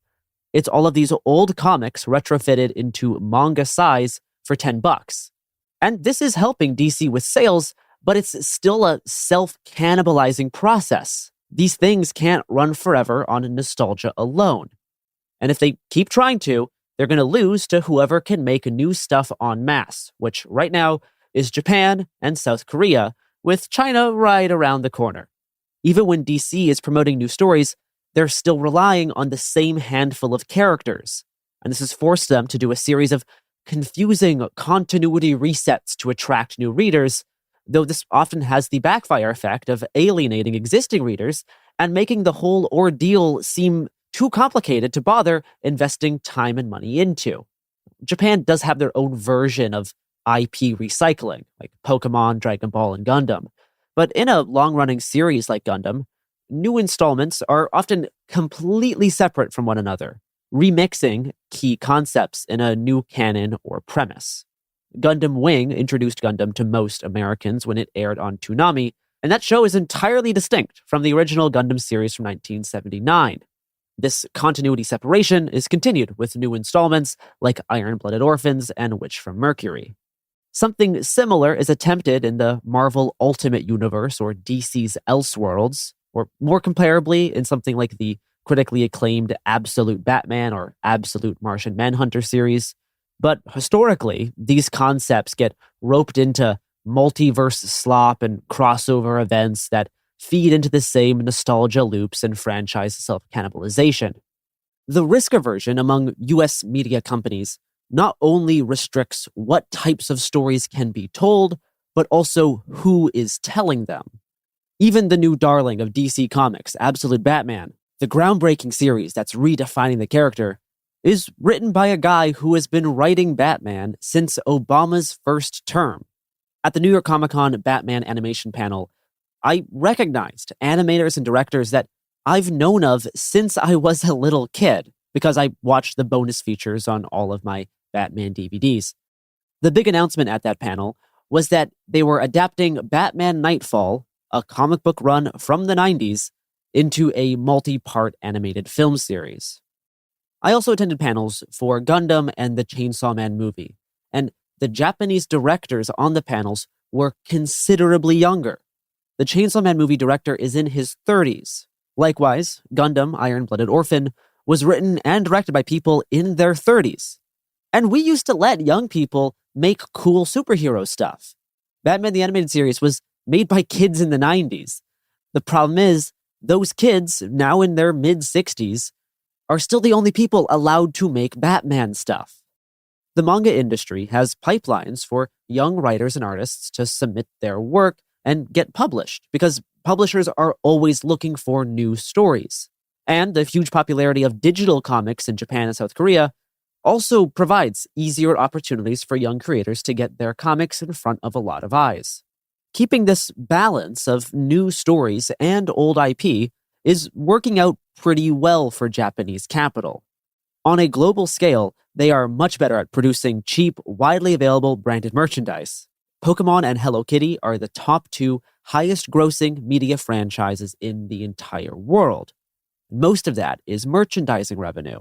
It's all of these old comics retrofitted into manga size for $10. And this is helping DC with sales, but it's still a self-cannibalizing process. These things can't run forever on nostalgia alone. And if they keep trying to, they're going to lose to whoever can make new stuff en masse, which right now is Japan and South Korea, with China right around the corner. Even when DC is promoting new stories, they're still relying on the same handful of characters. And this has forced them to do a series of confusing continuity resets to attract new readers, though this often has the backfire effect of alienating existing readers and making the whole ordeal seem too complicated to bother investing time and money into. Japan does have their own version of IP recycling, like Pokemon, Dragon Ball, and Gundam. But in a long-running series like Gundam, new installments are often completely separate from one another, remixing key concepts in a new canon or premise. Gundam Wing introduced Gundam to most Americans when it aired on Toonami, and that show is entirely distinct from the original Gundam series from 1979. This continuity separation is continued with new installments like Iron-Blooded Orphans and Witch from Mercury. Something similar is attempted in the Marvel Ultimate Universe or DC's Elseworlds, or more comparably in something like the critically acclaimed Absolute Batman or Absolute Martian Manhunter series. But historically, these concepts get roped into multiverse slop and crossover events that feed into the same nostalgia loops and franchise self-cannibalization. The risk aversion among US media companies not only restricts what types of stories can be told, but also who is telling them. Even the new darling of DC Comics, Absolute Batman, the groundbreaking series that's redefining the character, is written by a guy who has been writing Batman since Obama's first term. At the New York Comic Con Batman animation panel, I recognized animators and directors that I've known of since I was a little kid, because I watched the bonus features on all of my Batman DVDs. The big announcement at that panel was that they were adapting Batman Nightfall, a comic book run from the 90s, into a multi-part animated film series. I also attended panels for Gundam and the Chainsaw Man movie, and the Japanese directors on the panels were considerably younger. The Chainsaw Man movie director is in his 30s. Likewise, Gundam Iron-Blooded Orphan was written and directed by people in their 30s. And we used to let young people make cool superhero stuff. Batman the Animated Series was made by kids in the 90s. The problem is, those kids, now in their mid-60s, are still the only people allowed to make Batman stuff. The manga industry has pipelines for young writers and artists to submit their work and get published, because publishers are always looking for new stories. And the huge popularity of digital comics in Japan and South Korea also provides easier opportunities for young creators to get their comics in front of a lot of eyes. Keeping this balance of new stories and old IP is working out pretty well for Japanese capital. On a global scale, they are much better at producing cheap, widely available branded merchandise. Pokemon and Hello Kitty are the top 2 highest-grossing media franchises in the entire world. Most of that is merchandising revenue.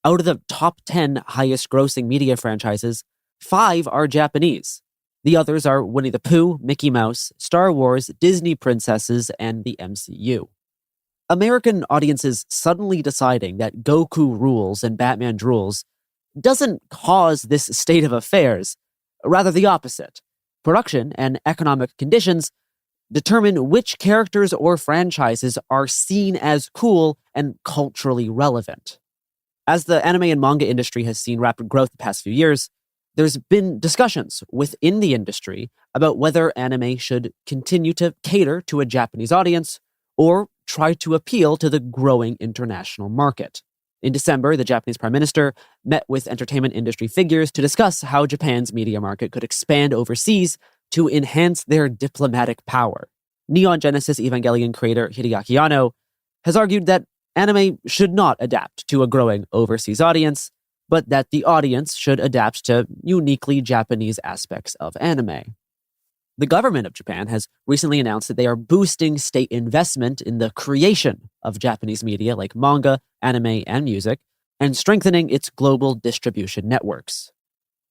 Out of the top 10 highest-grossing media franchises, 5 are Japanese. The others are Winnie the Pooh, Mickey Mouse, Star Wars, Disney princesses, and the MCU. American audiences suddenly deciding that Goku rules and Batman drools doesn't cause this state of affairs, rather the opposite. Production and economic conditions determine which characters or franchises are seen as cool and culturally relevant. As the anime and manga industry has seen rapid growth the past few years, there's been discussions within the industry about whether anime should continue to cater to a Japanese audience or try to appeal to the growing international market. In December, the Japanese prime minister met with entertainment industry figures to discuss how Japan's media market could expand overseas to enhance their diplomatic power. Neon Genesis Evangelion creator Hideaki Anno has argued that anime should not adapt to a growing overseas audience, but that the audience should adapt to uniquely Japanese aspects of anime. The government of Japan has recently announced that they are boosting state investment in the creation of Japanese media like manga, anime, and music, and strengthening its global distribution networks.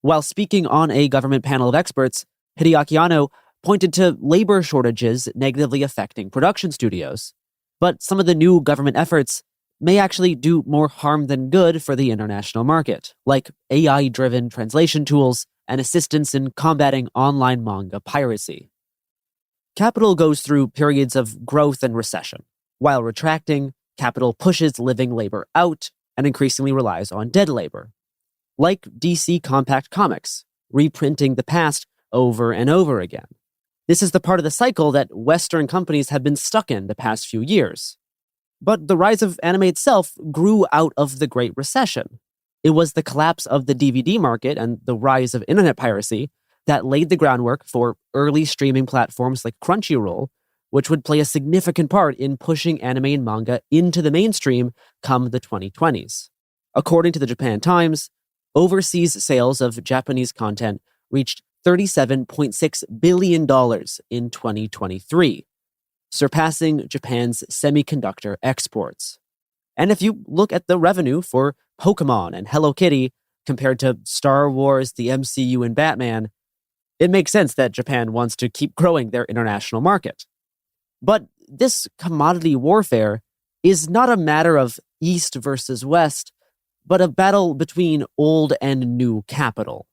While speaking on a government panel of experts, Hideaki Anno pointed to labor shortages negatively affecting production studios. But some of the new government efforts may actually do more harm than good for the international market, like AI-driven translation tools and assistance in combating online manga piracy. Capital goes through periods of growth and recession. While retracting, capital pushes living labor out and increasingly relies on dead labor. Like DC Compact Comics, reprinting the past over and over again. This is the part of the cycle that Western companies have been stuck in the past few years. But the rise of anime itself grew out of the Great Recession. It was the collapse of the DVD market and the rise of internet piracy that laid the groundwork for early streaming platforms like Crunchyroll, which would play a significant part in pushing anime and manga into the mainstream come the 2020s. According to the Japan Times, overseas sales of Japanese content reached $37.6 billion in 2023, surpassing Japan's semiconductor exports. And if you look at the revenue for Pokemon and Hello Kitty compared to Star Wars, the MCU, and Batman, it makes sense that Japan wants to keep growing their international market. But this commodity warfare is not a matter of East versus West, but a battle between old and new capital.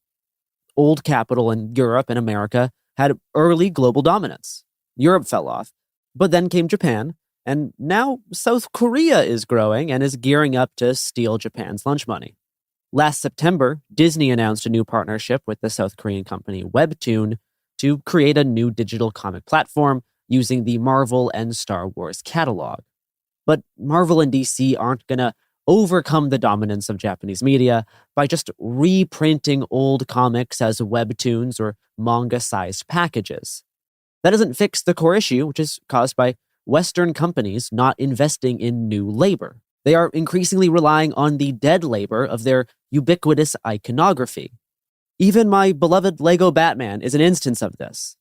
Old capital in Europe and America had early global dominance. Europe fell off, but then came Japan, and now South Korea is growing and is gearing up to steal Japan's lunch money. Last September, Disney announced a new partnership with the South Korean company Webtoon to create a new digital comic platform using the Marvel and Star Wars catalog. But Marvel and DC aren't going to overcome the dominance of Japanese media by just reprinting old comics as webtoons or manga-sized packages. That doesn't fix the core issue, which is caused by Western companies not investing in new labor. They are increasingly relying on the dead labor of their ubiquitous iconography. Even my beloved Lego Batman is an instance of this.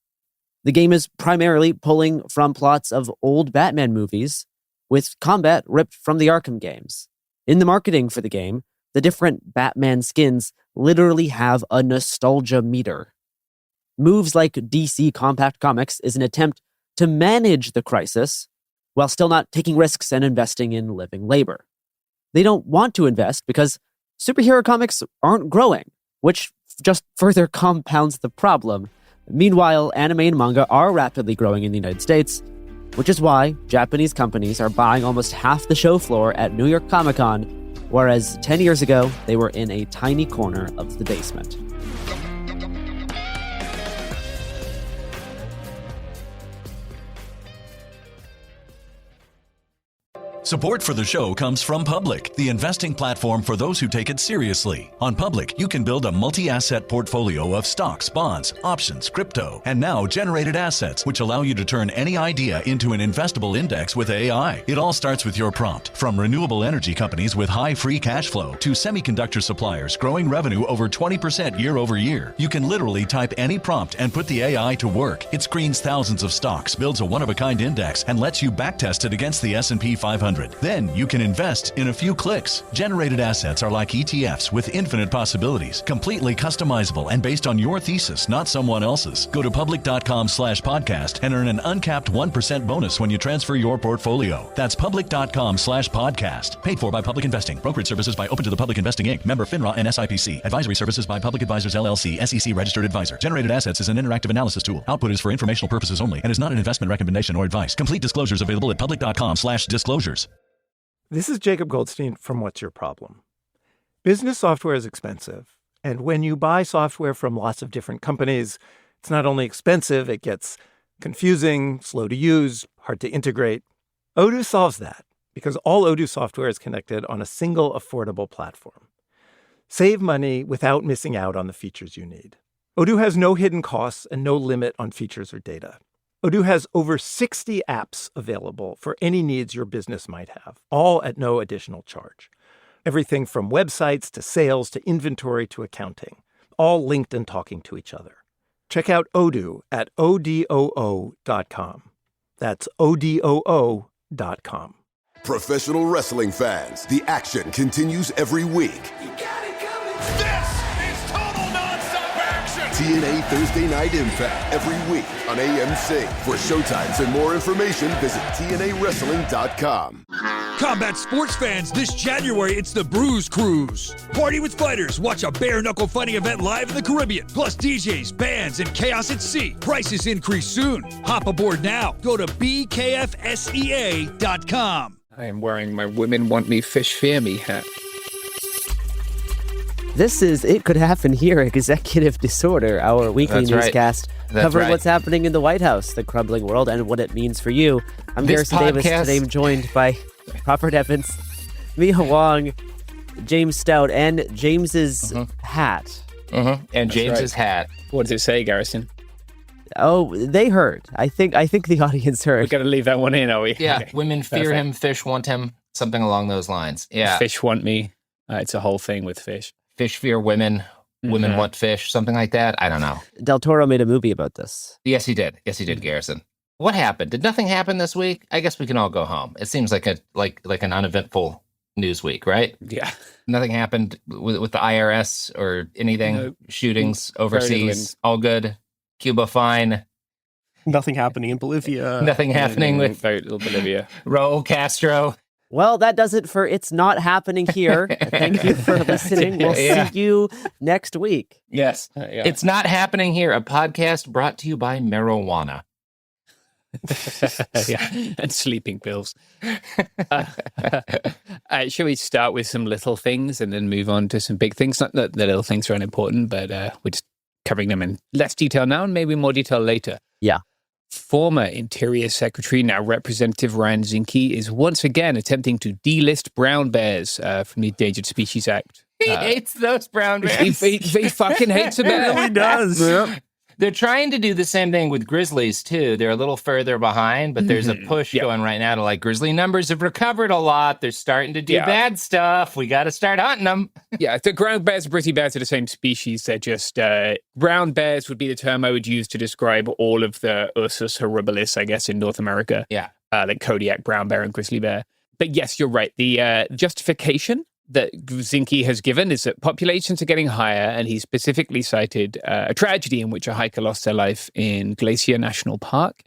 The game is primarily pulling from plots of old Batman movies, with combat ripped from the Arkham games. In the marketing for the game, the different Batman skins literally have a nostalgia meter. Moves like DC Compact Comics is an attempt to manage the crisis while still not taking risks and investing in living labor. They don't want to invest because superhero comics aren't growing, which just further compounds the problem. Meanwhile, anime and manga are rapidly growing in the United States, which is why Japanese companies are buying almost half the show floor at New York Comic Con, whereas 10 years ago, they were in a tiny corner of the basement. Support for the show comes from Public, the investing platform for those who take it seriously. On Public, you can build a multi-asset portfolio of stocks, bonds, options, crypto, and now generated assets, which allow you to turn any idea into an investable index with AI. It all starts with your prompt. From renewable energy companies with high free cash flow to semiconductor suppliers growing revenue over 20% year over year, you can literally type any prompt and put the AI to work. It screens thousands of stocks, builds a one-of-a-kind index, and lets you backtest it against the S&P 500. Then you can invest in a few clicks. Generated assets are like ETFs with infinite possibilities, completely customizable and based on your thesis, not someone else's. Go to public.com/podcast and earn an uncapped 1% bonus when you transfer your portfolio. That's public.com/podcast. Paid for by Public Investing. Brokerage services by Open to the Public Investing Inc. Member FINRA and SIPC. Advisory services by Public Advisors LLC, SEC registered advisor. Generated assets is an interactive analysis tool. Output is for informational purposes only and is not an investment recommendation or advice. Complete disclosures available at public.com/disclosures. This is Jacob Goldstein from What's Your Problem? Business software is expensive, and when you buy software from lots of different companies, it's not only expensive, it gets confusing, slow to use, hard to integrate. Odoo solves that because all Odoo software is connected on a single affordable platform. Save money without missing out on the features you need. Odoo has no hidden costs and no limit on features or data. Odoo has over 60 apps available for any needs your business might have, all at no additional charge. Everything from websites to sales to inventory to accounting, all linked and talking to each other. Check out Odoo at odoo.com. That's odoo.com. Professional wrestling fans, the action continues every week. This is total non-stop action! TNA Thursday Night Impact every week on AMC. For showtimes and more information, visit TNAWrestling.com. Combat sports fans, this January, it's the Bruise Cruise. Party with fighters, watch a bare-knuckle fighting event live in the Caribbean, plus DJs, bands, and chaos at sea. Prices increase soon. Hop aboard now. Go to bkfsea.com. I am wearing my Women Want Me, Fish Fear Me hat. This is It Could Happen Here, Executive Disorder, our weekly That's right. newscast That's covering right. what's happening in the White House, the crumbling world, and what it means for you. I'm This Garrison Davis, podcast- today I'm joined by Robert Evans, Mia Wong, James Stout, and James's hat. And James's hat. What does it say, Garrison? Oh, they heard. I think the audience heard. We're going to leave that one in, are we? Yeah, Okay. women fear Perfect. him, fish want him, something along those lines. Yeah. Fish want me. It's a whole thing with fish. Fish fear women, women want fish, something like that. I don't know. Del Toro made a movie about this. Yes, he did. Yes, he did, Garrison. What happened? Did nothing happen this week? I guess we can all go home. It seems like an uneventful news week, right? Yeah. Nothing happened with the IRS or anything. No. Shootings Very little overseas, all good. Cuba fine. Nothing happening in Bolivia. Nothing happening with very little Bolivia. Raul Castro. Well, that does it for It's Not Happening Here. Thank you for listening. We'll Yeah. see you next week. Yes. Yeah. It's Not Happening Here, a podcast brought to you by marijuana. Yeah, and sleeping pills. Shall we start with some little things and then move on to some big things? Not that the little things are unimportant, but we're just covering them in less detail now and maybe more detail later. Yeah. Former Interior Secretary, now Representative Ryan Zinke, is once again attempting to delist brown bears from the Endangered Species Act. He hates those brown bears. He fucking hates a bear. He really does. Yeah. They're trying to do the same thing with grizzlies, too. They're a little further behind, but there's a push going right now to, like, grizzly numbers have recovered a lot. They're starting to do bad stuff. We got to start hunting them. Yeah, the ground bears and grizzly bears are the same species. They're just, brown bears would be the term I would use to describe all of the Ursus horribilis, I guess, in North America. Yeah. Like Kodiak, brown bear, and grizzly bear. But yes, you're right. The justification that Zinke has given is that populations are getting higher, and he specifically cited a tragedy in which a hiker lost their life in Glacier National Park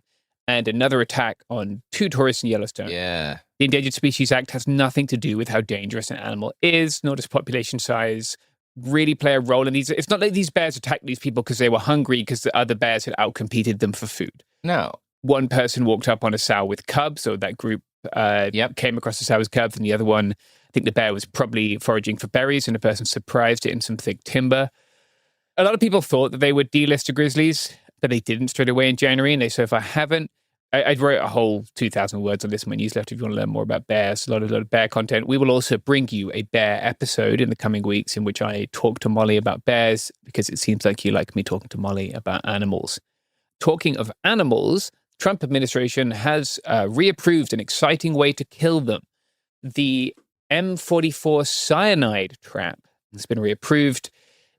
and another attack on 2 tourists in Yellowstone. Yeah. The Endangered Species Act has nothing to do with how dangerous an animal is, nor does population size really play a role in these. It's not like these bears attacked these people because they were hungry because the other bears had outcompeted them for food. No. One person walked up on a sow with cubs, so that group came across the sow with cubs, and the other one, I think the bear was probably foraging for berries, and the person surprised it in some thick timber. A lot of people thought that they would delist the grizzlies, but they didn't straight away in January, and they so far haven't. I wrote a whole 2,000 words on this in my newsletter if you want to learn more about bears. A lot of bear content. We will also bring you a bear episode in the coming weeks in which I talk to Molly about bears, because it seems like you like me talking to Molly about animals. Talking of animals, Trump administration has reapproved an exciting way to kill them. The M44 cyanide trap has been reapproved.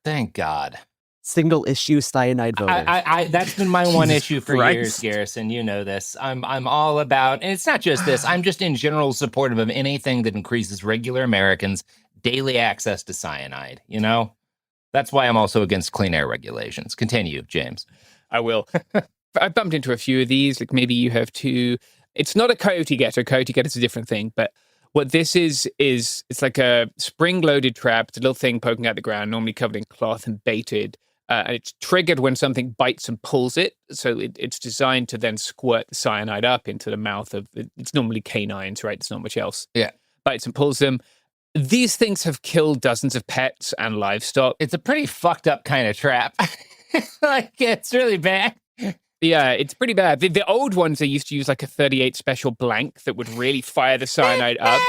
Thank God. Single issue cyanide voters. I that's been my one Jesus issue for Christ. years, Garrison. You know this. I'm all about, and it's not just this. I'm just in general supportive of anything that increases regular Americans' daily access to cyanide. You know, that's why I'm also against clean air regulations. Continue, James. I will. I bumped into a few of these. Like maybe you have two. It's not a coyote getter. Coyote getter is a different thing, but what this is it's like a spring-loaded trap. It's a little thing poking out the ground, normally covered in cloth and baited. And it's triggered when something bites and pulls it. So it's designed to then squirt the cyanide up into the mouth of, it's normally canines, right? It's not much else. Yeah. Bites and pulls them. These things have killed dozens of pets and livestock. It's a pretty fucked up kind of trap. Like, it's really bad. Yeah, it's pretty bad. The old ones, they used to use like a 38 special blank that would really fire the cyanide up.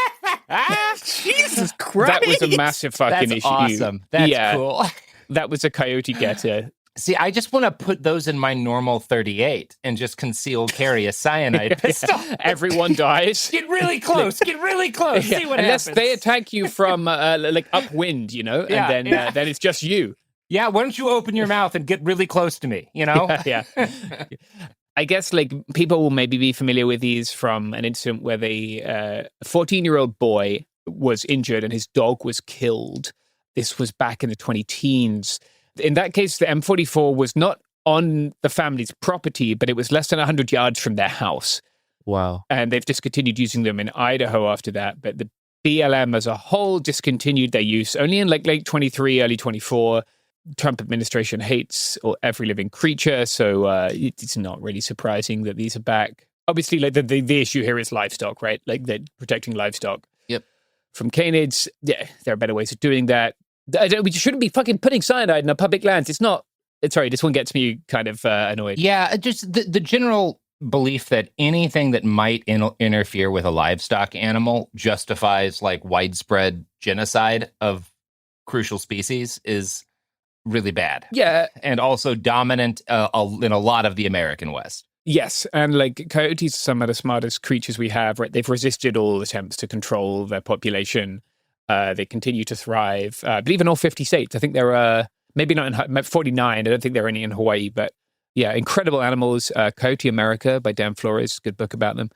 Jesus Christ. That was a massive fucking That's issue. awesome. That's cool. That was a coyote getter. See, I just want to put those in my normal 38 and just conceal carry a cyanide pistol. Everyone dies. Get really close. Get really close. See what Unless happens. they attack you from like upwind, you know, Yeah, and then it's just you. Yeah, why don't you open your mouth and get really close to me, you know? Yeah. I guess like people will maybe be familiar with these from an incident where a 14-year-old boy was injured and his dog was killed. This was back in the 20-teens. In that case, the M44 was not on the family's property, but it was less than 100 yards from their house. Wow. And they've discontinued using them in Idaho after that. But the BLM as a whole discontinued their use only in like late 23, early 24. Trump administration hates every living creature, so it's not really surprising that these are back. Obviously, like the issue here is livestock, right? Like they're protecting livestock. Yep. From canids. Yeah, there are better ways of doing that. We shouldn't be fucking putting cyanide in our public lands. It's not. Sorry, this one gets me kind of annoyed. Yeah, just the general belief that anything that might interfere with a livestock animal justifies like widespread genocide of crucial species is really bad. Yeah. And also dominant in a lot of the American West. Yes, and like coyotes are some of the smartest creatures we have, right? They've resisted all attempts to control their population. They continue to thrive. I believe in all 50 states. I think there are, maybe not in 49. I don't think there are any in Hawaii, but yeah, incredible animals. Coyote America by Dan Flores, good book about them.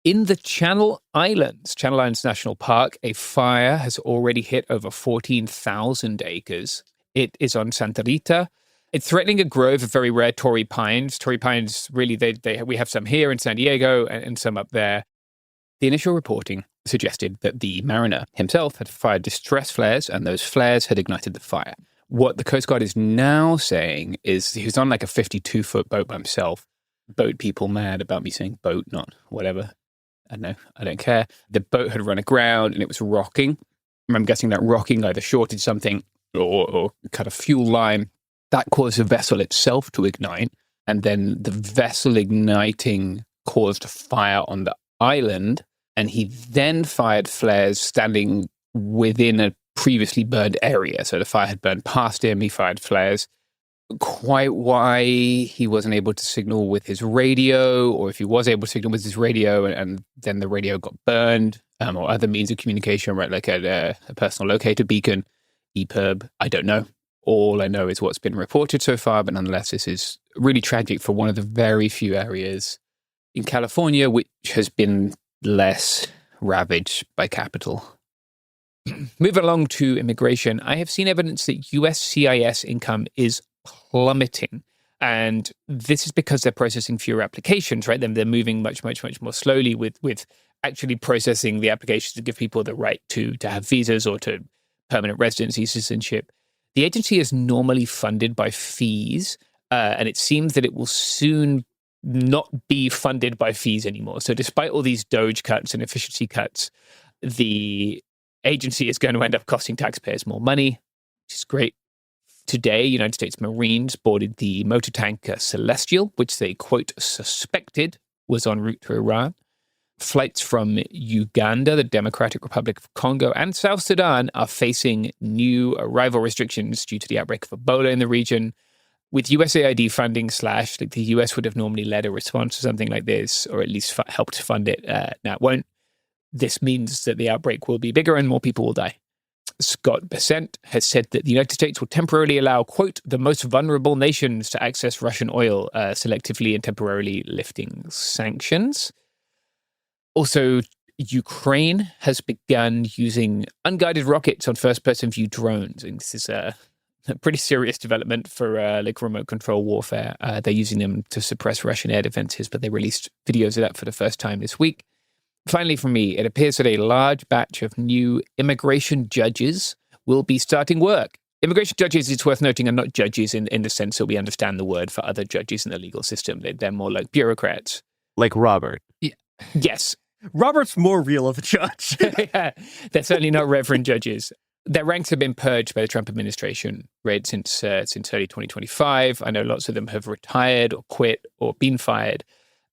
In the Channel Islands National Park, a fire has already hit over 14,000 acres. It is on Santa Rita. It's threatening a grove of very rare Torrey pines. Torrey pines, really, we have some here in San Diego and some up there. The initial reporting suggested that the mariner himself had fired distress flares, and those flares had ignited the fire. What the Coast Guard is now saying is he was on like a 52-foot boat by himself. Boat people mad about me saying boat, not whatever. I don't know. I don't care. The boat had run aground and it was rocking. I'm guessing that rocking either shorted something or cut a fuel line. That caused the vessel itself to ignite. And then the vessel igniting caused a fire on the island. And he then fired flares standing within a previously burned area. So the fire had burned past him. He fired flares. Quite why he wasn't able to signal with his radio, or if he was able to signal with his radio and then the radio got burned, or other means of communication, right, like a personal locator beacon, EPIRB, I don't know. All I know is what's been reported so far, but nonetheless, this is really tragic for one of the very few areas in California which has been less ravaged by capital. Moving along to immigration, I have seen evidence that USCIS income is plummeting. And this is because they're processing fewer applications, right? They're moving much, much, much more slowly with actually processing the applications to give people the right to have visas or to permanent residency, citizenship. The agency is normally funded by fees, and it seems that it will soon not be funded by fees anymore. So despite all these DOGE cuts and efficiency cuts, the agency is going to end up costing taxpayers more money, which is great. Today, United States Marines boarded the motor tanker Celestial, which they, quote, suspected was en route to Iran. Flights from Uganda, the Democratic Republic of Congo, and South Sudan are facing new arrival restrictions due to the outbreak of Ebola in the region. With USAID funding like the US would have normally led a response to something like this, or at least helped fund it. Now it won't. This means that the outbreak will be bigger and more people will die. Scott Bessent has said that the United States will temporarily allow, quote, the most vulnerable nations to access Russian oil, selectively and temporarily lifting sanctions. Also, Ukraine has begun using unguided rockets on first-person view drones. And this is a pretty serious development for remote control warfare. They're using them to suppress Russian air defenses, but they released videos of that for the first time this week. Finally, for me, it appears that a large batch of new immigration judges will be starting work. Immigration judges, it's worth noting, are not judges in the sense that we understand the word for other judges in the legal system. They're more like bureaucrats. Like Robert. Yeah. Yes. Robert's more real of a judge. Yeah, they're certainly not reverend judges. their ranks have been purged by the Trump administration, right, since early 2025. I know lots of them have retired or quit or been fired.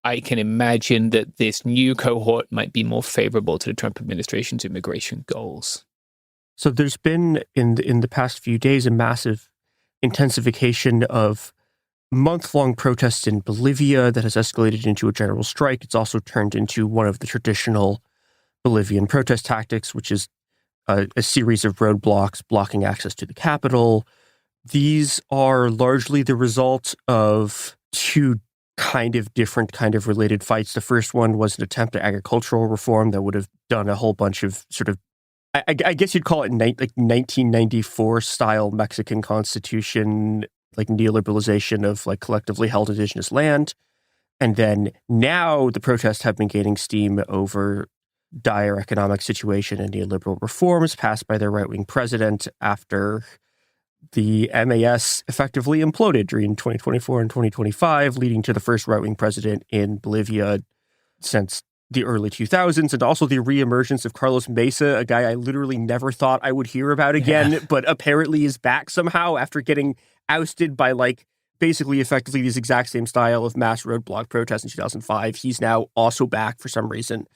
I can imagine that this new cohort might be more favorable to the Trump administration's immigration goals. So there's been, in the past few days, a massive intensification of month-long protests in Bolivia that has escalated into a general strike. It's also turned into one of the traditional Bolivian protest tactics, which is a series of roadblocks blocking access to the capital. These are largely the result of two different related fights. The first one was an attempt at agricultural reform that would have done a whole bunch of sort of, I guess you'd call it like 1994 style Mexican Constitution, like neoliberalization of like collectively held indigenous land. And then now the protests have been gaining steam over dire economic situation and neoliberal reforms passed by their right-wing president after the MAS effectively imploded during 2024 and 2025, leading to the first right-wing president in Bolivia since the early 2000s, and also the reemergence of Carlos Mesa, a guy I literally never thought I would hear about again, but apparently is back somehow after getting ousted by like basically effectively this exact same style of mass roadblock protests in 2005. He's now also back for some reason.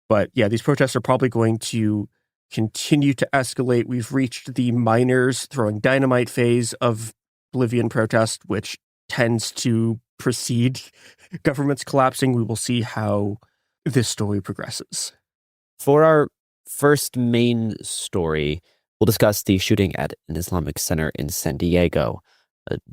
But yeah, these protests are probably going to continue to escalate. We've reached the miners throwing dynamite phase of Bolivian protest, which tends to precede governments collapsing. We will see how this story progresses. For our first main story, we'll discuss the shooting at an Islamic center in San Diego.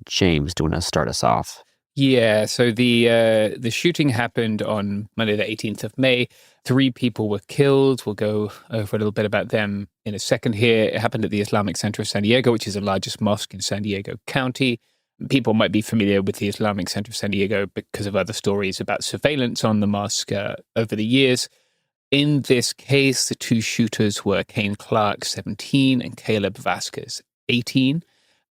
James, do you want to start us off? Yeah, so the shooting happened on Monday, the 18th of May. 3 people were killed. We'll go over a little bit about them in a second here. It happened at the Islamic Center of San Diego, which is the largest mosque in San Diego County. People might be familiar with the Islamic Center of San Diego because of other stories about surveillance on the mosque over the years. In this case, the 2 shooters were Kane Clark, 17, and Caleb Vasquez, 18.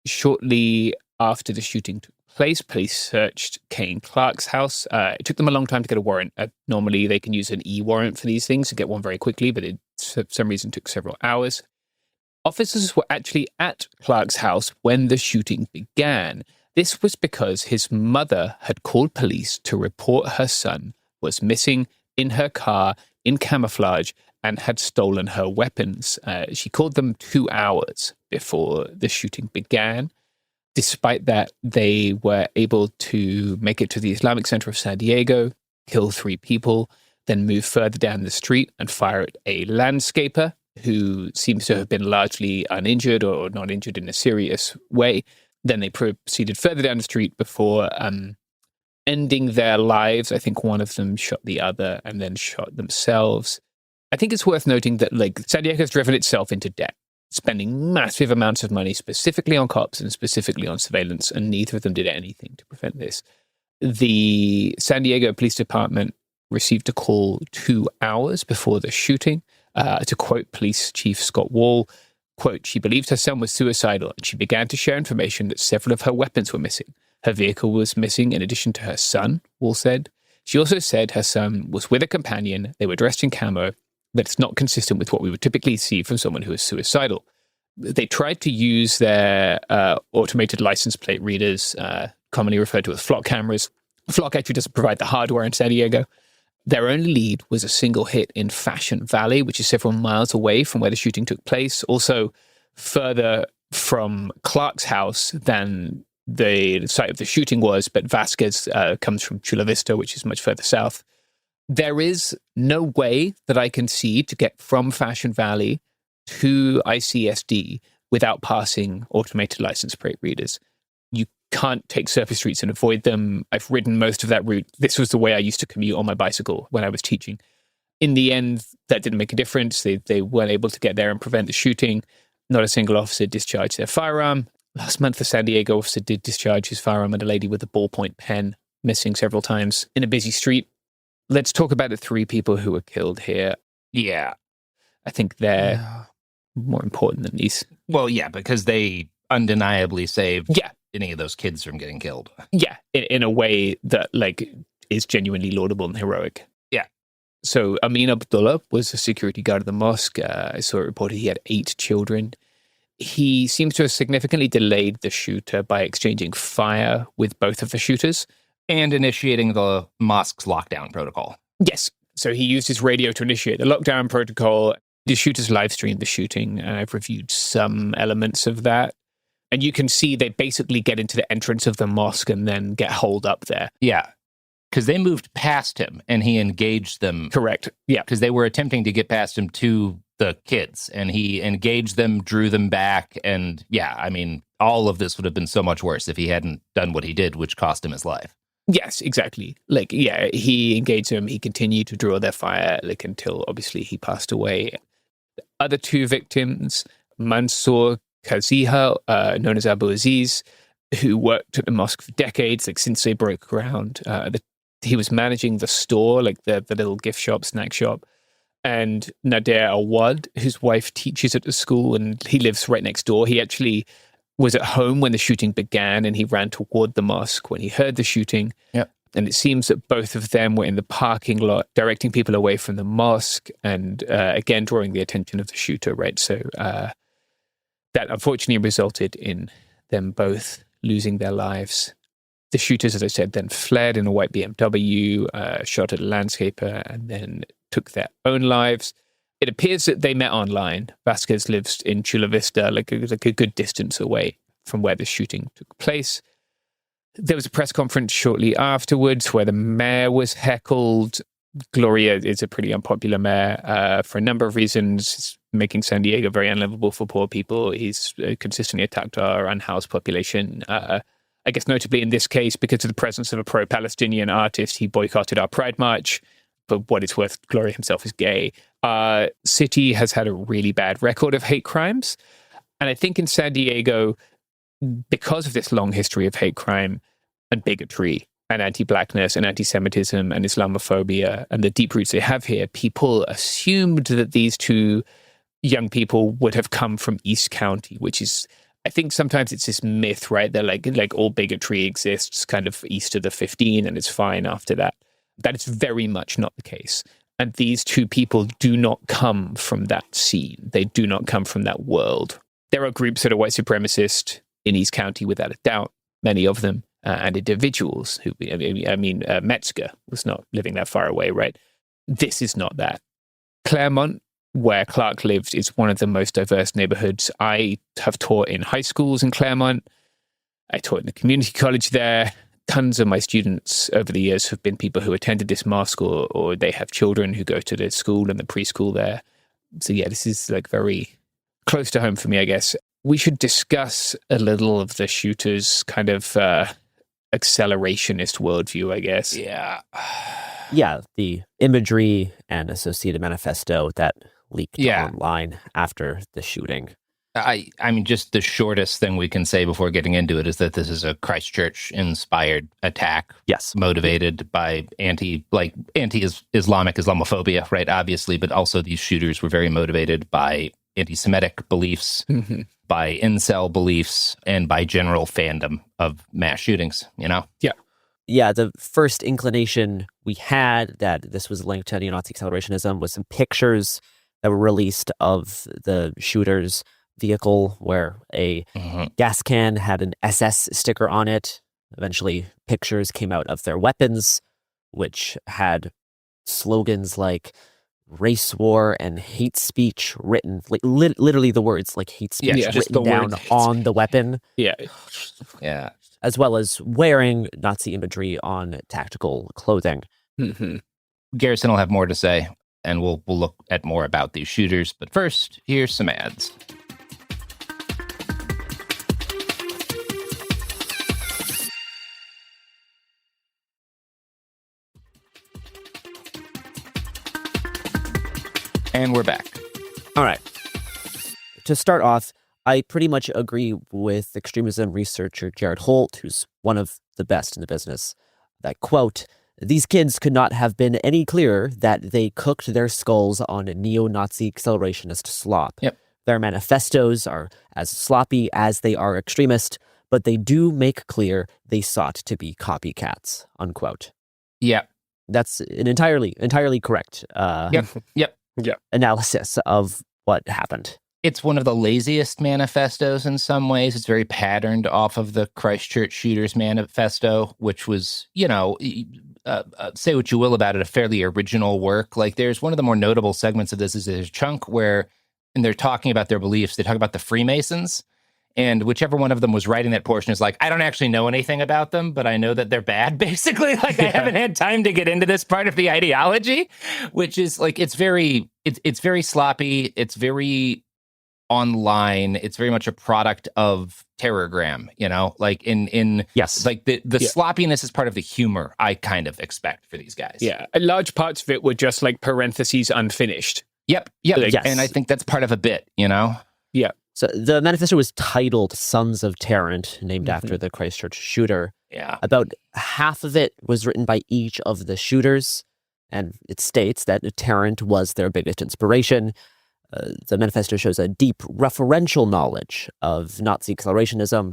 Shortly after the shooting took place, police searched Kane Clark's house. It took them a long time to get a warrant. Normally, they can use an e-warrant for these things to get one very quickly, but it, for some reason, took several hours. Officers were actually at Clark's house when the shooting began. This was because his mother had called police to report her son was missing in her car in camouflage and had stolen her weapons. She called them 2 hours before the shooting began. Despite that, they were able to make it to the Islamic Center of San Diego, kill 3 people, then move further down the street and fire at a landscaper who seems to have been largely uninjured or not injured in a serious way. Then they proceeded further down the street before ending their lives. I think one of them shot the other and then shot themselves. I think it's worth noting that San Diego has driven itself into debt, spending massive amounts of money specifically on cops and specifically on surveillance, and neither of them did anything to prevent this. The San Diego Police Department received a call 2 hours before the shooting. To quote Police Chief Scott Wall, quote, "She believed her son was suicidal and she began to share information that several of her weapons were missing. Her vehicle was missing in addition to her son," Wall said. She also said her son was with a companion, they were dressed in camo, but it's not consistent with what we would typically see from someone who is suicidal. They tried to use their automated license plate readers, commonly referred to as flock cameras. Flock actually doesn't provide the hardware in San Diego. Their only lead was a single hit in Fashion Valley, which is several miles away from where the shooting took place, also further from Clark's house than the site of the shooting was, but Vasquez comes from Chula Vista, which is much further south. There is no way that I can see to get from Fashion Valley to ICSD without passing automated license plate readers. You can't take surface streets and avoid them. I've ridden most of that route. This was the way I used to commute on my bicycle when I was teaching. In the end, that didn't make a difference. They weren't able to get there and prevent the shooting. Not a single officer discharged their firearm. Last month, a San Diego officer did discharge his firearm at a lady with a ballpoint pen, missing several times in a busy street. Let's talk about the 3 people who were killed here. Yeah, I think they're more important than these. Well, yeah, because they undeniably saved any of those kids from getting killed. Yeah, in a way that is genuinely laudable and heroic. Yeah. So Amin Abdullah was a security guard of the mosque. I saw it reported he had 8 children. He seems to have significantly delayed the shooter by exchanging fire with both of the shooters. And initiating the mosque's lockdown protocol. Yes. So he used his radio to initiate the lockdown protocol. The shooters live streamed the shooting, and I've reviewed some elements of that. And you can see they basically get into the entrance of the mosque and then get holed up there. Yeah. Because they moved past him and he engaged them. Correct. Yeah. Because they were attempting to get past him to the kids, and he engaged them, drew them back. And yeah, I mean, all of this would have been so much worse if he hadn't done what he did, which cost him his life. Yes, exactly. Like, yeah, he engaged them. He continued to draw their fire, like, until obviously he passed away. The other 2 victims, Mansour Kaziha, known as Abu Aziz, who worked at the mosque for decades, like since they broke ground. He was managing the store, like the little gift shop, snack shop. And Nader Awad, whose wife teaches at the school, and he lives right next door. He actually was at home when the shooting began, and he ran toward the mosque when he heard the shooting. Yep. And it seems that both of them were in the parking lot, directing people away from the mosque, and again, drawing the attention of the shooter, right? So that unfortunately resulted in them both losing their lives. The shooters, as I said, then fled in a white BMW, shot at a landscaper, and then took their own lives. It appears that they met online. Vasquez lives in Chula Vista, like a good distance away from where the shooting took place. There was a press conference shortly afterwards where the mayor was heckled. Gloria is a pretty unpopular mayor for a number of reasons. He's making San Diego very unlivable for poor people. He's consistently attacked our unhoused population. I guess notably in this case, because of the presence of a pro-Palestinian artist, he boycotted our Pride March. For what it's worth, Gloria himself is gay. City has had a really bad record of hate crimes. And I think in San Diego, because of this long history of hate crime and bigotry and anti-blackness and anti-Semitism and Islamophobia and the deep roots they have here, people assumed that these 2 young people would have come from East County, which is, I think sometimes it's this myth, right? That like all bigotry exists kind of east of the 15 and it's fine after that. That is very much not the case. And these 2 people do not come from that scene. They do not come from that world. There are groups that are white supremacist in East County, without a doubt, many of them, and individuals who, Metzger was not living that far away, right? This is not that. Claremont, where Clark lived, is one of the most diverse neighborhoods. I have taught in high schools in Claremont. I taught in the community college there. Tons of my students over the years have been people who attended this mosque, or they have children who go to the school and the preschool there. So yeah, this is like very close to home for me, I guess. We should discuss a little of the shooter's kind of accelerationist worldview, I guess. Yeah. Yeah, the imagery and associated manifesto that leaked online after the shooting. I mean, just the shortest thing we can say before getting into it is that this is a Christchurch-inspired attack. Yes. Motivated by anti-Islamic Islamophobia, right, obviously, but also these shooters were very motivated by anti-Semitic beliefs, by incel beliefs, and by general fandom of mass shootings, you know? Yeah. Yeah, the first inclination we had that this was linked to neo-Nazi accelerationism was some pictures that were released of the shooter's vehicle where a gas can had an SS sticker on it. Eventually, pictures came out of their weapons, which had slogans like race war and hate speech written, like literally the words like hate speech written down on the weapon. Yeah. As well as wearing Nazi imagery on tactical clothing. Garrison will have more to say, and we'll look at more about these shooters. But first, here's some ads. And we're back. All right. To start off, I pretty much agree with extremism researcher Jared Holt, who's one of the best in the business, that, quote, "These kids could not have been any clearer that they cooked their skulls on neo-Nazi accelerationist slop. Yep. Their manifestos are as sloppy as they are extremist, but they do make clear they sought to be copycats," unquote. Yeah. That's an entirely correct Yep. analysis of what happened. It's one of the laziest manifestos in some ways. It's very patterned off of the Christchurch shooters manifesto, which was, say what you will about it, a fairly original work. Like, there's one of the more notable segments of this is there's a chunk where, and they're talking about their beliefs, they talk about the Freemasons. And whichever one of them was writing that portion is like, I don't actually know anything about them, but I know that they're bad, basically. Like, I haven't had time to get into this part of the ideology, which is like, it's very sloppy. It's very online. It's very much a product of Terrorgram, like yes, like the sloppiness is part of the humor I kind of expect for these guys. Yeah. And large parts of it were just like parentheses unfinished. Yep. Like, yes. And I think that's part of a bit, Yeah. So the manifesto was titled Sons of Tarrant, named after the Christchurch shooter. Yeah. About half of it was written by each of the shooters, and it states that Tarrant was their biggest inspiration. The manifesto shows a deep referential knowledge of Nazi accelerationism,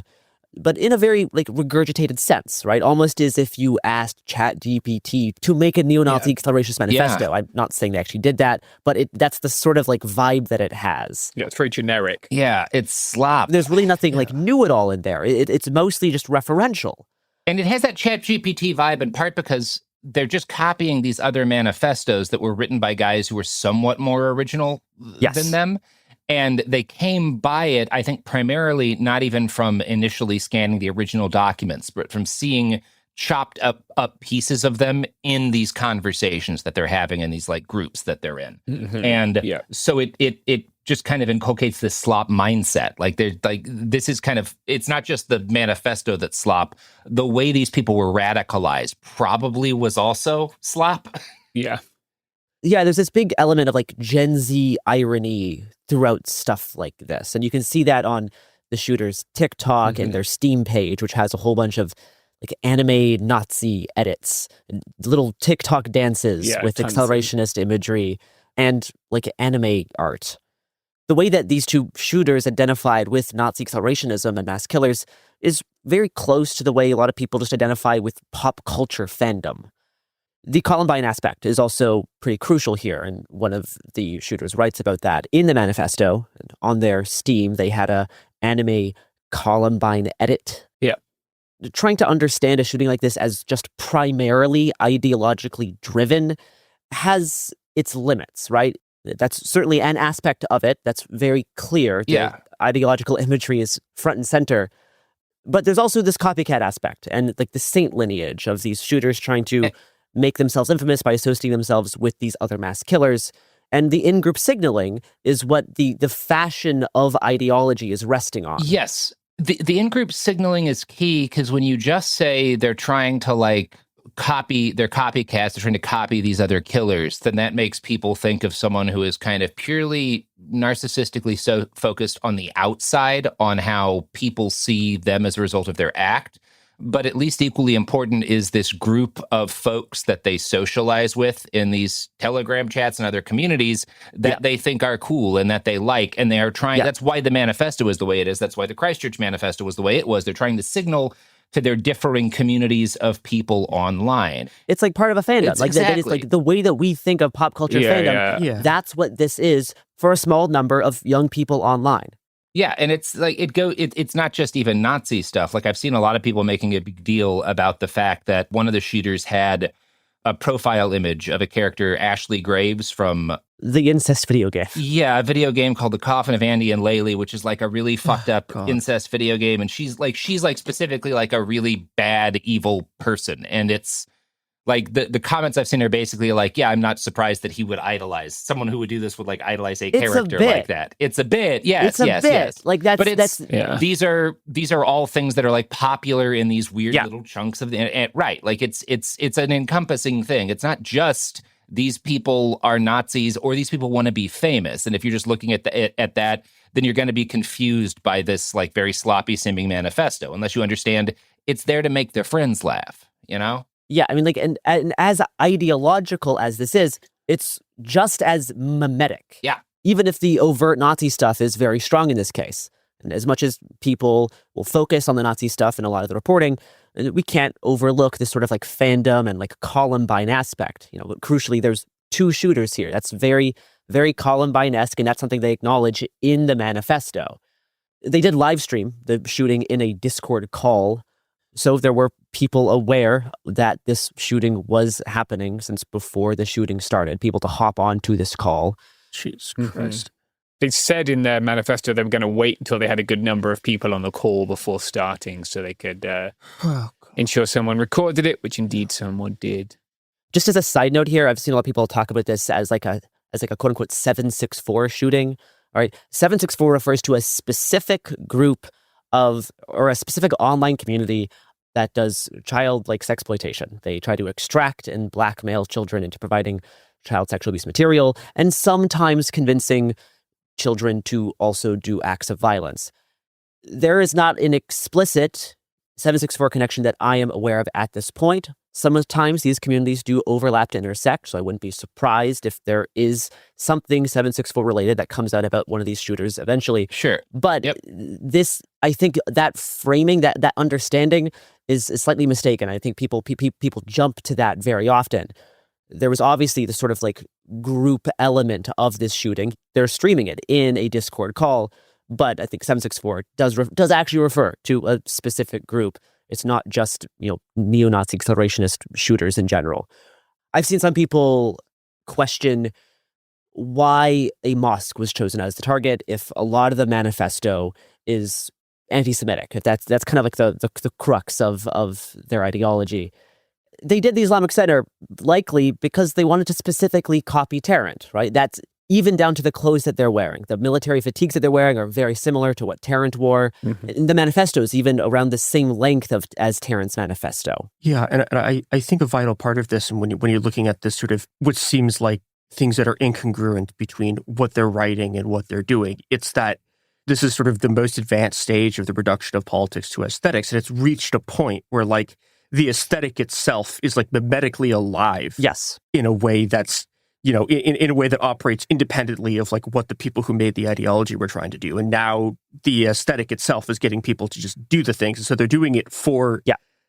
but in a very regurgitated sense, right? Almost as if you asked ChatGPT to make a neo-Nazi accelerationist manifesto. Yeah. I'm not saying they actually did that, but that's the sort of vibe that it has. Yeah, it's very generic. Yeah, it's slop. There's really nothing new at all in there. It's mostly just referential. And it has that ChatGPT vibe in part because they're just copying these other manifestos that were written by guys who were somewhat more original than them. And they came by it, I think, primarily not even from initially scanning the original documents, but from seeing chopped up pieces of them in these conversations that they're having in these groups that they're in. Mm-hmm. And so it just kind of inculcates this slop mindset. This is kind of, it's not just the manifesto that's slop. The way these people were radicalized probably was also slop. Yeah. Yeah, there's this big element of Gen Z irony throughout stuff like this. And you can see that on the shooter's TikTok and their Steam page, which has a whole bunch of anime Nazi edits, and little TikTok dances with accelerationist imagery and anime art. The way that these two shooters identified with Nazi accelerationism and mass killers is very close to the way a lot of people just identify with pop culture fandom. The Columbine aspect is also pretty crucial here, and one of the shooters writes about that in the manifesto. On their Steam, they had a anime Columbine edit. Yeah. Trying to understand a shooting like this as just primarily ideologically driven has its limits, right? That's certainly an aspect of it that's very clear. Yeah. Ideological imagery is front and center. But there's also this copycat aspect and the saint lineage of these shooters trying to make themselves infamous by associating themselves with these other mass killers. And the in-group signaling is what the fashion of ideology is resting on. Yes. The in-group signaling is key because when you just say they're trying to copy, they're copycats, they're trying to copy these other killers, then that makes people think of someone who is kind of purely narcissistically so focused on the outside, on how people see them as a result of their act. But at least equally important is this group of folks that they socialize with in these Telegram chats and other communities that they think are cool and that they like. And they are trying, that's why the manifesto is the way it is. That's why the Christchurch manifesto was the way it was. They're trying to signal to their differing communities of people online. It's part of a fandom. Exactly. It's the way that we think of pop culture fandom. Yeah. That's what this is for a small number of young people online. Yeah, and it's it's not just even Nazi stuff. I've seen a lot of people making a big deal about the fact that one of the shooters had a profile image of a character, Ashley Graves, from the incest video game. Yeah, a video game called The Coffin of Andy and Laylee, which is a really fucked up incest video game, and she's specifically a really bad, evil person, and it's the comments I've seen are basically I'm not surprised that he would idolize someone who would do this would idolize a character like that. It's a bit, yes, yes. That's these are all things that are popular in these weird little chunks of the right. It's an encompassing thing. It's not just these people are Nazis or these people want to be famous. And if you're just looking at that, then you're going to be confused by this very sloppy seeming manifesto unless you understand it's there to make their friends laugh. Yeah, I mean, and as ideological as this is, it's just as mimetic. Yeah. Even if the overt Nazi stuff is very strong in this case. And as much as people will focus on the Nazi stuff in a lot of the reporting, we can't overlook this sort of like fandom and like Columbine aspect. Crucially, there's two shooters here. That's very, very Columbine-esque, and that's something they acknowledge in the manifesto. They did live stream the shooting in a Discord call, so there were people aware that this shooting was happening since before the shooting started, people to hop on to this call. Jesus Christ. They said in their manifesto they were going to wait until they had a good number of people on the call before starting so they could ensure someone recorded it, which indeed someone did. Just as a side note here, I've seen a lot of people talk about this as like a quote-unquote 764 shooting. All right, 764 refers to a specific group or a specific online community that does child like sexploitation. They try to extract and blackmail children into providing child sexual abuse material and sometimes convincing children to also do acts of violence. There is not an explicit 764 connection that I am aware of at this point. Sometimes these communities do overlap to intersect, so I wouldn't be surprised if there is something 764 related that comes out about one of these shooters eventually. Sure. But this, I think that framing, that understanding is slightly mistaken. I think people jump to that very often. There was obviously the sort of like group element of this shooting. They're streaming it in a Discord call, but I think 764 does actually refer to a specific group. It's not just, neo-Nazi accelerationist shooters in general. I've seen some people question why a mosque was chosen as the target if a lot of the manifesto is anti-Semitic. If that's kind of like the crux of their ideology. They did the Islamic Center likely because they wanted to specifically copy Tarrant, right? That's even down to the clothes that they're wearing. The military fatigues that they're wearing are very similar to what Tarrant wore. Mm-hmm. The manifesto is even around the same length as Tarrant's manifesto. Yeah, and I think a vital part of this, and when you're looking at this sort of what seems like things that are incongruent between what they're writing and what they're doing, it's that this is sort of the most advanced stage of the reduction of politics to aesthetics, and it's reached a point where like the aesthetic itself is like mimetically alive. Yes, in a way that's in a way that operates independently of like what the people who made the ideology were trying to do. And now the aesthetic itself is getting people to just do the things. And so they're doing it for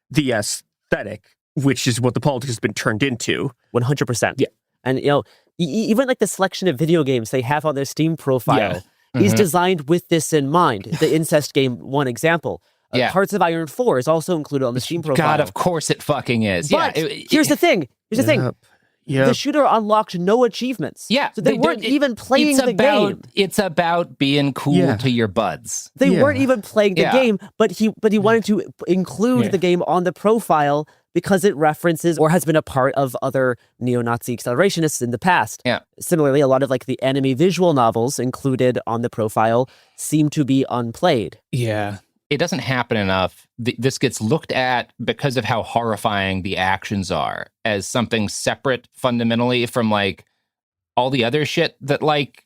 the aesthetic, which is what the politics has been turned into. 100%. Yeah. And, even like the selection of video games they have on their Steam profile is designed with this in mind. The incest game, one example. Hearts of Iron 4 is also included on the Steam profile. God, of course it fucking is. But here's the thing. Yep. The shooter unlocked no achievements. Yeah. So they weren't even playing the game. It's about being cool to your buds. They weren't even playing the game, but he wanted to include the game on the profile because it references or has been a part of other neo-Nazi accelerationists in the past. Yeah. Similarly, a lot of like the enemy visual novels included on the profile seem to be unplayed. Yeah. It doesn't happen enough. This gets looked at because of how horrifying the actions are as something separate fundamentally from like all the other shit that like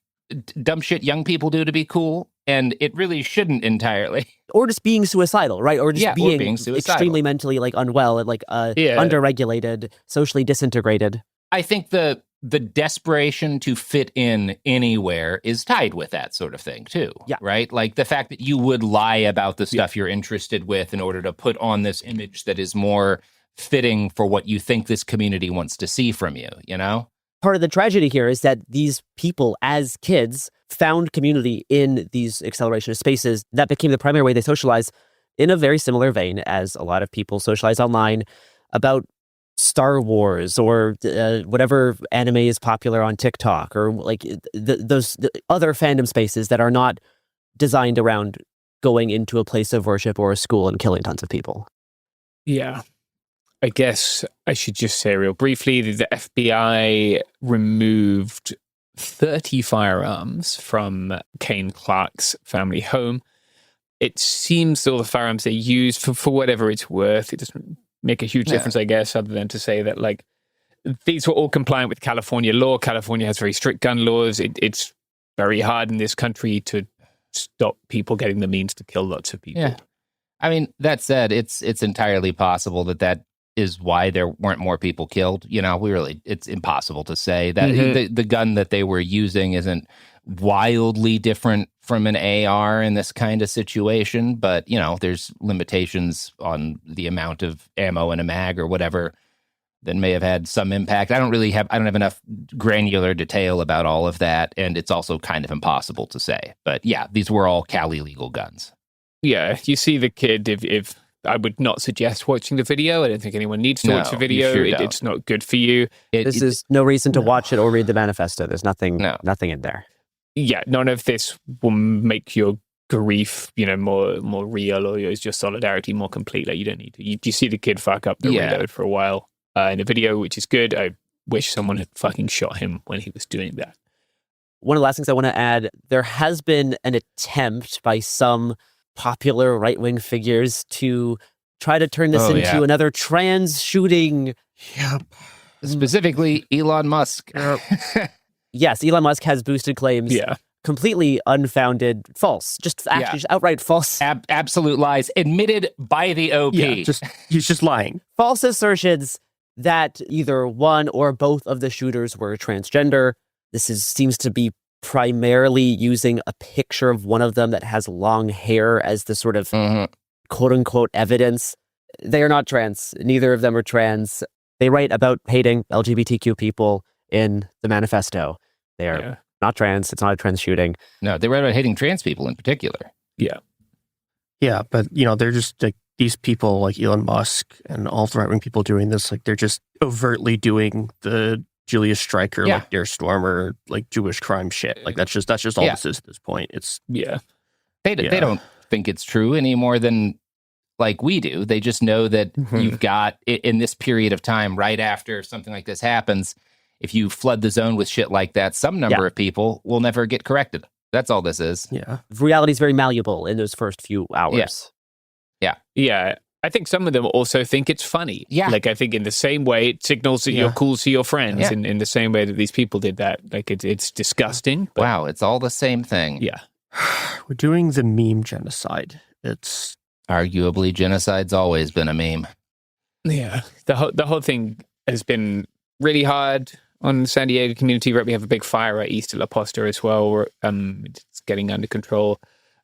dumb shit young people do to be cool. And it really shouldn't entirely. Or just being suicidal, right? Or just being suicidal. Extremely mentally like unwell and like underregulated, socially disintegrated. I think the desperation to fit in anywhere is tied with that sort of thing too, right? Like the fact that you would lie about the stuff you're interested with in order to put on this image that is more fitting for what you think this community wants to see from you, Part of the tragedy here is that these people as kids found community in these accelerationist spaces that became the primary way they socialize in a very similar vein as a lot of people socialize online about Star Wars or whatever anime is popular on TikTok or like those other fandom spaces that are not designed around going into a place of worship or a school and killing tons of people. Yeah. I guess I should just say real briefly that the FBI removed 30 firearms from Kane Clark's family home. It seems all the firearms they used for whatever it's worth, it doesn't make a huge difference, I guess, other than to say that, like, these were all compliant with California law. California has very strict gun laws. It's very hard in this country to stop people getting the means to kill lots of people. Yeah. I mean, that said, it's entirely possible that is why there weren't more people killed. It's impossible to say that the gun that they were using isn't wildly different from an AR in this kind of situation, but there's limitations on the amount of ammo in a mag or whatever that may have had some impact. I don't have enough granular detail about all of that, and it's also kind of impossible to say. But yeah, these were all Cali legal guns. Yeah, you see the kid, if I would not suggest watching the video. I don't think anyone needs to watch the video. It's not good for you. This is no reason to watch it or read the manifesto. There's nothing in there. Yeah, none of this will make your grief, more real, or your solidarity more complete. Like, you don't need to. You see the kid fuck up the reload for a while in the video, which is good. I wish someone had fucking shot him when he was doing that. One of the last things I want to add, there has been an attempt by some popular right-wing figures to try to turn this into another trans shooting. Yep. Specifically, Elon Musk. Yes, Elon Musk has boosted claims. Yeah. Completely unfounded, false, just outright false. Absolute lies, admitted by the OP. Yeah, he's just lying. False assertions that either one or both of the shooters were transgender. This seems to be primarily using a picture of one of them that has long hair as the sort of quote-unquote evidence. They are not trans. Neither of them are trans. They write about hating LGBTQ people in the manifesto. They are not trans. It's not a trans shooting. No, they write about hating trans people in particular. Yeah. Yeah, but, they're just like these people like Elon Musk and all the right-wing people doing this, like they're just overtly doing the Julius Streicher, like Dare Stormer, like Jewish crime shit. Like that's just all this is at this point. It's They don't think it's true any more than like we do. They just know that you've got in this period of time right after something like this happens, if you flood the zone with shit like that, some number of people will never get corrected. That's all this is. Yeah. Reality is very malleable in those first few hours. Yeah. I think some of them also think it's funny. Yeah. Like, I think in the same way it signals that you're cool to your friends in the same way that these people did that. Like, it's disgusting. But wow, it's all the same thing. Yeah. We're doing the meme genocide. It's arguably genocide's always been a meme. Yeah. The whole thing has been really hard on the San Diego community. Right, we have a big fire right east of La Posta as well. It's getting under control.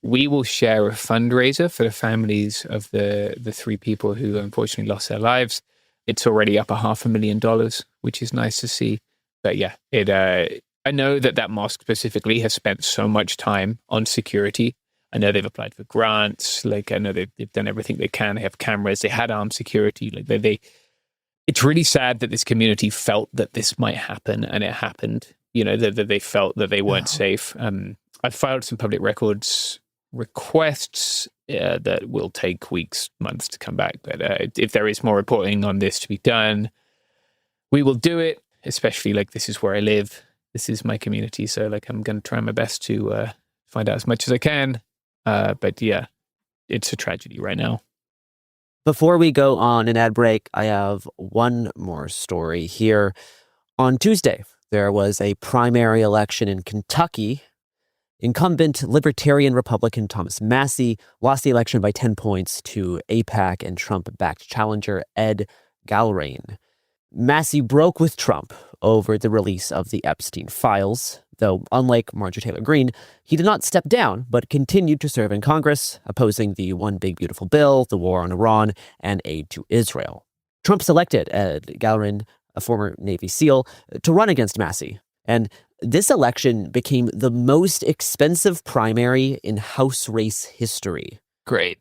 We will share a fundraiser for the families of the three people who unfortunately lost their lives. It's already up $500,000, which is nice to see. But yeah, I know that mosque specifically has spent so much time on security. I know they've applied for grants. Like, I know they've done everything they can. They have cameras. They had armed security. Like it's really sad that this community felt that this might happen, and it happened. That they felt that they weren't safe. I filed some public records requests that will take weeks, months to come back. But if there is more reporting on this to be done, we will do it. Especially like, this is where I live. This is my community. So like, I'm going to try my best to find out as much as I can. But yeah, it's a tragedy right now. Before we go on an ad break, I have one more story here. On Tuesday, there was a primary election in Kentucky. Incumbent Libertarian Republican Thomas Massie lost the election by 10 points to AIPAC and Trump-backed challenger Ed Galbraith. Massie broke with Trump over the release of the Epstein files, though unlike Marjorie Taylor Greene, he did not step down, but continued to serve in Congress, opposing the One Big Beautiful Bill, the war on Iran, and aid to Israel. Trump selected Ed Galbraith, a former Navy SEAL, to run against Massie, and this election became the most expensive primary in House race history. Great.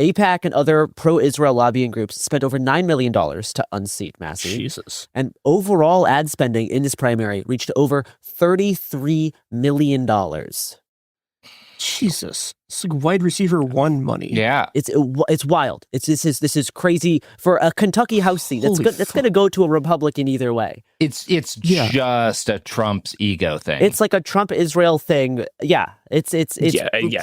AIPAC and other pro-Israel lobbying groups spent over $9 million to unseat Massie. Jesus. And overall ad spending in this primary reached over $33 million. Jesus. It's like wide receiver one money. Yeah. It's wild. This is crazy for a Kentucky House seat. That's going to go to a Republican either way. It's just a Trump's ego thing. It's like a Trump-Israel thing. Yeah. It's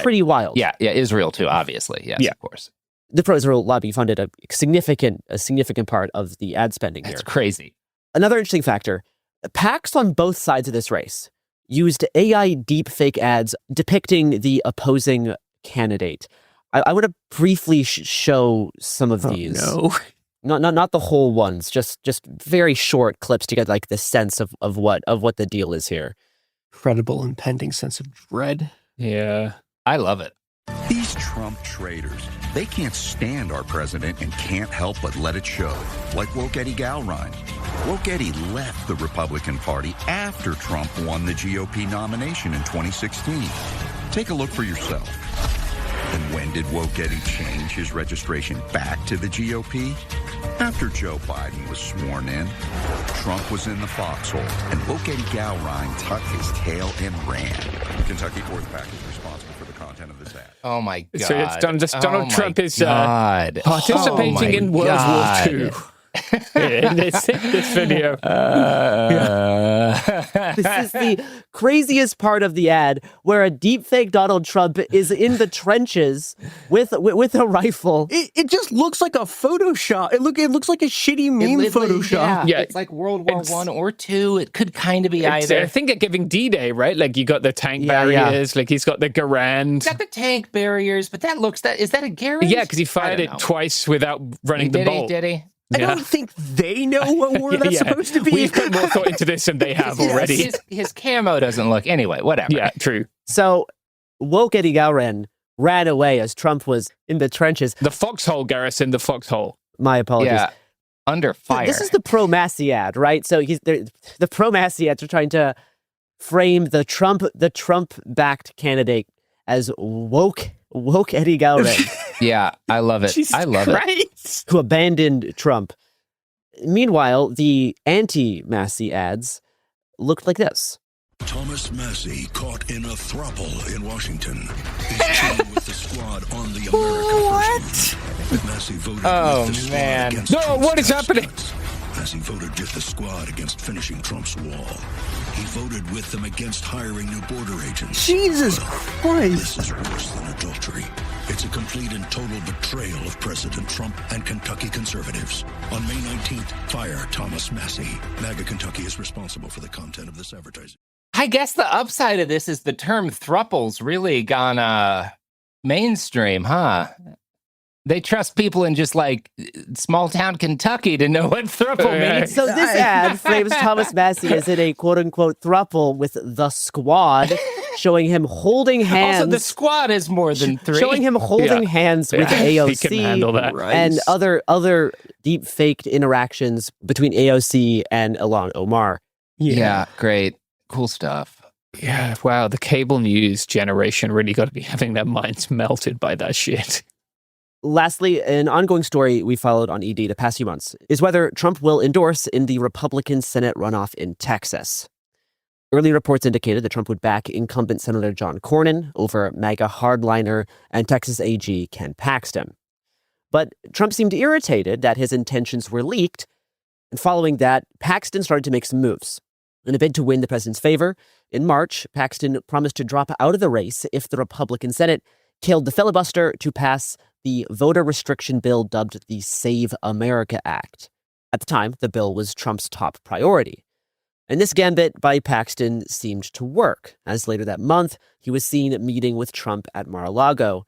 pretty wild. Yeah, Israel too, obviously. Yes, of course. The pro-Israel lobby funded a significant part of the ad spending here. It's crazy. Another interesting factor, PACs on both sides of this race used AI deepfake ads depicting the opposing candidate. I want to briefly show some of these. No. Not the whole ones, just very short clips to get like the sense of what the deal is here. Credible impending sense of dread. Yeah. I love it. These Trump traitors, they can't stand our president and can't help but let it show. Like Woke Eddie Galrine. Woke Eddie left the Republican Party after Trump won the GOP nomination in 2016. Take a look for yourself. And when did Woke Eddie change his registration back to the GOP? After Joe Biden was sworn in, Trump was in the foxhole, and Woke Eddie Galrine tucked his tail and ran. Kentucky Fourth PAC is responsible for the content of this ad. Oh my God. So it's Donald Trump is participating in World War II. in this video. This is the craziest part of the ad, where a deepfake Donald Trump is in the trenches with a rifle. It just looks like a Photoshop. It looks like a shitty meme Photoshop. Yeah, it's like World War I or II. It could kind of be either. I think they're giving D-Day, right? Like you got the tank barriers. Like he's got the Garand. He's got the tank barriers, but is that a Garand? Yeah, because he fired it twice without running the bolt. Did he? I don't think they know what war that's supposed to be. We've put more thought into this than they have already. His camo doesn't look... Anyway, whatever. Yeah, true. So, Woke Eddie Galrine ran away as Trump was in the trenches. The foxhole, Garrison, the foxhole. My apologies. Yeah, under fire. This is the pro-Massey ad, right? So the pro-Massey ads are trying to frame the Trump-backed candidate as woke Eddie Galrine. Yeah, I love it. Jesus I love Christ. Who abandoned Trump. Meanwhile, the anti-Massey ads looked like this. Thomas Massey caught in a throuple in Washington. He's chilling with the squad on the America First movement. Massey voted with the squad against Trump's what is happening? Massey voted with the squad against finishing Trump's wall. He voted with them against hiring new border agents. Jesus Christ. This is worse than adultery. It's a complete and total betrayal of President Trump and Kentucky conservatives. On May 19th, fire Thomas Massey. MAGA Kentucky is responsible for the content of this advertising. I guess the upside of this is the term thruple's really gone mainstream, huh? They trust people in just like small town Kentucky to know what thruple means. So this ad frames Thomas Massey as in a quote unquote thruple with the squad, showing him holding hands. Also, the squad is more than three. Showing him holding hands with AOC He can handle that. and other deep faked interactions between AOC and Ilhan Omar. Yeah, great. Cool stuff. Yeah, wow. The cable news generation really got to be having their minds melted by that shit. Lastly, an ongoing story we followed on ED the past few months is whether Trump will endorse in the Republican Senate runoff in Texas. Early reports indicated that Trump would back incumbent Senator John Cornyn over MAGA hardliner and Texas AG Ken Paxton. But Trump seemed irritated that his intentions were leaked, and following that, Paxton started to make some moves. In a bid to win the president's favor, in March, Paxton promised to drop out of the race if the Republican Senate killed the filibuster to pass the voter restriction bill dubbed the Save America Act. At the time, the bill was Trump's top priority. And this gambit by Paxton seemed to work, as later that month, he was seen meeting with Trump at Mar-a-Lago.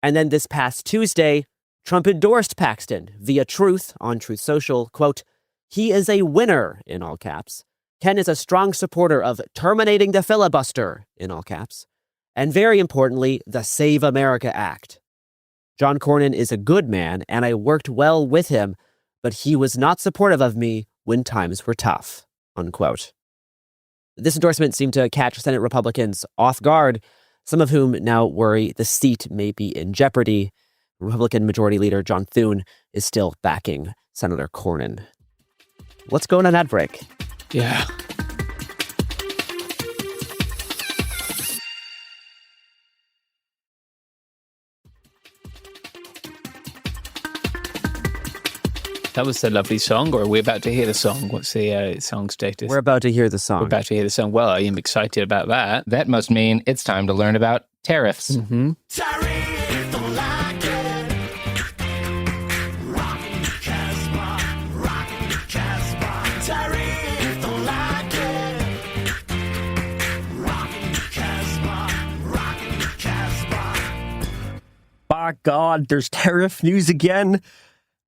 And then this past Tuesday, Trump endorsed Paxton via Truth on Truth Social, quote, "He is a winner," in all caps. Ken is a strong supporter of terminating the filibuster, in all caps. And very importantly, the Save America Act. John Cornyn is a good man, and I worked well with him, but he was not supportive of me when times were tough, unquote. This endorsement seemed to catch Senate Republicans off guard, some of whom now worry the seat may be in jeopardy. Republican Majority Leader John Thune is still backing Senator Cornyn. Let's go on an ad break. Yeah. That was a lovely song, or are we about to hear the song? What's the song status? We're about to hear the song. We're about to hear the song. Well, I am excited about that. That must mean it's time to learn about tariffs. Mm-hmm. By God, there's tariff news again.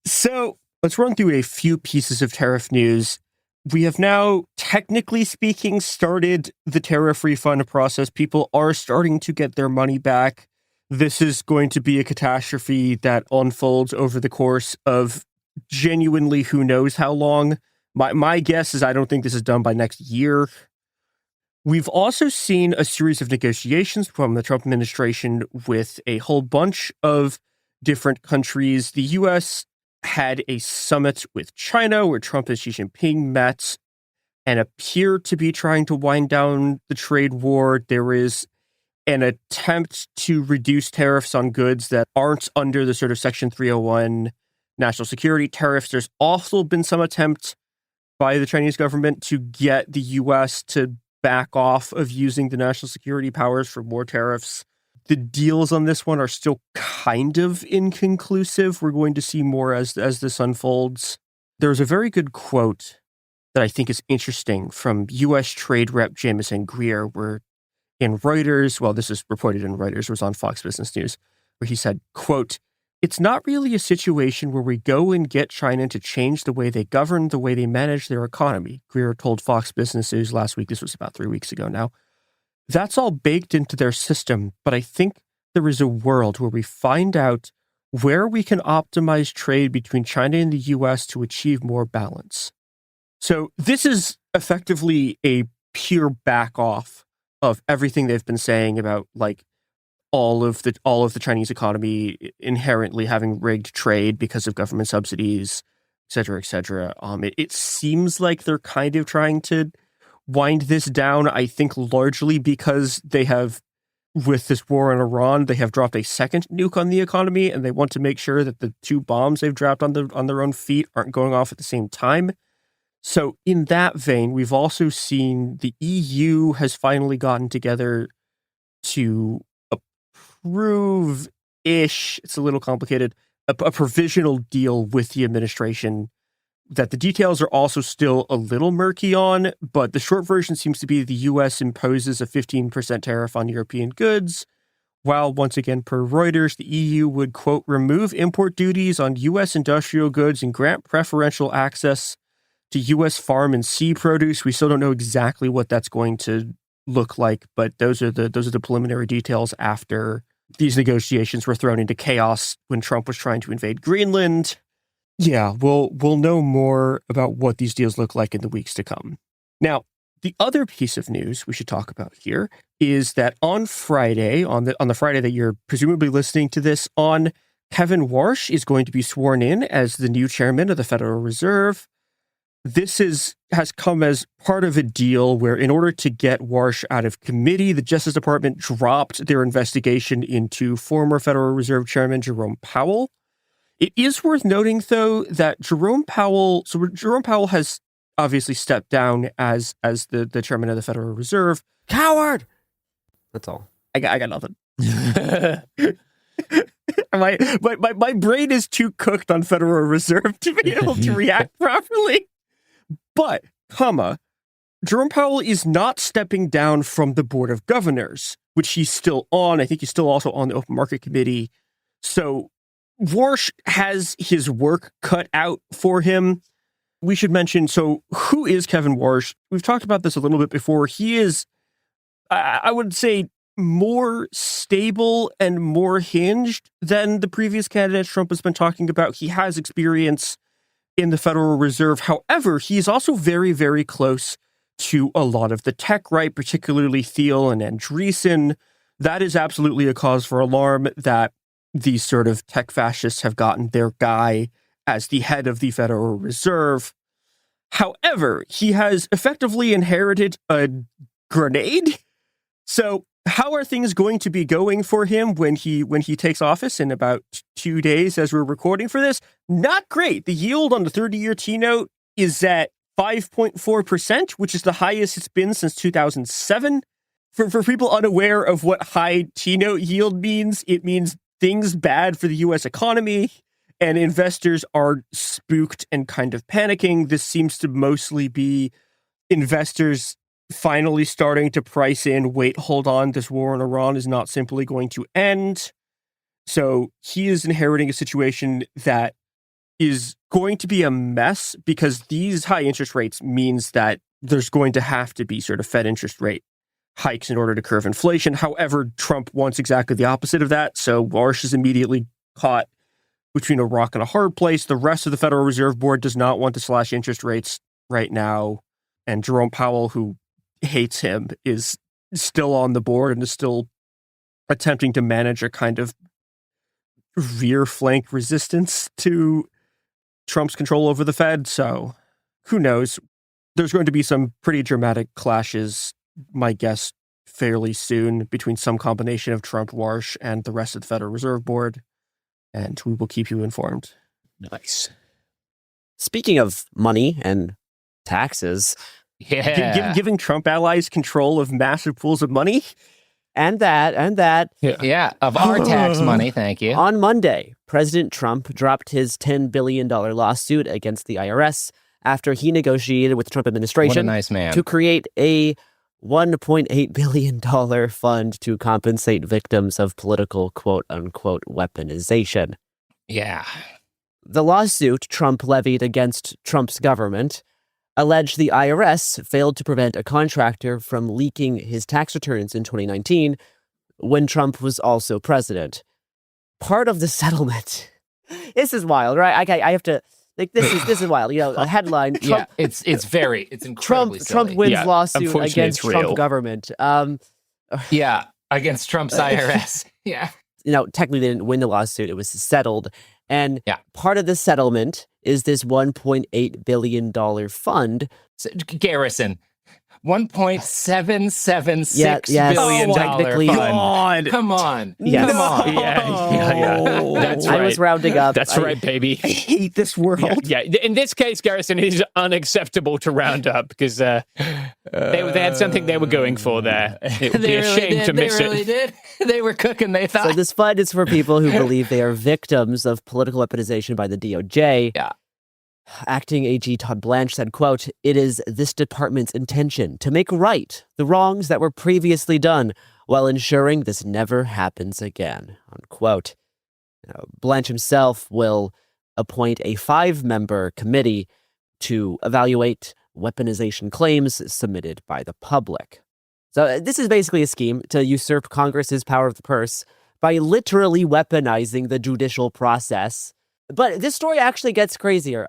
So Let's run through a few pieces of tariff news. We have now, technically speaking, started the tariff refund process. People are starting to get their money back. This is going to be a catastrophe that unfolds over the course of genuinely who knows how long. My guess is I don't think this is done by next year. We've also seen a series of negotiations from the Trump administration with a whole bunch of different countries. The U.S. had a summit with China where Trump and Xi Jinping met and appear to be trying to wind down the trade war. There is an attempt to reduce tariffs on goods that aren't under the sort of Section 301 national security tariffs. There's also been some attempt by the Chinese government to get the U.S. to back off of using the national security powers for more tariffs. The deals on this one are still kind of inconclusive. We're going to see more as this unfolds. There's a very good quote that I think is interesting from U.S. Trade Rep Jamison Greer, where in Reuters, well, this is reported in Reuters, it was on Fox Business News, where he said, quote, "It's not really a situation where we go and get China to change the way they govern, the way they manage their economy," Greer told Fox Business News last week. This was about 3 weeks ago now. "That's all baked into their system, but I think there is a world where we find out where we can optimize trade between China and the U.S. to achieve more balance." So this is effectively a pure back off of everything they've been saying about like all of the Chinese economy inherently having rigged trade because of government subsidies, et cetera, et cetera. It seems like they're kind of trying to wind this down, I think largely because they have, with this war in Iran, they have dropped a second nuke on the economy, and they want to make sure that the two bombs they've dropped on their own feet aren't going off at the same time. So in that vein, we've also seen the EU has finally gotten together to approve-ish, it's a little complicated, a provisional deal with the administration that the details are also still a little murky on, but the short version seems to be the U.S. imposes a 15% tariff on European goods, while once again, per Reuters, the EU would, quote, "remove import duties on U.S. industrial goods and grant preferential access to U.S. farm and sea produce." We still don't know exactly what that's going to look like, but those are the preliminary details after these negotiations were thrown into chaos when Trump was trying to invade Greenland. Yeah, we'll know more about what these deals look like in the weeks to come. Now, the other piece of news we should talk about here is that on Friday, on the Friday that you're presumably listening to this on, Kevin Warsh is going to be sworn in as the new chairman of the Federal Reserve. This has come as part of a deal where, in order to get Warsh out of committee, the Justice Department dropped their investigation into former Federal Reserve Chairman Jerome Powell. It is worth noting, though, that Jerome Powell has obviously stepped down as the chairman of the Federal Reserve. Coward! That's all. I got nothing. my brain is too cooked on Federal Reserve to be able to react properly. But, Jerome Powell is not stepping down from the Board of Governors, which he's still on. I think he's still also on the Open Market Committee. So Warsh has his work cut out for him. We should mention, so who is Kevin Warsh? We've talked about this a little bit before. He is, I would say, more stable and more hinged than the previous candidates Trump has been talking about. He has experience in the Federal Reserve. However, he is also very, very close to a lot of the tech right, particularly Thiel and Andreessen. That is absolutely a cause for alarm that these sort of tech fascists have gotten their guy as the head of the Federal Reserve. However, he has effectively inherited a grenade. So how are things going to be going for him when he takes office in about 2 days as we're recording for this? Not great. The yield on the 30-year T-note is at 5.4%, which is the highest it's been since 2007. For people unaware of what high T-note yield means, it means things bad for the U.S. economy, and investors are spooked and kind of panicking. This seems to mostly be investors finally starting to price in, wait, hold on, this war in Iran is not simply going to end. So he is inheriting a situation that is going to be a mess because these high interest rates means that there's going to have to be sort of Fed interest rate hikes in order to curb inflation. However, Trump wants exactly the opposite of that. So Warsh is immediately caught between a rock and a hard place. The rest of the Federal Reserve Board does not want to slash interest rates right now. And Jerome Powell, who hates him, is still on the board and is still attempting to manage a kind of rear flank resistance to Trump's control over the Fed. So who knows? There's going to be some pretty dramatic clashes, my guess, fairly soon between some combination of Trump, Warsh, and the rest of the Federal Reserve Board. And we will keep you informed. Nice. Speaking of money and taxes, giving Trump allies control of massive pools of money. And that. Yeah, of our tax money, thank you. On Monday, President Trump dropped his $10 billion lawsuit against the IRS after he negotiated with the Trump administration What a nice man. to create a $1.8 billion fund to compensate victims of political quote-unquote weaponization. Yeah. The lawsuit Trump levied against Trump's government alleged the IRS failed to prevent a contractor from leaking his tax returns in 2019 when Trump was also president. Part of the settlement. This is wild, right? I have to... Like this is wild. You know, a headline. Trump, yeah, it's incredibly silly. Trump wins lawsuit against Trump government. Yeah, against Trump's IRS. Yeah. You know, technically they didn't win the lawsuit. It was settled. And part of the settlement is this $1.8 billion fund. Garrison. $1.776 billion technically. Fund. Come on. Yes. Come on. Yeah. That's right. I was rounding up. That's right, baby. I hate this world. Yeah. In this case, Garrison, it is unacceptable to round up because they had something they were going for there. It would be a shame to miss it. They really did. They were cooking, they thought. So this fund is for people who believe they are victims of political weaponization by the DOJ. Yeah. Acting AG Todd Blanche said, quote, "It is this department's intention to make right the wrongs that were previously done while ensuring this never happens again," unquote. Blanche himself will appoint a 5-member committee to evaluate weaponization claims submitted by the public. So this is basically a scheme to usurp Congress's power of the purse by literally weaponizing the judicial process. But this story actually gets crazier.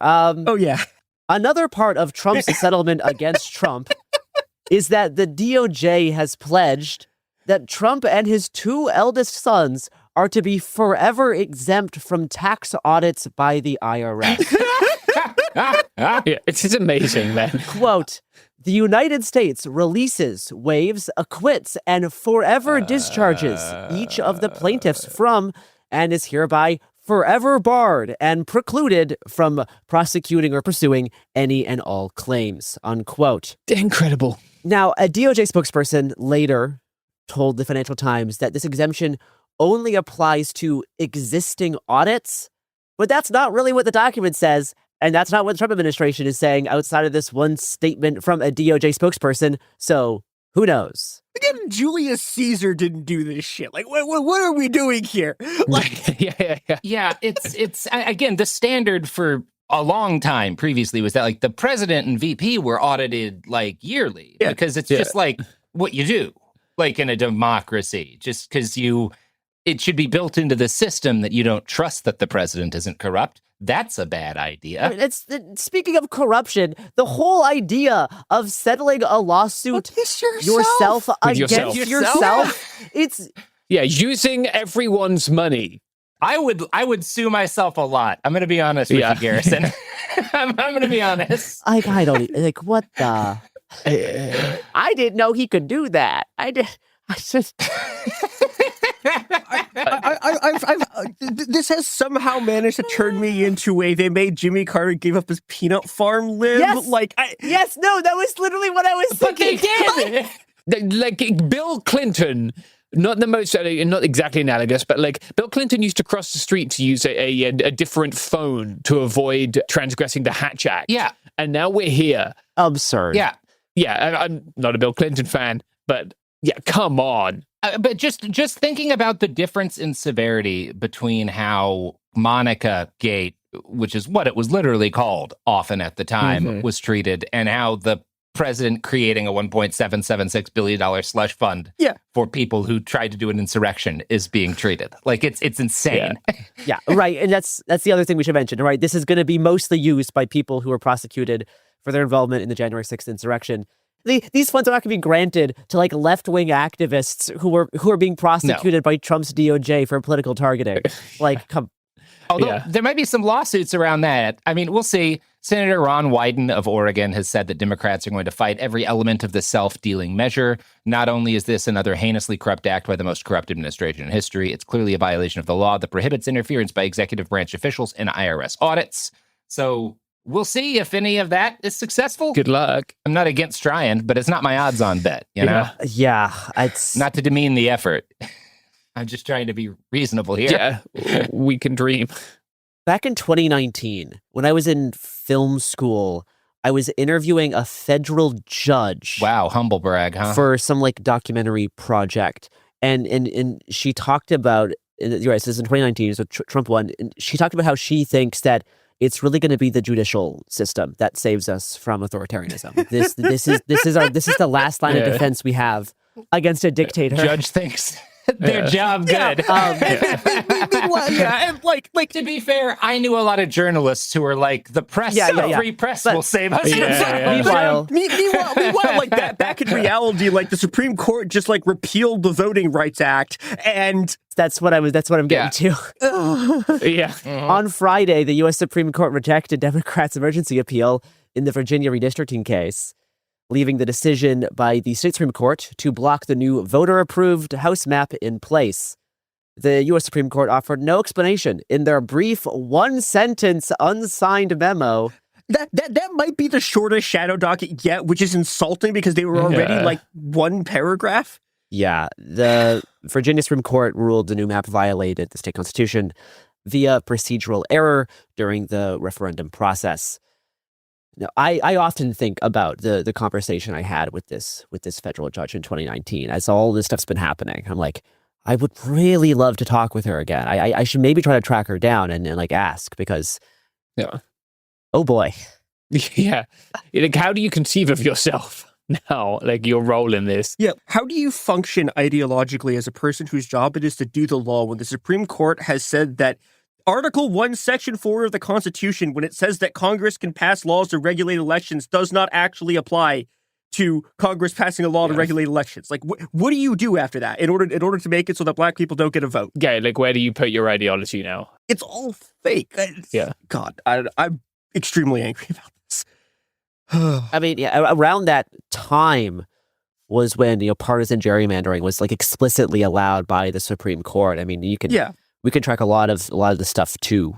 Another part of Trump's settlement against Trump is that the DOJ has pledged that Trump and his 2 eldest sons are to be forever exempt from tax audits by the IRS. It's amazing, man. Quote, "The United States releases, waives, acquits, and forever discharges each of the plaintiffs from and is hereby forever barred and precluded from prosecuting or pursuing any and all claims," unquote. Incredible. Now, a DOJ spokesperson later told the Financial Times that this exemption only applies to existing audits, but that's not really what the document says, and that's not what the Trump administration is saying outside of this one statement from a DOJ spokesperson, so who knows? Again, Julius Caesar didn't do this shit. Like, what are we doing here? Like, yeah. It's again, the standard for a long time previously was that like the president and VP were audited like yearly because it's just like what you do, like in a democracy. Just because it should be built into the system that you don't trust that the president isn't corrupt. That's a bad idea. I mean, speaking of corruption, the whole idea of settling a lawsuit yourself against yourself, it's using everyone's money. I would sue myself a lot. I'm going to be honest with you, Garrison. I'm going to be honest. I don't like what the. I didn't know he could do that. I just. This has somehow managed to turn me into they made Jimmy Carter give up his peanut farm live. Yes, no, that was literally what I was thinking. But they did. Like Bill Clinton, not the most, not exactly analogous, but like Bill Clinton used to cross the street to use a different phone to avoid transgressing the Hatch Act. Yeah, and now we're here. Absurd. Yeah. I'm not a Bill Clinton fan, but yeah, come on. But just thinking about the difference in severity between how Monica Gate which is what it was literally called often at the time, was treated, and how the president creating a $1.776 billion slush fund for people who tried to do an insurrection is being treated. Like, it's insane. Yeah, right. And that's the other thing we should mention, right? This is going to be mostly used by people who are prosecuted for their involvement in the January 6th insurrection. These funds are not going to be granted to like left-wing activists who are being prosecuted by Trump's DOJ for political targeting. Like, come. Although there might be some lawsuits around that. I mean, we'll see. Senator Ron Wyden of Oregon has said that Democrats are going to fight every element of the self-dealing measure. Not only is this another heinously corrupt act by the most corrupt administration in history, it's clearly a violation of the law that prohibits interference by executive branch officials in IRS audits. So we'll see if any of that is successful. Good luck. I'm not against trying, but it's not my odds-on bet, you know? Yeah, it's... Not to demean the effort. I'm just trying to be reasonable here. Yeah, we can dream. Back in 2019, when I was in film school, I was interviewing a federal judge. Wow, humble brag, huh? For some like documentary project. And she talked about, you're right, this is in 2019, so Trump won. And she talked about how she thinks that it's really going to be the judicial system that saves us from authoritarianism. This is the last line of defense we have against a dictator. Judge thinks their job good. And like to be fair, I knew a lot of journalists who were like, the press, free press will save us. Meanwhile, like that back in reality, like the Supreme Court just like repealed the Voting Rights Act, and that's what I'm getting to. On Friday, the U.S. Supreme Court rejected Democrats' emergency appeal in the Virginia redistricting case, leaving the decision by the state Supreme Court to block the new voter-approved House map in place. The U.S. Supreme Court offered no explanation in their brief one-sentence unsigned memo. That might be the shortest shadow docket yet, which is insulting because they were already like one paragraph. Yeah, the Virginia Supreme Court ruled the new map violated the state constitution via procedural error during the referendum process. Now, I often think about the conversation I had with this federal judge in 2019 as all this stuff's been happening. I'm like, I would really love to talk with her again. I should maybe try to track her down and like ask because, oh boy. Yeah. Like, how do you conceive of yourself now, like your role in this? Yeah. How do you function ideologically as a person whose job it is to do the law when the Supreme Court has said that Article 1, Section 4 of the Constitution, when it says that Congress can pass laws to regulate elections, does not actually apply to Congress passing a law to regulate elections? Like, what do you do after that in order to make it so that black people don't get a vote? Yeah, like, where do you put your ideology now? It's all fake. God, I'm extremely angry about this. I mean, around that time was when, partisan gerrymandering was like explicitly allowed by the Supreme Court. I mean, you can... Yeah. We can track a lot of the stuff to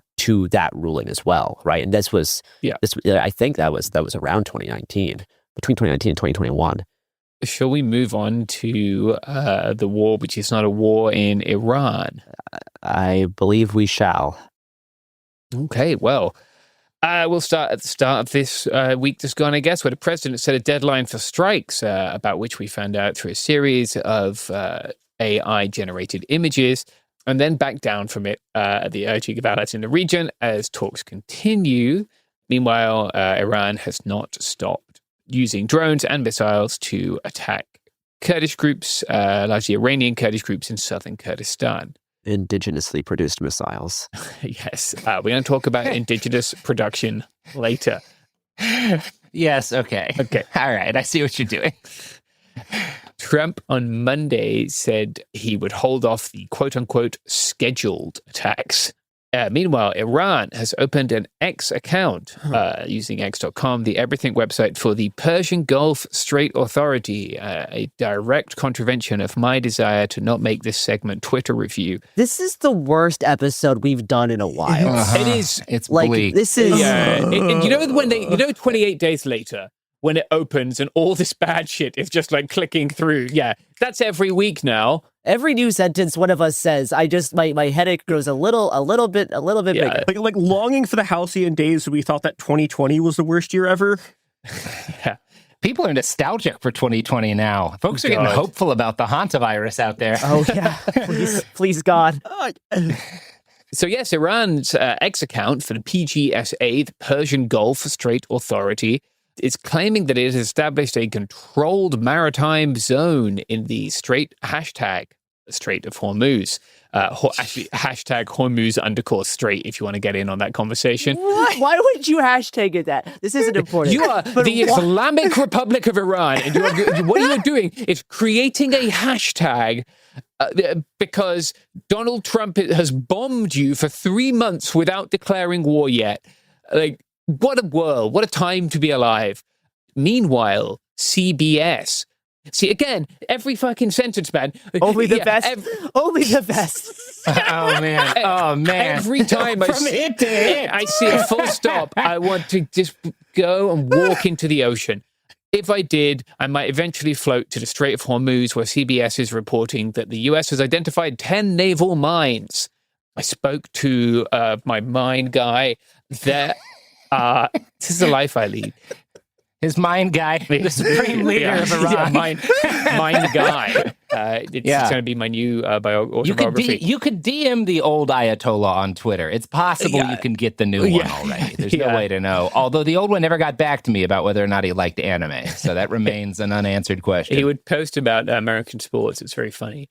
that ruling as well, right? And this was, I think that was around 2019, between 2019 and 2021. Shall we move on to the war, which is not a war in Iran? I believe we shall. Okay, well, we'll start at the start of this week just gone, I guess, where the president set a deadline for strikes, about which we found out through a series of AI-generated images, and then back down from it at the urging of allies in the region as talks continue. Meanwhile, Iran has not stopped using drones and missiles to attack Kurdish groups, largely Iranian Kurdish groups in southern Kurdistan. Indigenously produced missiles. Yes. We're going to talk about indigenous production later. Yes, okay. Okay. All right, I see what you're doing. Trump on Monday said he would hold off the quote-unquote scheduled attacks. Meanwhile, Iran has opened an X account using X.com, the everything website for the Persian Gulf Strait Authority, a direct contravention of my desire to not make this segment Twitter review. This is the worst episode we've done in a while. It is. It's like bleak. This is. Yeah. And you know when 28 days later, when it opens and all this bad shit is just like clicking through. Yeah, that's every week now. Every new sentence one of us says, my headache grows a little bit bigger. Like longing for the halcyon days when we thought that 2020 was the worst year ever. Yeah. People are nostalgic for 2020 now. Folks are getting hopeful about the hantavirus out there. Oh yeah, please God. So yes, Iran's ex-account for the PGSA, the Persian Gulf Strait Authority, is claiming that it has established a controlled maritime zone in the Strait of Hormuz. Actually, hashtag Hormuz_Strait if you want to get in on that conversation. What? Why would you hashtag it that? This isn't important. You are the Islamic Republic of Iran, and what you're doing is creating a hashtag because Donald Trump has bombed you for 3 months without declaring war yet. Like, what a world. What a time to be alive. Meanwhile, CBS. See, again, every fucking sentence, man. Only the best. Only the best. Oh, man. Oh, man. Every time I see a full stop, I want to just go and walk into the ocean. If I did, I might eventually float to the Strait of Hormuz, where CBS is reporting that the US has identified 10 naval mines. I spoke to my mine guy there. This is the life I lead. His mine guy, the supreme leader of Iran. Mine guy. It's going to be my new autobiography. You could DM the old Ayatollah on Twitter. It's possible you can get the new one already. There's no way to know. Although the old one never got back to me about whether or not he liked anime. So that remains an unanswered question. He would post about American sports. It's very funny.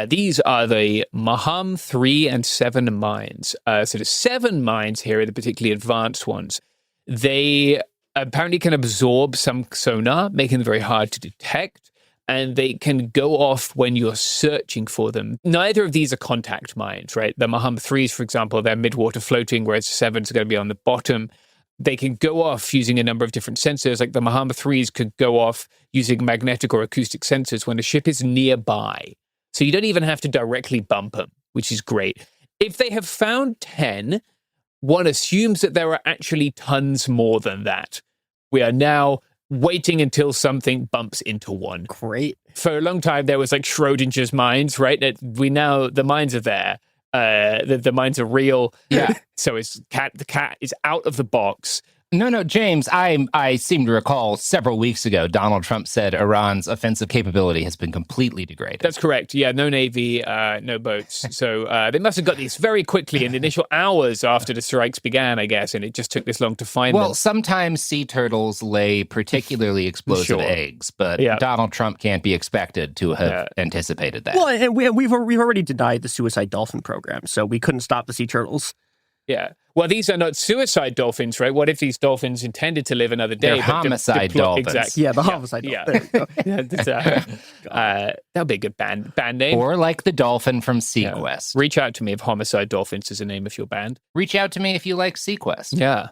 These are the Maham 3 and 7 mines. So the 7 mines here are the particularly advanced ones. They apparently can absorb some sonar, making them very hard to detect, and they can go off when you're searching for them. Neither of these are contact mines, right? The Maham 3s, for example, they're mid-water floating, whereas 7s are going to be on the bottom. They can go off using a number of different sensors, like the Maham 3s could go off using magnetic or acoustic sensors when the ship is nearby. So you don't even have to directly bump them, which is great. If they have found 10, one assumes that there are actually tons more than that. We are now waiting until something bumps into one. Great. For a long time, there was like Schrodinger's mines, right? The mines are there. The mines are real. Yeah. So the cat is out of the box. No, James, I seem to recall several weeks ago, Donald Trump said Iran's offensive capability has been completely degraded. That's correct. Yeah, no navy, no boats. So they must have got these very quickly in the initial hours after the strikes began, I guess, and it just took this long to find them. Well, sometimes sea turtles lay particularly explosive eggs, but Donald Trump can't be expected to have anticipated that. Well, and we've already denied the suicide dolphin program, so we couldn't stop the sea turtles. Yeah. Well, these are not suicide dolphins, right? What if these dolphins intended to live another day? They're homicide dolphins. Exactly. Yeah, the homicide dolphins. That would be a good band name. Or like the dolphin from Sequest. Reach out to me if Homicide Dolphins is the name of your band. Reach out to me if you like Sequest. Yeah.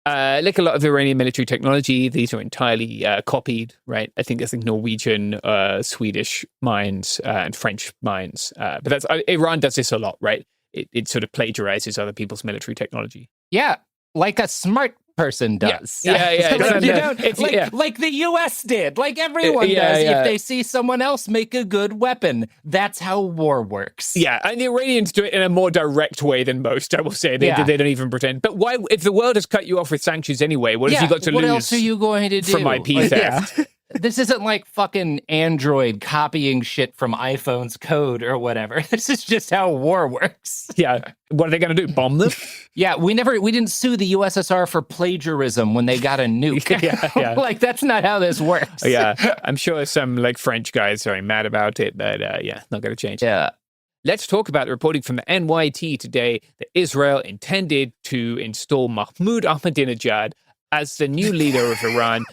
Like a lot of Iranian military technology, these are entirely copied, right? I think Norwegian, Swedish mines and French mines. But Iran does this a lot, right? It sort of plagiarizes other people's military technology. Yeah, like a smart person does. Yeah. Like the U.S. did, like everyone does. If they see someone else make a good weapon, that's how war works. Yeah, and the Iranians do it in a more direct way than most, I will say. They don't even pretend. But why, if the world has cut you off with sanctions anyway, what have you got to lose? What else are you going to do? From IP theft? This isn't like fucking Android copying shit from iPhone's code or whatever. This is just how war works. Yeah. What are they going to do? Bomb them? Yeah, we didn't sue the USSR for plagiarism when they got a nuke. Yeah. Like, that's not how this works. Yeah. I'm sure some like French guys are mad about it, but not going to change. Yeah. Let's talk about the reporting from the NYT today that Israel intended to install Mahmoud Ahmadinejad as the new leader of Iran.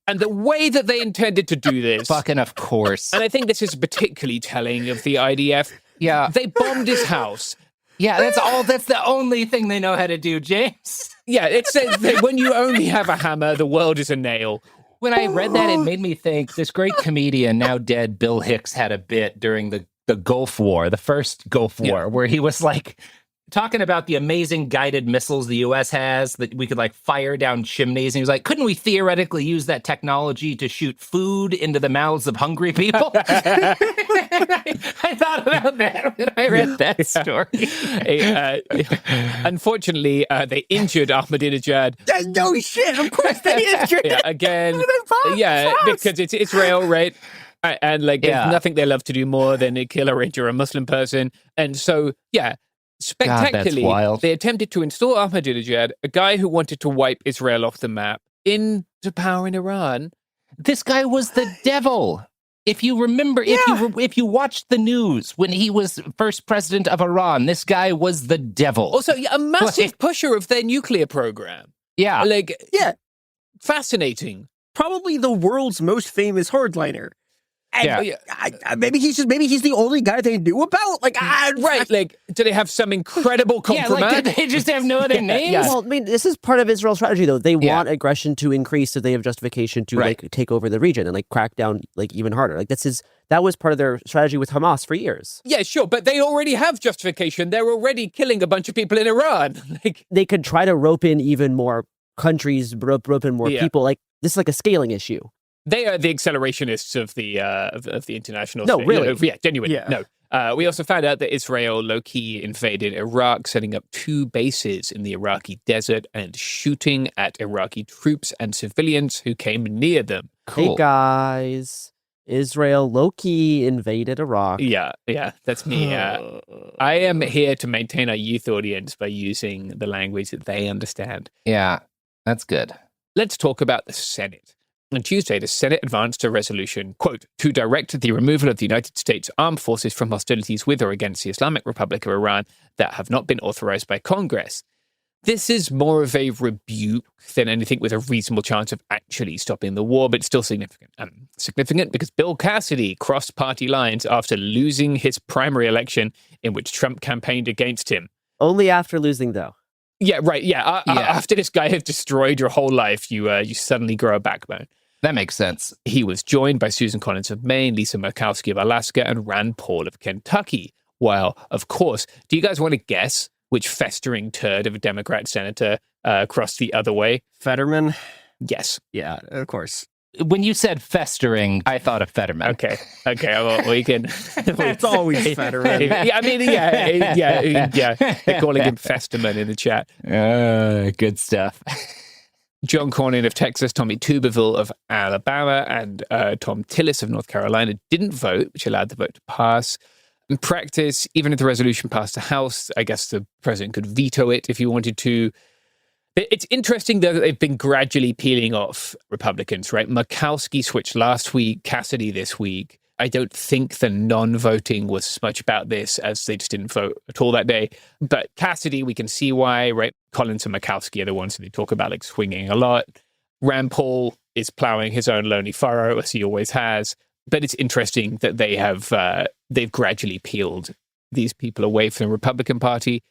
And the way that they intended to do this... Fucking of course. And I think this is particularly telling of the IDF. Yeah. They bombed his house. Yeah, that's the only thing they know how to do, James. Yeah, it says that when you only have a hammer, the world is a nail. When I read that, it made me think this great comedian, now dead, Bill Hicks, had a bit during the Gulf War, the first Gulf War, where he was like... talking about the amazing guided missiles the U.S. has that we could like fire down chimneys. And he was like, couldn't we theoretically use that technology to shoot food into the mouths of hungry people? I thought about that when I read that story. Unfortunately, they injured Ahmadinejad. No shit, of course they injured him. Again, because it's Israel, right? And there's nothing they love to do more than kill or injure a Muslim person. And so, Spectacularly, God, that's wild. they attempted to install Ahmadinejad, a guy who wanted to wipe Israel off the map, into power in Iran. This guy was the devil. If you remember, if you watched the news when he was first president of Iran, this guy was the devil. Also, a massive pusher of their nuclear program. Yeah. Fascinating. Probably the world's most famous hardliner. And Yeah. maybe he's the only guy they knew about. Do they have some incredible compromise? Did they just have no other names? Well, I mean, this is part of Israel's strategy, though. They want aggression to increase so they have justification to take over the region and crack down even harder. That was part of their strategy with Hamas for years. Yeah, sure, but they already have justification. They're already killing a bunch of people in Iran. They could try to rope in even more countries, rope in more people. This is a scaling issue. They are the accelerationists of the international. No, really, genuinely. Yeah. No. We also found out that Israel low-key invaded Iraq, setting up 2 bases in the Iraqi desert and shooting at Iraqi troops and civilians who came near them. Cool. Hey guys, Israel low-key invaded Iraq. Yeah, that's me. I am here to maintain our youth audience by using the language that they understand. Yeah, that's good. Let's talk about the Senate. On Tuesday, the Senate advanced a resolution, quote, to direct the removal of the United States armed forces from hostilities with or against the Islamic Republic of Iran that have not been authorized by Congress. This is more of a rebuke than anything with a reasonable chance of actually stopping the war, but still significant. Significant because Bill Cassidy crossed party lines after losing his primary election in which Trump campaigned against him. Only after losing, though. Yeah, right. Yeah. After this guy has destroyed your whole life, you suddenly grow a backbone. That makes sense. He was joined by Susan Collins of Maine, Lisa Murkowski of Alaska, and Rand Paul of Kentucky. While, of course, do you guys want to guess which festering turd of a Democrat senator crossed the other way? Fetterman? Yes. Yeah, of course. When you said festering, I thought of Fetterman. Okay, well, we can... It's always Fetterman. They're calling him Festerman in the chat. Good stuff. John Cornyn of Texas, Tommy Tuberville of Alabama, and Tom Tillis of North Carolina didn't vote, which allowed the vote to pass. In practice, even if the resolution passed the House, I guess the president could veto it if he wanted to. It's interesting, though, that they've been gradually peeling off Republicans, right? Murkowski switched last week, Cassidy this week. I don't think the non-voting was as much about this as they just didn't vote at all that day. But Cassidy, we can see why, right? Collins and Murkowski are the ones that they talk about swinging a lot. Rand Paul is plowing his own lonely furrow, as he always has. But it's interesting that they've gradually peeled these people away from the Republican Party.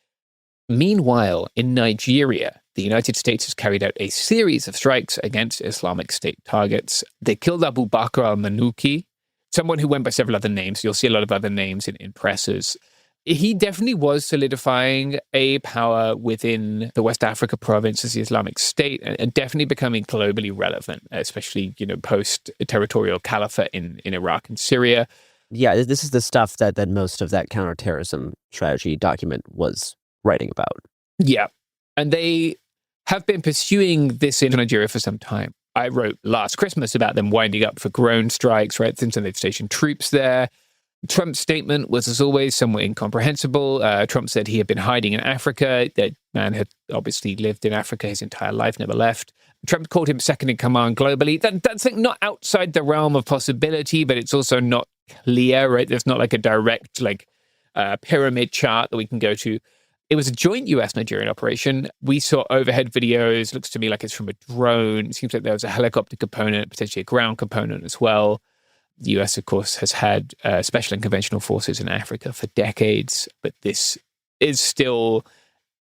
Meanwhile, in Nigeria, the United States has carried out a series of strikes against Islamic State targets. They killed Abu Bakr al-Manuki, someone who went by several other names. You'll see a lot of other names in presses. He definitely was solidifying a power within the West Africa province as the Islamic State and definitely becoming globally relevant, especially, post-territorial caliphate in Iraq and Syria. Yeah, this is the stuff that most of that counterterrorism strategy document was writing about. Yeah, and they have been pursuing this in Nigeria for some time. I wrote last Christmas about them winding up for drone strikes, right? Since they've stationed troops there. Trump's statement was, as always, somewhat incomprehensible. Trump said he had been hiding in Africa. That man had obviously lived in Africa his entire life, never left. Trump called him second in command globally. That's not outside the realm of possibility, but it's also not clear, right? There's not a direct pyramid chart that we can go to. It was a joint US-Nigerian operation. We saw overhead videos. Looks to me like it's from a drone. It seems like there was a helicopter component, potentially a ground component as well. The US, of course, has had special and conventional forces in Africa for decades, but this is still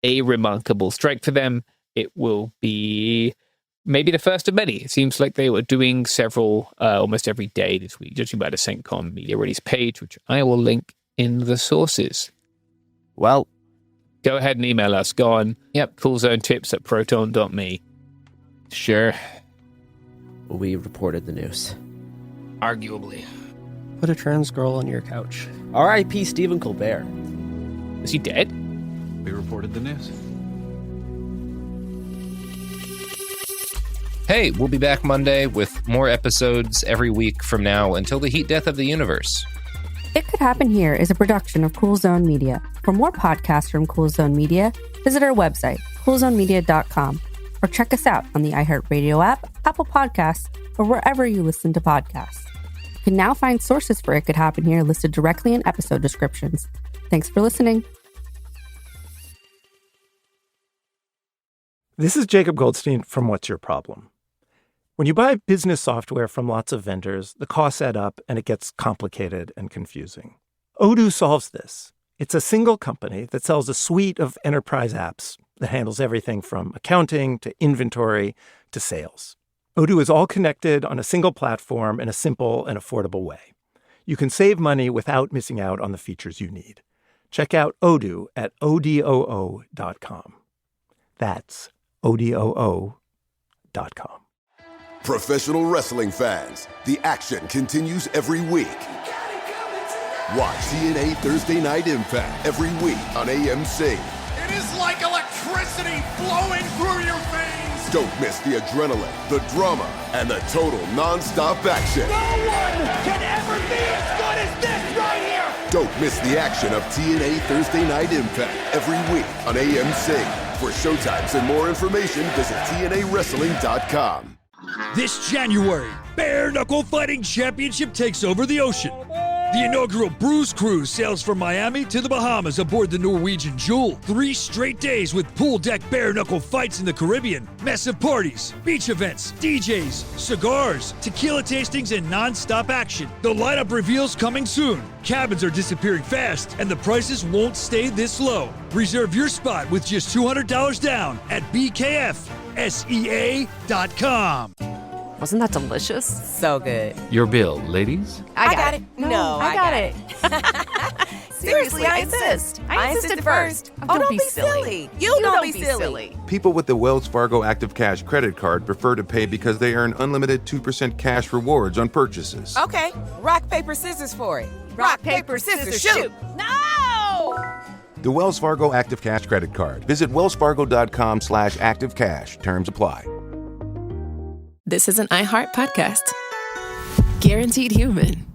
a remarkable strike for them. It will be maybe the first of many. It seems like they were doing several almost every day this week, judging by the CENTCOM media release page, which I will link in the sources. Well, go ahead and email us. Go on. Yep, coolzonetips@proton.me. Sure. We reported the news. Arguably. Put a trans girl on your couch. R.I.P. Stephen Colbert. Is he dead? We reported the news. Hey, we'll be back Monday with more episodes every week from now until the heat death of the universe. It Could Happen Here is a production of Cool Zone Media. For more podcasts from Cool Zone Media, visit our website, coolzonemedia.com, or check us out on the iHeartRadio app, Apple Podcasts, or wherever you listen to podcasts. You can now find sources for It Could Happen Here listed directly in episode descriptions. Thanks for listening. This is Jacob Goldstein from What's Your Problem? When you buy business software from lots of vendors, the costs add up and it gets complicated and confusing. Odoo solves this. It's a single company that sells a suite of enterprise apps that handles everything from accounting to inventory to sales. Odoo is all connected on a single platform in a simple and affordable way. You can save money without missing out on the features you need. Check out Odoo at odoo.com. That's odoo.com. Professional wrestling fans, the action continues every week. Watch TNA Thursday Night Impact every week on AMC. It is like electricity flowing through your veins. Don't miss the adrenaline, the drama, and the total non-stop action. No one can ever be as good as this right here. Don't miss the action of TNA Thursday Night Impact every week on AMC. For showtimes and more information, visit TNAWrestling.com. This January, Bare Knuckle Fighting Championship takes over the ocean. The inaugural Bruce Cruise sails from Miami to the Bahamas aboard the Norwegian Jewel. 3 straight days with pool deck bare knuckle fights in the Caribbean, massive parties, beach events, DJs, cigars, tequila tastings, and non-stop action. The lineup reveals coming soon. Cabins are disappearing fast, and the prices won't stay this low. Reserve your spot with just $200 down at BKFSEA.com. Wasn't that delicious? So good. Your bill, ladies? I got it. No, I got it. Seriously, I insist. I insisted first. Oh, don't be silly. You don't be silly. People with the Wells Fargo Active Cash credit card prefer to pay because they earn unlimited 2% cash rewards on purchases. Okay, rock, paper, scissors for it. Rock, paper, scissors, shoot. No! The Wells Fargo Active Cash credit card. Visit wellsfargo.com/activecash. Terms apply. This is an iHeart podcast. Guaranteed human.